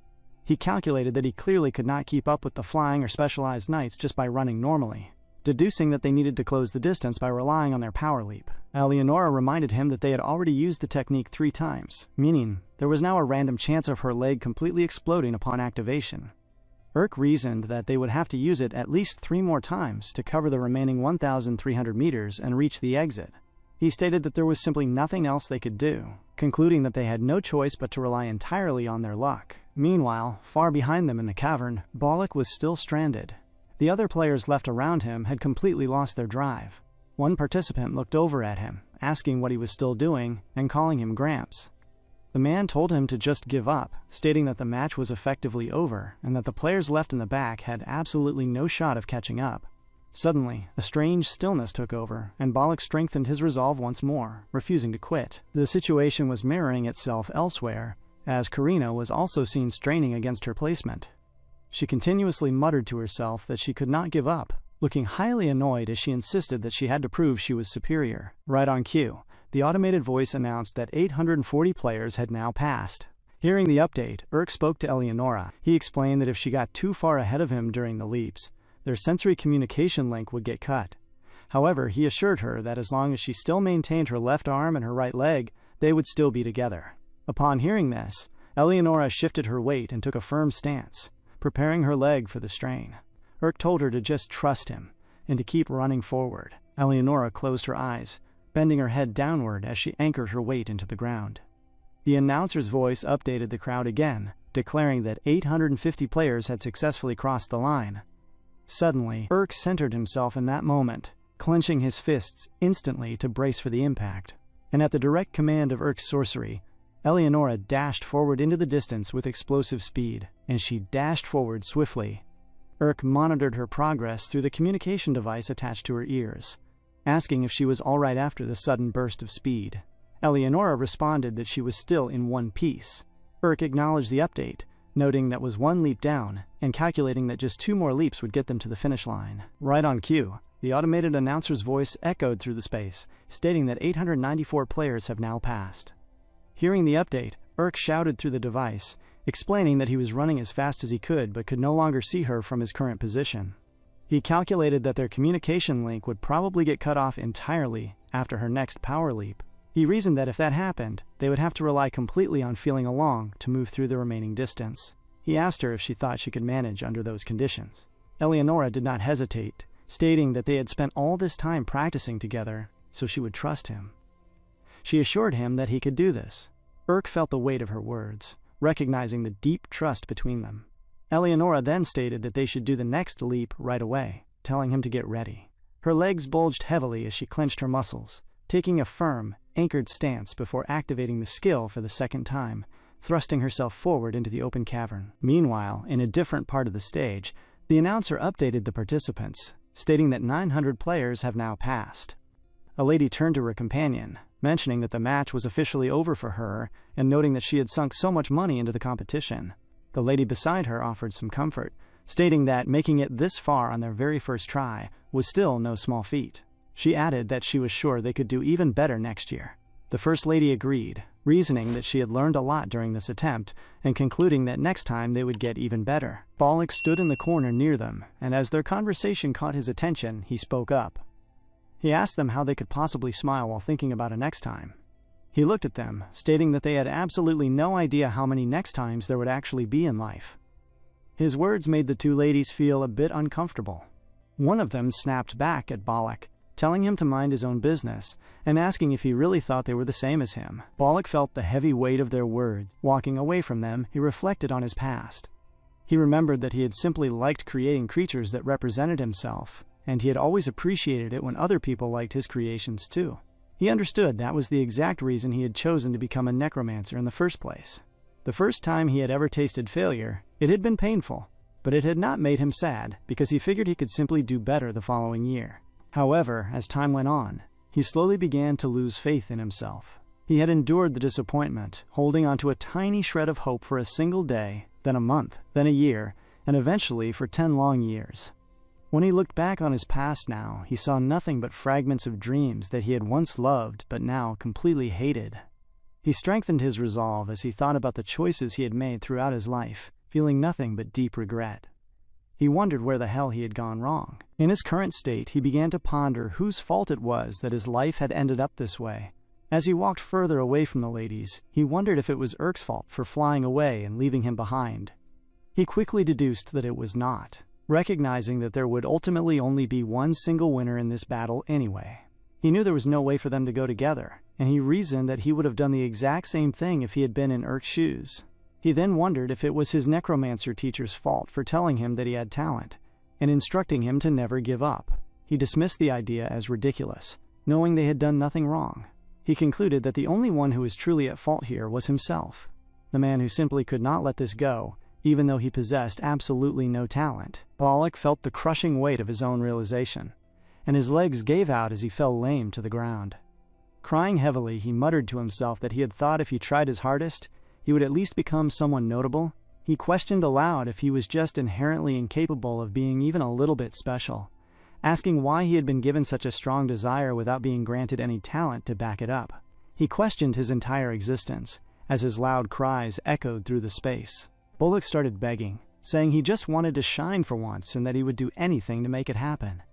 S1: He calculated that he clearly could not keep up with the flying or specialized knights just by running normally, deducing that they needed to close the distance by relying on their power leap. Eleonora reminded him that they had already used the technique 3 times, meaning there was now a random chance of her leg completely exploding upon activation. Urk reasoned that they would have to use it at least 3 more times to cover the remaining 1,300 meters and reach the exit. He stated that there was simply nothing else they could do, concluding that they had no choice but to rely entirely on their luck. Meanwhile, far behind them in the cavern, Bollock was still stranded. The other players left around him had completely lost their drive. One participant looked over at him, asking what he was still doing, and calling him Gramps. The man told him to just give up, stating that the match was effectively over, and that the players left in the back had absolutely no shot of catching up. Suddenly, a strange stillness took over, and Bollock strengthened his resolve once more, refusing to quit. The situation was mirroring itself elsewhere, as Karina was also seen straining against her placement. She continuously muttered to herself that she could not give up, looking highly annoyed as she insisted that she had to prove she was superior. Right on cue, the automated voice announced that 840 players had now passed. Hearing the update, Urk spoke to Eleonora. He explained that if she got too far ahead of him during the leaps, their sensory communication link would get cut. However, he assured her that as long as she still maintained her left arm and her right leg, they would still be together. Upon hearing this, Eleonora shifted her weight and took a firm stance, preparing her leg for the strain. Urk told her to just trust him, and to keep running forward. Eleonora closed her eyes, bending her head downward as she anchored her weight into the ground. The announcer's voice updated the crowd again, declaring that 850 players had successfully crossed the line. Suddenly, Urk centered himself in that moment, clenching his fists instantly to brace for the impact. And at the direct command of Urk's sorcery, Eleonora dashed forward into the distance with explosive speed, and she dashed forward swiftly. Urk monitored her progress through the communication device attached to her ears, asking if she was all right after the sudden burst of speed. Eleonora responded that she was still in one piece. Urk acknowledged the update, noting that was 1 leap down, and calculating that just 2 more leaps would get them to the finish line. Right on cue, the automated announcer's voice echoed through the space, stating that 894 players have now passed. Hearing the update, Urk shouted through the device, explaining that he was running as fast as he could but could no longer see her from his current position. He calculated that their communication link would probably get cut off entirely after her next power leap. He reasoned that if that happened, they would have to rely completely on feeling along to move through the remaining distance. He asked her if she thought she could manage under those conditions. Eleonora did not hesitate, stating that they had spent all this time practicing together, so she would trust him. She assured him that he could do this. Urk felt the weight of her words, recognizing the deep trust between them. Eleonora then stated that they should do the next leap right away, telling him to get ready. Her legs bulged heavily as she clenched her muscles, taking a firm, anchored stance before activating the skill for the second time, thrusting herself forward into the open cavern. Meanwhile, in a different part of the stage, the announcer updated the participants, stating that 900 players have now passed. A lady turned to her companion, mentioning that the match was officially over for her and noting that she had sunk so much money into the competition. The lady beside her offered some comfort, stating that making it this far on their very first try was still no small feat. She added that she was sure they could do even better next year. The First Lady agreed, reasoning that she had learned a lot during this attempt and concluding that next time they would get even better. Bollock stood in the corner near them, and as their conversation caught his attention, he spoke up. He asked them how they could possibly smile while thinking about a next time. He looked at them, stating that they had absolutely no idea how many next times there would actually be in life. His words made the two ladies feel a bit uncomfortable. One of them snapped back at Bollock, telling him to mind his own business, and asking if he really thought they were the same as him. Bollock felt the heavy weight of their words. Walking away from them, he reflected on his past. He remembered that he had simply liked creating creatures that represented himself, and he had always appreciated it when other people liked his creations too. He understood that was the exact reason he had chosen to become a necromancer in the first place. The first time he had ever tasted failure, it had been painful, but it had not made him sad because he figured he could simply do better the following year. However, as time went on, he slowly began to lose faith in himself. He had endured the disappointment, holding onto a tiny shred of hope for a single day, then a month, then a year, and eventually for 10 long years. When he looked back on his past now, he saw nothing but fragments of dreams that he had once loved but now completely hated. He strengthened his resolve as he thought about the choices he had made throughout his life, feeling nothing but deep regret. He wondered where the hell he had gone wrong. In his current state, he began to ponder whose fault it was that his life had ended up this way. As he walked further away from the ladies, he wondered if it was Urk's fault for flying away and leaving him behind. He quickly deduced that it was not, recognizing that there would ultimately only be one single winner in this battle anyway. He knew there was no way for them to go together, and he reasoned that he would have done the exact same thing if he had been in Urk's shoes. He then wondered if it was his necromancer teacher's fault for telling him that he had talent, and instructing him to never give up. He dismissed the idea as ridiculous, knowing they had done nothing wrong. He concluded that the only one who was truly at fault here was himself, the man who simply could not let this go, even though he possessed absolutely no talent. Bollock felt the crushing weight of his own realization, and his legs gave out as he fell lame to the ground. Crying heavily, he muttered to himself that he had thought if he tried his hardest, he would at least become someone notable. He questioned aloud if he was just inherently incapable of being even a little bit special, asking why he had been given such a strong desire without being granted any talent to back it up. He questioned his entire existence, as his loud cries echoed through the space. Bollock started begging, saying he just wanted to shine for once and that he would do anything to make it happen.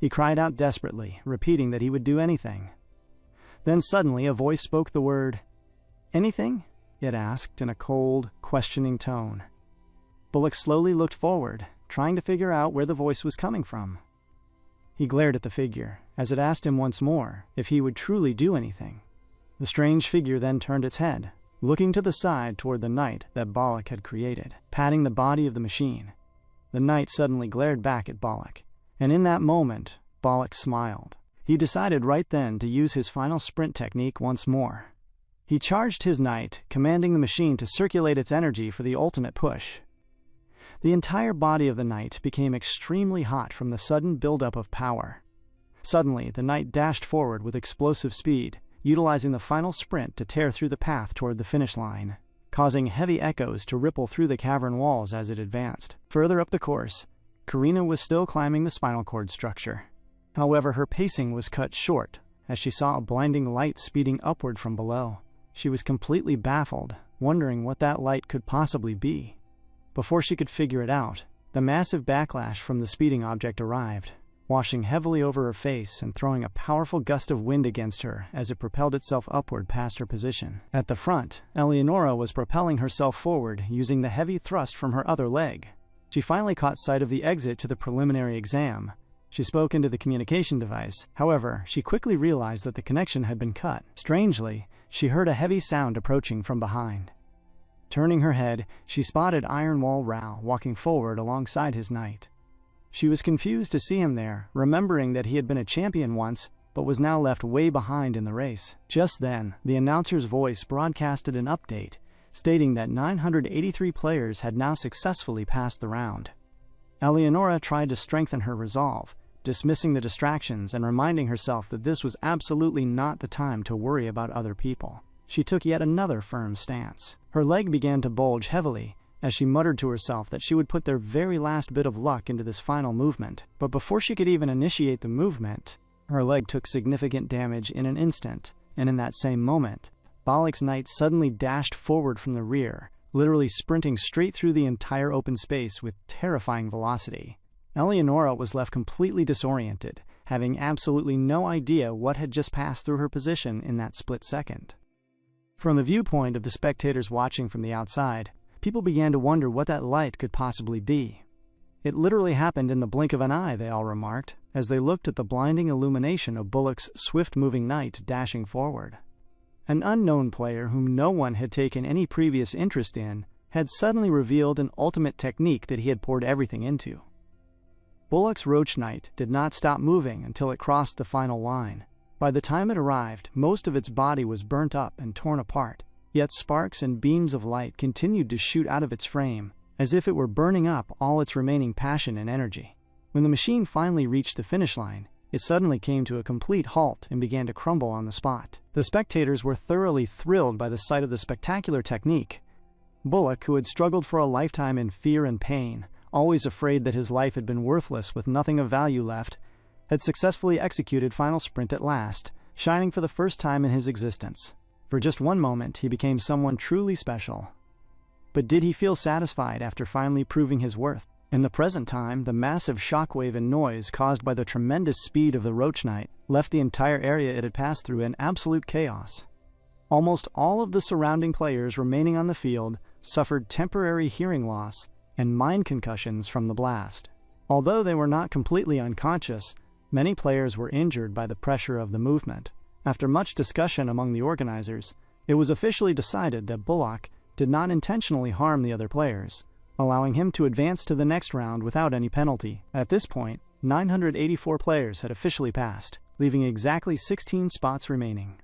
S1: He cried out desperately, repeating that he would do anything. Then suddenly a voice spoke the word, "Anything?" it asked in a cold, questioning tone. Bollock slowly looked forward, trying to figure out where the voice was coming from. He glared at the figure, as it asked him once more if he would truly do anything. The strange figure then turned its head, looking to the side toward the knight that Bollock had created, patting the body of the machine. The knight suddenly glared back at Bollock, and in that moment, Bollock smiled. He decided right then to use his final sprint technique once more. He charged his knight, commanding the machine to circulate its energy for the ultimate push. The entire body of the knight became extremely hot from the sudden buildup of power. Suddenly, the knight dashed forward with explosive speed, utilizing the final sprint to tear through the path toward the finish line, causing heavy echoes to ripple through the cavern walls as it advanced. Further up the course, Karina was still climbing the spinal cord structure. However, her pacing was cut short as she saw a blinding light speeding upward from below. She was completely baffled, wondering what that light could possibly be. Before she could figure it out, the massive backlash from the speeding object arrived. washing heavily over her face and throwing a powerful gust of wind against her as it propelled itself upward past her position. At the front, Eleonora was propelling herself forward using the heavy thrust from her other leg. She finally caught sight of the exit to the preliminary exam. She spoke into the communication device. However, she quickly realized that the connection had been cut. Strangely, she heard a heavy sound approaching from behind. Turning her head, she spotted Ironwall Rao walking forward alongside his knight. She was confused to see him there, remembering that he had been a champion once, but was now left way behind in the race. Just then, the announcer's voice broadcasted an update, stating that 983 players had now successfully passed the round. Eleonora tried to strengthen her resolve, dismissing the distractions and reminding herself that this was absolutely not the time to worry about other people. She took yet another firm stance. Her leg began to bulge heavily as she muttered to herself that she would put their very last bit of luck into this final movement. But before she could even initiate the movement, her leg took significant damage in an instant, and in that same moment, Balak's knight suddenly dashed forward from the rear, literally sprinting straight through the entire open space with terrifying velocity. Eleonora was left completely disoriented, having absolutely no idea what had just passed through her position in that split second. From the viewpoint of the spectators watching from the outside, people began to wonder what that light could possibly be. It literally happened in the blink of an eye, they all remarked, as they looked at the blinding illumination of Bullock's swift-moving knight dashing forward. An unknown player whom no one had taken any previous interest in had suddenly revealed an ultimate technique that he had poured everything into. Bullock's Roach Knight did not stop moving until it crossed the final line. By the time it arrived, most of its body was burnt up and torn apart, yet sparks and beams of light continued to shoot out of its frame, as if it were burning up all its remaining passion and energy. When the machine finally reached the finish line, it suddenly came to a complete halt and began to crumble on the spot. The spectators were thoroughly thrilled by the sight of the spectacular technique. Bullock, who had struggled for a lifetime in fear and pain, always afraid that his life had been worthless with nothing of value left, had successfully executed final sprint at last, shining for the first time in his existence. For just one moment, he became someone truly special. But did he feel satisfied after finally proving his worth? In the present time, the massive shockwave and noise caused by the tremendous speed of the Roach Knight left the entire area it had passed through in absolute chaos. Almost all of the surrounding players remaining on the field suffered temporary hearing loss and mind concussions from the blast. Although they were not completely unconscious, many players were injured by the pressure of the movement. After much discussion among the organizers, it was officially decided that Bullock did not intentionally harm the other players, allowing him to advance to the next round without any penalty. At this point, 984 players had officially passed, leaving exactly 16 spots remaining.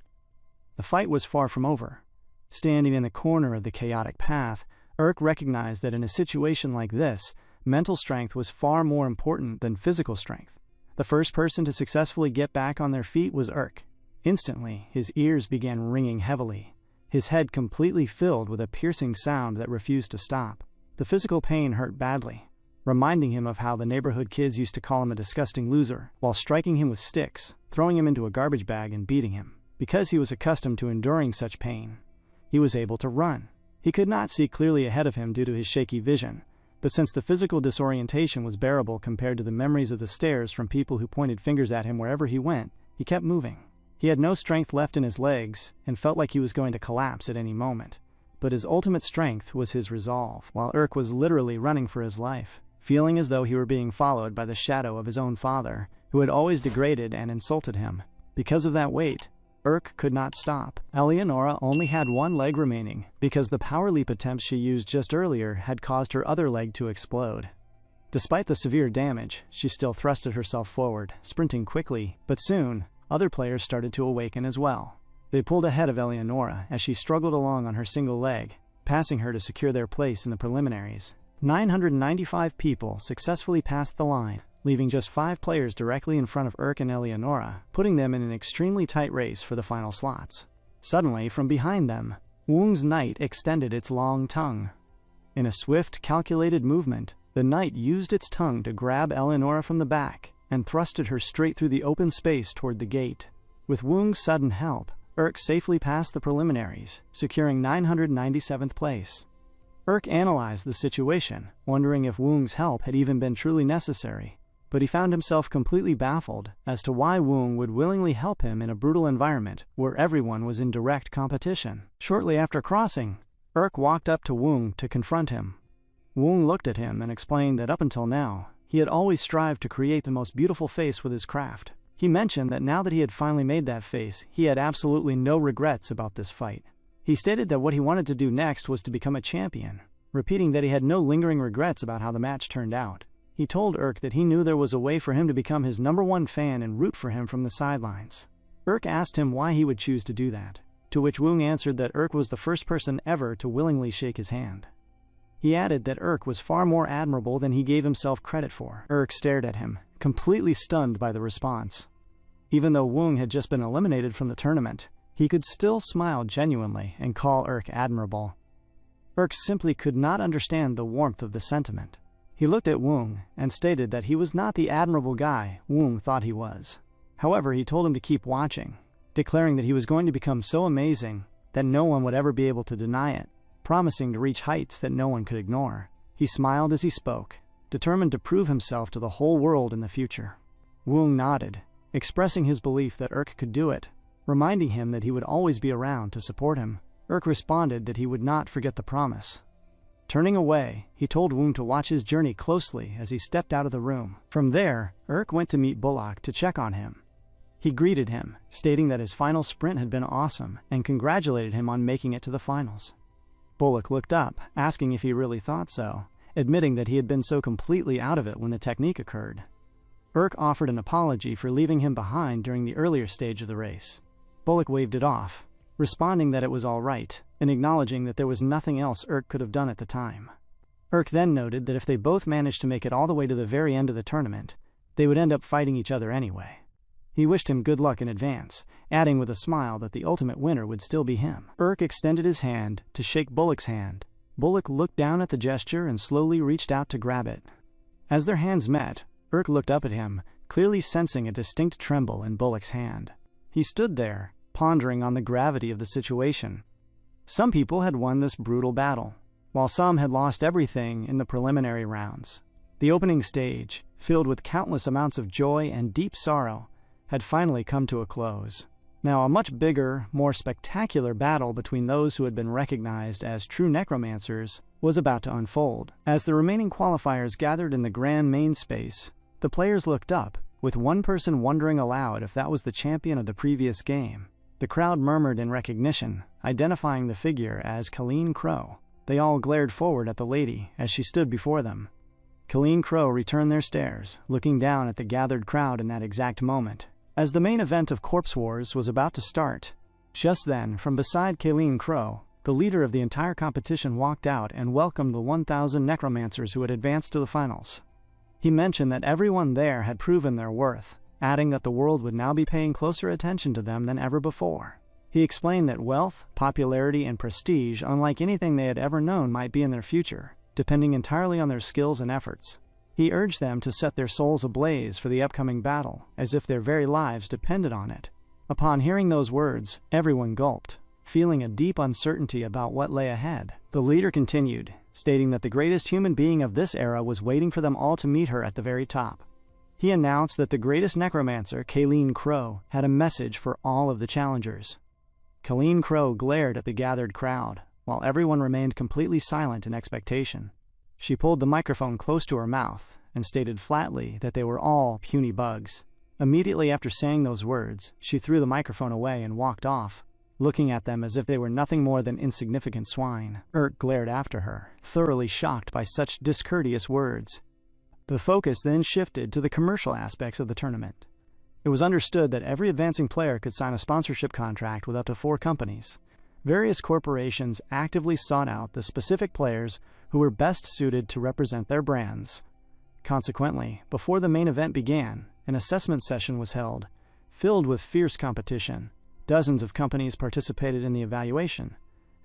S1: The fight was far from over. Standing in the corner of the chaotic path, Urk recognized that in a situation like this, mental strength was far more important than physical strength. The first person to successfully get back on their feet was Urk. Instantly, his ears began ringing heavily, his head completely filled with a piercing sound that refused to stop. The physical pain hurt badly, reminding him of how the neighborhood kids used to call him a disgusting loser, while striking him with sticks, throwing him into a garbage bag, and beating him. Because he was accustomed to enduring such pain, he was able to run. He could not see clearly ahead of him due to his shaky vision, but since the physical disorientation was bearable compared to the memories of the stares from people who pointed fingers at him wherever he went, he kept moving. He had no strength left in his legs and felt like he was going to collapse at any moment. But his ultimate strength was his resolve, while Urk was literally running for his life, feeling as though he were being followed by the shadow of his own father, who had always degraded and insulted him. Because of that weight, Urk could not stop. Eleonora only had one leg remaining, because the power leap attempts she used just earlier had caused her other leg to explode. Despite the severe damage, she still thrusted herself forward, sprinting quickly, but soon, other players started to awaken as well. They pulled ahead of Eleonora as she struggled along on her single leg, passing her to secure their place in the preliminaries. 995 people successfully passed the line, leaving just 5 players directly in front of Urk and Eleonora, putting them in an extremely tight race for the final slots. Suddenly, from behind them, Woong's knight extended its long tongue. In a swift, calculated movement, the knight used its tongue to grab Eleonora from the back and thrusted her straight through the open space toward the gate. With Woong's sudden help, Urk safely passed the preliminaries, securing 997th place. Urk analyzed the situation, wondering if Woong's help had even been truly necessary, but he found himself completely baffled as to why Woong would willingly help him in a brutal environment where everyone was in direct competition. Shortly after crossing, Urk walked up to Woong to confront him. Woong looked at him and explained that up until now, he had always strived to create the most beautiful face with his craft. He mentioned that now that he had finally made that face, he had absolutely no regrets about this fight. He stated that what he wanted to do next was to become a champion, repeating that he had no lingering regrets about how the match turned out. He told Urk that he knew there was a way for him to become his #1 fan and root for him from the sidelines. Urk asked him why he would choose to do that, to which Woong answered that Urk was the first person ever to willingly shake his hand. He added that Urk was far more admirable than he gave himself credit for. Urk stared at him, completely stunned by the response. Even though Woong had just been eliminated from the tournament, he could still smile genuinely and call Urk admirable. Urk simply could not understand the warmth of the sentiment. He looked at Woong and stated that he was not the admirable guy Woong thought he was. However, he told him to keep watching, declaring that he was going to become so amazing that no one would ever be able to deny it, promising to reach heights that no one could ignore. He smiled as he spoke, determined to prove himself to the whole world in the future. Woong nodded, expressing his belief that Urk could do it, reminding him that he would always be around to support him. Urk responded that he would not forget the promise. Turning away, he told Woong to watch his journey closely as he stepped out of the room. From there, Urk went to meet Bullock to check on him. He greeted him, stating that his final sprint had been awesome and congratulated him on making it to the finals. Bullock looked up, asking if he really thought so, admitting that he had been so completely out of it when the technique occurred. Urk offered an apology for leaving him behind during the earlier stage of the race. Bullock waved it off, responding that it was all right, and acknowledging that there was nothing else Urk could have done at the time. Urk then noted that if they both managed to make it all the way to the very end of the tournament, they would end up fighting each other anyway. He wished him good luck in advance, adding with a smile that the ultimate winner would still be him. Urk extended his hand to shake Bullock's hand. Bullock looked down at the gesture and slowly reached out to grab it. As their hands met, Urk looked up at him, clearly sensing a distinct tremble in Bullock's hand. He stood there, pondering on the gravity of the situation. Some people had won this brutal battle, while some had lost everything in the preliminary rounds. The opening stage, filled with countless amounts of joy and deep sorrow, had finally come to a close. Now a much bigger, more spectacular battle between those who had been recognized as true necromancers was about to unfold. As the remaining qualifiers gathered in the grand main space, the players looked up, with one person wondering aloud if that was the champion of the previous game. The crowd murmured in recognition, identifying the figure as Colleen Crow. They all glared forward at the lady as she stood before them. Colleen Crow returned their stares, looking down at the gathered crowd in that exact moment. As the main event of Corpse Wars was about to start, just then, from beside Colleen Crow, the leader of the entire competition walked out and welcomed the 1,000 necromancers who had advanced to the finals. He mentioned that everyone there had proven their worth, adding that the world would now be paying closer attention to them than ever before. He explained that wealth, popularity, and prestige, unlike anything they had ever known, might be in their future, depending entirely on their skills and efforts. He urged them to set their souls ablaze for the upcoming battle, as if their very lives depended on it. Upon hearing those words, everyone gulped, feeling a deep uncertainty about what lay ahead. The leader continued, stating that the greatest human being of this era was waiting for them all to meet her at the very top. He announced that the greatest necromancer, Colleen Crow, had a message for all of the challengers. Colleen Crow glared at the gathered crowd, while everyone remained completely silent in expectation. She pulled the microphone close to her mouth and stated flatly that they were all puny bugs. Immediately after saying those words, she threw the microphone away and walked off, looking at them as if they were nothing more than insignificant swine. Urk glared after her, thoroughly shocked by such discourteous words. The focus then shifted to the commercial aspects of the tournament. It was understood that every advancing player could sign a sponsorship contract with up to 4 companies. Various corporations actively sought out the specific players who were best suited to represent their brands. Consequently, before the main event began, an assessment session was held, filled with fierce competition. Dozens of companies participated in the evaluation,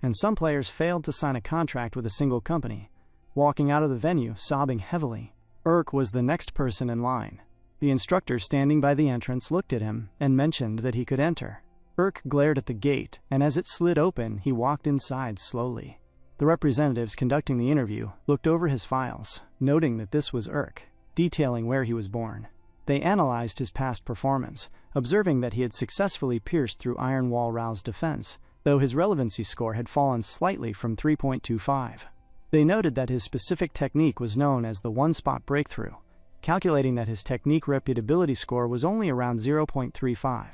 S1: and some players failed to sign a contract with a single company, walking out of the venue sobbing heavily. Urk was the next person in line. The instructor standing by the entrance looked at him and mentioned that he could enter. Urk glared at the gate, and as it slid open, he walked inside slowly. The representatives conducting the interview looked over his files, noting that this was Urk. detailing where he was born. They analyzed his past performance, observing that he had successfully pierced through Iron Wall Rao's defense, though his relevancy score had fallen slightly from 3.25. They noted that his specific technique was known as the one-spot breakthrough, calculating that his technique reputability score was only around 0.35.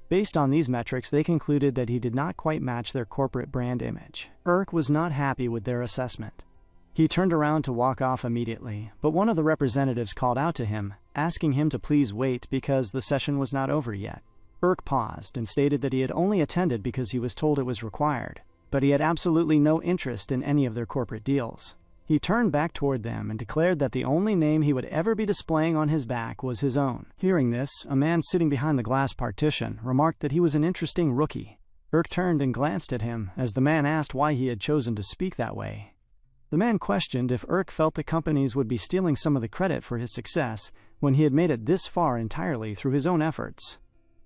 S1: Based on these metrics, they concluded that he did not quite match their corporate brand image. Urk was not happy with their assessment. He turned around to walk off immediately, but one of the representatives called out to him, asking him to please wait because the session was not over yet. Urk paused and stated that he had only attended because he was told it was required, but he had absolutely no interest in any of their corporate deals. He turned back toward them and declared that the only name he would ever be displaying on his back was his own. Hearing this, a man sitting behind the glass partition remarked that he was an interesting rookie. Urk turned and glanced at him as the man asked why he had chosen to speak that way. The man questioned if Urk felt the companies would be stealing some of the credit for his success when he had made it this far entirely through his own efforts.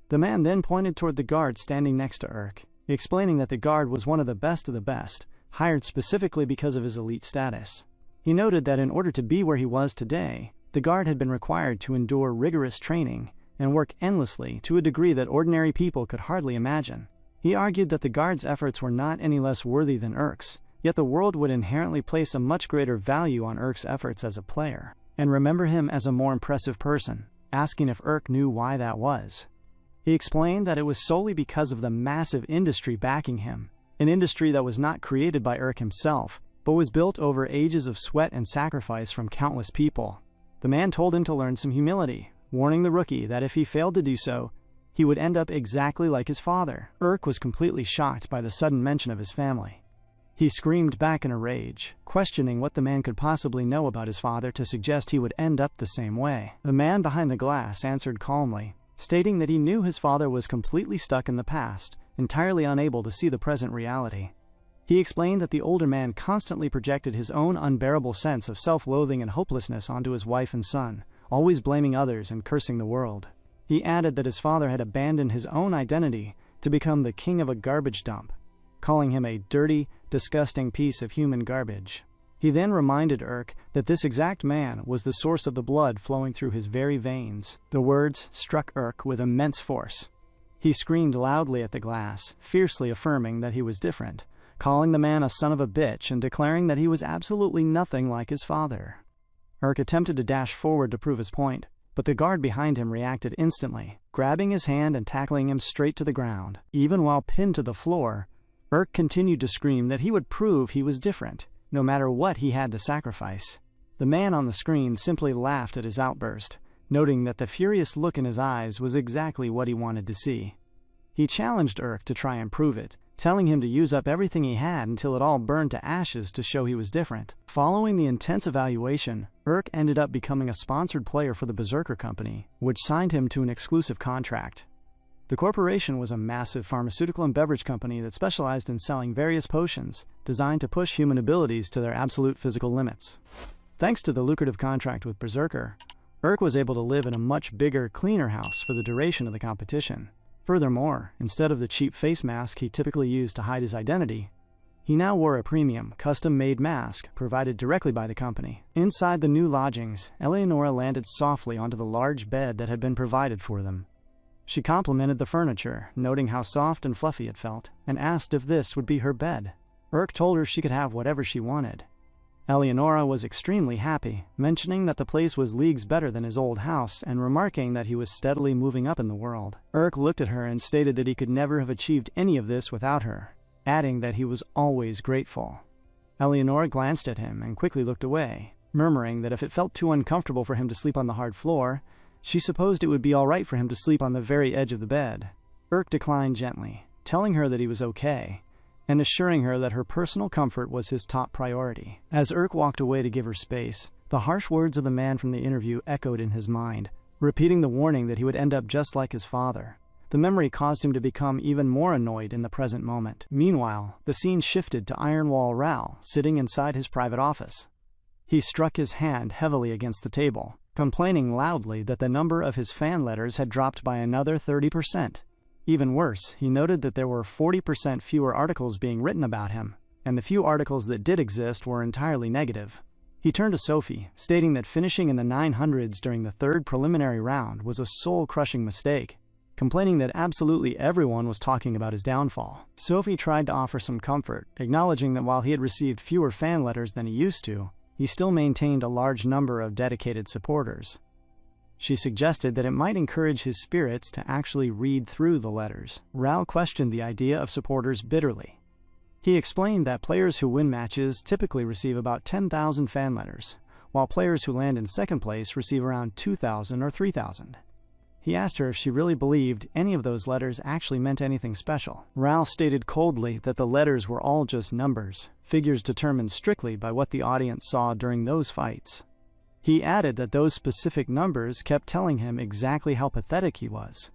S1: The man then pointed toward the guard standing next to Urk, explaining that the guard was one of the best, hired specifically because of his elite status. He noted that in order to be where he was today, the guard had been required to endure rigorous training and work endlessly to a degree that ordinary people could hardly imagine. He argued that the guard's efforts were not any less worthy than Urk's, yet the world would inherently place a much greater value on Urk's efforts as a player, and remember him as a more impressive person, asking if Urk knew why that was. He explained that it was solely because of the massive industry backing him, an industry that was not created by Urk himself, but was built over ages of sweat and sacrifice from countless people. The man told him to learn some humility, warning the rookie that if he failed to do so, he would end up exactly like his father. Urk was completely shocked by the sudden mention of his family. He screamed back in a rage, questioning what the man could possibly know about his father to suggest he would end up the same way. The man behind the glass answered calmly, stating that he knew his father was completely stuck in the past, entirely unable to see the present reality. He explained that the older man constantly projected his own unbearable sense of self-loathing and hopelessness onto his wife and son, always blaming others and cursing the world. He added that his father had abandoned his own identity to become the king of a garbage dump, calling him a dirty, disgusting piece of human garbage. He then reminded Urk that this exact man was the source of the blood flowing through his very veins. The words struck Urk with immense force. He screamed loudly at the glass, fiercely affirming that he was different, calling the man a son of a bitch and declaring that he was absolutely nothing like his father. Urk attempted to dash forward to prove his point, but the guard behind him reacted instantly, grabbing his hand and tackling him straight to the ground. Even while pinned to the floor, Urk continued to scream that he would prove he was different, no matter what he had to sacrifice. The man on the screen simply laughed at his outburst, noting that the furious look in his eyes was exactly what he wanted to see. He challenged Urk to try and prove it, telling him to use up everything he had until it all burned to ashes to show he was different. Following the intense evaluation, Urk ended up becoming a sponsored player for the Berserker Company, which signed him to an exclusive contract. The corporation was a massive pharmaceutical and beverage company that specialized in selling various potions designed to push human abilities to their absolute physical limits. Thanks to the lucrative contract with Berserker, Urk was able to live in a much bigger, cleaner house for the duration of the competition. Furthermore, instead of the cheap face mask he typically used to hide his identity, he now wore a premium, custom-made mask provided directly by the company. Inside the new lodgings, Eleonora landed softly onto the large bed that had been provided for them. She complimented the furniture, noting how soft and fluffy it felt, and asked if this would be her bed. Urk told her she could have whatever she wanted. Eleonora was extremely happy, mentioning that the place was leagues better than his old house and remarking that he was steadily moving up in the world. Urk looked at her and stated that he could never have achieved any of this without her, adding that he was always grateful. Eleonora glanced at him and quickly looked away, murmuring that if it felt too uncomfortable for him to sleep on the hard floor, she supposed it would be all right for him to sleep on the very edge of the bed. Urk declined gently, telling her that he was okay, and assuring her that her personal comfort was his top priority. As Urk walked away to give her space, the harsh words of the man from the interview echoed in his mind, repeating the warning that he would end up just like his father. The memory caused him to become even more annoyed in the present moment. Meanwhile, the scene shifted to Iron Wall Rao, sitting inside his private office. He struck his hand heavily against the table, complaining loudly that the number of his fan letters had dropped by another 30%. Even worse, he noted that there were 40% fewer articles being written about him, and the few articles that did exist were entirely negative. He turned to Sophie, stating that finishing in the 900s during the third preliminary round was a soul-crushing mistake, complaining that absolutely everyone was talking about his downfall. Sophie tried to offer some comfort, acknowledging that while he had received fewer fan letters than he used to, he still maintained a large number of dedicated supporters. She suggested that it might encourage his spirits to actually read through the letters. Raul questioned the idea of supporters bitterly. He explained that players who win matches typically receive about 10,000 fan letters, while players who land in second place receive around 2,000 or 3,000. He asked her if she really believed any of those letters actually meant anything special. Raul stated coldly that the letters were all just numbers, figures determined strictly by what the audience saw during those fights. He added that those specific numbers kept telling him exactly how pathetic he was.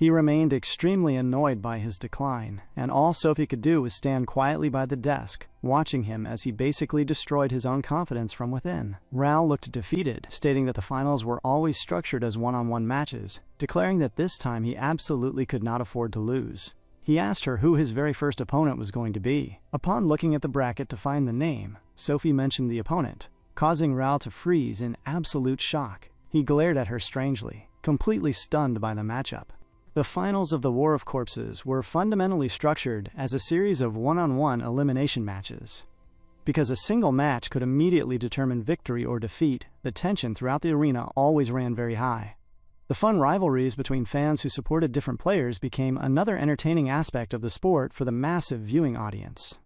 S1: He remained extremely annoyed by his decline, and all Sophie could do was stand quietly by the desk, watching him as he basically destroyed his own confidence from within. Raul looked defeated, stating that the finals were always structured as one-on-one matches, declaring that this time he absolutely could not afford to lose. He asked her who his very first opponent was going to be. Upon looking at the bracket to find the name, Sophie mentioned the opponent, causing Raul to freeze in absolute shock. He glared at her strangely, completely stunned by the matchup. The finals of the War of Corpses were fundamentally structured as a series of one-on-one elimination matches. Because a single match could immediately determine victory or defeat, the tension throughout the arena always ran very high. The fun rivalries between fans who supported different players became another entertaining aspect of the sport for the massive viewing audience.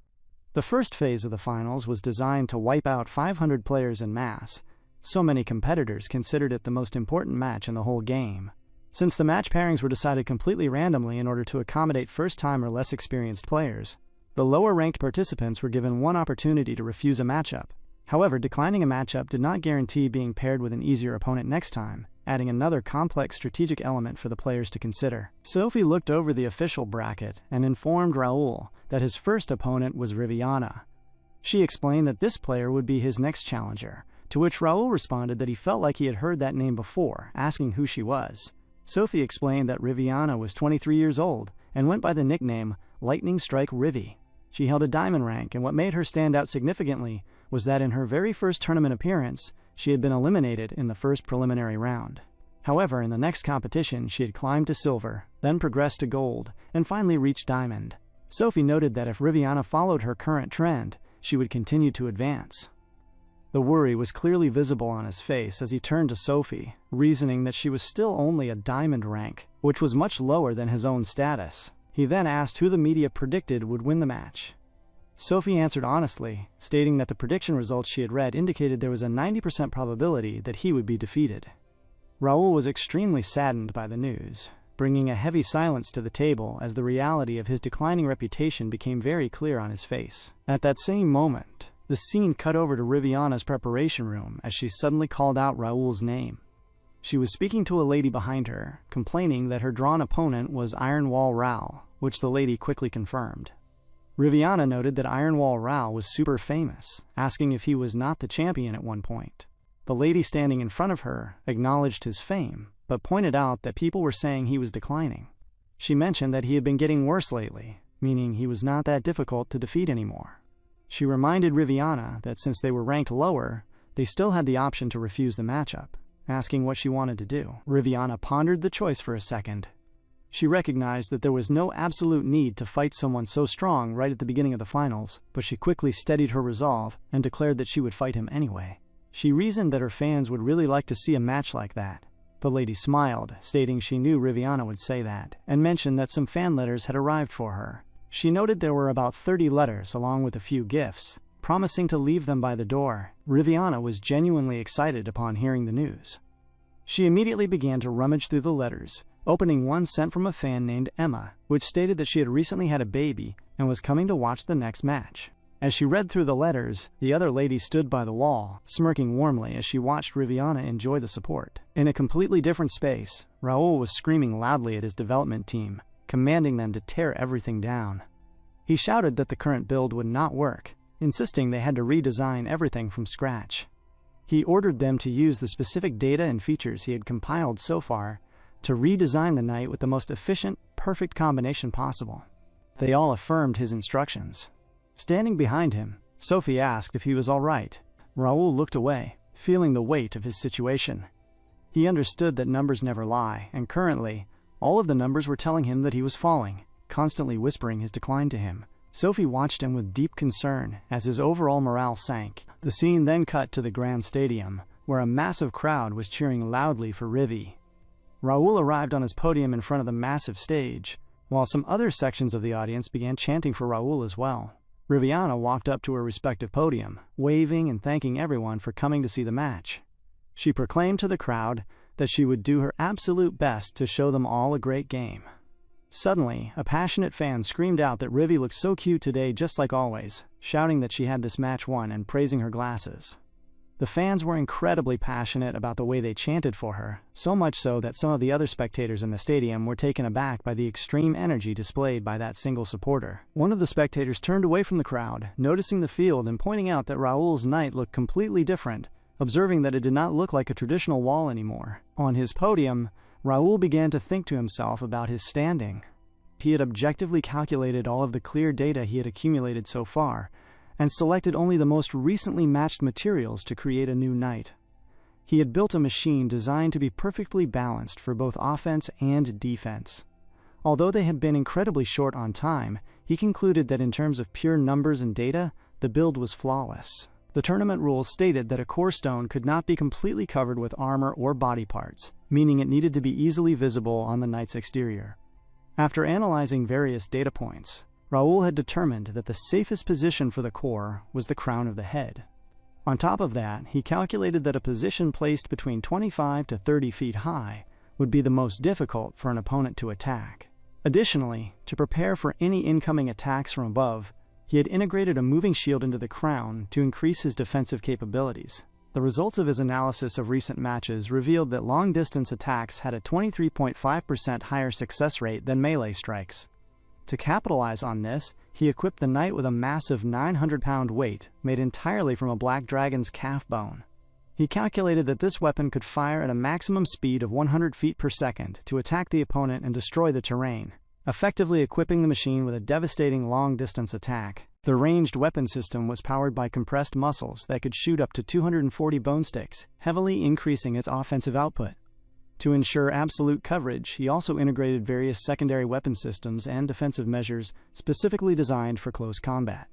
S1: The first phase of the finals was designed to wipe out 500 players en masse. So many competitors considered it the most important match in the whole game. Since the match pairings were decided completely randomly in order to accommodate first-time or less experienced players, the lower-ranked participants were given one opportunity to refuse a matchup. However, declining a matchup did not guarantee being paired with an easier opponent next time, adding another complex strategic element for the players to consider. Sophie looked over the official bracket and informed Raul that his first opponent was Riviana. She explained that this player would be his next challenger, to which Raul responded that he felt like he had heard that name before, asking who she was. Sophie explained that Riviana was 23 years old and went by the nickname Lightning Strike Rivi. She held a diamond rank, and what made her stand out significantly was that in her very first tournament appearance, she had been eliminated in the first preliminary round. However, in the next competition, she had climbed to silver, then progressed to gold, and finally reached diamond. Sophie noted that if Riviana followed her current trend, she would continue to advance. The worry was clearly visible on his face as he turned to Sophie, reasoning that she was still only a diamond rank, which was much lower than his own status. He then asked who the media predicted would win the match. Sophie answered honestly, stating that the prediction results she had read indicated there was a 90% probability that he would be defeated. Raul was extremely saddened by the news, bringing a heavy silence to the table as the reality of his declining reputation became very clear on his face. At that same moment, the scene cut over to Riviana's preparation room as she suddenly called out Raul's name. She was speaking to a lady behind her, complaining that her drawn opponent was Iron Wall Raul, which the lady quickly confirmed. Riviana noted that Iron Wall Raul was super famous, asking if he was not the champion at one point. The lady standing in front of her acknowledged his fame, but pointed out that people were saying he was declining. She mentioned that he had been getting worse lately, meaning he was not that difficult to defeat anymore. She reminded Riviana that since they were ranked lower, they still had the option to refuse the matchup, asking what she wanted to do. Riviana pondered the choice for a second. She recognized that there was no absolute need to fight someone so strong right at the beginning of the finals, but she quickly steadied her resolve and declared that she would fight him anyway. She reasoned that her fans would really like to see a match like that. The lady smiled, stating she knew Riviana would say that, and mentioned that some fan letters had arrived for her. She noted there were about 30 letters along with a few gifts, promising to leave them by the door. Riviana was genuinely excited upon hearing the news. She immediately began to rummage through the letters, opening one sent from a fan named Emma, which stated that she had recently had a baby and was coming to watch the next match. As she read through the letters, the other lady stood by the wall, smirking warmly as she watched Riviana enjoy the support. In a completely different space, Raul was screaming loudly at his development team, commanding them to tear everything down. He shouted that the current build would not work, insisting they had to redesign everything from scratch. He ordered them to use the specific data and features he had compiled so far to redesign the knight with the most efficient, perfect combination possible. They all affirmed his instructions. Standing behind him, Sophie asked if he was all right. Raul looked away, feeling the weight of his situation. He understood that numbers never lie, and currently, all of the numbers were telling him that he was falling, constantly whispering his decline to him. Sophie watched him with deep concern as his overall morale sank. The scene then cut to the Grand Stadium, where a massive crowd was cheering loudly for Rivi. Raul arrived on his podium in front of the massive stage, while some other sections of the audience began chanting for Raul as well. Riviana walked up to her respective podium, waving and thanking everyone for coming to see the match. She proclaimed to the crowd that she would do her absolute best to show them all a great game. Suddenly, a passionate fan screamed out that Rivi looked so cute today just like always, shouting that she had this match won and praising her glasses. The fans were incredibly passionate about the way they chanted for her, so much so that some of the other spectators in the stadium were taken aback by the extreme energy displayed by that single supporter. One of the spectators turned away from the crowd, noticing the field and pointing out that Raul's knight looked completely different, observing that it did not look like a traditional wall anymore. On his podium, Raul began to think to himself about his standing. He had objectively calculated all of the clear data he had accumulated so far, and selected only the most recently matched materials to create a new knight. He had built a machine designed to be perfectly balanced for both offense and defense. Although they had been incredibly short on time, he concluded that in terms of pure numbers and data, the build was flawless. The tournament rules stated that a core stone could not be completely covered with armor or body parts, meaning it needed to be easily visible on the knight's exterior. After analyzing various data points, Raul had determined that the safest position for the core was the crown of the head. On top of that, he calculated that a position placed between 25 to 30 feet high would be the most difficult for an opponent to attack. Additionally, to prepare for any incoming attacks from above, he had integrated a moving shield into the crown to increase his defensive capabilities. The results of his analysis of recent matches revealed that long-distance attacks had a 23.5% higher success rate than melee strikes. To capitalize on this, he equipped the knight with a massive 900-pound weight made entirely from a black dragon's calf bone. He calculated that this weapon could fire at a maximum speed of 100 feet per second to attack the opponent and destroy the terrain, effectively equipping the machine with a devastating long-distance attack. The ranged weapon system was powered by compressed muscles that could shoot up to 240 bone sticks, heavily increasing its offensive output. To ensure absolute coverage, he also integrated various secondary weapon systems and defensive measures specifically designed for close combat.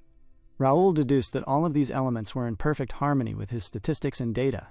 S1: Raul deduced that all of these elements were in perfect harmony with his statistics and data,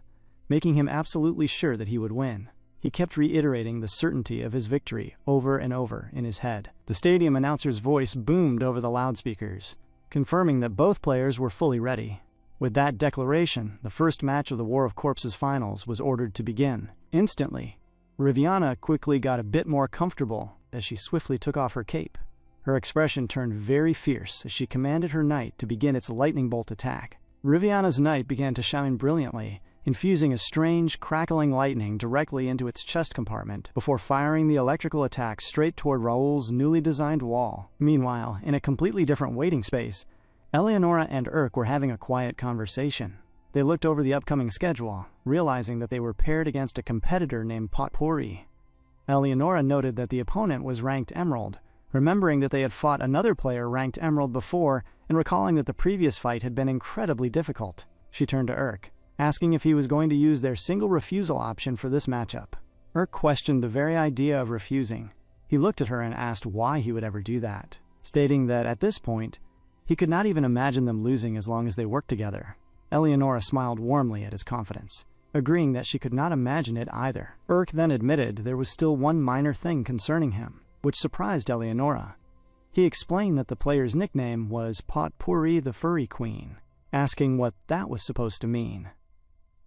S1: making him absolutely sure that he would win. He kept reiterating the certainty of his victory over and over in his head. The stadium announcer's voice boomed over the loudspeakers, confirming that both players were fully ready. With that declaration, the first match of the War of Corpses finals was ordered to begin. Instantly, Riviana quickly got a bit more comfortable as she swiftly took off her cape. Her expression turned very fierce as she commanded her knight to begin its lightning bolt attack. Riviana's knight began to shine brilliantly, infusing a strange, crackling lightning directly into its chest compartment before firing the electrical attack straight toward Raul's newly designed wall. Meanwhile, in a completely different waiting space, Eleonora and Urk were having a quiet conversation. They looked over the upcoming schedule, realizing that they were paired against a competitor named Potpourri. Eleonora noted that the opponent was ranked Emerald, remembering that they had fought another player ranked Emerald before and recalling that the previous fight had been incredibly difficult. She turned to Urk, asking if he was going to use their single refusal option for this matchup. Urk questioned the very idea of refusing. He looked at her and asked why he would ever do that, stating that at this point, he could not even imagine them losing as long as they worked together. Eleonora smiled warmly at his confidence, agreeing that she could not imagine it either. Urk then admitted there was still one minor thing concerning him, which surprised Eleonora. He explained that the player's nickname was Potpourri the Furry Queen, asking what that was supposed to mean.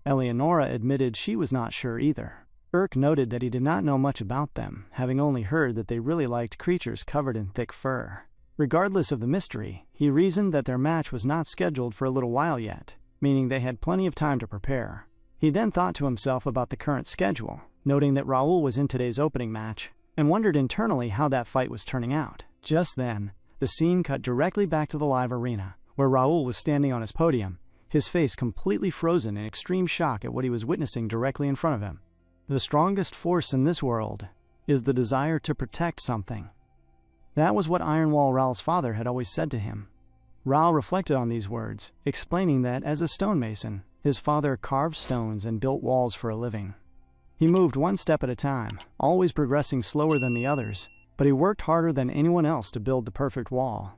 S1: Eleonora admitted she was not sure either. Urk noted that he did not know much about them, having only heard that they really liked creatures covered in thick fur. Regardless of the mystery, he reasoned that their match was not scheduled for a little while yet, meaning they had plenty of time to prepare. He then thought to himself about the current schedule, noting that Raul was in today's opening match, and wondered internally how that fight was turning out. Just then, the scene cut directly back to the live arena, where Raul was standing on his podium, his face completely frozen in extreme shock at what he was witnessing directly in front of him. The strongest force in this world is the desire to protect something. That was what Ironwall Raul's father had always said to him. Raul reflected on these words, explaining that as a stonemason, His father carved stones and built walls for a living. He moved one step at a time, always progressing slower than the others, but he worked harder than anyone else to build the perfect wall.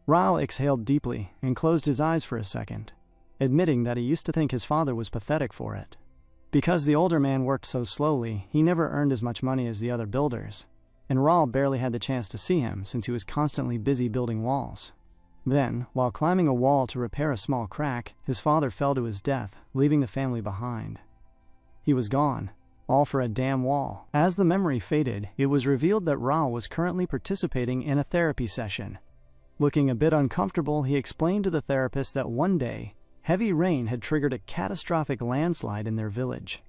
S1: Ral exhaled deeply and closed his eyes for a second, admitting that he used to think his father was pathetic for it. Because the older man worked so slowly, he never earned as much money as the other builders, and Ral barely had the chance to see him since he was constantly busy building walls. Then, while climbing a wall to repair a small crack, his father fell to his death, leaving the family behind. He was gone, all for a damn wall. As the memory faded, it was revealed that Ral was currently participating in a therapy session. Looking a bit uncomfortable, he explained to the therapist that one day, heavy rain had triggered a catastrophic landslide in their village.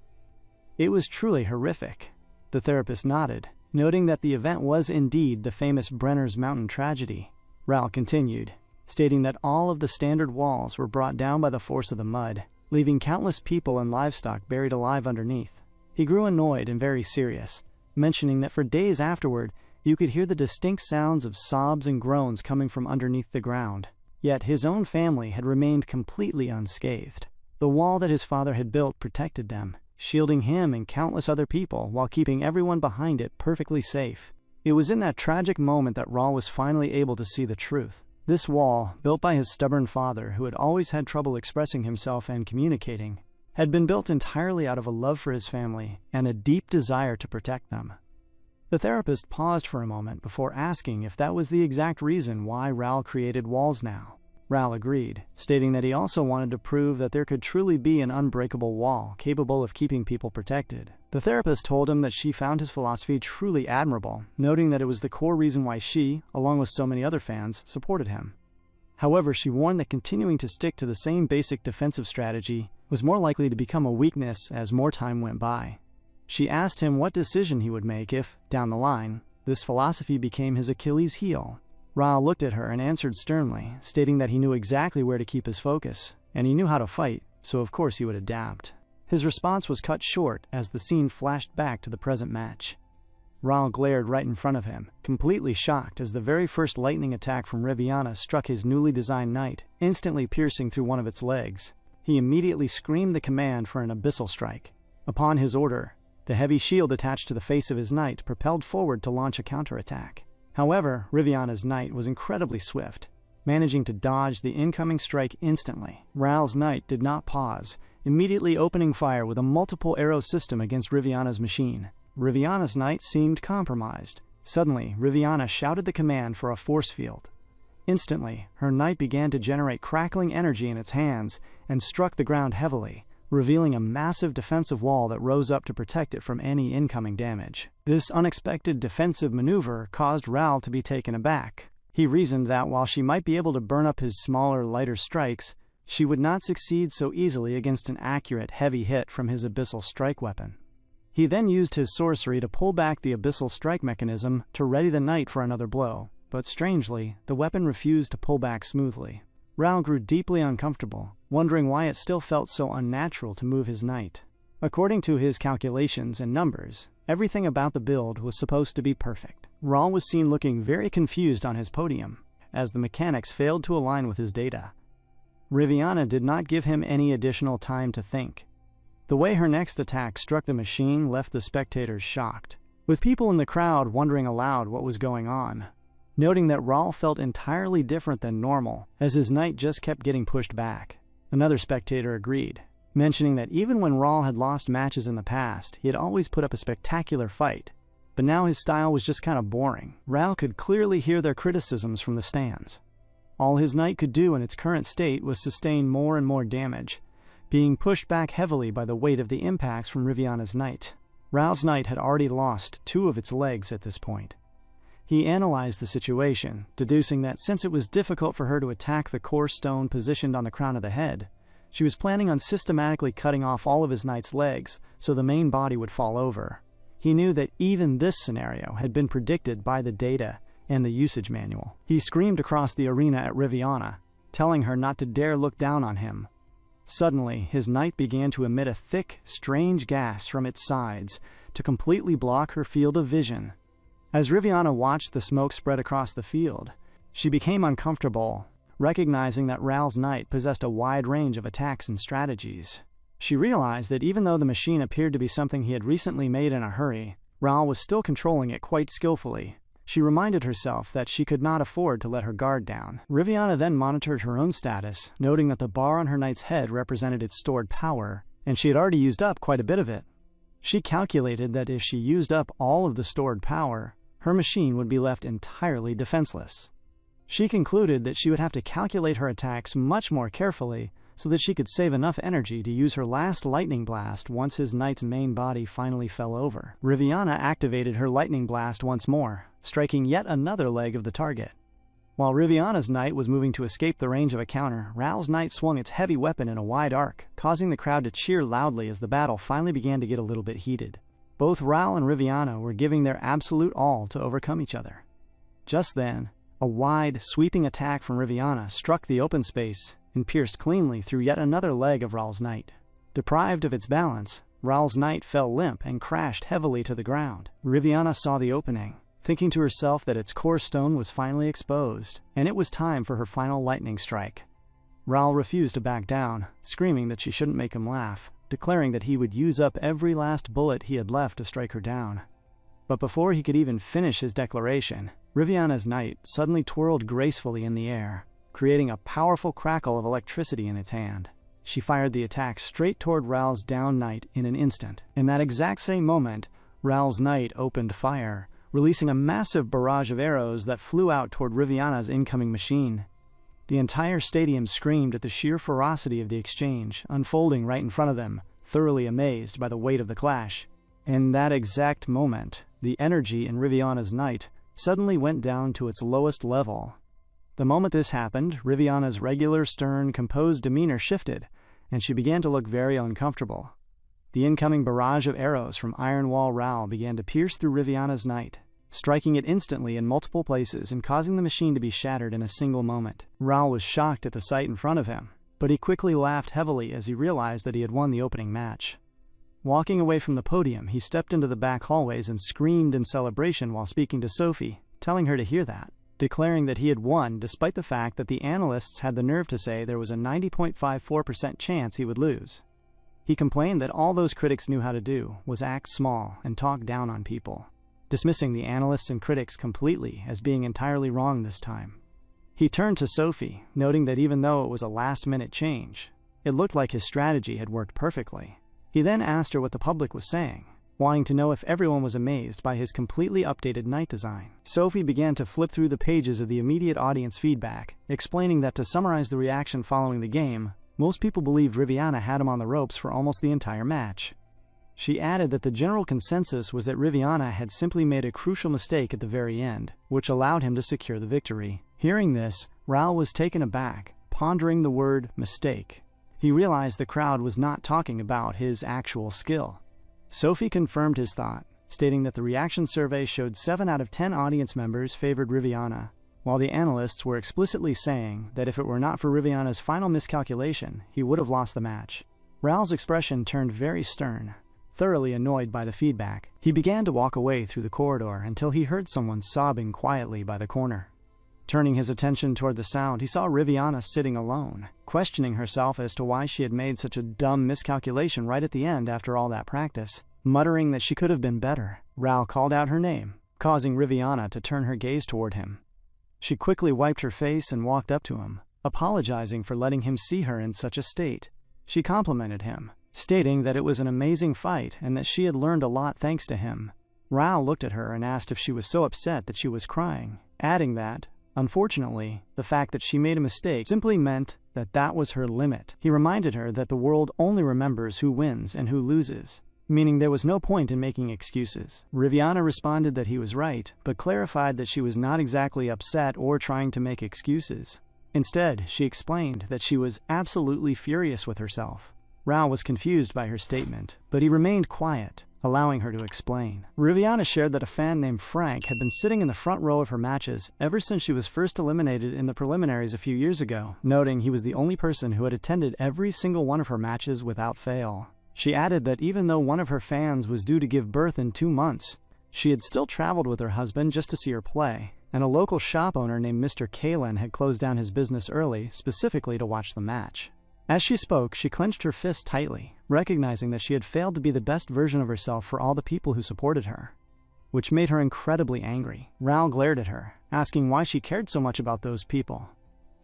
S1: It was truly horrific. The therapist nodded, noting that the event was indeed the famous Brenner's Mountain tragedy. Ral continued, stating that all of the standard walls were brought down by the force of the mud, leaving countless people and livestock buried alive underneath. He grew annoyed and very serious, mentioning that for days afterward, you could hear the distinct sounds of sobs and groans coming from underneath the ground. Yet his own family had remained completely unscathed. The wall that his father had built protected them, shielding him and countless other people while keeping everyone behind it perfectly safe. It was in that tragic moment that Ral was finally able to see the truth. This wall, built by his stubborn father who had always had trouble expressing himself and communicating, had been built entirely out of a love for his family and a deep desire to protect them. The therapist paused for a moment before asking if that was the exact reason why Ral created walls now. Ral agreed, stating that he also wanted to prove that there could truly be an unbreakable wall capable of keeping people protected. The therapist told him that she found his philosophy truly admirable, noting that it was the core reason why she, along with so many other fans, supported him. However, she warned that continuing to stick to the same basic defensive strategy was more likely to become a weakness as more time went by. She asked him what decision he would make if, down the line, this philosophy became his Achilles heel. Ral looked at her and answered sternly, stating that he knew exactly where to keep his focus, and he knew how to fight, so of course he would adapt. His response was cut short as the scene flashed back to the present match. Ral glared right in front of him, completely shocked as the very first lightning attack from Riviana struck his newly designed knight, instantly piercing through one of its legs. He immediately screamed the command for an abyssal strike. Upon his order, the heavy shield attached to the face of his knight propelled forward to launch a counterattack. However, Riviana's knight was incredibly swift, managing to dodge the incoming strike instantly. Ral's knight did not pause, immediately opening fire with a multiple arrow system against Riviana's machine. Riviana's knight seemed compromised. Suddenly, Riviana shouted the command for a force field. Instantly, her knight began to generate crackling energy in its hands and struck the ground heavily, revealing a massive defensive wall that rose up to protect it from any incoming damage. This unexpected defensive maneuver caused Ral to be taken aback. He reasoned that while she might be able to burn up his smaller, lighter strikes, she would not succeed so easily against an accurate, heavy hit from his abyssal strike weapon. He then used his sorcery to pull back the abyssal strike mechanism to ready the knight for another blow, but strangely, the weapon refused to pull back smoothly. Ral grew deeply uncomfortable, wondering why it still felt so unnatural to move his knight. According to his calculations and numbers, everything about the build was supposed to be perfect. Ral was seen looking very confused on his podium, as the mechanics failed to align with his data. Riviana did not give him any additional time to think. The way her next attack struck the machine left the spectators shocked, with people in the crowd wondering aloud what was going on, noting that Ral felt entirely different than normal, as his knight just kept getting pushed back. Another spectator agreed, mentioning that even when Ral had lost matches in the past, he had always put up a spectacular fight, but now his style was just kind of boring. Ral could clearly hear their criticisms from the stands. All his knight could do in its current state was sustain more and more damage, being pushed back heavily by the weight of the impacts from Riviana's knight. Ral's knight had already lost 2 of its legs at this point. He analyzed the situation, deducing that since it was difficult for her to attack the core stone positioned on the crown of the head, she was planning on systematically cutting off all of his knight's legs so the main body would fall over. He knew that even this scenario had been predicted by the data and the usage manual. He screamed across the arena at Riviana, telling her not to dare look down on him. Suddenly, his knight began to emit a thick, strange gas from its sides to completely block her field of vision. As Riviana watched the smoke spread across the field, she became uncomfortable, recognizing that Ral's knight possessed a wide range of attacks and strategies. She realized that even though the machine appeared to be something he had recently made in a hurry, Ral was still controlling it quite skillfully. She reminded herself that she could not afford to let her guard down. Riviana then monitored her own status, noting that the bar on her knight's head represented its stored power, and she had already used up quite a bit of it. She calculated that if she used up all of the stored power, her machine would be left entirely defenseless. She concluded that she would have to calculate her attacks much more carefully so that she could save enough energy to use her last lightning blast once his knight's main body finally fell over. Riviana activated her lightning blast once more, striking yet another leg of the target. While Riviana's knight was moving to escape the range of a counter, Ral's knight swung its heavy weapon in a wide arc, causing the crowd to cheer loudly as the battle finally began to get a little bit heated. Both Ral and Riviana were giving their absolute all to overcome each other. Just then, a wide, sweeping attack from Riviana struck the open space and pierced cleanly through yet another leg of Ral's knight. Deprived of its balance, Ral's knight fell limp and crashed heavily to the ground. Riviana saw the opening, thinking to herself that its core stone was finally exposed, and it was time for her final lightning strike. Ral refused to back down, screaming that she shouldn't make him laugh, declaring that he would use up every last bullet he had left to strike her down. But before he could even finish his declaration, Riviana's knight suddenly twirled gracefully in the air, creating a powerful crackle of electricity in its hand. She fired the attack straight toward Ral's downed knight in an instant. In that exact same moment, Ral's knight opened fire, releasing a massive barrage of arrows that flew out toward Riviana's incoming machine. The entire stadium screamed at the sheer ferocity of the exchange, unfolding right in front of them, thoroughly amazed by the weight of the clash. In that exact moment, the energy in Riviana's knight suddenly went down to its lowest level. The moment this happened, Riviana's regular, stern, composed demeanor shifted, and she began to look very uncomfortable. The incoming barrage of arrows from Iron Wall Ral began to pierce through Riviana's knight, striking it instantly in multiple places and causing the machine to be shattered in a single moment. Ral was shocked at the sight in front of him, but he quickly laughed heavily as he realized that he had won the opening match. Walking away from the podium, he stepped into the back hallways and screamed in celebration while speaking to Sophie, telling her to hear that, declaring that he had won despite the fact that the analysts had the nerve to say there was a 90.54% chance he would lose. He complained that all those critics knew how to do was act small and talk down on people, dismissing the analysts and critics completely as being entirely wrong this time. He turned to Sophie, noting that even though it was a last-minute change, it looked like his strategy had worked perfectly. He then asked her what the public was saying, wanting to know if everyone was amazed by his completely updated knight design. Sophie began to flip through the pages of the immediate audience feedback, explaining that to summarize the reaction following the game, most people believed Riviana had him on the ropes for almost the entire match. She added that the general consensus was that Riviana had simply made a crucial mistake at the very end, which allowed him to secure the victory. Hearing this, Ral was taken aback, pondering the word mistake. He realized the crowd was not talking about his actual skill. Sophie confirmed his thought, stating that the reaction survey showed 7 out of 10 audience members favored Riviana, while the analysts were explicitly saying that if it were not for Riviana's final miscalculation, he would have lost the match. Ral's expression turned very stern, thoroughly annoyed by the feedback. He began to walk away through the corridor until he heard someone sobbing quietly by the corner. Turning his attention toward the sound, he saw Riviana sitting alone, questioning herself as to why she had made such a dumb miscalculation right at the end after all that practice, muttering that she could have been better. Ral called out her name, causing Riviana to turn her gaze toward him. She quickly wiped her face and walked up to him, apologizing for letting him see her in such a state. She complimented him, stating that it was an amazing fight and that she had learned a lot thanks to him. Ral looked at her and asked if she was so upset that she was crying, adding that, unfortunately, the fact that she made a mistake simply meant that that was her limit. He reminded her that the world only remembers who wins and who loses, meaning there was no point in making excuses. Riviana responded that he was right, but clarified that she was not exactly upset or trying to make excuses. Instead, she explained that she was absolutely furious with herself. Ral was confused by her statement, but he remained quiet, allowing her to explain. Riviana shared that a fan named Frank had been sitting in the front row of her matches ever since she was first eliminated in the preliminaries a few years ago, noting he was the only person who had attended every single one of her matches without fail. She added that even though one of her fans was due to give birth in 2 months, she had still traveled with her husband just to see her play, and a local shop owner named Mr. Kalen had closed down his business early specifically to watch the match. As she spoke, she clenched her fist tightly, recognizing that she had failed to be the best version of herself for all the people who supported her, which made her incredibly angry. Raoul glared at her, asking why she cared so much about those people.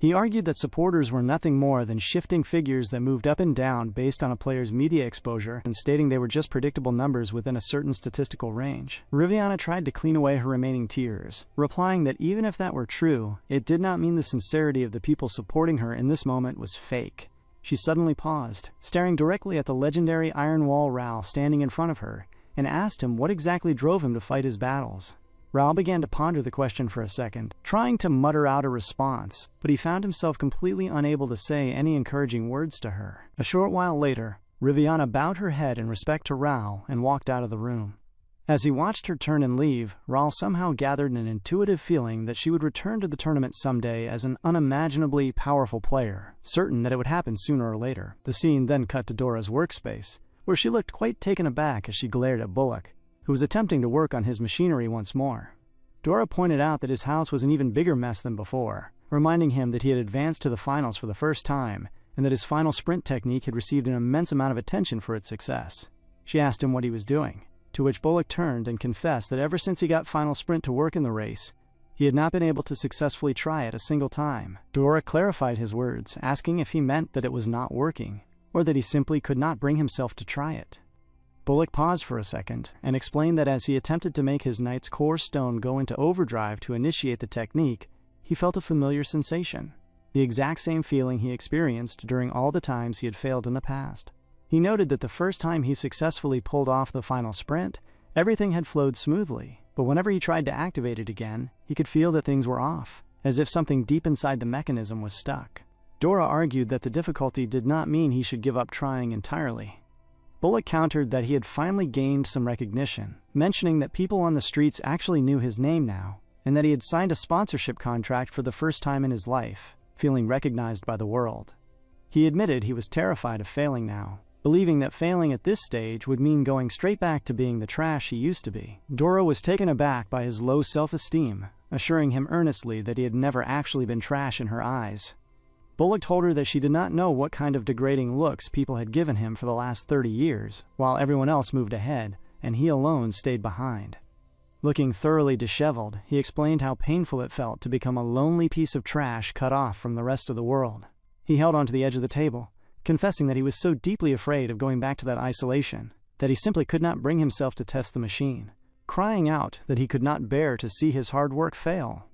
S1: He argued that supporters were nothing more than shifting figures that moved up and down based on a player's media exposure, and stating they were just predictable numbers within a certain statistical range. Riviana tried to clean away her remaining tears, replying that even if that were true, it did not mean the sincerity of the people supporting her in this moment was fake. She suddenly paused, staring directly at the legendary Iron Wall Raoul standing in front of her, and asked him what exactly drove him to fight his battles. Raoul began to ponder the question for a second, trying to mutter out a response, but he found himself completely unable to say any encouraging words to her. A short while later, Riviana bowed her head in respect to Raoul and walked out of the room. As he watched her turn and leave, Raoul somehow gathered an intuitive feeling that she would return to the tournament someday as an unimaginably powerful player, certain that it would happen sooner or later. The scene then cut to Dora's workspace, where she looked quite taken aback as she glared at Bullock, who was attempting to work on his machinery once more. Dora pointed out that his house was an even bigger mess than before, reminding him that he had advanced to the finals for the first time, and that his final sprint technique had received an immense amount of attention for its success. She asked him what he was doing, to which Bullock turned and confessed that ever since he got final sprint to work in the race, he had not been able to successfully try it a single time. Dora clarified his words, asking if he meant that it was not working, or that he simply could not bring himself to try it. Bullock paused for a second and explained that as he attempted to make his knight's core stone go into overdrive to initiate the technique, he felt a familiar sensation, the exact same feeling he experienced during all the times he had failed in the past. He noted that the first time he successfully pulled off the final sprint, everything had flowed smoothly, but whenever he tried to activate it again, he could feel that things were off, as if something deep inside the mechanism was stuck. Dora argued that the difficulty did not mean he should give up trying entirely. Bullock countered that he had finally gained some recognition, mentioning that people on the streets actually knew his name now, and that he had signed a sponsorship contract for the first time in his life, feeling recognized by the world. He admitted he was terrified of failing now, believing that failing at this stage would mean going straight back to being the trash he used to be. Dora was taken aback by his low self-esteem, assuring him earnestly that he had never actually been trash in her eyes. Bullock told her that she did not know what kind of degrading looks people had given him for the last 30 years, while everyone else moved ahead, and he alone stayed behind. Looking thoroughly disheveled, he explained how painful it felt to become a lonely piece of trash cut off from the rest of the world. He held onto the edge of the table, confessing that he was so deeply afraid of going back to that isolation, that he simply could not bring himself to test the machine, crying out that he could not bear to see his hard work fail.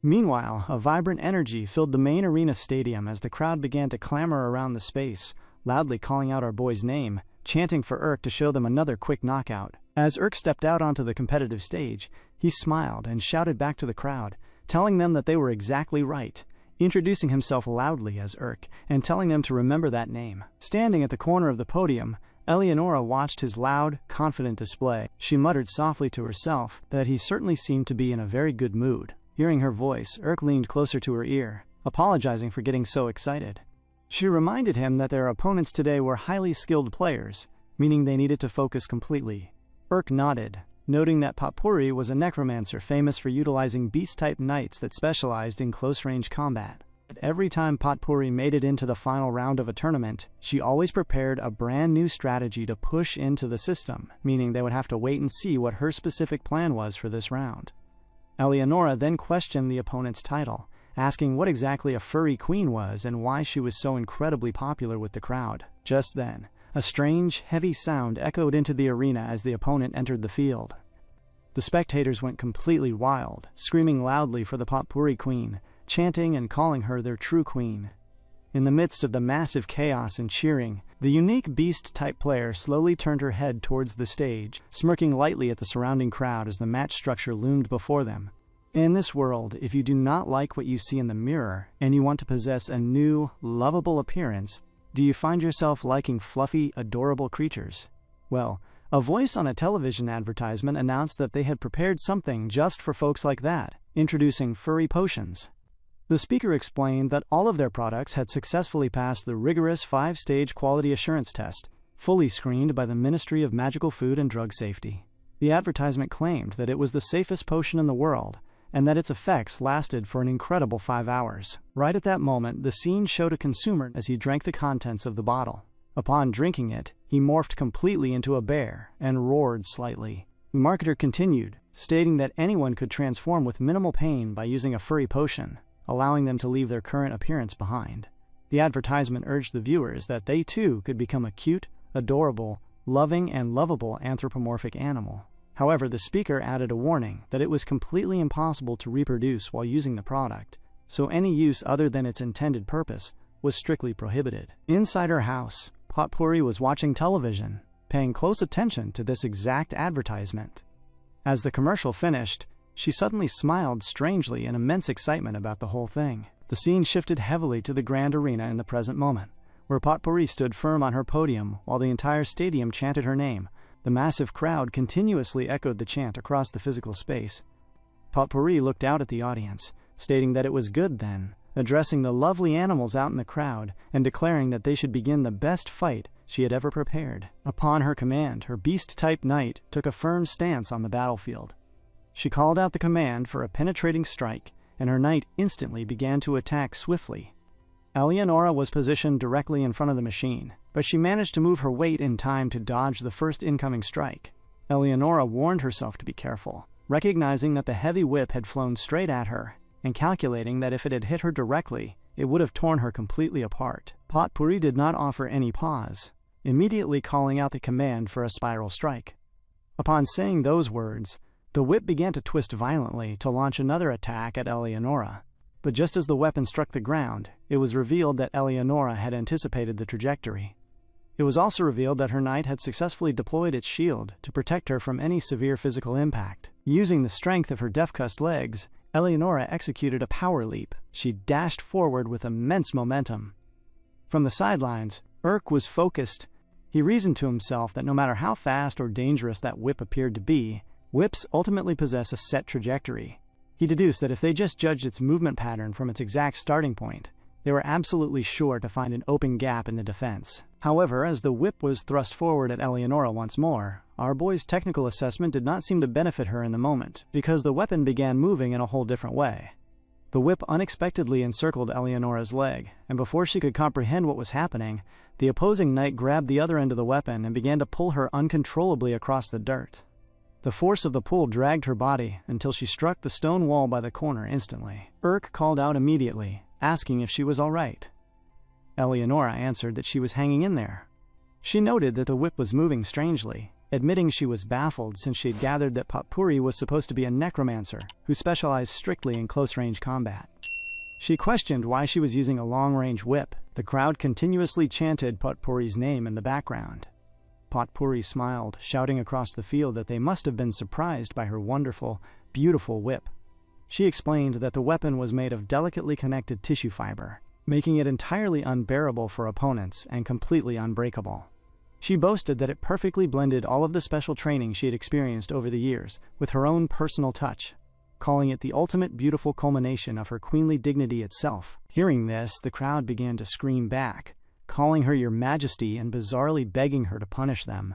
S1: Meanwhile, a vibrant energy filled the main arena stadium as the crowd began to clamor around the space, loudly calling out our boy's name, chanting for Urk to show them another quick knockout. As Urk stepped out onto the competitive stage, he smiled and shouted back to the crowd, telling them that they were exactly right, introducing himself loudly as Urk and telling them to remember that name. Standing at the corner of the podium, Eleonora watched his loud, confident display. She muttered softly to herself that he certainly seemed to be in a very good mood. Hearing her voice, Urk leaned closer to her ear, apologizing for getting so excited. She reminded him that their opponents today were highly skilled players, meaning they needed to focus completely. Urk nodded, noting that Potpourri was a necromancer famous for utilizing beast-type knights that specialized in close-range combat. Every time Potpourri made it into the final round of a tournament, she always prepared a brand new strategy to push into the system, meaning they would have to wait and see what her specific plan was for this round. Eleonora then questioned the opponent's title, asking what exactly a furry queen was and why she was so incredibly popular with the crowd. Just then, a strange, heavy sound echoed into the arena as the opponent entered the field. The spectators went completely wild, screaming loudly for the Potpourri queen, chanting and calling her their true queen. In the midst of the massive chaos and cheering, the unique beast-type player slowly turned her head towards the stage, smirking lightly at the surrounding crowd as the match structure loomed before them. In this world, if you do not like what you see in the mirror, and you want to possess a new, lovable appearance, do you find yourself liking fluffy, adorable creatures? Well, a voice on a television advertisement announced that they had prepared something just for folks like that, introducing furry potions. The speaker explained that all of their products had successfully passed the rigorous 5-stage quality assurance test, fully screened by the Ministry of Magical Food and Drug Safety. The advertisement claimed that it was the safest potion in the world, and that its effects lasted for an incredible 5 hours. Right at that moment, the scene showed a consumer as he drank the contents of the bottle. Upon drinking it, he morphed completely into a bear and roared slightly. The marketer continued, stating that anyone could transform with minimal pain by using a furry potion, allowing them to leave their current appearance behind. The advertisement urged the viewers that they too could become a cute, adorable, loving, and lovable anthropomorphic animal. However, the speaker added a warning that it was completely impossible to reproduce while using the product, so any use other than its intended purpose was strictly prohibited. Inside her house, Potpourri was watching television, paying close attention to this exact advertisement. As the commercial finished, she suddenly smiled strangely in immense excitement about the whole thing. The scene shifted heavily to the grand arena in the present moment, where Potpourri stood firm on her podium while the entire stadium chanted her name. The massive crowd continuously echoed the chant across the physical space. Potpourri looked out at the audience, stating that it was good then, addressing the lovely animals out in the crowd and declaring that they should begin the best fight she had ever prepared. Upon her command, her beast-type knight took a firm stance on the battlefield. She called out the command for a penetrating strike, and her knight instantly began to attack swiftly. Eleonora was positioned directly in front of the machine, but she managed to move her weight in time to dodge the first incoming strike. Eleonora warned herself to be careful, recognizing that the heavy whip had flown straight at her, and calculating that if it had hit her directly, it would have torn her completely apart. Potpourri did not offer any pause, immediately calling out the command for a spiral strike. Upon saying those words, the whip began to twist violently to launch another attack at Eleonora. But just as the weapon struck the ground, it was revealed that Eleonora had anticipated the trajectory. It was also revealed that her knight had successfully deployed its shield to protect her from any severe physical impact. Using the strength of her deaf-cussed legs, Eleonora executed a power leap. She dashed forward with immense momentum. From the sidelines, Urk was focused. He reasoned to himself that no matter how fast or dangerous that whip appeared to be, whips ultimately possess a set trajectory. He deduced that if they just judged its movement pattern from its exact starting point, they were absolutely sure to find an open gap in the defense. However, as the whip was thrust forward at Eleonora once more, our boy's technical assessment did not seem to benefit her in the moment, because the weapon began moving in a whole different way. The whip unexpectedly encircled Eleonora's leg, and before she could comprehend what was happening, the opposing knight grabbed the other end of the weapon and began to pull her uncontrollably across the dirt. The force of the pull dragged her body until she struck the stone wall by the corner instantly. Urk called out immediately, asking if she was all right. Eleonora answered that she was hanging in there. She noted that the whip was moving strangely, admitting she was baffled since she had gathered that Potpourri was supposed to be a necromancer who specialized strictly in close-range combat. She questioned why she was using a long-range whip. The crowd continuously chanted Potpourri's name in the background. Potpourri smiled, shouting across the field that they must have been surprised by her wonderful, beautiful whip. She explained that the weapon was made of delicately connected tissue fiber, making it entirely unbearable for opponents and completely unbreakable. She boasted that it perfectly blended all of the special training she had experienced over the years with her own personal touch, calling it the ultimate beautiful culmination of her queenly dignity itself. Hearing this, the crowd began to scream back, calling her Your Majesty and bizarrely begging her to punish them.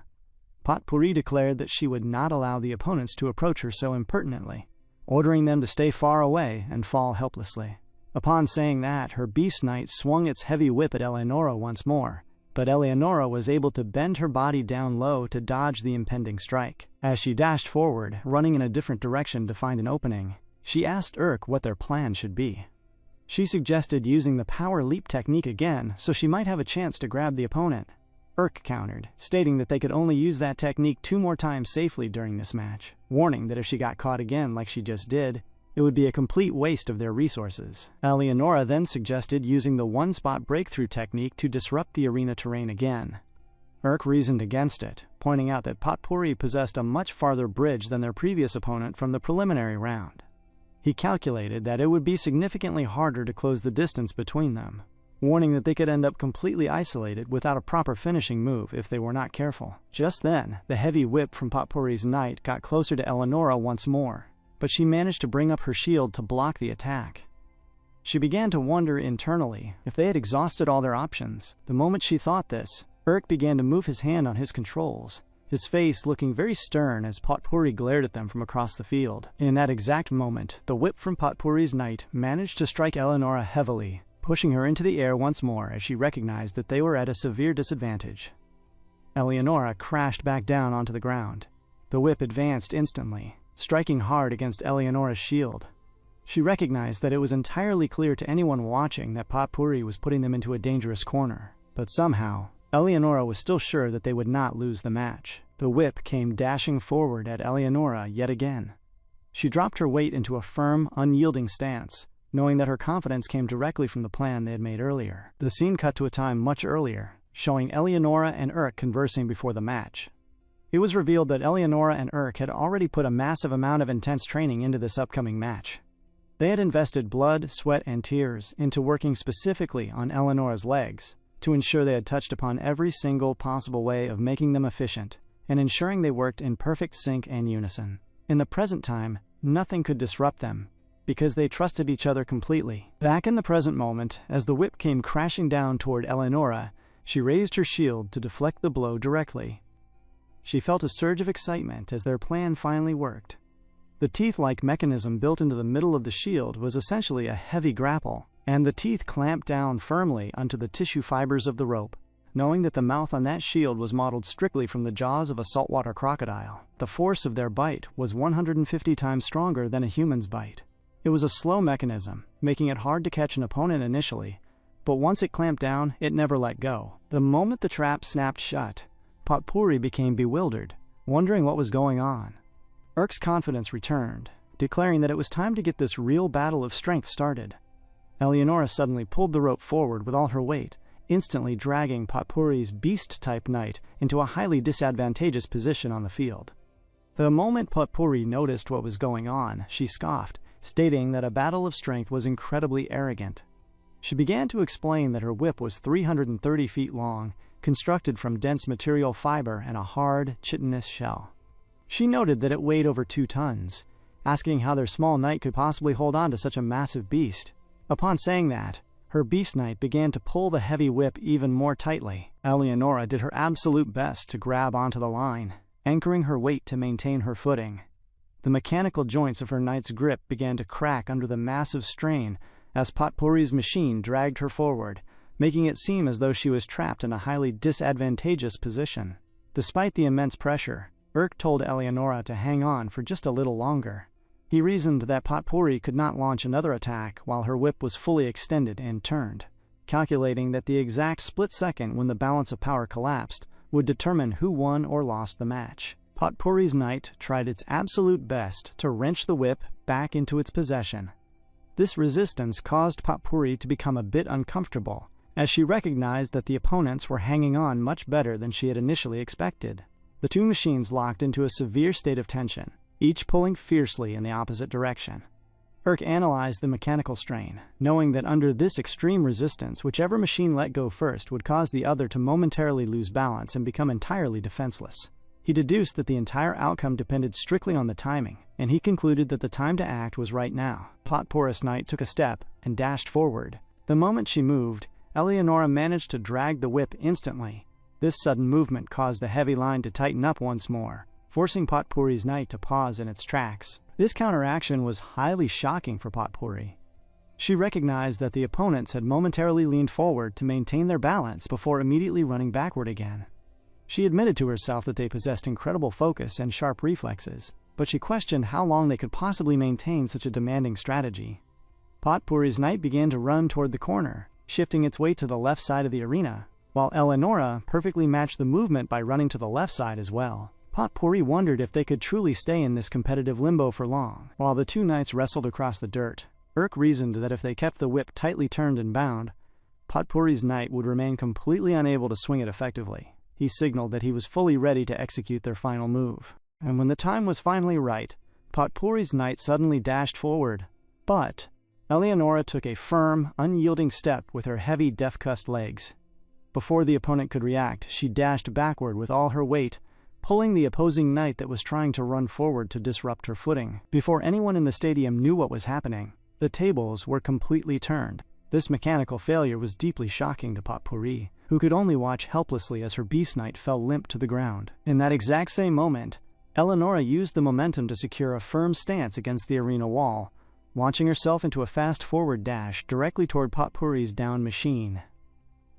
S1: Potpourri declared that she would not allow the opponents to approach her so impertinently, ordering them to stay far away and fall helplessly. Upon saying that, her beast knight swung its heavy whip at Eleonora once more, but Eleonora was able to bend her body down low to dodge the impending strike. As she dashed forward, running in a different direction to find an opening, she asked Urk what their plan should be. She suggested using the power leap technique again so she might have a chance to grab the opponent. Urk countered, stating that they could only use that technique 2 more times safely during this match, warning that if she got caught again like she just did, it would be a complete waste of their resources. Eleonora then suggested using the one-spot breakthrough technique to disrupt the arena terrain again. Urk reasoned against it, pointing out that Potpourri possessed a much farther bridge than their previous opponent from the preliminary round. He calculated that it would be significantly harder to close the distance between them, warning that they could end up completely isolated without a proper finishing move if they were not careful. Just then, the heavy whip from Potpourri's knight got closer to Eleonora once more, but she managed to bring up her shield to block the attack. She began to wonder internally if they had exhausted all their options. The moment she thought this, Urk began to move his hand on his controls, his face looking very stern as Potpourri glared at them from across the field. In that exact moment, the whip from Potpourri's knight managed to strike Eleonora heavily, pushing her into the air once more as she recognized that they were at a severe disadvantage. Eleonora crashed back down onto the ground. The whip advanced instantly, striking hard against Eleonora's shield. She recognized that it was entirely clear to anyone watching that Potpourri was putting them into a dangerous corner, but somehow, Eleonora was still sure that they would not lose the match. The whip came dashing forward at Eleonora yet again. She dropped her weight into a firm, unyielding stance, knowing that her confidence came directly from the plan they had made earlier. The scene cut to a time much earlier, showing Eleonora and Urk conversing before the match. It was revealed that Eleonora and Urk had already put a massive amount of intense training into this upcoming match. They had invested blood, sweat, and tears into working specifically on Eleonora's legs, to ensure they had touched upon every single possible way of making them efficient, and ensuring they worked in perfect sync and unison. In the present time, nothing could disrupt them, because they trusted each other completely. Back in the present moment, as the whip came crashing down toward Eleonora, she raised her shield to deflect the blow directly. She felt a surge of excitement as their plan finally worked. The teeth-like mechanism built into the middle of the shield was essentially a heavy grapple, and the teeth clamped down firmly onto the tissue fibers of the rope, knowing that the mouth on that shield was modeled strictly from the jaws of a saltwater crocodile. The force of their bite was 150 times stronger than a human's bite. It was a slow mechanism, making it hard to catch an opponent initially, but once it clamped down, it never let go. The moment the trap snapped shut, Potpourri became bewildered, wondering what was going on. Urk's confidence returned, declaring that it was time to get this real battle of strength started. Eleonora suddenly pulled the rope forward with all her weight, instantly dragging Potpourri's beast-type knight into a highly disadvantageous position on the field. The moment Potpourri noticed what was going on, she scoffed, stating that a battle of strength was incredibly arrogant. She began to explain that her whip was 330 feet long, constructed from dense material fiber and a hard, chitinous shell. She noted that it weighed over 2 tons, asking how their small knight could possibly hold on to such a massive beast. Upon saying that, her beast knight began to pull the heavy whip even more tightly. Eleonora did her absolute best to grab onto the line, anchoring her weight to maintain her footing. The mechanical joints of her knight's grip began to crack under the massive strain as Potpourri's machine dragged her forward, making it seem as though she was trapped in a highly disadvantageous position. Despite the immense pressure, Urk told Eleonora to hang on for just a little longer. He reasoned that Potpourri could not launch another attack while her whip was fully extended and turned, calculating that the exact split second when the balance of power collapsed would determine who won or lost the match. Potpourri's knight tried its absolute best to wrench the whip back into its possession. This resistance caused Potpourri to become a bit uncomfortable, as she recognized that the opponents were hanging on much better than she had initially expected. The two machines locked into a severe state of tension, each pulling fiercely in the opposite direction. Urk analyzed the mechanical strain, knowing that under this extreme resistance, whichever machine let go first would cause the other to momentarily lose balance and become entirely defenseless. He deduced that the entire outcome depended strictly on the timing, and he concluded that the time to act was right now. Potpourri's knight took a step and dashed forward. The moment she moved, Eleonora managed to drag the whip instantly. This sudden movement caused the heavy line to tighten up once more, forcing Potpourri's knight to pause in its tracks. This counteraction was highly shocking for Potpourri. She recognized that the opponents had momentarily leaned forward to maintain their balance before immediately running backward again. She admitted to herself that they possessed incredible focus and sharp reflexes, but she questioned how long they could possibly maintain such a demanding strategy. Potpourri's knight began to run toward the corner, shifting its weight to the left side of the arena, while Eleonora perfectly matched the movement by running to the left side as well. Potpourri wondered if they could truly stay in this competitive limbo for long. While the two knights wrestled across the dirt, Urk reasoned that if they kept the whip tightly turned and bound, Potpourri's knight would remain completely unable to swing it effectively. He signaled that he was fully ready to execute their final move. And when the time was finally right, Potpourri's knight suddenly dashed forward. But Eleonora took a firm, unyielding step with her heavy, death-cussed legs. Before the opponent could react, she dashed backward with all her weight, pulling the opposing knight that was trying to run forward to disrupt her footing. Before anyone in the stadium knew what was happening, the tables were completely turned. This mechanical failure was deeply shocking to Potpourri, who could only watch helplessly as her beast knight fell limp to the ground. In that exact same moment, Eleonora used the momentum to secure a firm stance against the arena wall, launching herself into a fast-forward dash directly toward Potpourri's downed machine.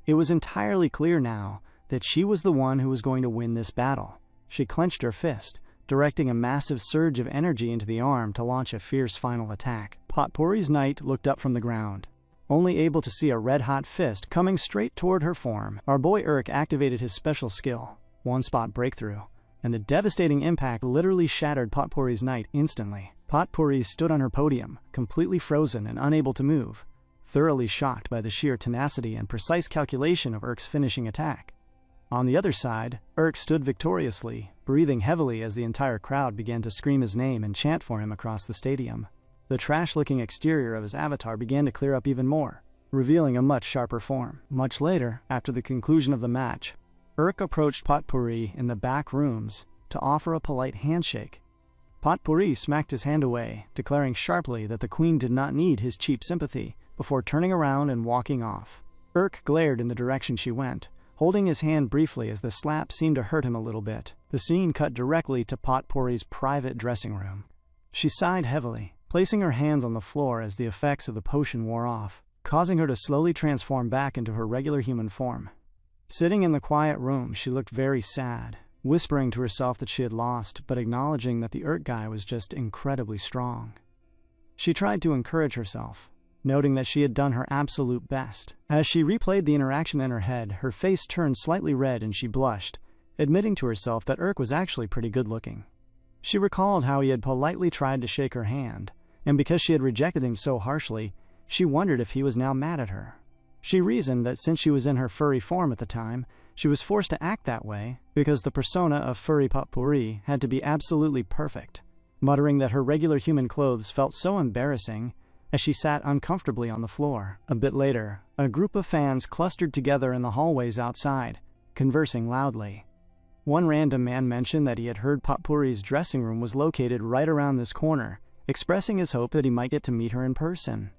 S1: It was entirely clear now that she was the one who was going to win this battle. She clenched her fist, directing a massive surge of energy into the arm to launch a fierce final attack. Potpourri's knight looked up from the ground, only able to see a red-hot fist coming straight toward her form. Our boy Urk activated his special skill, one-spot breakthrough, and the devastating impact literally shattered Potpourri's knight instantly. Potpourri stood on her podium, completely frozen and unable to move, thoroughly shocked by the sheer tenacity and precise calculation of Urk's finishing attack. On the other side, Urk stood victoriously, breathing heavily as the entire crowd began to scream his name and chant for him across the stadium. The trash-looking exterior of his avatar began to clear up even more, revealing a much sharper form. Much later, after the conclusion of the match, Urk approached Potpourri in the back rooms to offer a polite handshake. Potpourri smacked his hand away, declaring sharply that the queen did not need his cheap sympathy, before turning around and walking off. Urk glared in the direction she went, holding his hand briefly as the slap seemed to hurt him a little bit. The scene cut directly to Potpourri's private dressing room. She sighed heavily, placing her hands on the floor as the effects of the potion wore off, causing her to slowly transform back into her regular human form. Sitting in the quiet room, she looked very sad, whispering to herself that she had lost, but acknowledging that the Urk guy was just incredibly strong. She tried to encourage herself, noting that she had done her absolute best. As she replayed the interaction in her head, her face turned slightly red and she blushed, admitting to herself that Urk was actually pretty good-looking. She recalled how he had politely tried to shake her hand, and because she had rejected him so harshly, she wondered if he was now mad at her. She reasoned that since she was in her furry form at the time, she was forced to act that way because the persona of furry Potpourri had to be absolutely perfect, muttering that her regular human clothes felt so embarrassing as she sat uncomfortably on the floor. A bit later, a group of fans clustered together in the hallways outside, conversing loudly. One random man mentioned that he had heard Potpourri's dressing room was located right around this corner, expressing his hope that he might get to meet her in person.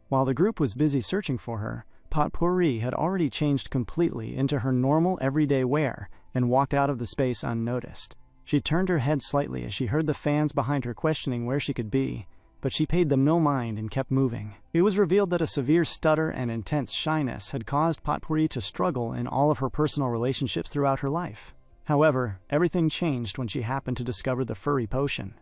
S1: While the group was busy searching for her, Potpourri had already changed completely into her normal everyday wear and walked out of the space unnoticed. She turned her head slightly as she heard the fans behind her questioning where she could be, but she paid them no mind and kept moving. It was revealed that a severe stutter and intense shyness had caused Potpourri to struggle in all of her personal relationships throughout her life. However, everything changed when she happened to discover the furry potion.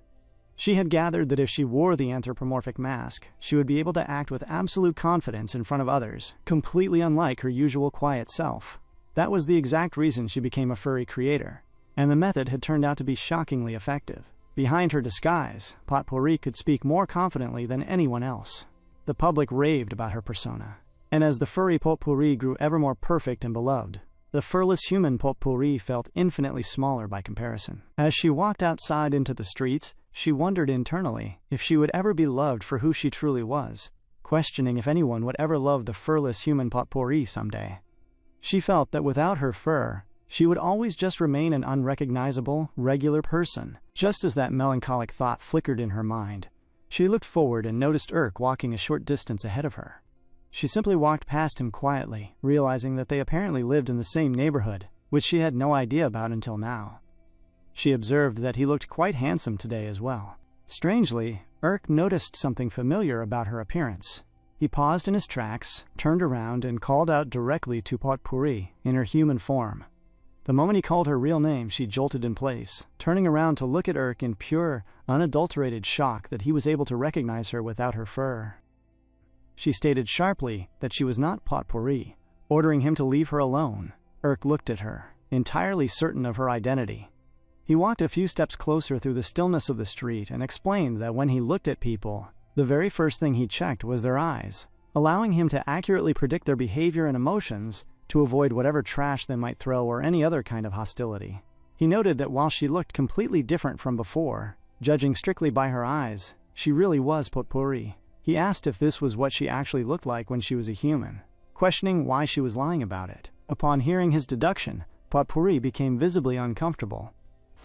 S1: She had gathered that if she wore the anthropomorphic mask, she would be able to act with absolute confidence in front of others, completely unlike her usual quiet self. That was the exact reason she became a furry creator, and the method had turned out to be shockingly effective. Behind her disguise, Potpourri could speak more confidently than anyone else. The public raved about her persona, and as the furry Potpourri grew ever more perfect and beloved, the furless human Potpourri felt infinitely smaller by comparison. As she walked outside into the streets, she wondered internally if she would ever be loved for who she truly was, questioning if anyone would ever love the furless human Potpourri someday. She felt that without her fur, she would always just remain an unrecognizable, regular person. Just as that melancholic thought flickered in her mind, she looked forward and noticed Urk walking a short distance ahead of her. She simply walked past him quietly, realizing that they apparently lived in the same neighborhood, which she had no idea about until now. She observed that he looked quite handsome today as well. Strangely, Urk noticed something familiar about her appearance. He paused in his tracks, turned around, and called out directly to Potpourri in her human form. The moment he called her real name, she jolted in place, turning around to look at Urk in pure, unadulterated shock that he was able to recognize her without her fur. She stated sharply that she was not Potpourri, ordering him to leave her alone. Urk looked at her, entirely certain of her identity. He walked a few steps closer through the stillness of the street and explained that when he looked at people, the very first thing he checked was their eyes, allowing him to accurately predict their behavior and emotions to avoid whatever trash they might throw or any other kind of hostility. He noted that while she looked completely different from before, judging strictly by her eyes, she really was Potpourri. He asked if this was what she actually looked like when she was a human, questioning why she was lying about it. Upon hearing his deduction, Potpourri became visibly uncomfortable.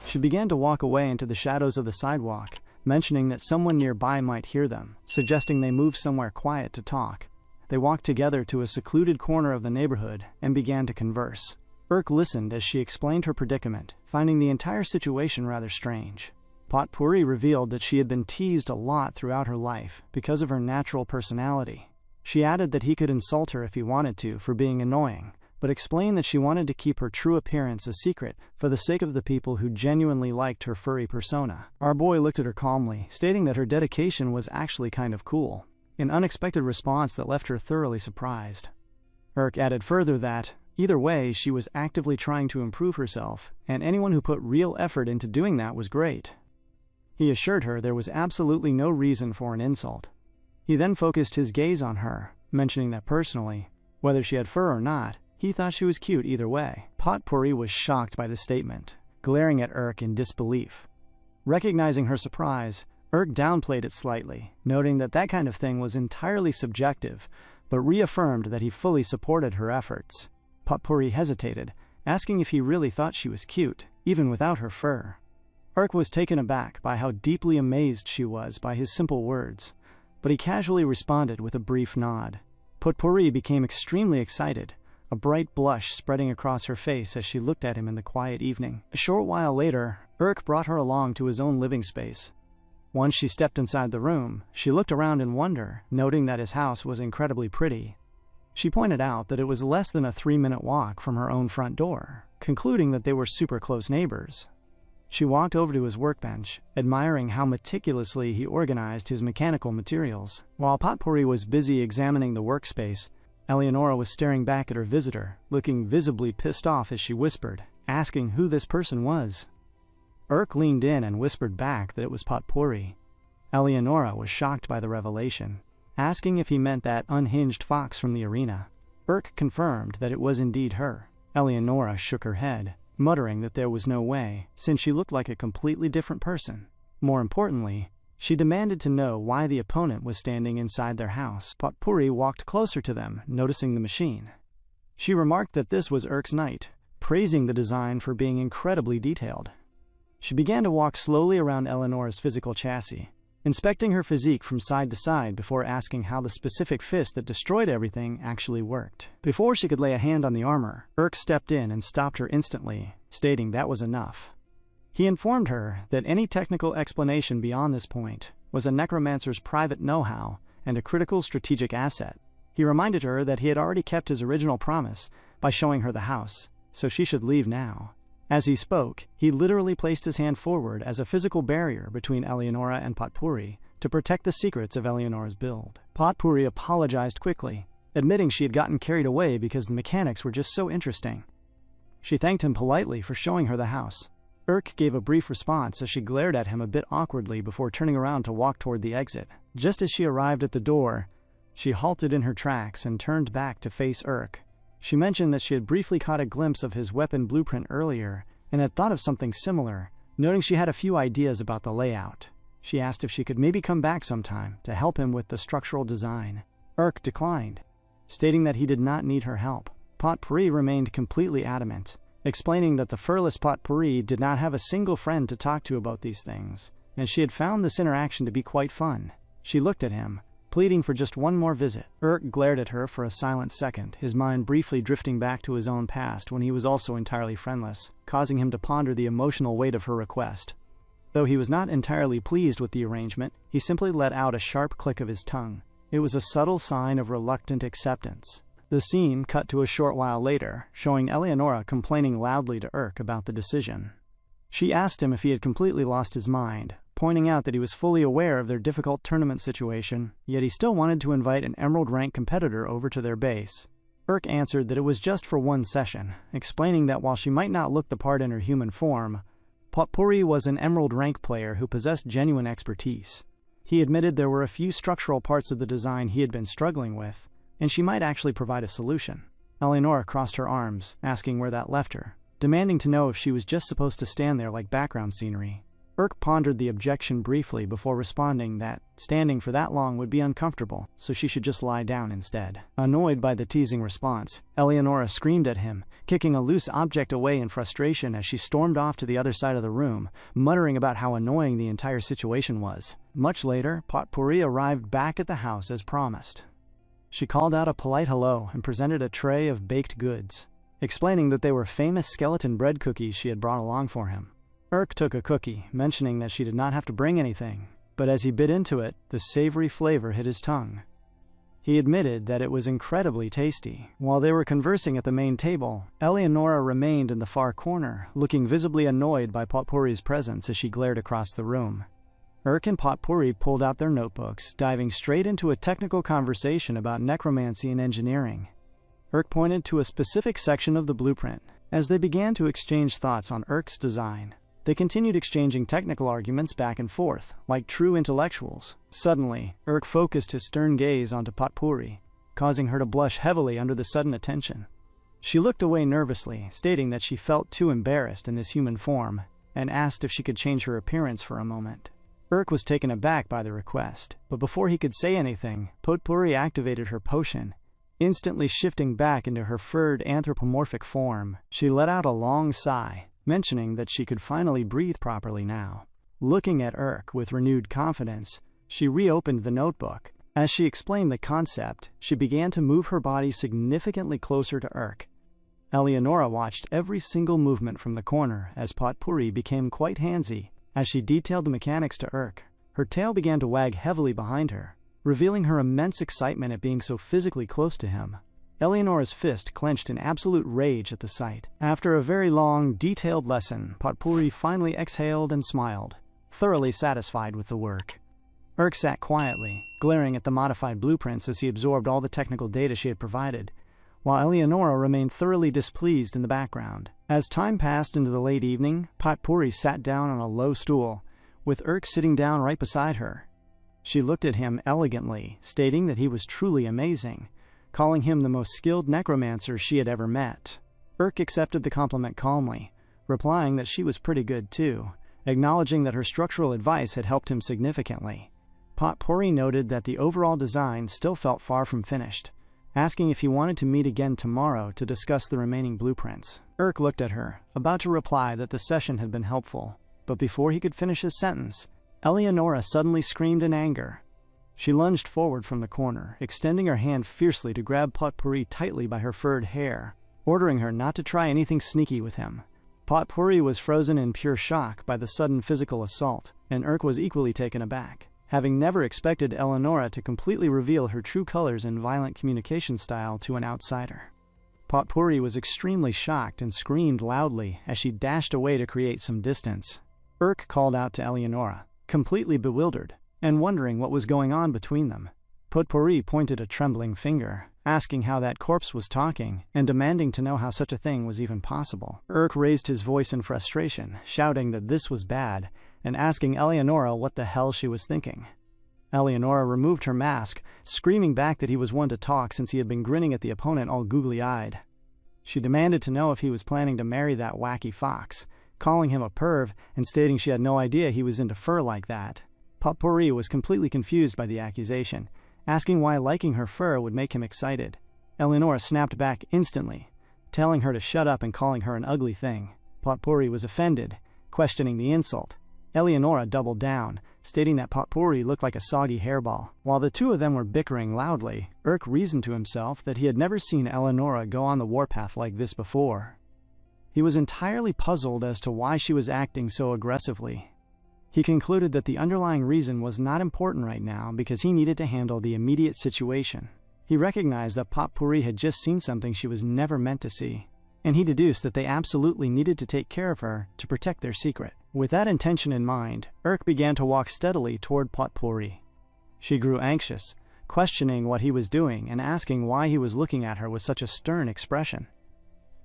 S1: She began to walk away into the shadows of the sidewalk, mentioning that someone nearby might hear them, suggesting they move somewhere quiet to talk. they walked together to a secluded corner of the neighborhood and began to converse. Urk listened as she explained her predicament, finding the entire situation rather strange. Potpourri revealed that she had been teased a lot throughout her life because of her natural personality. She added that he could insult her if he wanted to for being annoying, but explained that she wanted to keep her true appearance a secret for the sake of the people who genuinely liked her furry persona. Our boy looked at her calmly, stating that her dedication was actually kind of cool, an unexpected response that left her thoroughly surprised. Urk added further that, either way, she was actively trying to improve herself, and anyone who put real effort into doing that was great. He assured her there was absolutely no reason for an insult. He then focused his gaze on her, mentioning that personally, whether she had fur or not, he thought she was cute either way. Potpourri was shocked by the statement, glaring at Urk in disbelief. Recognizing her surprise, Urk downplayed it slightly, noting that that kind of thing was entirely subjective, but reaffirmed that he fully supported her efforts. Potpourri hesitated, asking if he really thought she was cute, even without her fur. Urk was taken aback by how deeply amazed she was by his simple words, but he casually responded with a brief nod. Potpourri became extremely excited, a bright blush spreading across her face as she looked at him in the quiet evening. A short while later, Urk brought her along to his own living space. Once she stepped inside the room, she looked around in wonder, noting that his house was incredibly pretty. She pointed out that it was less than a 3-minute walk from her own front door, concluding that they were super close neighbors. She walked over to his workbench, admiring how meticulously he organized his mechanical materials. While Potpourri was busy examining the workspace, Eleonora was staring back at her visitor, looking visibly pissed off as she whispered, asking who this person was. Urk leaned in and whispered back that it was Potpourri. Eleonora was shocked by the revelation, asking if he meant that unhinged fox from the arena. Urk confirmed that it was indeed her. Eleonora shook her head, muttering that there was no way, since she looked like a completely different person. More importantly, she demanded to know why the opponent was standing inside their house. Potpourri walked closer to them, noticing the machine. She remarked that this was Urk's knight, praising the design for being incredibly detailed. She began to walk slowly around Eleonora's physical chassis, inspecting her physique from side to side before asking how the specific fist that destroyed everything actually worked. Before she could lay a hand on the armor, Urk stepped in and stopped her instantly, stating that was enough. He informed her that any technical explanation beyond this point was a necromancer's private know-how and a critical strategic asset. He reminded her that he had already kept his original promise by showing her the house, so she should leave now. As he spoke, he literally placed his hand forward as a physical barrier between Eleonora and Potpourri to protect the secrets of Eleonora's build. Potpourri apologized quickly, admitting she had gotten carried away because the mechanics were just so interesting. She thanked him politely for showing her the house. Urk gave a brief response as she glared at him a bit awkwardly before turning around to walk toward the exit. Just as she arrived at the door, she halted in her tracks and turned back to face Urk. She mentioned that she had briefly caught a glimpse of his weapon blueprint earlier and had thought of something similar, noting she had a few ideas about the layout. She asked if she could maybe come back sometime to help him with the structural design. Urk declined, stating that he did not need her help. Potpourri remained completely adamant, explaining that the furless Potpourri did not have a single friend to talk to about these things, and she had found this interaction to be quite fun. She looked at him, pleading for just one more visit. Urk glared at her for a silent second, his mind briefly drifting back to his own past when he was also entirely friendless, causing him to ponder the emotional weight of her request. Though he was not entirely pleased with the arrangement, he simply let out a sharp click of his tongue. It was a subtle sign of reluctant acceptance. The scene cut to a short while later, showing Eleonora complaining loudly to Urk about the decision. She asked him if he had completely lost his mind, pointing out that he was fully aware of their difficult tournament situation, yet he still wanted to invite an Emerald rank competitor over to their base. Urk answered that it was just for one session, explaining that while she might not look the part in her human form, Potpourri was an Emerald rank player who possessed genuine expertise. He admitted there were a few structural parts of the design he had been struggling with, and she might actually provide a solution. Eleonora crossed her arms, asking where that left her, demanding to know if she was just supposed to stand there like background scenery. Urk pondered the objection briefly before responding that standing for that long would be uncomfortable, so she should just lie down instead. Annoyed by the teasing response, Eleonora screamed at him, kicking a loose object away in frustration as she stormed off to the other side of the room, muttering about how annoying the entire situation was. Much later, Potpourri arrived back at the house as promised. She called out a polite hello and presented a tray of baked goods, explaining that they were famous skeleton bread cookies she had brought along for him. Urk took a cookie, mentioning that she did not have to bring anything, but as he bit into it, the savory flavor hit his tongue. He admitted that it was incredibly tasty. While they were conversing at the main table, Eleonora remained in the far corner, looking visibly annoyed by Potpourri's presence as she glared across the room. Urk and Potpourri pulled out their notebooks, diving straight into a technical conversation about necromancy and engineering. Urk pointed to a specific section of the blueprint. As they began to exchange thoughts on Urk's design, they continued exchanging technical arguments back and forth, like true intellectuals. Suddenly, Urk focused his stern gaze onto Potpourri, causing her to blush heavily under the sudden attention. She looked away nervously, stating that she felt too embarrassed in this human form, and asked if she could change her appearance for a moment. Urk was taken aback by the request, but before he could say anything, Potpourri activated her potion, instantly shifting back into her furred anthropomorphic form. She let out a long sigh, mentioning that she could finally breathe properly now. Looking at Urk with renewed confidence, she reopened the notebook. As she explained the concept, she began to move her body significantly closer to Urk. Eleonora watched every single movement from the corner as Potpourri became quite handsy. As she detailed the mechanics to Urk, her tail began to wag heavily behind her, revealing her immense excitement at being so physically close to him. Eleonora's fist clenched in absolute rage at the sight. After a very long, detailed lesson, Potpourri finally exhaled and smiled, thoroughly satisfied with the work. Urk sat quietly, glaring at the modified blueprints as he absorbed all the technical data she had provided, while Eleonora remained thoroughly displeased in the background. As time passed into the late evening, Potpourri sat down on a low stool, with Urk sitting down right beside her. She looked at him elegantly, stating that he was truly amazing, calling him the most skilled necromancer she had ever met. Urk accepted the compliment calmly, replying that she was pretty good too, acknowledging that her structural advice had helped him significantly. Potpourri noted that the overall design still felt far from finished, asking if he wanted to meet again tomorrow to discuss the remaining blueprints. Urk looked at her, about to reply that the session had been helpful, but before he could finish his sentence, Eleonora suddenly screamed in anger. She lunged forward from the corner, extending her hand fiercely to grab Potpourri tightly by her furred hair, ordering her not to try anything sneaky with him. Potpourri was frozen in pure shock by the sudden physical assault, and Urk was equally taken aback, having never expected Eleonora to completely reveal her true colors and violent communication style to an outsider. Potpourri was extremely shocked and screamed loudly as she dashed away to create some distance. Urk called out to Eleonora, completely bewildered, and wondering what was going on between them. Potpourri pointed a trembling finger, asking how that corpse was talking, and demanding to know how such a thing was even possible. Urk raised his voice in frustration, shouting that this was bad, and asking Eleonora what the hell she was thinking. Eleonora removed her mask, screaming back that he was one to talk since he had been grinning at the opponent all googly-eyed. She demanded to know if he was planning to marry that wacky fox, calling him a perv and stating she had no idea he was into fur like that. Potpourri was completely confused by the accusation, asking why liking her fur would make him excited. Eleonora snapped back instantly, telling her to shut up and calling her an ugly thing. Potpourri was offended, questioning the insult. Eleonora doubled down, stating that Potpourri looked like a soggy hairball. While the two of them were bickering loudly, Urk reasoned to himself that he had never seen Eleonora go on the warpath like this before. He was entirely puzzled as to why she was acting so aggressively. He concluded that the underlying reason was not important right now because he needed to handle the immediate situation. He recognized that Potpourri had just seen something she was never meant to see, and he deduced that they absolutely needed to take care of her to protect their secret. With that intention in mind, Urk began to walk steadily toward Potpourri. She grew anxious, questioning what he was doing and asking why he was looking at her with such a stern expression.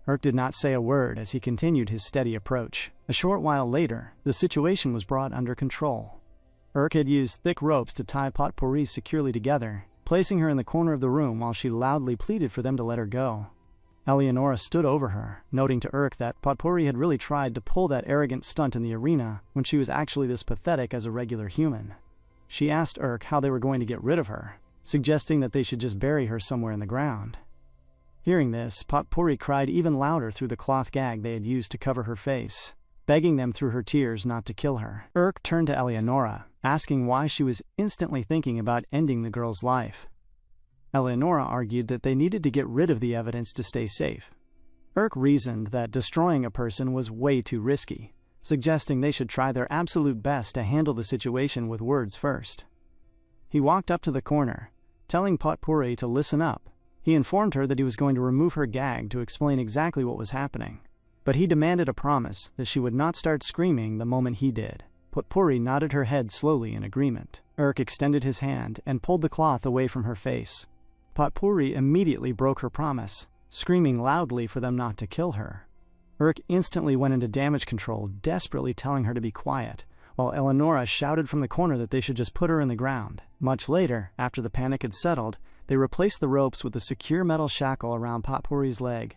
S1: Urk did not say a word as he continued his steady approach. A short while later, the situation was brought under control. Urk had used thick ropes to tie Potpourri securely together, placing her in the corner of the room while she loudly pleaded for them to let her go. Eleonora stood over her, noting to Urk that Potpourri had really tried to pull that arrogant stunt in the arena when she was actually this pathetic as a regular human. She asked Urk how they were going to get rid of her, suggesting that they should just bury her somewhere in the ground. Hearing this, Potpourri cried even louder through the cloth gag they had used to cover her face, begging them through her tears not to kill her. Urk turned to Eleonora, asking why she was instantly thinking about ending the girl's life. Eleonora argued that they needed to get rid of the evidence to stay safe. Urk reasoned that destroying a person was way too risky, suggesting they should try their absolute best to handle the situation with words first. He walked up to the corner, telling Potpourri to listen up. He informed her that he was going to remove her gag to explain exactly what was happening, but he demanded a promise that she would not start screaming the moment he did. Potpourri nodded her head slowly in agreement. Urk extended his hand and pulled the cloth away from her face. Potpourri immediately broke her promise, screaming loudly for them not to kill her. Urk instantly went into damage control, desperately telling her to be quiet, while Eleonora shouted from the corner that they should just put her in the ground. Much later, after the panic had settled, they replaced the ropes with a secure metal shackle around Potpourri's leg.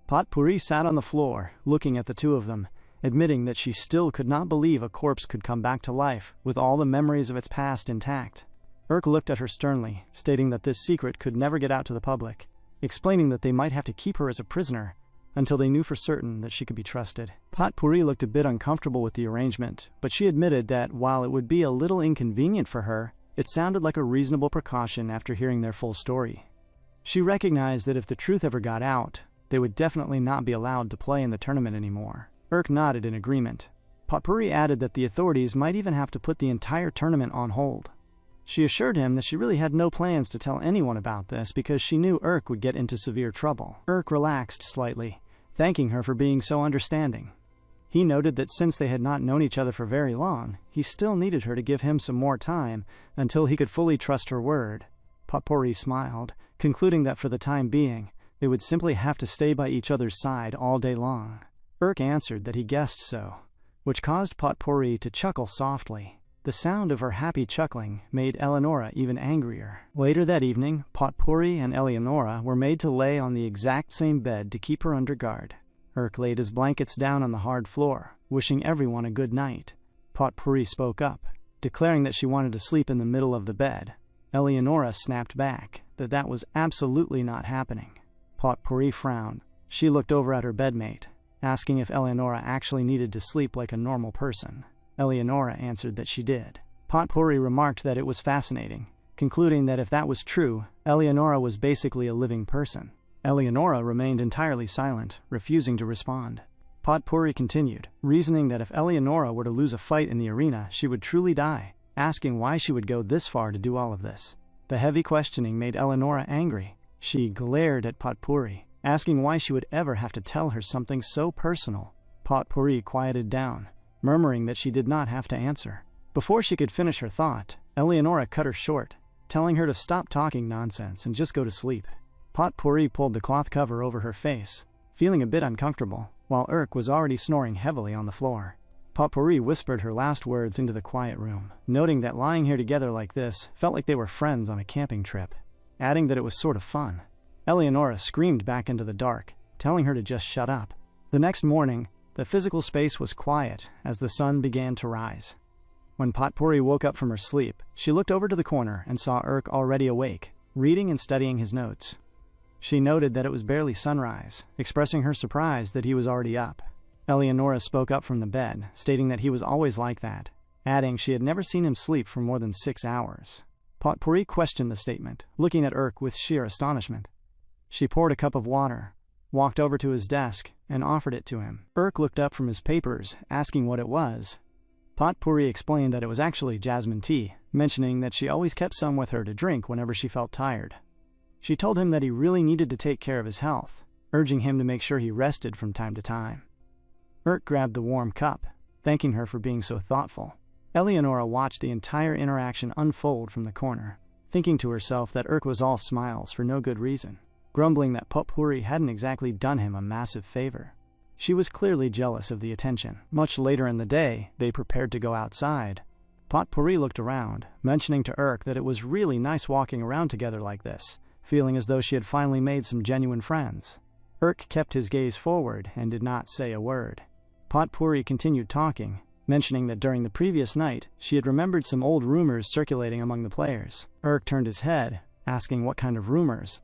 S1: Potpourri sat on the floor, looking at the two of them, admitting that she still could not believe a corpse could come back to life, with all the memories of its past intact. Urk looked at her sternly, stating that this secret could never get out to the public, explaining that they might have to keep her as a prisoner until they knew for certain that she could be trusted. Potpourri looked a bit uncomfortable with the arrangement, but she admitted that while it would be a little inconvenient for her, it sounded like a reasonable precaution after hearing their full story. She recognized that if the truth ever got out, they would definitely not be allowed to play in the tournament anymore. Urk nodded in agreement. Potpourri added that the authorities might even have to put the entire tournament on hold. She assured him that she really had no plans to tell anyone about this because she knew Urk would get into severe trouble. Urk relaxed slightly, thanking her for being so understanding. He noted that since they had not known each other for very long, he still needed her to give him some more time until he could fully trust her word. Potpourri smiled, concluding that for the time being, they would simply have to stay by each other's side all day long. Urk answered that he guessed so, which caused Potpourri to chuckle softly. The sound of her happy chuckling made Eleonora even angrier. Later that evening, Potpourri and Eleonora were made to lay on the exact same bed to keep her under guard. Urk laid his blankets down on the hard floor, wishing everyone a good night. Potpourri spoke up, declaring that she wanted to sleep in the middle of the bed. Eleonora snapped back that that was absolutely not happening. Potpourri frowned. She looked over at her bedmate, asking if Eleonora actually needed to sleep like a normal person. Eleonora answered that she did. Potpourri remarked that it was fascinating, concluding that if that was true, Eleonora was basically a living person. Eleonora remained entirely silent, refusing to respond. Potpourri continued, reasoning that if Eleonora were to lose a fight in the arena, she would truly die, asking why she would go this far to do all of this. The heavy questioning made Eleonora angry. She glared at Potpourri, asking why she would ever have to tell her something so personal. Potpourri quieted down, murmuring that she did not have to answer. Before she could finish her thought, Eleonora cut her short, telling her to stop talking nonsense and just go to sleep. Potpourri pulled the cloth cover over her face, feeling a bit uncomfortable, while Urk was already snoring heavily on the floor. Potpourri whispered her last words into the quiet room, noting that lying here together like this felt like they were friends on a camping trip, adding that it was sort of fun. Eleonora screamed back into the dark, telling her to just shut up. The next morning, the physical space was quiet as the sun began to rise. When Potpourri woke up from her sleep, she looked over to the corner and saw Urk already awake, reading and studying his notes. She noted that it was barely sunrise, expressing her surprise that he was already up. Eleonora spoke up from the bed, stating that he was always like that, adding she had never seen him sleep for more than 6 hours. Potpourri questioned the statement, looking at Urk with sheer astonishment. She poured a cup of water, walked over to his desk, and offered it to him. Urk looked up from his papers, asking what it was. Potpourri explained that it was actually jasmine tea, mentioning that she always kept some with her to drink whenever she felt tired. She told him that he really needed to take care of his health, urging him to make sure he rested from time to time. Urk grabbed the warm cup, thanking her for being so thoughtful. Eleonora watched the entire interaction unfold from the corner, thinking to herself that Urk was all smiles for no good reason, grumbling that Potpourri hadn't exactly done him a massive favor. She was clearly jealous of the attention. Much later in the day, they prepared to go outside. Potpourri looked around, mentioning to Urk that it was really nice walking around together like this, feeling as though she had finally made some genuine friends. Urk kept his gaze forward and did not say a word. Potpourri continued talking, mentioning that during the previous night, she had remembered some old rumors circulating among the players. Urk turned his head, asking what kind of rumors.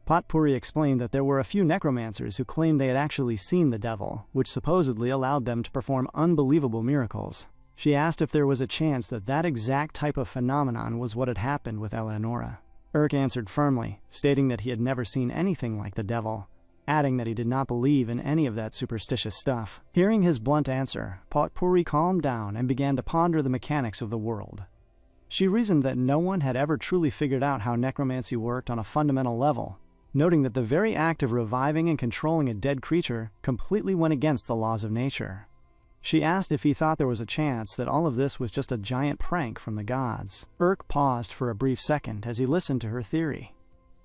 S1: Potpourri explained that there were a few necromancers who claimed they had actually seen the devil, which supposedly allowed them to perform unbelievable miracles. She asked if there was a chance that that exact type of phenomenon was what had happened with Eleonora. Urk answered firmly, stating that he had never seen anything like the devil, adding that he did not believe in any of that superstitious stuff. Hearing his blunt answer, Potpourri calmed down and began to ponder the mechanics of the world. She reasoned that no one had ever truly figured out how necromancy worked on a fundamental level, noting that the very act of reviving and controlling a dead creature completely went against the laws of nature. She asked if he thought there was a chance that all of this was just a giant prank from the gods. Urk paused for a brief second as he listened to her theory.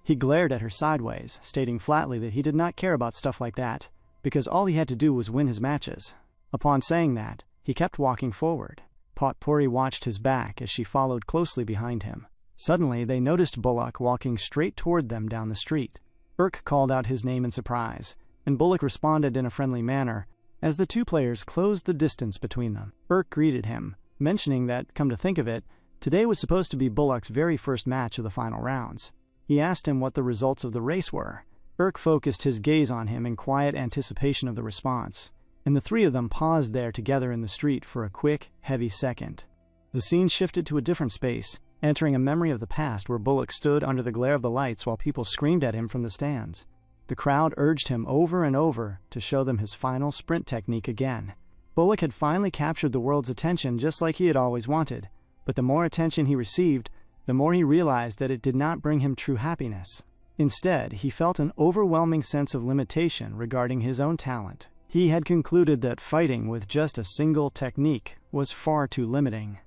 S1: He glared at her sideways, stating flatly that he did not care about stuff like that, because all he had to do was win his matches. Upon saying that, he kept walking forward. Potpourri watched his back as she followed closely behind him. Suddenly, they noticed Bullock walking straight toward them down the street. Urk called out his name in surprise, and Bullock responded in a friendly manner as the two players closed the distance between them. Urk greeted him, mentioning that, come to think of it, today was supposed to be Bullock's very first match of the final rounds. He asked him what the results of the race were. Urk focused his gaze on him in quiet anticipation of the response, and the three of them paused there together in the street for a quick, heavy second. The scene shifted to a different space, entering a memory of the past where Bullock stood under the glare of the lights while people screamed at him from the stands. The crowd urged him over and over to show them his final sprint technique again. Bullock had finally captured the world's attention just like he had always wanted, but the more attention he received, the more he realized that it did not bring him true happiness. Instead, he felt an overwhelming sense of limitation regarding his own talent. He had concluded that fighting with just a single technique was far too limiting.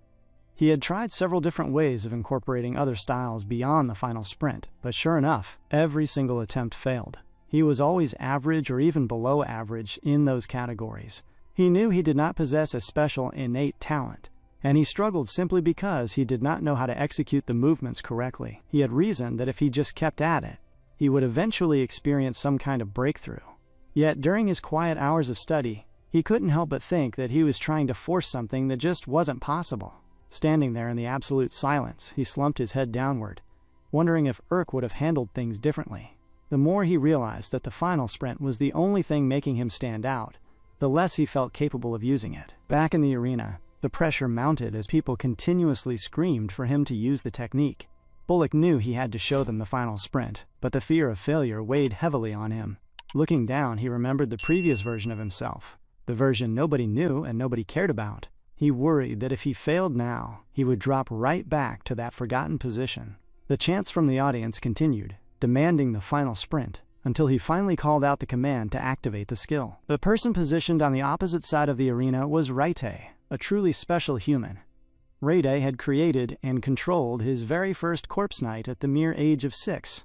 S1: He had tried several different ways of incorporating other styles beyond the final sprint, but sure enough, every single attempt failed. He was always average or even below average in those categories. He knew he did not possess a special innate talent, and he struggled simply because he did not know how to execute the movements correctly. He had reasoned that if he just kept at it, he would eventually experience some kind of breakthrough. Yet during his quiet hours of study, he couldn't help but think that he was trying to force something that just wasn't possible. Standing there in the absolute silence, he slumped his head downward, wondering if Urk would have handled things differently. The more he realized that the final sprint was the only thing making him stand out, the less he felt capable of using it. Back in the arena, the pressure mounted as people continuously screamed for him to use the technique. Bullock knew he had to show them the final sprint, but the fear of failure weighed heavily on him. Looking down, he remembered the previous version of himself, the version nobody knew and nobody cared about. He worried that if he failed now, he would drop right back to that forgotten position. The chants from the audience continued, demanding the final sprint, until he finally called out the command to activate the skill. The person positioned on the opposite side of the arena was Raite, a truly special human. Raite had created and controlled his very first corpse knight at the mere age of 6.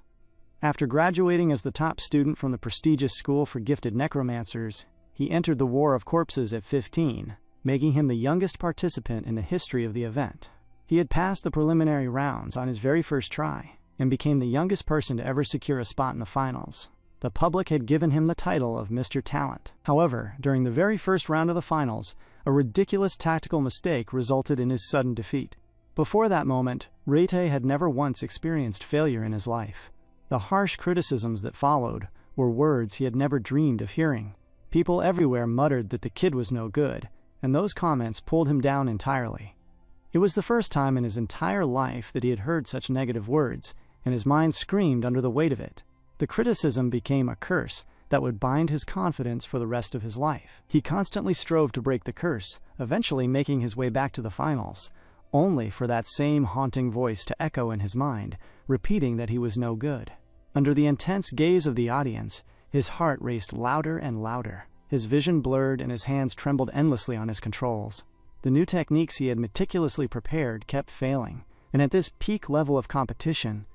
S1: After graduating as the top student from the prestigious school for gifted necromancers, he entered the War of Corpses at 15, making him the youngest participant in the history of the event. He had passed the preliminary rounds on his very first try, and became the youngest person to ever secure a spot in the finals. The public had given him the title of Mr. Talent. However, during the very first round of the finals, a ridiculous tactical mistake resulted in his sudden defeat. Before that moment, Raite had never once experienced failure in his life. The harsh criticisms that followed were words he had never dreamed of hearing. People everywhere muttered that the kid was no good, and those comments pulled him down entirely. It was the first time in his entire life that he had heard such negative words, and his mind screamed under the weight of it. The criticism became a curse that would bind his confidence for the rest of his life. He constantly strove to break the curse, eventually making his way back to the finals, only for that same haunting voice to echo in his mind, repeating that he was no good. Under the intense gaze of the audience, his heart raced louder and louder. His vision blurred and his hands trembled endlessly on his controls. The new techniques he had meticulously prepared kept failing, and at this peak level of competition,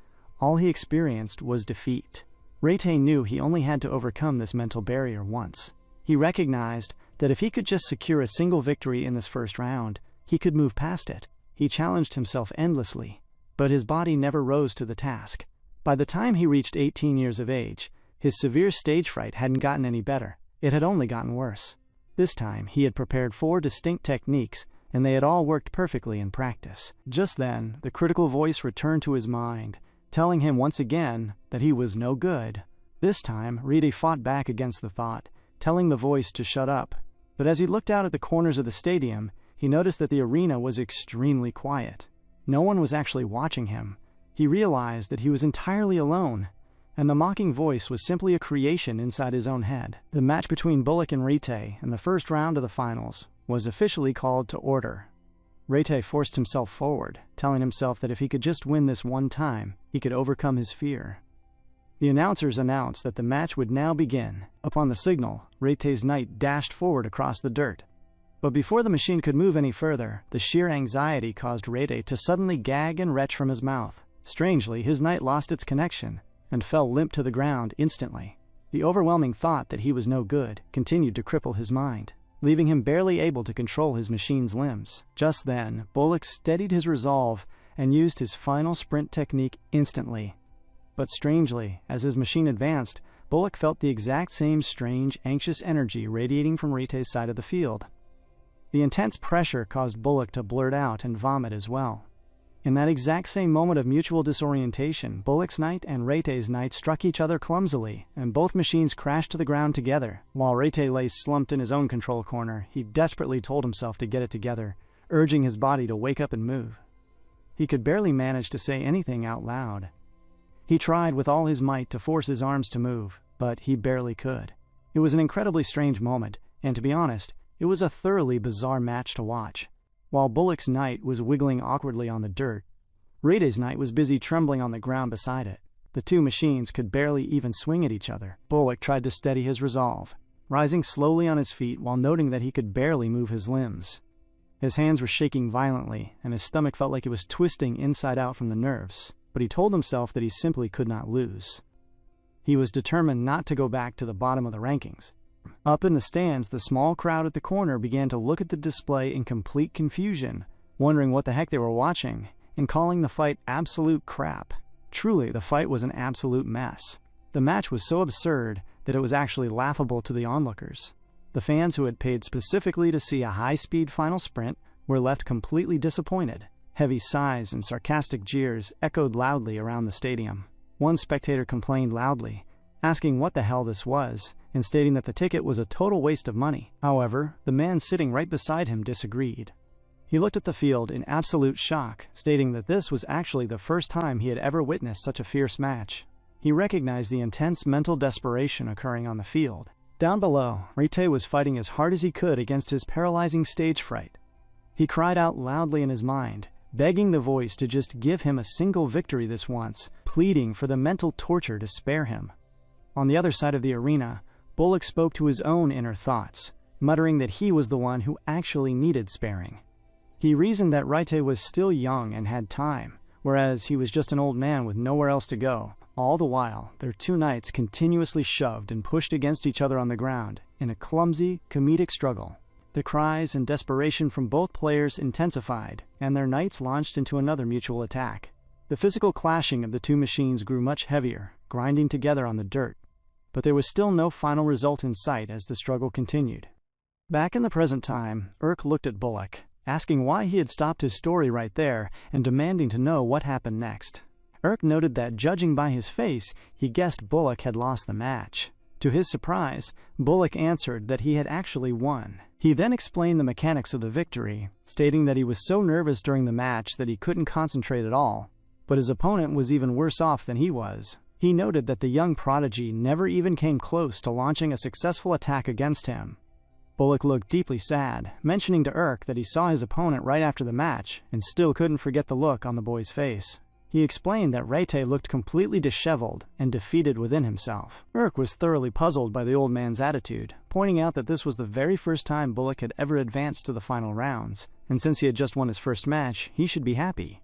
S1: all he experienced was defeat. Raite knew he only had to overcome this mental barrier once. He recognized that if he could just secure a single victory in this first round, he could move past it. He challenged himself endlessly, but his body never rose to the task. By the time he reached 18 years of age, his severe stage fright hadn't gotten any better. It had only gotten worse. This time, he had prepared 4 distinct techniques, and they had all worked perfectly in practice. Just then, the critical voice returned to his mind, telling him once again that he was no good. This time, Raite fought back against the thought, telling the voice to shut up. But as he looked out at the corners of the stadium, he noticed that the arena was extremely quiet. No one was actually watching him, He realized that he was entirely alone, and the mocking voice was simply a creation inside his own head. The match between Bullock and Rete in the first round of the finals was officially called to order. Rete forced himself forward, telling himself that if he could just win this one time, he could overcome his fear. The announcers announced that the match would now begin. Upon the signal, Rete's knight dashed forward across the dirt. But before the machine could move any further, the sheer anxiety caused Rete to suddenly gag and retch from his mouth. Strangely, his knight lost its connection and fell limp to the ground instantly. The overwhelming thought that he was no good continued to cripple his mind, leaving him barely able to control his machine's limbs. Just then, Bullock steadied his resolve and used his final sprint technique instantly. But strangely, as his machine advanced, Bullock felt the exact same strange, anxious energy radiating from Rete's side of the field. The intense pressure caused Bullock to blurt out and vomit as well. In that exact same moment of mutual disorientation, Bullock's knight and Rete's knight struck each other clumsily, and both machines crashed to the ground together. While Rete lay slumped in his own control corner, he desperately told himself to get it together, urging his body to wake up and move. He could barely manage to say anything out loud. He tried with all his might to force his arms to move, but he barely could. It was an incredibly strange moment, and to be honest, it was a thoroughly bizarre match to watch. While Bullock's knight was wiggling awkwardly on the dirt, Rete's knight was busy trembling on the ground beside it. The two machines could barely even swing at each other. Bullock tried to steady his resolve, rising slowly on his feet while noting that he could barely move his limbs. His hands were shaking violently, and his stomach felt like it was twisting inside out from the nerves, but he told himself that he simply could not lose. He was determined not to go back to the bottom of the rankings. Up in the stands, the small crowd at the corner began to look at the display in complete confusion, wondering what the heck they were watching, and calling the fight absolute crap. Truly, the fight was an absolute mess. The match was so absurd that it was actually laughable to the onlookers. The fans who had paid specifically to see a high-speed final sprint were left completely disappointed. Heavy sighs and sarcastic jeers echoed loudly around the stadium. One spectator complained loudly, asking what the hell this was, and stating that the ticket was a total waste of money. However, the man sitting right beside him disagreed. He looked at the field in absolute shock, stating that this was actually the first time he had ever witnessed such a fierce match. He recognized the intense mental desperation occurring on the field. Down below, Rete was fighting as hard as he could against his paralyzing stage fright. He cried out loudly in his mind, begging the voice to just give him a single victory this once, pleading for the mental torture to spare him. On the other side of the arena, Bullock spoke to his own inner thoughts, muttering that he was the one who actually needed sparing. He reasoned that Rete was still young and had time, whereas he was just an old man with nowhere else to go. All the while, their two knights continuously shoved and pushed against each other on the ground in a clumsy, comedic struggle. The cries and desperation from both players intensified, and their knights launched into another mutual attack. The physical clashing of the two machines grew much heavier, grinding together on the dirt. But there was still no final result in sight as the struggle continued. Back in the present time, Urk looked at Bullock, asking why he had stopped his story right there and demanding to know what happened next. Urk noted that, judging by his face, he guessed Bullock had lost the match. To his surprise, Bullock answered that he had actually won. He then explained the mechanics of the victory, stating that he was so nervous during the match that he couldn't concentrate at all, but his opponent was even worse off than he was. He noted that the young prodigy never even came close to launching a successful attack against him. Bullock looked deeply sad, mentioning to Urk that he saw his opponent right after the match and still couldn't forget the look on the boy's face. He explained that Rete looked completely disheveled and defeated within himself. Urk was thoroughly puzzled by the old man's attitude, pointing out that this was the very first time Bullock had ever advanced to the final rounds, and since he had just won his first match, he should be happy.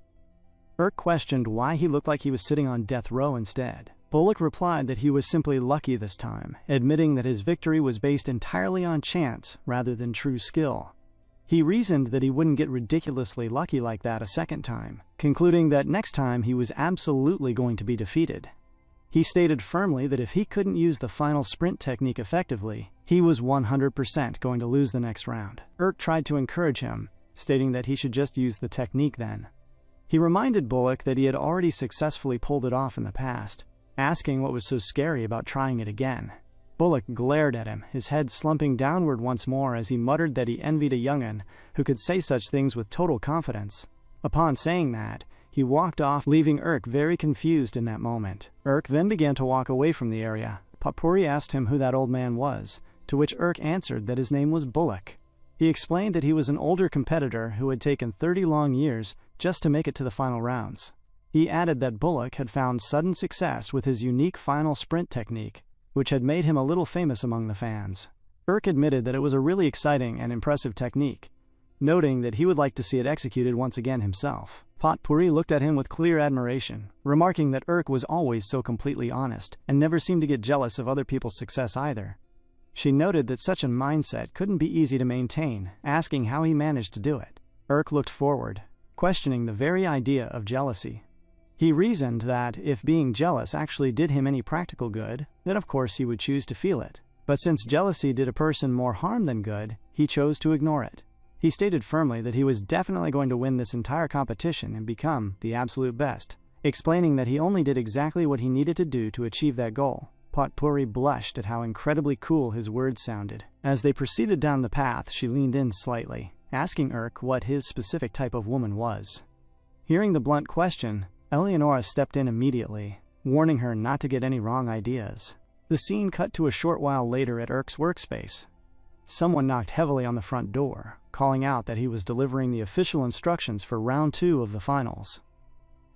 S1: Urk questioned why he looked like he was sitting on death row instead. Bullock replied that he was simply lucky this time, admitting that his victory was based entirely on chance rather than true skill. He reasoned that he wouldn't get ridiculously lucky like that a second time, concluding that next time he was absolutely going to be defeated. He stated firmly that if he couldn't use the final sprint technique effectively, he was 100% going to lose the next round. Urk tried to encourage him, stating that he should just use the technique then. He reminded Bullock that he had already successfully pulled it off in the past, asking what was so scary about trying it again. Bullock glared at him, his head slumping downward once more as he muttered that he envied a young'un who could say such things with total confidence. Upon saying that, He walked off, leaving Urk very confused in that moment. Urk then began to walk away from the area. Potpourri asked him who that old man was, to which Urk answered that his name was Bullock. He explained that he was an older competitor who had taken 30 long years just to make it to the final rounds. He added that Bullock had found sudden success with his unique final sprint technique, which had made him a little famous among the fans. Urk admitted that it was a really exciting and impressive technique, noting that he would like to see it executed once again himself. Potpourri looked at him with clear admiration, remarking that Urk was always so completely honest and never seemed to get jealous of other people's success either. She noted that such a mindset couldn't be easy to maintain, asking how he managed to do it. Urk looked forward, questioning the very idea of jealousy. He reasoned that if being jealous actually did him any practical good, then of course he would choose to feel it. But since jealousy did a person more harm than good, he chose to ignore it. He stated firmly that he was definitely going to win this entire competition and become the absolute best, explaining that he only did exactly what he needed to do to achieve that goal. Potpourri blushed at how incredibly cool his words sounded. As they proceeded down the path, she leaned in slightly, asking Urk what his specific type of woman was. Hearing the blunt question, Eleonora stepped in immediately, warning her not to get any wrong ideas. The scene cut to a short while later at Urk's workspace. Someone knocked heavily on the front door, calling out that he was delivering the official instructions for round 2 of the finals.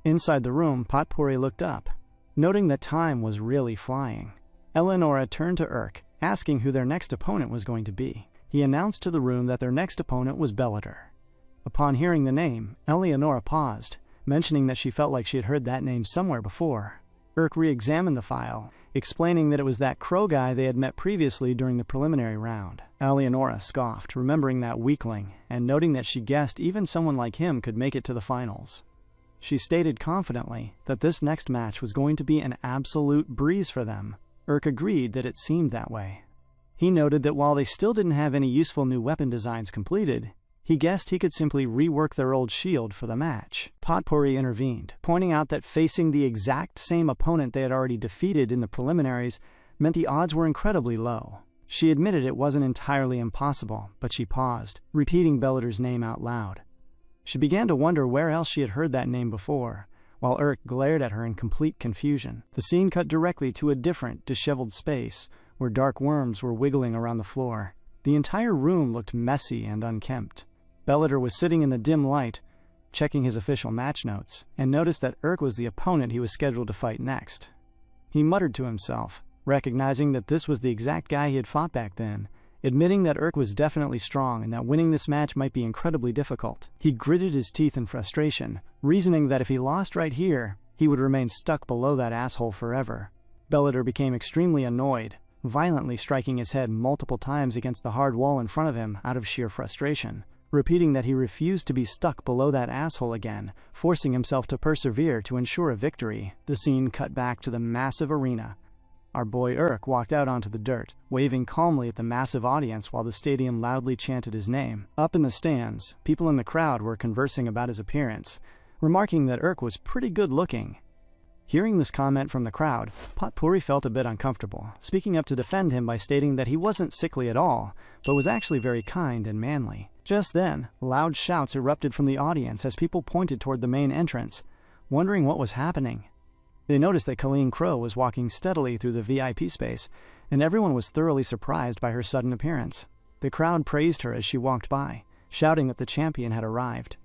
S1: Inside the room, Potpourri looked up, noting that time was really flying. Eleonora turned to Urk, asking who their next opponent was going to be. He announced to the room that their next opponent was Bellator. Upon hearing the name, Eleonora paused, mentioning that she felt like she had heard that name somewhere before. Urk re-examined the file, explaining that it was that crow guy they had met previously during the preliminary round. Eleonora scoffed, remembering that weakling, and noting that she guessed even someone like him could make it to the finals. She stated confidently that this next match was going to be an absolute breeze for them. Urk agreed that it seemed that way. He noted that while they still didn't have any useful new weapon designs completed, he guessed he could simply rework their old shield for the match. Potpourri intervened, pointing out that facing the exact same opponent they had already defeated in the preliminaries meant the odds were incredibly low. She admitted it wasn't entirely impossible, but she paused, repeating Bellator's name out loud. She began to wonder where else she had heard that name before, while Urk glared at her in complete confusion. The scene cut directly to a different, disheveled space, where dark worms were wiggling around the floor. The entire room looked messy and unkempt. Bellator was sitting in the dim light, checking his official match notes, and noticed that Urk was the opponent he was scheduled to fight next. He muttered to himself, recognizing that this was the exact guy he had fought back then, admitting that Urk was definitely strong and that winning this match might be incredibly difficult. He gritted his teeth in frustration, reasoning that if he lost right here, he would remain stuck below that asshole forever. Bellator became extremely annoyed, violently striking his head multiple times against the hard wall in front of him out of sheer frustration, repeating that he refused to be stuck below that asshole again, forcing himself to persevere to ensure a victory. The scene cut back to the massive arena. Our boy Urk walked out onto the dirt, waving calmly at the massive audience while the stadium loudly chanted his name. Up in the stands, people in the crowd were conversing about his appearance, remarking that Urk was pretty good looking. Hearing this comment from the crowd, Potpourri felt a bit uncomfortable, speaking up to defend him by stating that he wasn't sickly at all, but was actually very kind and manly. Just then, loud shouts erupted from the audience as people pointed toward the main entrance, wondering what was happening. They noticed that Colleen Crow was walking steadily through the VIP space, and everyone was thoroughly surprised by her sudden appearance. The crowd praised her as she walked by, shouting that the champion had arrived.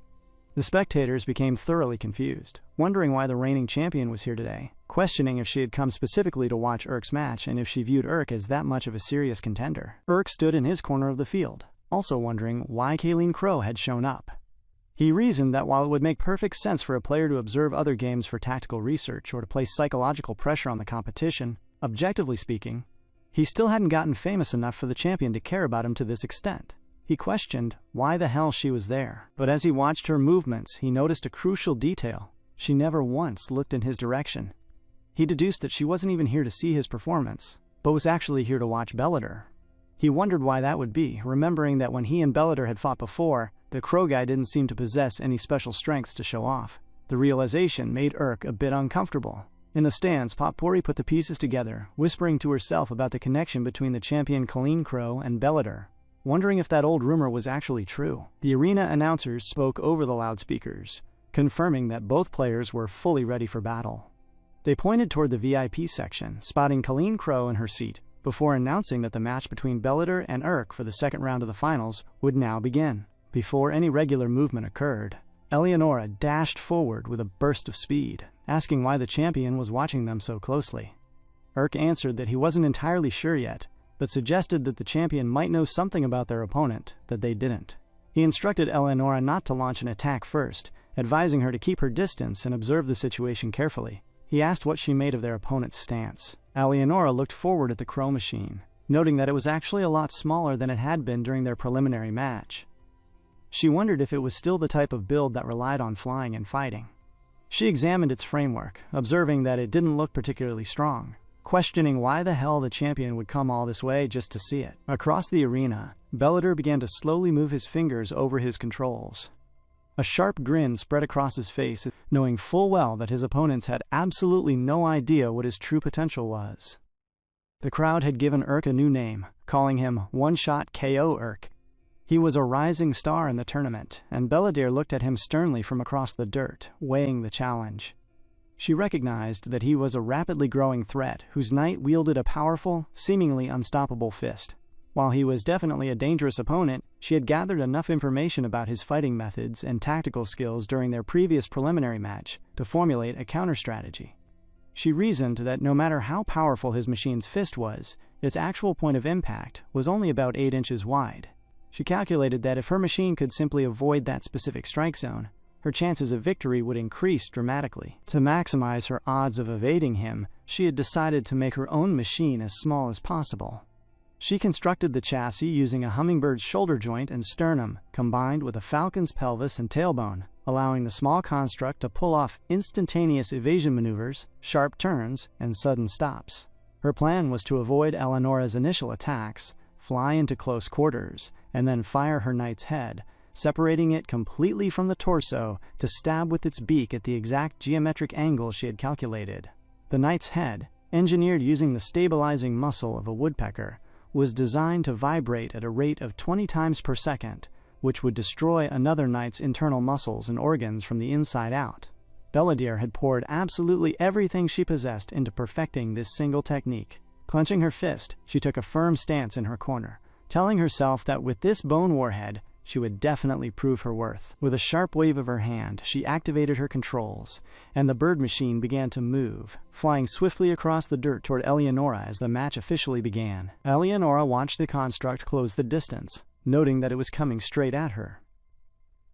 S1: The spectators became thoroughly confused, wondering why the reigning champion was here today, questioning if she had come specifically to watch Urk's match and if she viewed Urk as that much of a serious contender. Urk stood in his corner of the field, also wondering why Colleen Crow had shown up. He reasoned that while it would make perfect sense for a player to observe other games for tactical research or to place psychological pressure on the competition, objectively speaking, he still hadn't gotten famous enough for the champion to care about him to this extent. He questioned why the hell she was there, but as he watched her movements, he noticed a crucial detail. She never once looked in his direction. He deduced that she wasn't even here to see his performance, but was actually here to watch Bellator. He wondered why that would be, remembering that when he and Bellator had fought before, the crow guy didn't seem to possess any special strengths to show off. The realization made Urk a bit uncomfortable. In the stands, Potpourri put the pieces together, whispering to herself about the connection between the champion Colleen Crow and Bellator, wondering if that old rumor was actually true. The arena announcers spoke over the loudspeakers, confirming that both players were fully ready for battle. They pointed toward the VIP section, spotting Colleen Crow in her seat, before announcing that the match between Belladere and Urk for the second round of the finals would now begin. Before any regular movement occurred, Eleonora dashed forward with a burst of speed, asking why the champion was watching them so closely. Urk answered that he wasn't entirely sure yet, but suggested that the champion might know something about their opponent that they didn't. He instructed Eleonora not to launch an attack first, advising her to keep her distance and observe the situation carefully. He asked what she made of their opponent's stance. Eleonora looked forward at the crow machine, noting that it was actually a lot smaller than it had been during their preliminary match. She wondered if it was still the type of build that relied on flying and fighting. She examined its framework, observing that it didn't look particularly strong, questioning why the hell the champion would come all this way just to see it. Across the arena, Belladere began to slowly move his fingers over his controls. A sharp grin spread across his face, knowing full well that his opponents had absolutely no idea what his true potential was. The crowd had given Urk a new name, calling him One-Shot KO Urk. He was a rising star in the tournament, and Belladere looked at him sternly from across the dirt, weighing the challenge. She recognized that he was a rapidly growing threat whose knight wielded a powerful, seemingly unstoppable fist. While he was definitely a dangerous opponent, she had gathered enough information about his fighting methods and tactical skills during their previous preliminary match to formulate a counter-strategy. She reasoned that no matter how powerful his machine's fist was, its actual point of impact was only about 8 inches wide. She calculated that if her machine could simply avoid that specific strike zone, her chances of victory would increase dramatically. To maximize her odds of evading him, she had decided to make her own machine as small as possible. She constructed the chassis using a hummingbird's shoulder joint and sternum, combined with a falcon's pelvis and tailbone, allowing the small construct to pull off instantaneous evasion maneuvers, sharp turns, and sudden stops. Her plan was to avoid Eleonora's initial attacks, fly into close quarters, and then fire her knight's head, separating it completely from the torso to stab with its beak at the exact geometric angle she had calculated. The knight's head, engineered using the stabilizing muscle of a woodpecker, was designed to vibrate at a rate of 20 times per second, which would destroy another knight's internal muscles and organs from the inside out. Belladere had poured absolutely everything she possessed into perfecting this single technique. Clenching her fist, she took a firm stance in her corner, telling herself that with this bone warhead, she would definitely prove her worth. With a sharp wave of her hand, she activated her controls, and the bird machine began to move, flying swiftly across the dirt toward Eleonora as the match officially began. Eleonora watched the construct close the distance, noting that it was coming straight at her.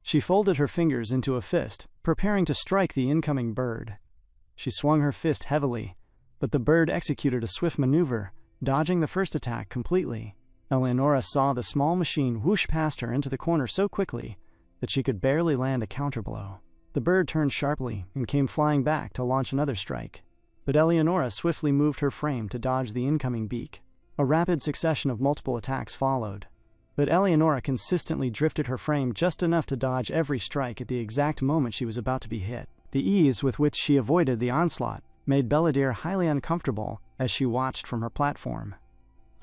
S1: She folded her fingers into a fist, preparing to strike the incoming bird. She swung her fist heavily, but the bird executed a swift maneuver, dodging the first attack completely. Eleonora saw the small machine whoosh past her into the corner so quickly that she could barely land a counterblow. The bird turned sharply and came flying back to launch another strike, but Eleonora swiftly moved her frame to dodge the incoming beak. A rapid succession of multiple attacks followed, but Eleonora consistently drifted her frame just enough to dodge every strike at the exact moment she was about to be hit. The ease with which she avoided the onslaught made Belladere highly uncomfortable as she watched from her platform.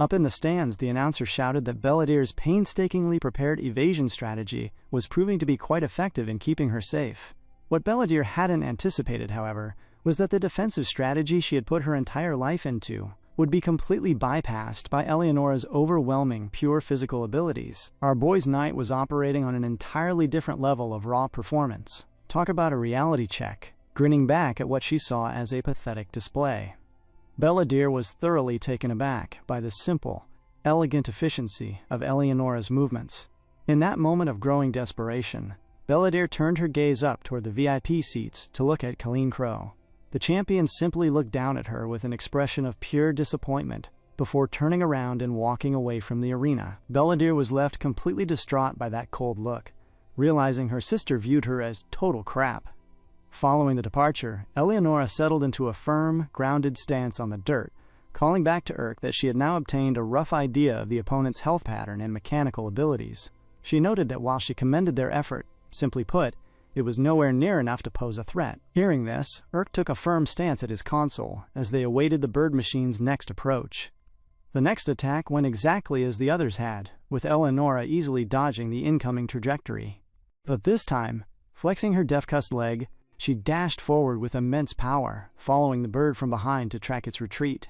S1: Up in the stands, the announcer shouted that Belladere's painstakingly prepared evasion strategy was proving to be quite effective in keeping her safe. What Belladere hadn't anticipated, however, was that the defensive strategy she had put her entire life into would be completely bypassed by Eleonora's overwhelming pure physical abilities. Our boy's knight was operating on an entirely different level of raw performance. Talk about a reality check, grinning back at what she saw as a pathetic display. Belladere was thoroughly taken aback by the simple, elegant efficiency of Eleonora's movements. In that moment of growing desperation, Belladere turned her gaze up toward the VIP seats to look at Colleen Crow. The champion simply looked down at her with an expression of pure disappointment before turning around and walking away from the arena. Belladere was left completely distraught by that cold look, realizing her sister viewed her as total crap. Following the departure, Eleonora settled into a firm, grounded stance on the dirt, calling back to Urk that she had now obtained a rough idea of the opponent's health pattern and mechanical abilities. She noted that while she commended their effort, simply put, it was nowhere near enough to pose a threat. Hearing this, Urk took a firm stance at his console as they awaited the bird machine's next approach. The next attack went exactly as the others had, with Eleonora easily dodging the incoming trajectory. But this time, Flexing her deaf-cussed leg, she dashed forward with immense power, following the bird from behind to track its retreat.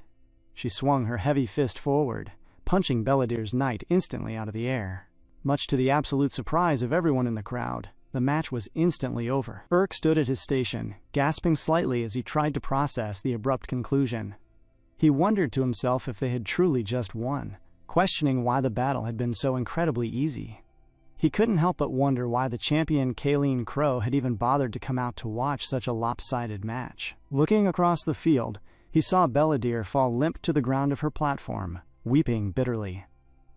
S1: She swung her heavy fist forward, punching Belladir's knight instantly out of the air. Much to the absolute surprise of everyone in the crowd, the match was instantly over. Urk stood at his station, gasping slightly as he tried to process the abrupt conclusion. He wondered to himself if they had truly just won, questioning why the battle had been so incredibly easy. He couldn't help but wonder why the champion Caleen Crow had even bothered to come out to watch such a lopsided match. Looking across the field, he saw Belladir fall limp to the ground of her platform, weeping bitterly.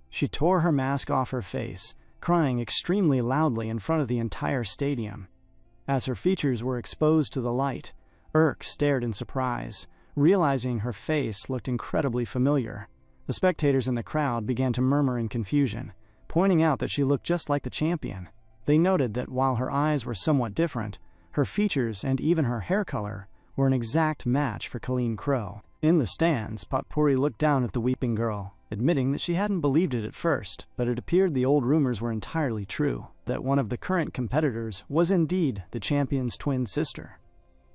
S1: She tore her mask off her face, crying extremely loudly in front of the entire stadium. As her features were exposed to the light, Urk stared in surprise, realizing her face looked incredibly familiar. The spectators in the crowd began to murmur in confusion, pointing out that she looked just like the champion. They noted that while her eyes were somewhat different, her features and even her hair color were an exact match for Caleen Crow. In the stands, Potpourri looked down at the weeping girl, admitting that she hadn't believed it at first, but it appeared the old rumors were entirely true, that one of the current competitors was indeed the champion's twin sister.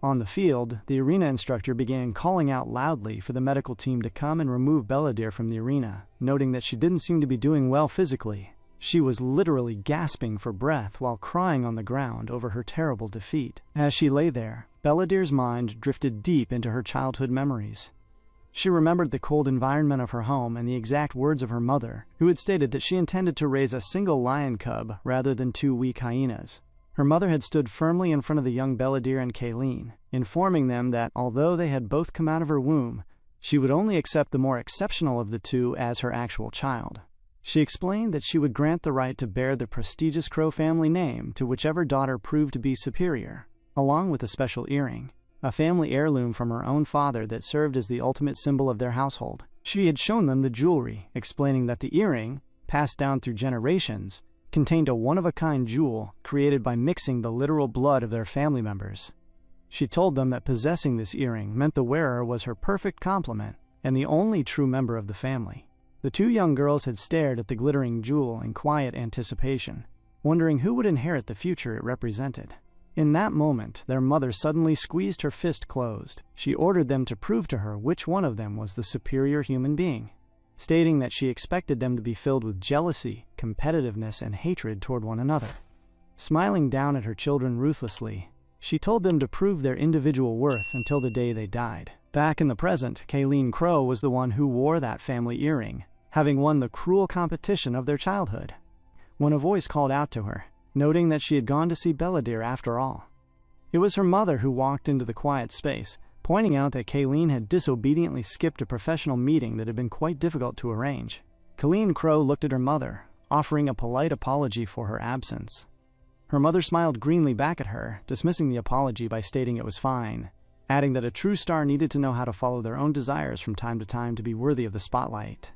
S1: On the field, the arena instructor began calling out loudly for the medical team to come and remove Belladir from the arena, noting that she didn't seem to be doing well physically. She was literally gasping for breath while crying on the ground over her terrible defeat. As she lay there, Belladir's mind drifted deep into her childhood memories. She remembered the cold environment of her home and the exact words of her mother, who had stated that she intended to raise a single lion cub rather than 2 weak hyenas. Her mother had stood firmly in front of the young Belladir and Caleen, informing them that although they had both come out of her womb, she would only accept the more exceptional of the two as her actual child. She explained that she would grant the right to bear the prestigious Crow family name to whichever daughter proved to be superior, along with a special earring, a family heirloom from her own father that served as the ultimate symbol of their household. She had shown them the jewelry, explaining that the earring, passed down through generations, contained a one-of-a-kind jewel created by mixing the literal blood of their family members. She told them that possessing this earring meant the wearer was her perfect complement and the only true member of the family. The 2 young girls had stared at the glittering jewel in quiet anticipation, wondering who would inherit the future it represented. In that moment, their mother suddenly squeezed her fist closed. She ordered them to prove to her which one of them was the superior human being, stating that she expected them to be filled with jealousy, competitiveness, and hatred toward one another. Smiling down at her children ruthlessly, she told them to prove their individual worth until the day they died. Back in the present, Caleen Crow was the one who wore that family earring, having won the cruel competition of their childhood. When a voice called out to her, noting that she had gone to see Belladir after all. It was her mother who walked into the quiet space, pointing out that Caleen had disobediently skipped a professional meeting that had been quite difficult to arrange. Caleen Crow looked at her mother, offering a polite apology for her absence. Her mother smiled greenly back at her, dismissing the apology by stating it was fine, adding that a true star needed to know how to follow their own desires from time to time to be worthy of the spotlight.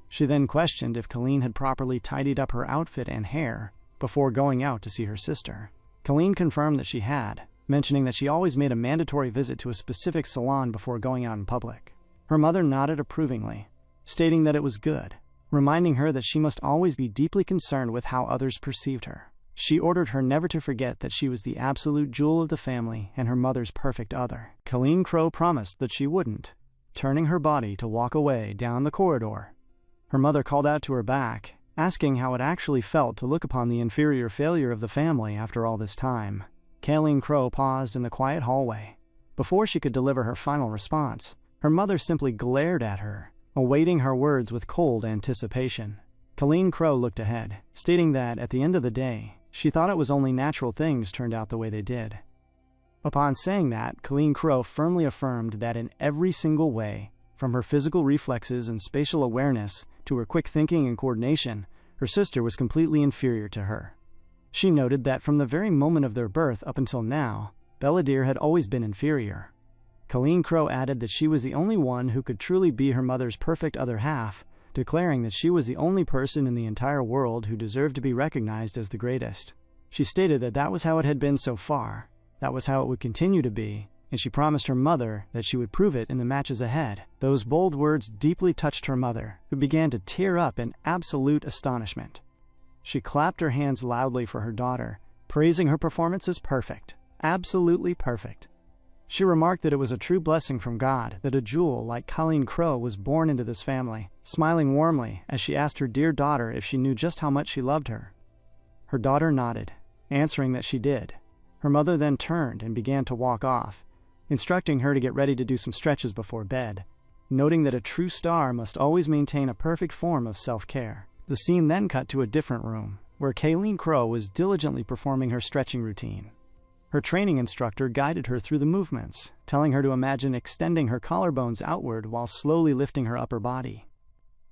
S1: She then questioned if Caleen had properly tidied up her outfit and hair before going out to see her sister. Caleen confirmed that she had, mentioning that she always made a mandatory visit to a specific salon before going out in public. Her mother nodded approvingly, stating that it was good, reminding her that she must always be deeply concerned with how others perceived her. She ordered her never to forget that she was the absolute jewel of the family and her mother's perfect other. Caleen Crow promised that she wouldn't, turning her body to walk away down the corridor. Her mother called out to her back, asking how it actually felt to look upon the inferior failure of the family after all this time. Caleen Crow paused in the quiet hallway. Before she could deliver her final response, her mother simply glared at her, awaiting her words with cold anticipation. Caleen Crow looked ahead, stating that, at the end of the day, she thought it was only natural things turned out the way they did. Upon saying that, Caleen Crow firmly affirmed that in every single way, from her physical reflexes and spatial awareness to her quick thinking and coordination, her sister was completely inferior to her. She noted that from the very moment of their birth up until now, Belladir had always been inferior. Caleen Crow added that she was the only one who could truly be her mother's perfect other half, declaring that she was the only person in the entire world who deserved to be recognized as the greatest. She stated that that was how it had been so far, that was how it would continue to be, and she promised her mother that she would prove it in the matches ahead. Those bold words deeply touched her mother, who began to tear up in absolute astonishment. She clapped her hands loudly for her daughter, praising her performance as perfect, absolutely perfect. She remarked that it was a true blessing from God that a jewel like Colleen Crow was born into this family, smiling warmly as she asked her dear daughter if she knew just how much she loved her. Her daughter nodded, answering that she did. Her mother then turned and began to walk off, instructing her to get ready to do some stretches before bed, noting that a true star must always maintain a perfect form of self-care. The scene then cut to a different room, where Colleen Crow was diligently performing her stretching routine. Her training instructor guided her through the movements, telling her to imagine extending her collarbones outward while slowly lifting her upper body.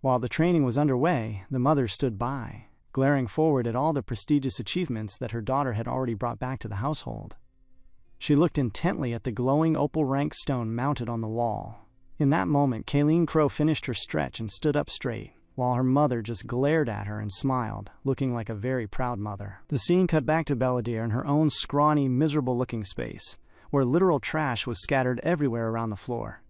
S1: While the training was underway, the mother stood by, glaring forward at all the prestigious achievements that her daughter had already brought back to the household. She looked intently at the glowing opal rank stone mounted on the wall. In that moment, Colleen Crow finished her stretch and stood up straight, while her mother just glared at her and smiled, looking like a very proud mother. The scene cut back to Belladere in her own scrawny, miserable-looking space, where literal trash was scattered everywhere around the floor.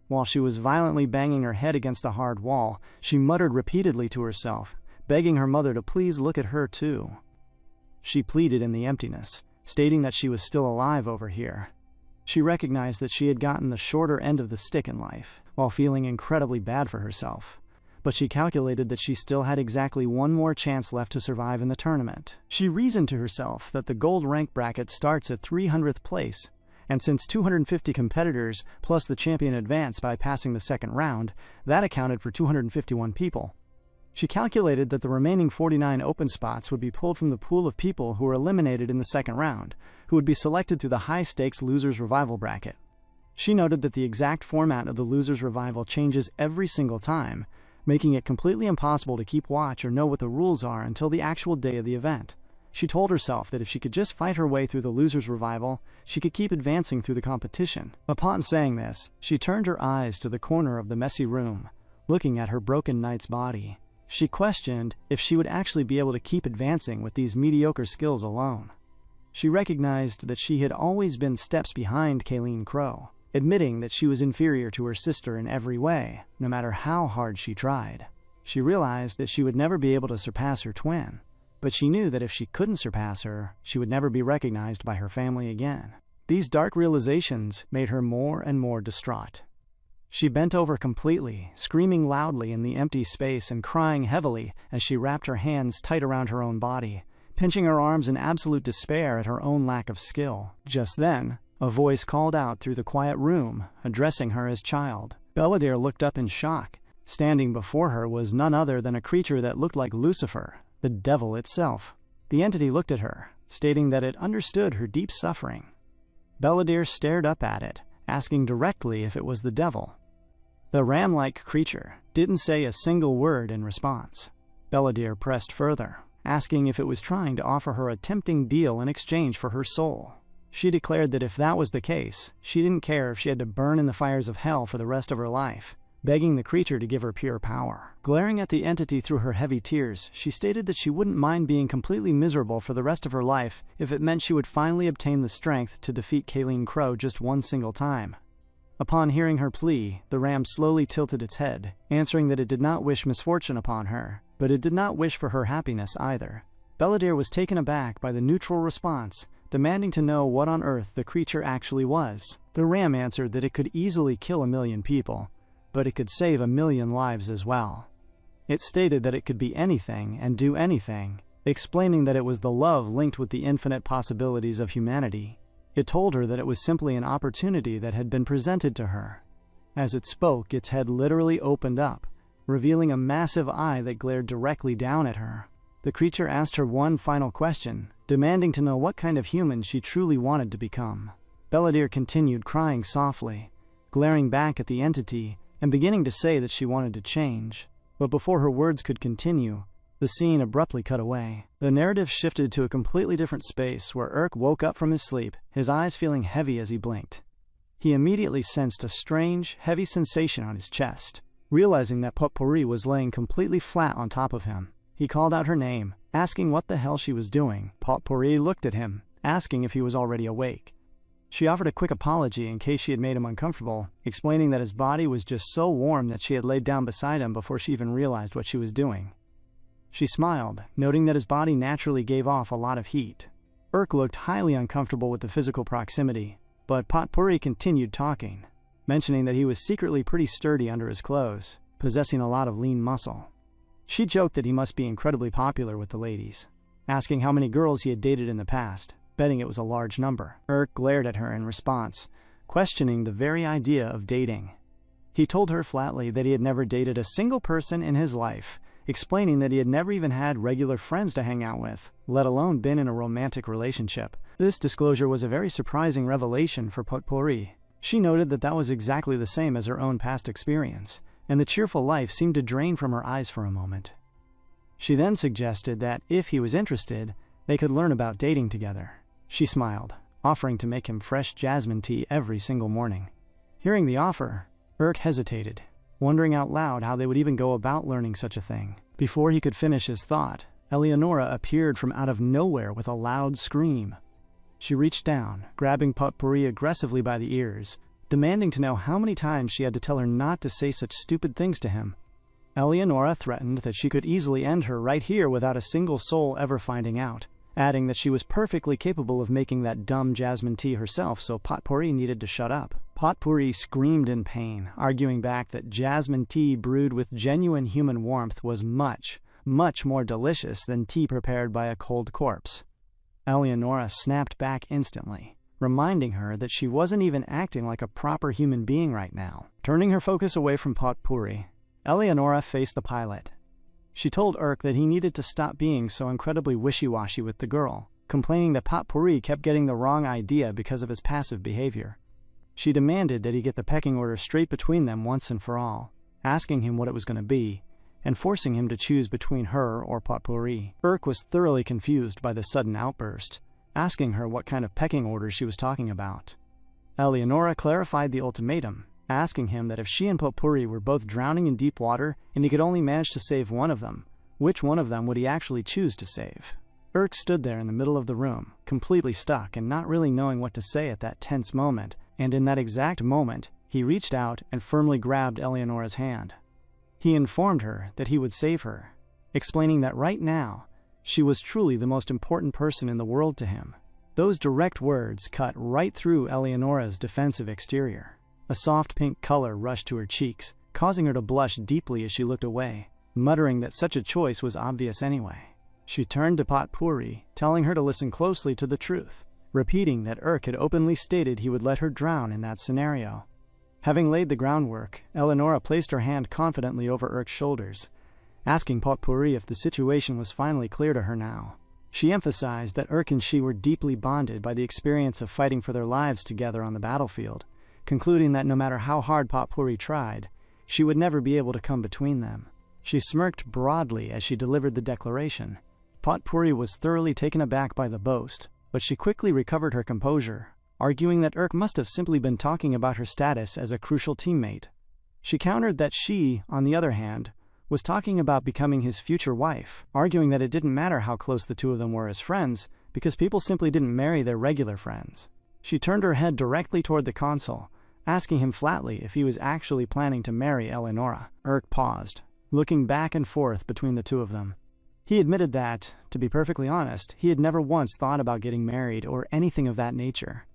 S1: While she was violently banging her head against the hard wall, she muttered repeatedly to herself, begging her mother to please look at her too. She pleaded in the emptiness, stating that she was still alive over here. She recognized that she had gotten the shorter end of the stick in life, while feeling incredibly bad for herself. But she calculated that she still had exactly one more chance left to survive in the tournament. She reasoned to herself that the gold rank bracket starts at 300th place, and since 250 competitors plus the champion advanced by passing the second round, that accounted for 251 people. She calculated that the remaining 49 open spots would be pulled from the pool of people who were eliminated in the second round, who would be selected through the high-stakes Losers Revival bracket. She noted that the exact format of the Losers Revival changes every single time, making it completely impossible to keep watch or know what the rules are until the actual day of the event. She told herself that if she could just fight her way through the Losers Revival, she could keep advancing through the competition. Upon saying this, she turned her eyes to the corner of the messy room, looking at her broken knight's body. She questioned if she would actually be able to keep advancing with these mediocre skills alone. She recognized that she had always been steps behind Colleen Crow, admitting that she was inferior to her sister in every way, no matter how hard she tried. She realized that she would never be able to surpass her twin, but she knew that if she couldn't surpass her, she would never be recognized by her family again. These dark realizations made her more and more distraught. She bent over completely, screaming loudly in the empty space and crying heavily as she wrapped her hands tight around her own body, pinching her arms in absolute despair at her own lack of skill. Just then, a voice called out through the quiet room, addressing her as child. Belladere looked up in shock. Standing before her was none other than a creature that looked like Lucifer, the devil itself. The entity looked at her, stating that it understood her deep suffering. Belladere stared up at it, asking directly if it was the devil. The ram-like creature didn't say a single word in response. Belladere pressed further, asking if it was trying to offer her a tempting deal in exchange for her soul. She declared that if that was the case, she didn't care if she had to burn in the fires of hell for the rest of her life, begging the creature to give her pure power. Glaring at the entity through her heavy tears, she stated that she wouldn't mind being completely miserable for the rest of her life if it meant she would finally obtain the strength to defeat Colleen Crow just one single time. Upon hearing her plea, the ram slowly tilted its head, answering that it did not wish misfortune upon her, but it did not wish for her happiness either. Belladere was taken aback by the neutral response, demanding to know what on earth the creature actually was. The ram answered that it could easily kill 1,000,000 people, but it could save 1,000,000 lives as well. It stated that it could be anything and do anything, explaining that it was the love linked with the infinite possibilities of humanity. It told her that it was simply an opportunity that had been presented to her. As it spoke, its head literally opened up, revealing a massive eye that glared directly down at her. The creature asked her one final question, demanding to know what kind of human she truly wanted to become. Belladere continued crying softly, glaring back at the entity and beginning to say that she wanted to change. But before her words could continue, the scene abruptly cut away. The narrative shifted to a completely different space where Urk woke up from his sleep, his eyes feeling heavy as he blinked. He immediately sensed a strange, heavy sensation on his chest. Realizing that Potpourri was laying completely flat on top of him, he called out her name, asking what the hell she was doing. Potpourri looked at him, asking if he was already awake. She offered a quick apology in case she had made him uncomfortable, explaining that his body was just so warm that she had laid down beside him before she even realized what she was doing. She smiled, noting that his body naturally gave off a lot of heat. Urk looked highly uncomfortable with the physical proximity, but Potpourri continued talking, mentioning that he was secretly pretty sturdy under his clothes, possessing a lot of lean muscle. She joked that he must be incredibly popular with the ladies, asking how many girls he had dated in the past, betting it was a large number. Urk glared at her in response, questioning the very idea of dating. He told her flatly that he had never dated a single person in his life, explaining that he had never even had regular friends to hang out with, let alone been in a romantic relationship. This disclosure was a very surprising revelation for Potpourri. She noted that that was exactly the same as her own past experience, and the cheerful life seemed to drain from her eyes for a moment. She then suggested that, if he was interested, they could learn about dating together. She smiled, offering to make him fresh jasmine tea every single morning. Hearing the offer, Urk hesitated, wondering out loud how they would even go about learning such a thing. Before he could finish his thought, Eleonora appeared from out of nowhere with a loud scream. She reached down, grabbing Potpourri aggressively by the ears, demanding to know how many times she had to tell her not to say such stupid things to him. Eleonora threatened that she could easily end her right here without a single soul ever finding out, adding that she was perfectly capable of making that dumb jasmine tea herself, so Potpourri needed to shut up. Potpourri screamed in pain, arguing back that jasmine tea brewed with genuine human warmth was much, much more delicious than tea prepared by a cold corpse. Eleonora snapped back instantly, reminding her that she wasn't even acting like a proper human being right now. Turning her focus away from Potpourri, Eleonora faced the pilot. She told Urk that he needed to stop being so incredibly wishy-washy with the girl, complaining that Potpourri kept getting the wrong idea because of his passive behavior. She demanded that he get the pecking order straight between them once and for all, asking him what it was going to be, and forcing him to choose between her or Potpourri. Urk was thoroughly confused by the sudden outburst, asking her what kind of pecking order she was talking about. Eleonora clarified the ultimatum, asking him that if she and Potpourri were both drowning in deep water and he could only manage to save one of them, which one of them would he actually choose to save? Urk stood there in the middle of the room, completely stuck and not really knowing what to say at that tense moment, and in that exact moment, he reached out and firmly grabbed Eleonora's hand. He informed her that he would save her, explaining that right now, she was truly the most important person in the world to him. Those direct words cut right through Eleonora's defensive exterior. A soft pink color rushed to her cheeks, causing her to blush deeply as she looked away, muttering that such a choice was obvious anyway. She turned to Potpourri, telling her to listen closely to the truth, repeating that Urk had openly stated he would let her drown in that scenario. Having laid the groundwork, Eleonora placed her hand confidently over Urk's shoulders, asking Potpourri if the situation was finally clear to her now. She emphasized that Urk and she were deeply bonded by the experience of fighting for their lives together on the battlefield, concluding that no matter how hard Potpourri tried, she would never be able to come between them. She smirked broadly as she delivered the declaration. Potpourri was thoroughly taken aback by the boast, but she quickly recovered her composure, arguing that Urk must have simply been talking about her status as a crucial teammate. She countered that she, on the other hand, was talking about becoming his future wife, arguing that it didn't matter how close the two of them were as friends, because people simply didn't marry their regular friends. She turned her head directly toward the consul, asking him flatly if he was actually planning to marry Eleonora. Urk paused, looking back and forth between the two of them. He admitted that, to be perfectly honest, he had never once thought about getting married or anything of that nature.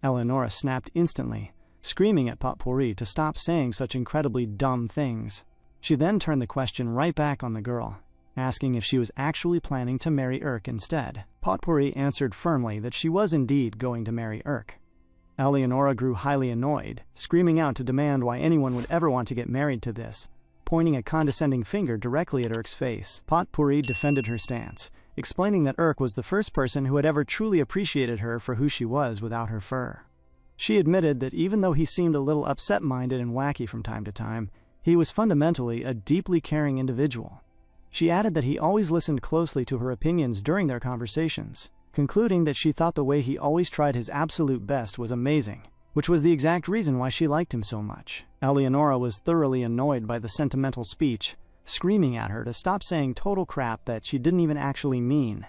S1: Eleonora snapped instantly, screaming at Potpourri to stop saying such incredibly dumb things. She then turned the question right back on the girl, asking if she was actually planning to marry Urk instead. Potpourri answered firmly that she was indeed going to marry Urk. Eleonora grew highly annoyed, screaming out to demand why anyone would ever want to get married to this, pointing a condescending finger directly at Urk's face. Potpourri defended her stance, explaining that Urk was the first person who had ever truly appreciated her for who she was without her fur. She admitted that even though he seemed a little upset-minded and wacky from time to time, he was fundamentally a deeply caring individual. She added that he always listened closely to her opinions during their conversations, concluding that she thought the way he always tried his absolute best was amazing, which was the exact reason why she liked him so much. Eleonora was thoroughly annoyed by the sentimental speech, screaming at her to stop saying total crap that she didn't even actually mean.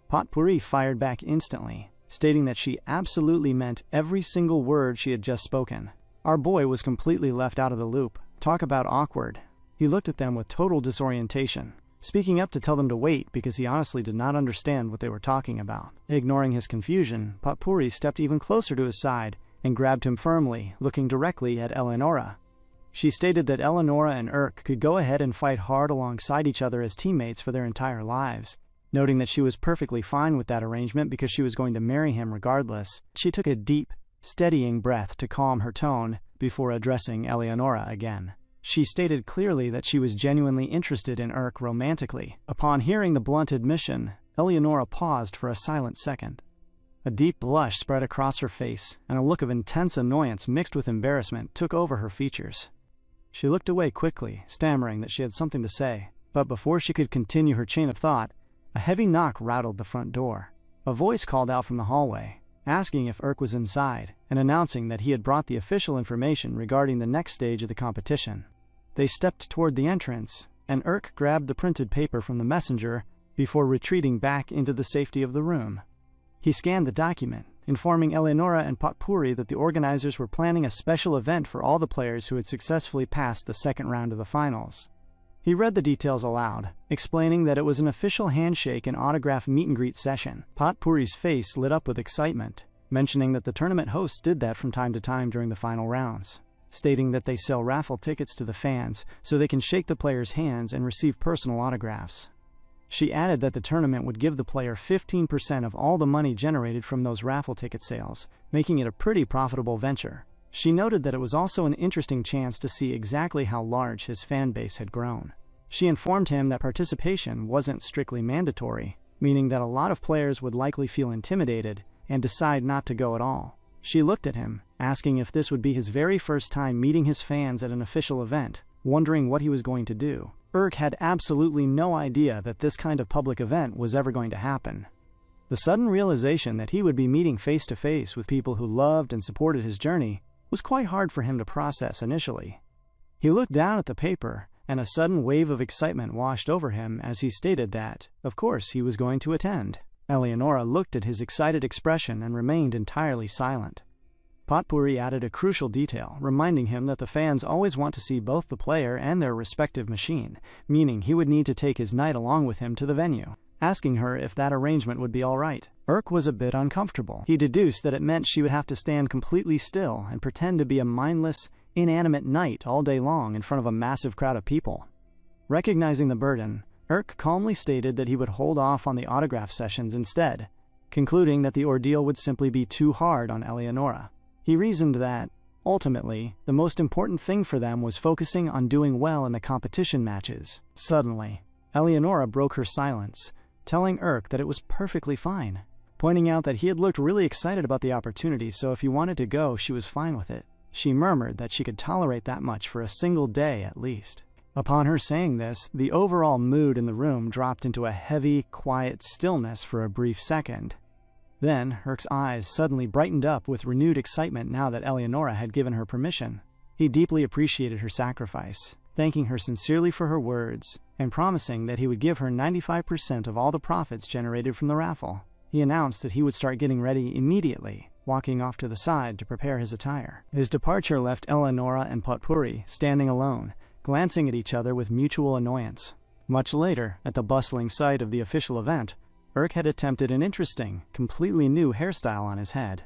S1: Potpourri fired back instantly, stating that she absolutely meant every single word she had just spoken. Our boy was completely left out of the loop. Talk about awkward. He looked at them with total disorientation, speaking up to tell them to wait because he honestly did not understand what they were talking about. Ignoring his confusion, Potpourri stepped even closer to his side and grabbed him firmly, looking directly at Eleonora. She stated that Eleonora and Urk could go ahead and fight hard alongside each other as teammates for their entire lives, noting that she was perfectly fine with that arrangement because she was going to marry him regardless. She took a deep, steadying breath to calm her tone before addressing Eleonora again. She stated clearly that she was genuinely interested in Urk romantically. Upon hearing the blunt admission, Eleonora paused for a silent second. A deep blush spread across her face, and a look of intense annoyance mixed with embarrassment took over her features. She looked away quickly, stammering that she had something to say, but before she could continue her chain of thought, a heavy knock rattled the front door. A voice called out from the hallway, asking if Urk was inside, and announcing that he had brought the official information regarding the next stage of the competition. They stepped toward the entrance, and Urk grabbed the printed paper from the messenger before retreating back into the safety of the room. He scanned the document, informing Eleonora and Potpourri that the organizers were planning a special event for all the players who had successfully passed the second round of the finals. He read the details aloud, explaining that it was an official handshake and autograph meet-and-greet session. Potpourri's face lit up with excitement, mentioning that the tournament hosts did that from time to time during the final rounds, stating that they sell raffle tickets to the fans so they can shake the players' hands and receive personal autographs. She added that the tournament would give the player 15% of all the money generated from those raffle ticket sales, making it a pretty profitable venture. She noted that it was also an interesting chance to see exactly how large his fan base had grown. She informed him that participation wasn't strictly mandatory, meaning that a lot of players would likely feel intimidated and decide not to go at all. She looked at him, asking if this would be his very first time meeting his fans at an official event, wondering what he was going to do. Urk had absolutely no idea that this kind of public event was ever going to happen. The sudden realization that he would be meeting face-to-face with people who loved and supported his journey was quite hard for him to process initially. He looked down at the paper, and a sudden wave of excitement washed over him as he stated that, of course, he was going to attend. Eleonora looked at his excited expression and remained entirely silent. Potpourri added a crucial detail, reminding him that the fans always want to see both the player and their respective machine, meaning he would need to take his knight along with him to the venue, asking her if that arrangement would be all right. Urk was a bit uncomfortable. He deduced that it meant she would have to stand completely still and pretend to be a mindless, inanimate knight all day long in front of a massive crowd of people. Recognizing the burden, Urk calmly stated that he would hold off on the autograph sessions instead, concluding that the ordeal would simply be too hard on Eleonora. He reasoned that, ultimately, the most important thing for them was focusing on doing well in the competition matches. Suddenly, Eleonora broke her silence, telling Urk that it was perfectly fine, pointing out that he had looked really excited about the opportunity, so if he wanted to go, she was fine with it. She murmured that she could tolerate that much for a single day at least. Upon her saying this, the overall mood in the room dropped into a heavy, quiet stillness for a brief second. Then, Urk's eyes suddenly brightened up with renewed excitement now that Eleonora had given her permission. He deeply appreciated her sacrifice, thanking her sincerely for her words, and promising that he would give her 95% of all the profits generated from the raffle. He announced that he would start getting ready immediately, walking off to the side to prepare his attire. His departure left Eleonora and Potpourri standing alone, glancing at each other with mutual annoyance. Much later, at the bustling site of the official event, Urk had attempted an interesting, completely new hairstyle on his head.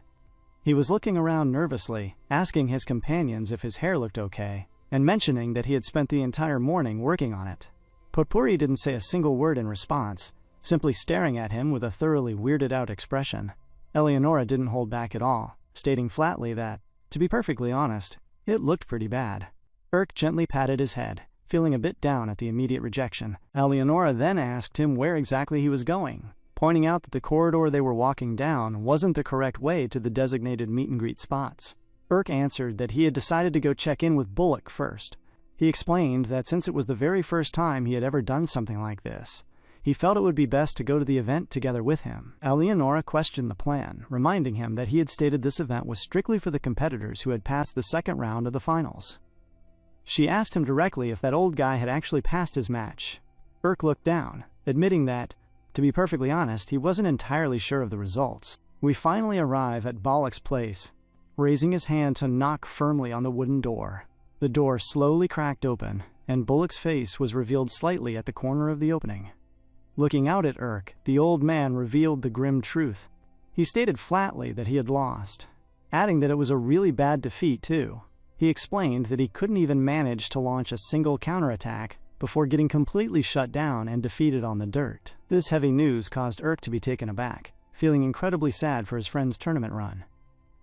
S1: He was looking around nervously, asking his companions if his hair looked okay, and mentioning that he had spent the entire morning working on it. Potpourri didn't say a single word in response, simply staring at him with a thoroughly weirded-out expression. Eleonora didn't hold back at all, stating flatly that, to be perfectly honest, it looked pretty bad. Urk gently patted his head, feeling a bit down at the immediate rejection. Eleonora then asked him where exactly he was going, pointing out that the corridor they were walking down wasn't the correct way to the designated meet-and-greet spots. Urk answered that he had decided to go check in with Bullock first. He explained that since it was the very first time he had ever done something like this, he felt it would be best to go to the event together with him. Eleonora questioned the plan, reminding him that he had stated this event was strictly for the competitors who had passed the second round of the finals. She asked him directly if that old guy had actually passed his match. Urk looked down, admitting that, to be perfectly honest, he wasn't entirely sure of the results. We finally arrive at Bullock's place, raising his hand to knock firmly on the wooden door. The door slowly cracked open, and Bullock's face was revealed slightly at the corner of the opening. Looking out at Urk, the old man revealed the grim truth. He stated flatly that he had lost, adding that it was a really bad defeat too. He explained that he couldn't even manage to launch a single counterattack before getting completely shut down and defeated on the dirt. This heavy news caused Urk to be taken aback, feeling incredibly sad for his friend's tournament run.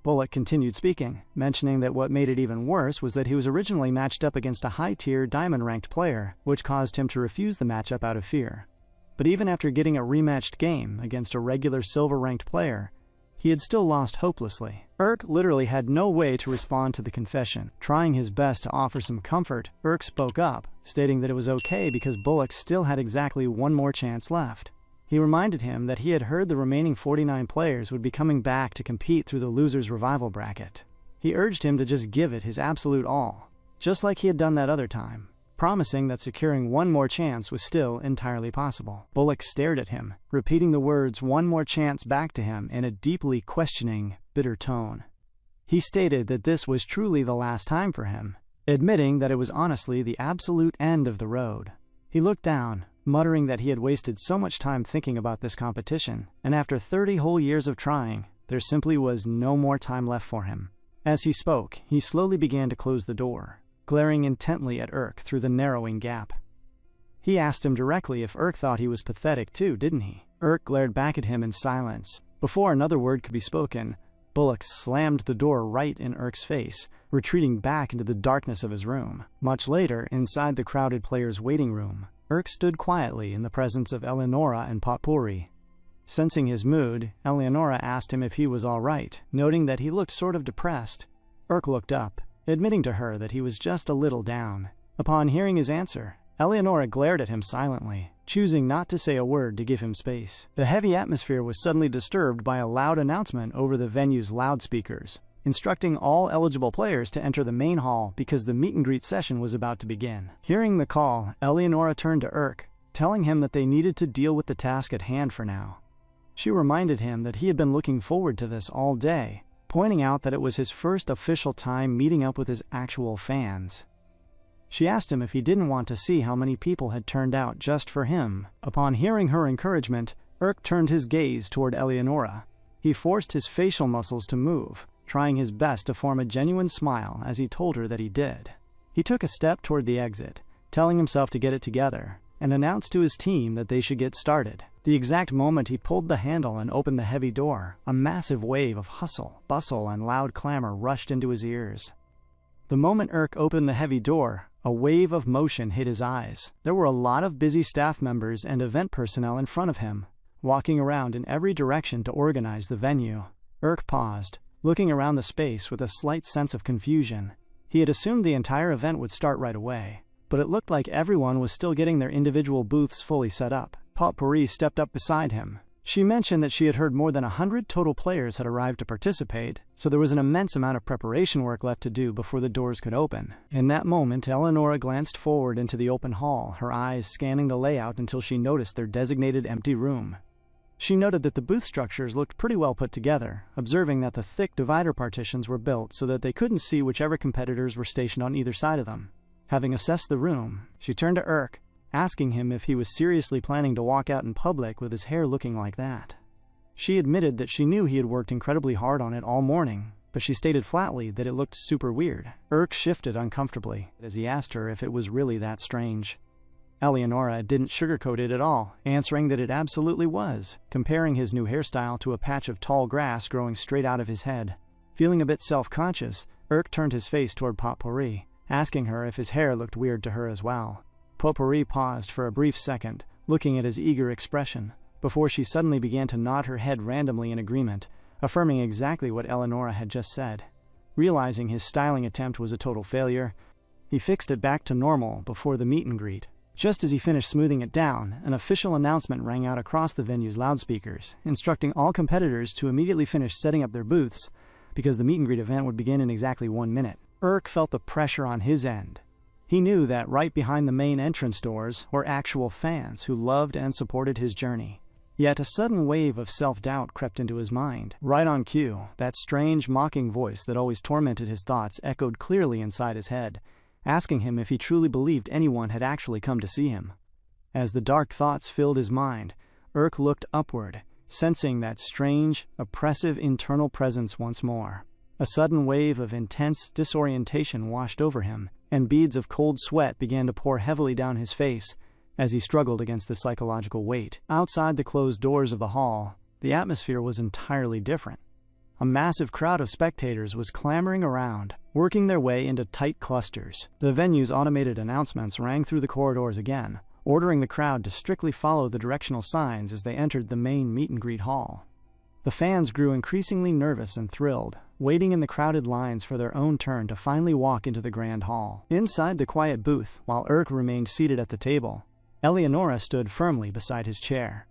S1: Bullock continued speaking, mentioning that what made it even worse was that he was originally matched up against a high-tier diamond-ranked player, which caused him to refuse the matchup out of fear. But even after getting a rematched game against a regular silver-ranked player, he had still lost hopelessly. Urk literally had no way to respond to the confession. Trying his best to offer some comfort, Urk spoke up, stating that it was okay because Bullock still had exactly one more chance left. He reminded him that he had heard the remaining 49 players would be coming back to compete through the loser's revival bracket. He urged him to just give it his absolute all, just like he had done that other time, promising that securing one more chance was still entirely possible. Bullock stared at him, repeating the words "one more chance" back to him in a deeply questioning, bitter tone. He stated that this was truly the last time for him, admitting that it was honestly the absolute end of the road. He looked down, muttering that he had wasted so much time thinking about this competition, and after 30 whole years of trying, there simply was no more time left for him. As he spoke, he slowly began to close the door, glaring intently at Urk through the narrowing gap. He asked him directly if Urk thought he was pathetic too, didn't he? Urk glared back at him in silence. Before another word could be spoken, Bullock slammed the door right in Urk's face, retreating back into the darkness of his room. Much later, inside the crowded players' waiting room, Urk stood quietly in the presence of Eleonora and Potpourri. Sensing his mood, Eleonora asked him if he was all right, noting that he looked sort of depressed. Urk looked up, admitting to her that he was just a little down. Upon hearing his answer, Eleonora glared at him silently, choosing not to say a word to give him space. The heavy atmosphere was suddenly disturbed by a loud announcement over the venue's loudspeakers, instructing all eligible players to enter the main hall because the meet-and-greet session was about to begin. Hearing the call, Eleonora turned to Urk, telling him that they needed to deal with the task at hand for now. She reminded him that he had been looking forward to this all day, pointing out that it was his first official time meeting up with his actual fans. She asked him if he didn't want to see how many people had turned out just for him. Upon hearing her encouragement, Urk turned his gaze toward Eleonora. He forced his facial muscles to move, trying his best to form a genuine smile as he told her that he did. He took a step toward the exit, telling himself to get it together, and announced to his team that they should get started. The exact moment he pulled the handle and opened the heavy door, a massive wave of hustle, bustle, and loud clamor rushed into his ears. The moment Urk opened the heavy door, a wave of motion hit his eyes. There were a lot of busy staff members and event personnel in front of him, walking around in every direction to organize the venue. Urk paused, looking around the space with a slight sense of confusion. He had assumed the entire event would start right away, but it looked like everyone was still getting their individual booths fully set up. Potpourri stepped up beside him. She mentioned that she had heard more than 100 total players had arrived to participate, so there was an immense amount of preparation work left to do before the doors could open. In that moment, Eleonora glanced forward into the open hall, her eyes scanning the layout until she noticed their designated empty room. She noted that the booth structures looked pretty well put together, observing that the thick divider partitions were built so that they couldn't see whichever competitors were stationed on either side of them. Having assessed the room, she turned to Urk, asking him if he was seriously planning to walk out in public with his hair looking like that. She admitted that she knew he had worked incredibly hard on it all morning, but she stated flatly that it looked super weird. Urk shifted uncomfortably as he asked her if it was really that strange. Eleonora didn't sugarcoat it at all, answering that it absolutely was, comparing his new hairstyle to a patch of tall grass growing straight out of his head. Feeling a bit self-conscious, Urk turned his face toward Potpourri, asking her if his hair looked weird to her as well. Potpourri paused for a brief second, looking at his eager expression, before she suddenly began to nod her head randomly in agreement, affirming exactly what Eleonora had just said. Realizing his styling attempt was a total failure, he fixed it back to normal before the meet and greet. Just as he finished smoothing it down, an official announcement rang out across the venue's loudspeakers, instructing all competitors to immediately finish setting up their booths, because the meet and greet event would begin in exactly 1 minute. Urk felt the pressure on his end. He knew that right behind the main entrance doors were actual fans who loved and supported his journey. Yet a sudden wave of self-doubt crept into his mind. Right on cue, that strange, mocking voice that always tormented his thoughts echoed clearly inside his head, asking him if he truly believed anyone had actually come to see him. As the dark thoughts filled his mind, Urk looked upward, sensing that strange, oppressive internal presence once more. A sudden wave of intense disorientation washed over him, and beads of cold sweat began to pour heavily down his face as he struggled against the psychological weight. Outside the closed doors of the hall, the atmosphere was entirely different. A massive crowd of spectators was clamoring around, working their way into tight clusters. The venue's automated announcements rang through the corridors again, ordering the crowd to strictly follow the directional signs as they entered the main meet-and-greet hall. The fans grew increasingly nervous and thrilled, waiting in the crowded lines for their own turn to finally walk into the grand hall. Inside the quiet booth, while Urk remained seated at the table, Eleonora stood firmly beside his chair.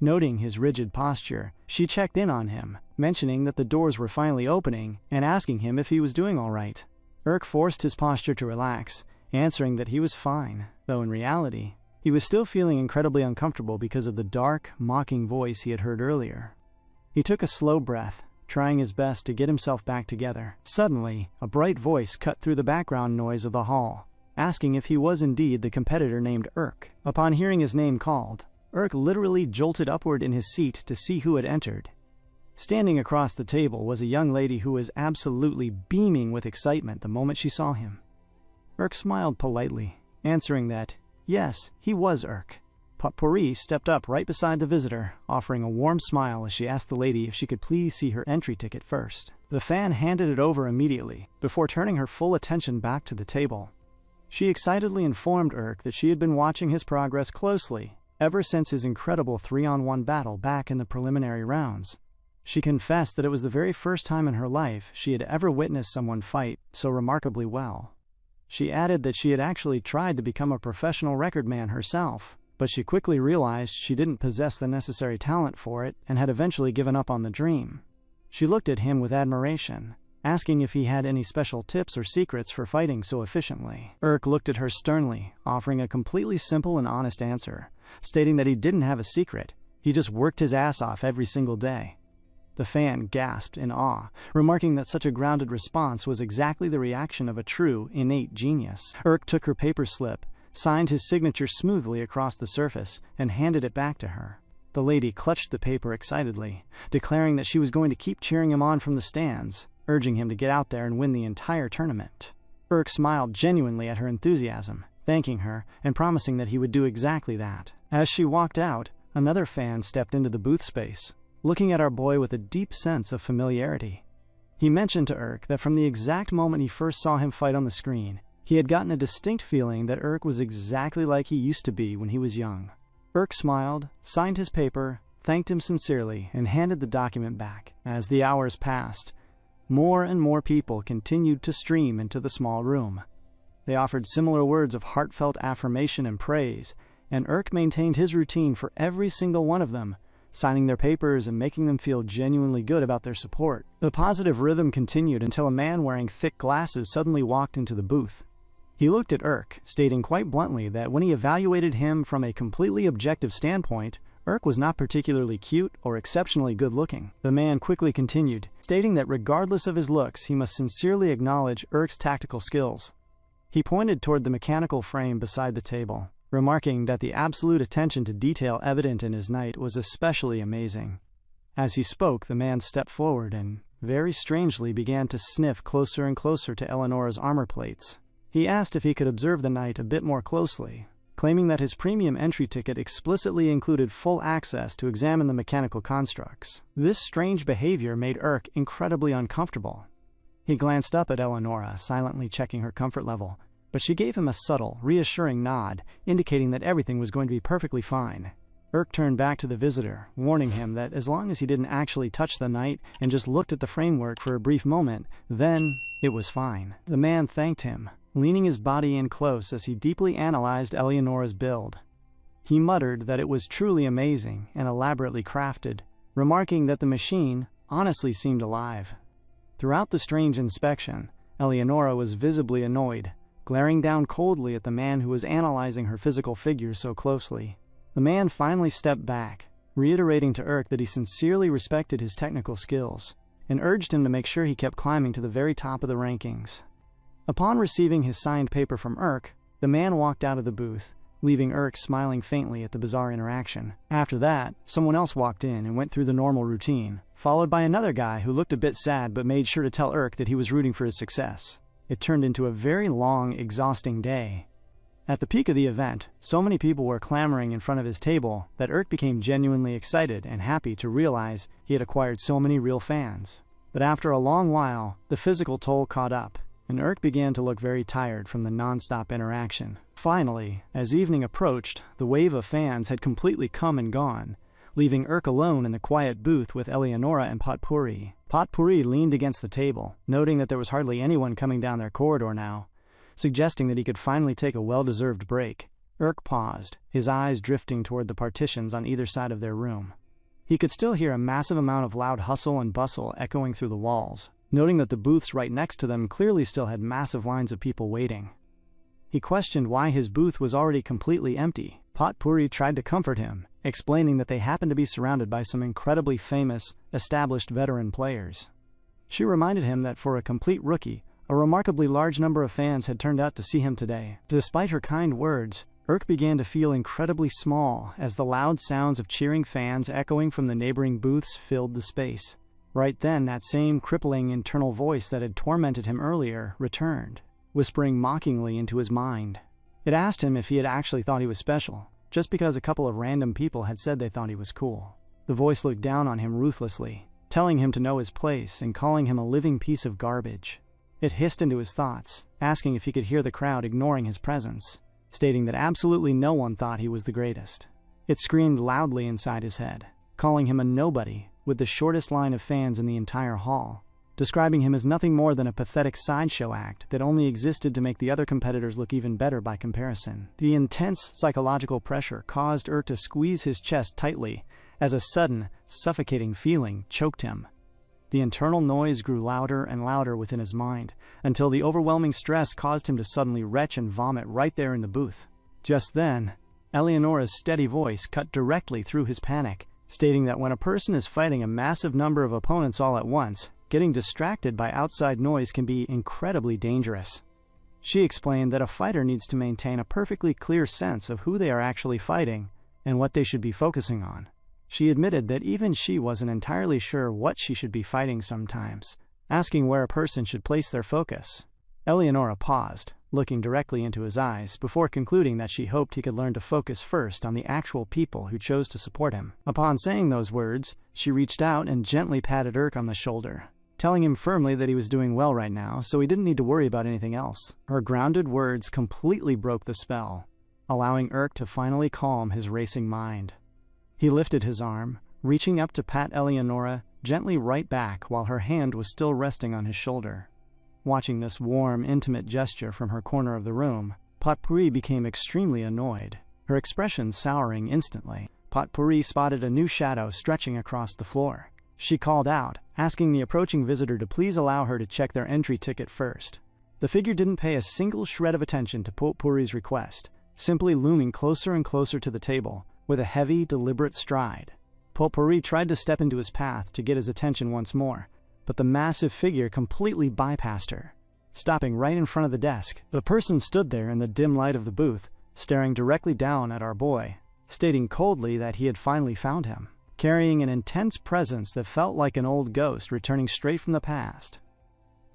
S1: Noting his rigid posture, she checked in on him, mentioning that the doors were finally opening and asking him if he was doing all right. Urk forced his posture to relax, answering that he was fine, though in reality, he was still feeling incredibly uncomfortable because of the dark, mocking voice he had heard earlier. He took a slow breath, trying his best to get himself back together. Suddenly, a bright voice cut through the background noise of the hall, asking if he was indeed the competitor named Urk. Upon hearing his name called, Urk literally jolted upward in his seat to see who had entered. Standing across the table was a young lady who was absolutely beaming with excitement the moment she saw him. Urk smiled politely, answering that, yes, he was Urk. Potpourri stepped up right beside the visitor, offering a warm smile as she asked the lady if she could please see her entry ticket first. The fan handed it over immediately, before turning her full attention back to the table. She excitedly informed Urk that she had been watching his progress closely, ever since his incredible 3-on-1 battle back in the preliminary rounds. She confessed that it was the very first time in her life she had ever witnessed someone fight so remarkably well. She added that she had actually tried to become a professional record man herself, but she quickly realized she didn't possess the necessary talent for it and had eventually given up on the dream. She looked at him with admiration, asking if he had any special tips or secrets for fighting so efficiently. Urk looked at her sternly, offering a completely simple and honest answer, stating that he didn't have a secret, he just worked his ass off every single day. The fan gasped in awe, remarking that such a grounded response was exactly the reaction of a true, innate genius. Urk took her paper slip, signed his signature smoothly across the surface, and handed it back to her. The lady clutched the paper excitedly, declaring that she was going to keep cheering him on from the stands, urging him to get out there and win the entire tournament. Urk smiled genuinely at her enthusiasm, thanking her and promising that he would do exactly that. As she walked out, another fan stepped into the booth space, looking at our boy with a deep sense of familiarity. He mentioned to Urk that from the exact moment he first saw him fight on the screen, he had gotten a distinct feeling that Urk was exactly like he used to be when he was young. Urk smiled, signed his paper, thanked him sincerely, and handed the document back. As the hours passed, more and more people continued to stream into the small room. They offered similar words of heartfelt affirmation and praise, and Urk maintained his routine for every single one of them, signing their papers and making them feel genuinely good about their support. The positive rhythm continued until a man wearing thick glasses suddenly walked into the booth. He looked at Urk, stating quite bluntly that when he evaluated him from a completely objective standpoint, Urk was not particularly cute or exceptionally good-looking. The man quickly continued, stating that regardless of his looks, he must sincerely acknowledge Urk's tactical skills. He pointed toward the mechanical frame beside the table, remarking that the absolute attention to detail evident in his knight was especially amazing. As he spoke, the man stepped forward and, very strangely, began to sniff closer and closer to Eleonora's armor plates. He asked if he could observe the knight a bit more closely, claiming that his premium entry ticket explicitly included full access to examine the mechanical constructs. This strange behavior made Urk incredibly uncomfortable. He glanced up at Eleonora, silently checking her comfort level, but she gave him a subtle, reassuring nod, indicating that everything was going to be perfectly fine. Urk turned back to the visitor, warning him that as long as he didn't actually touch the knight and just looked at the framework for a brief moment, then it was fine. The man thanked him, leaning his body in close as he deeply analyzed Eleonora's build. He muttered that it was truly amazing and elaborately crafted, remarking that the machine honestly seemed alive. Throughout the strange inspection, Eleonora was visibly annoyed, glaring down coldly at the man who was analyzing her physical figure so closely. The man finally stepped back, reiterating to Urk that he sincerely respected his technical skills, and urged him to make sure he kept climbing to the very top of the rankings. Upon receiving his signed paper from Urk, the man walked out of the booth, leaving Urk smiling faintly at the bizarre interaction. After that, someone else walked in and went through the normal routine, followed by another guy who looked a bit sad but made sure to tell Urk that he was rooting for his success. It turned into a very long, exhausting day. At the peak of the event, so many people were clamoring in front of his table that Urk became genuinely excited and happy to realize he had acquired so many real fans. But after a long while, the physical toll caught up, and Urk began to look very tired from the non-stop interaction. Finally, as evening approached, the wave of fans had completely come and gone, leaving Urk alone in the quiet booth with Eleonora and Potpourri. Potpourri leaned against the table, noting that there was hardly anyone coming down their corridor now, suggesting that he could finally take a well-deserved break. Urk paused, his eyes drifting toward the partitions on either side of their room. He could still hear a massive amount of loud hustle and bustle echoing through the walls, noting that the booths right next to them clearly still had massive lines of people waiting. He questioned why his booth was already completely empty. Potpourri tried to comfort him, explaining that they happened to be surrounded by some incredibly famous, established veteran players. She reminded him that for a complete rookie, a remarkably large number of fans had turned out to see him today. Despite her kind words, Urk began to feel incredibly small as the loud sounds of cheering fans echoing from the neighboring booths filled the space. Right then, that same crippling internal voice that had tormented him earlier returned, whispering mockingly into his mind. It asked him if he had actually thought he was special, just because a couple of random people had said they thought he was cool. The voice looked down on him ruthlessly, telling him to know his place and calling him a living piece of garbage. It hissed into his thoughts, asking if he could hear the crowd ignoring his presence, stating that absolutely no one thought he was the greatest. It screamed loudly inside his head, calling him a nobody with the shortest line of fans in the entire hall, describing him as nothing more than a pathetic sideshow act that only existed to make the other competitors look even better by comparison. The intense psychological pressure caused Urk to squeeze his chest tightly as a sudden, suffocating feeling choked him. The internal noise grew louder and louder within his mind, until the overwhelming stress caused him to suddenly retch and vomit right there in the booth. Just then, Eleonora's steady voice cut directly through his panic, stating that when a person is fighting a massive number of opponents all at once, getting distracted by outside noise can be incredibly dangerous. She explained that a fighter needs to maintain a perfectly clear sense of who they are actually fighting and what they should be focusing on. She admitted that even she wasn't entirely sure what she should be fighting sometimes, asking where a person should place their focus. Eleonora paused, looking directly into his eyes, before concluding that she hoped he could learn to focus first on the actual people who chose to support him. Upon saying those words, she reached out and gently patted Urk on the shoulder, telling him firmly that he was doing well right now, so he didn't need to worry about anything else. Her grounded words completely broke the spell, allowing Urk to finally calm his racing mind. He lifted his arm, reaching up to pat Eleonora gently right back while her hand was still resting on his shoulder. Watching this warm, intimate gesture from her corner of the room, Potpourri became extremely annoyed, her expression souring instantly. Potpourri spotted a new shadow stretching across the floor. She called out, asking the approaching visitor to please allow her to check their entry ticket first. The figure didn't pay a single shred of attention to Potpourri's request, simply looming closer and closer to the table, with a heavy, deliberate stride. Potpourri tried to step into his path to get his attention once more, but the massive figure completely bypassed her, stopping right in front of the desk. The person stood there in the dim light of the booth, staring directly down at our boy, stating coldly that he had finally found him, carrying an intense presence that felt like an old ghost returning straight from the past.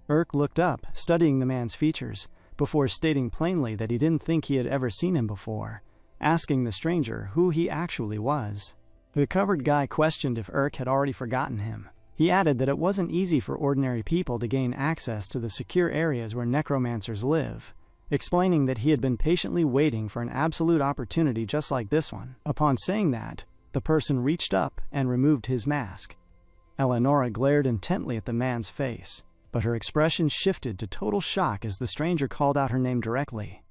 S1: Urk looked up, studying the man's features, before stating plainly that he didn't think he had ever seen him before, asking the stranger who he actually was. The covered guy questioned if Urk had already forgotten him. He added that it wasn't easy for ordinary people to gain access to the secure areas where necromancers live, explaining that he had been patiently waiting for an absolute opportunity just like this one. Upon saying that, the person reached up and removed his mask. Eleonora glared intently at the man's face, but her expression shifted to total shock as the stranger called out her name directly.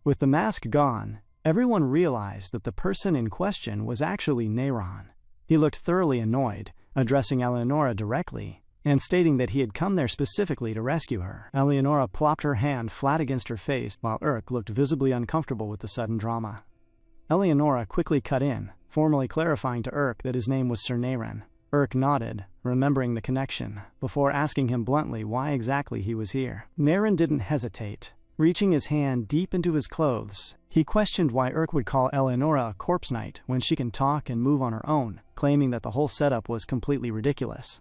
S1: With the mask gone, everyone realized that the person in question was actually Neyron. He looked thoroughly annoyed, addressing Eleonora directly, and stating that he had come there specifically to rescue her. Eleonora plopped her hand flat against her face, while Urk looked visibly uncomfortable with the sudden drama. Eleonora quickly cut in, formally clarifying to Urk that his name was Sir Neyron, Urk nodded, remembering the connection, before asking him bluntly why exactly he was here. Naren didn't hesitate. Reaching his hand deep into his clothes, he questioned why Urk would call Eleonora a corpse knight when she can talk and move on her own, claiming that the whole setup was completely ridiculous.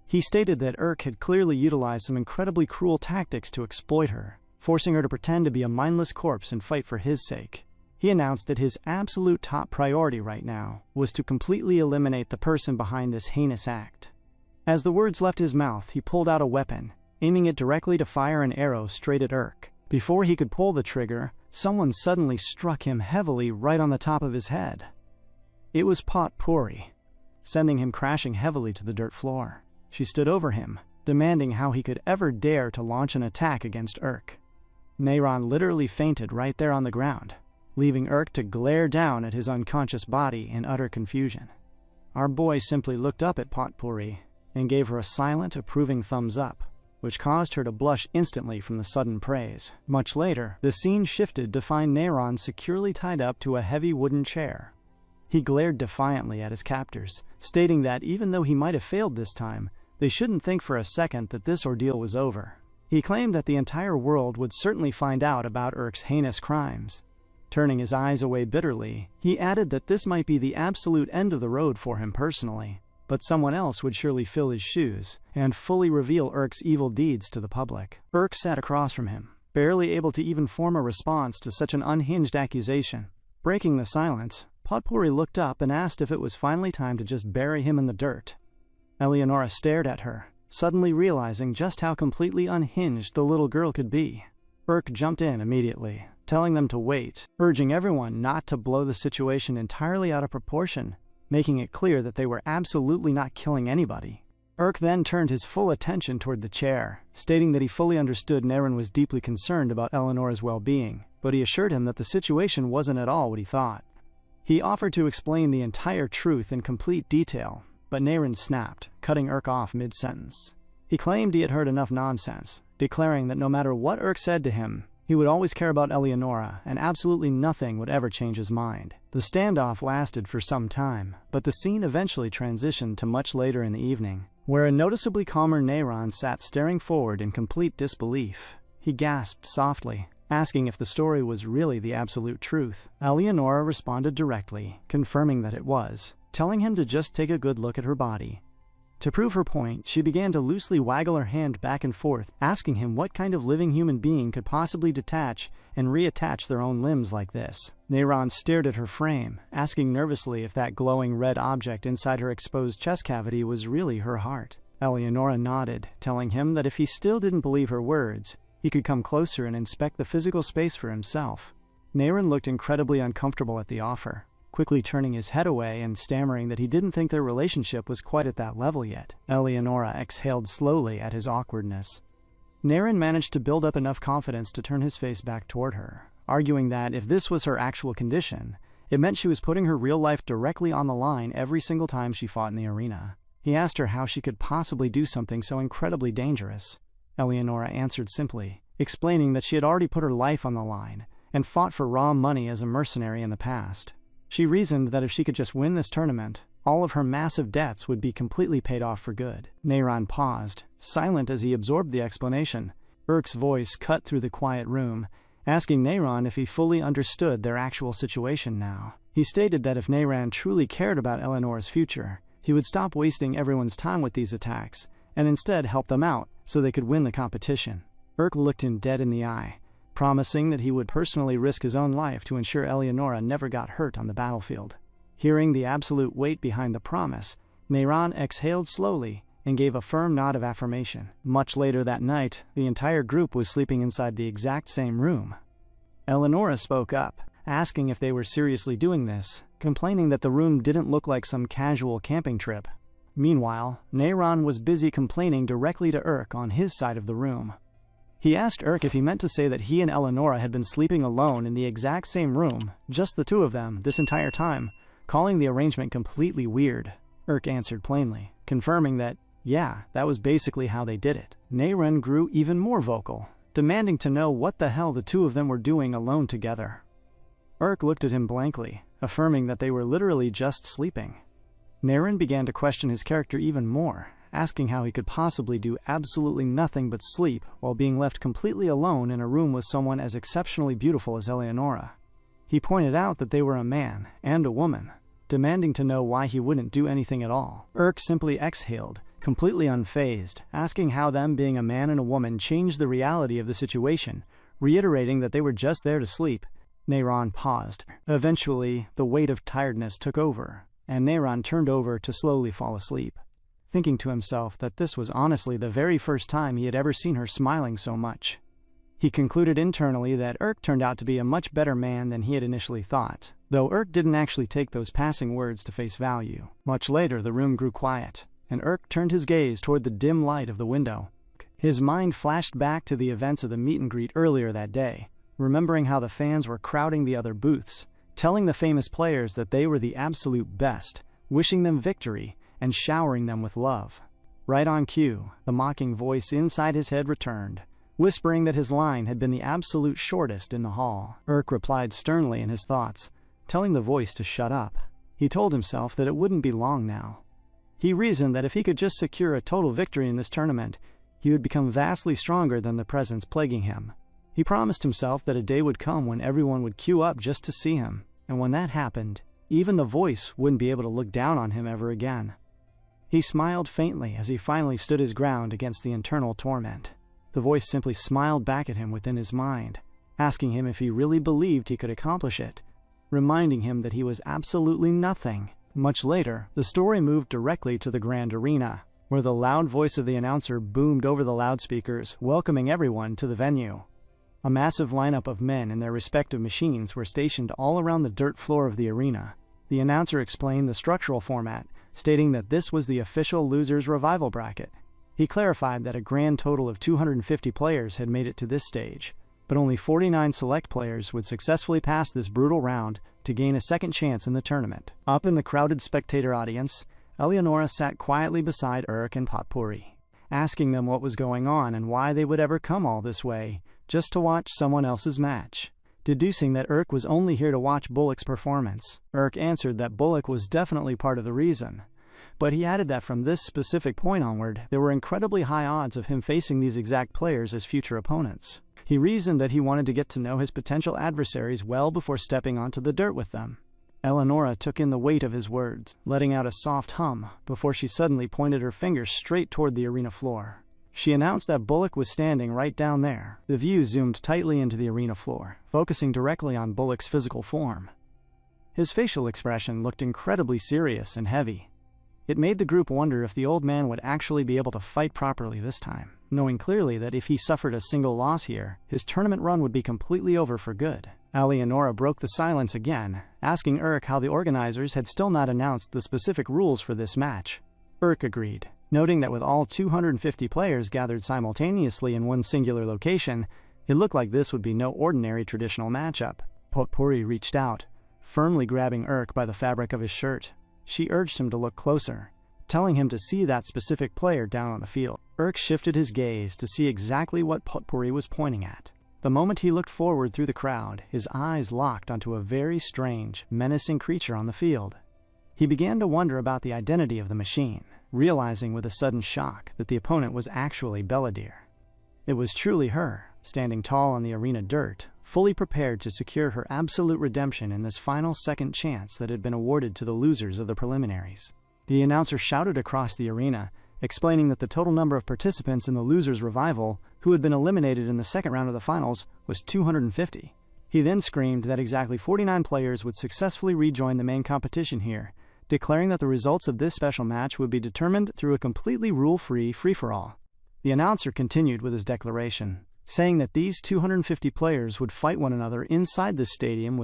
S1: He stated that Urk had clearly utilized some incredibly cruel tactics to exploit her, forcing her to pretend to be a mindless corpse and fight for his sake. He announced that his absolute top priority right now was to completely eliminate the person behind this heinous act. As the words left his mouth, he pulled out a weapon, aiming it directly to fire an arrow straight at Urk. Before he could pull the trigger, someone suddenly struck him heavily right on the top of his head. It was Potpourri, sending him crashing heavily to the dirt floor. She stood over him, demanding how he could ever dare to launch an attack against Urk. Nayron literally fainted right there on the ground, leaving Urk to glare down at his unconscious body in utter confusion. Our boy simply looked up at Potpourri and gave her a silent, approving thumbs up, which caused her to blush instantly from the sudden praise. Much later, the scene shifted to find Nayron securely tied up to a heavy wooden chair. He glared defiantly at his captors, stating that even though he might have failed this time, they shouldn't think for a second that this ordeal was over. He claimed that the entire world would certainly find out about Urk's heinous crimes. Turning his eyes away bitterly, he added that this might be the absolute end of the road for him personally, but someone else would surely fill his shoes and fully reveal Urk's evil deeds to the public. Urk sat across from him, barely able to even form a response to such an unhinged accusation. Breaking the silence, Potpourri looked up and asked if it was finally time to just bury him in the dirt. Eleonora stared at her, suddenly realizing just how completely unhinged the little girl could be. Urk jumped in immediately, telling them to wait, urging everyone not to blow the situation entirely out of proportion, making it clear that they were absolutely not killing anybody. Urk then turned his full attention toward the chair, stating that he fully understood Naren was deeply concerned about Eleonora's well-being, but he assured him that the situation wasn't at all what he thought. He offered to explain the entire truth in complete detail, but Naren snapped, cutting Urk off mid-sentence. He claimed he had heard enough nonsense, declaring that no matter what Urk said to him, he would always care about Eleonora, and absolutely nothing would ever change his mind. The standoff lasted for some time, but the scene eventually transitioned to much later in the evening, where a noticeably calmer Nayron sat staring forward in complete disbelief. He gasped softly, asking if the story was really the absolute truth. Eleonora responded directly, confirming that it was, telling him to just take a good look at her body. To prove her point, she began to loosely waggle her hand back and forth, asking him what kind of living human being could possibly detach and reattach their own limbs like this. Nayron stared at her frame, asking nervously if that glowing red object inside her exposed chest cavity was really her heart. Eleonora nodded, telling him that if he still didn't believe her words, he could come closer and inspect the physical space for himself. Nayron looked incredibly uncomfortable at the offer, quickly turning his head away and stammering that he didn't think their relationship was quite at that level yet. Eleonora exhaled slowly at his awkwardness. Naren managed to build up enough confidence to turn his face back toward her, arguing that if this was her actual condition, it meant she was putting her real life directly on the line every single time she fought in the arena. He asked her how she could possibly do something so incredibly dangerous. Eleonora answered simply, explaining that she had already put her life on the line and fought for raw money as a mercenary in the past. She reasoned that if she could just win this tournament, all of her massive debts would be completely paid off for good. Nayron paused, silent as he absorbed the explanation. Urk's voice cut through the quiet room, asking Nayron if he fully understood their actual situation now. He stated that if Nayron truly cared about Eleanor's future, he would stop wasting everyone's time with these attacks, and instead help them out so they could win the competition. Urk looked him dead in the eye, promising that he would personally risk his own life to ensure Eleonora never got hurt on the battlefield. Hearing the absolute weight behind the promise, Nayron exhaled slowly and gave a firm nod of affirmation. Much later that night, the entire group was sleeping inside the exact same room. Eleonora spoke up, asking if they were seriously doing this, complaining that the room didn't look like some casual camping trip. Meanwhile, Nayron was busy complaining directly to Urk on his side of the room. He asked Urk if he meant to say that he and Eleonora had been sleeping alone in the exact same room, just the two of them, this entire time, calling the arrangement completely weird. Urk answered plainly, confirming that, yeah, that was basically how they did it. Nayron grew even more vocal, demanding to know what the hell the two of them were doing alone together. Urk looked at him blankly, affirming that they were literally just sleeping. Naren began to question his character even more, asking how he could possibly do absolutely nothing but sleep while being left completely alone in a room with someone as exceptionally beautiful as Eleonora. He pointed out that they were a man and a woman, demanding to know why he wouldn't do anything at all. Urk simply exhaled, completely unfazed, asking how them being a man and a woman changed the reality of the situation, reiterating that they were just there to sleep. Naren paused. Eventually, the weight of tiredness took over, and Naren turned over to slowly fall asleep, thinking to himself that this was honestly the very first time he had ever seen her smiling so much. He concluded internally that Urk turned out to be a much better man than he had initially thought, though Urk didn't actually take those passing words to face value. Much later, the room grew quiet, and Urk turned his gaze toward the dim light of the window. His mind flashed back to the events of the meet and greet earlier that day, remembering how the fans were crowding the other booths, telling the famous players that they were the absolute best, wishing them victory, and showering them with love. Right on cue, the mocking voice inside his head returned, whispering that his line had been the absolute shortest in the hall. Urk replied sternly in his thoughts, telling the voice to shut up. He told himself that it wouldn't be long now. He reasoned that if he could just secure a total victory in this tournament, he would become vastly stronger than the presence plaguing him. He promised himself that a day would come when everyone would queue up just to see him, and when that happened, even the voice wouldn't be able to look down on him ever again. He smiled faintly as he finally stood his ground against the internal torment. The voice simply smiled back at him within his mind, asking him if he really believed he could accomplish it, reminding him that he was absolutely nothing. Much later, the story moved directly to the grand arena, where the loud voice of the announcer boomed over the loudspeakers, welcoming everyone to the venue. A massive lineup of men in their respective machines were stationed all around the dirt floor of the arena. The announcer explained the structural format, stating that this was the official losers revival bracket. He clarified that a grand total of 250 players had made it to this stage, but only 49 select players would successfully pass this brutal round to gain a second chance in the tournament. Up in the crowded spectator audience, Eleonora sat quietly beside Urk and Potpourri, asking them what was going on and why they would ever come all this way just to watch someone else's match. Deducing that Urk was only here to watch Bullock's performance, Urk answered that Bullock was definitely part of the reason, but he added that from this specific point onward, there were incredibly high odds of him facing these exact players as future opponents. He reasoned that he wanted to get to know his potential adversaries well before stepping onto the dirt with them. Eleonora took in the weight of his words, letting out a soft hum before she suddenly pointed her finger straight toward the arena floor. She announced that Bullock was standing right down there. The view zoomed tightly into the arena floor, focusing directly on Bullock's physical form. His facial expression looked incredibly serious and heavy. It made the group wonder if the old man would actually be able to fight properly this time, knowing clearly that if he suffered a single loss here, his tournament run would be completely over for good. Eleonora broke the silence again, asking Urk how the organizers had still not announced the specific rules for this match. Urk agreed, noting that with all 250 players gathered simultaneously in one singular location, it looked like this would be no ordinary traditional matchup. Potpourri reached out, firmly grabbing Urk by the fabric of his shirt. She urged him to look closer, telling him to see that specific player down on the field. Urk shifted his gaze to see exactly what Potpourri was pointing at. The moment he looked forward through the crowd, his eyes locked onto a very strange, menacing creature on the field. He began to wonder about the identity of the machine, realizing with a sudden shock that the opponent was actually Belladere. It was truly her, standing tall on the arena dirt, fully prepared to secure her absolute redemption in this final second chance that had been awarded to the losers of the preliminaries. The announcer shouted across the arena, explaining that the total number of participants in the losers' revival who had been eliminated in the second round of the finals was 250. He then screamed that exactly 49 players would successfully rejoin the main competition here, declaring that the results of this special match would be determined through a completely rule-free free-for-all. The announcer continued with his declaration, saying that these 250 players would fight one another inside this stadium with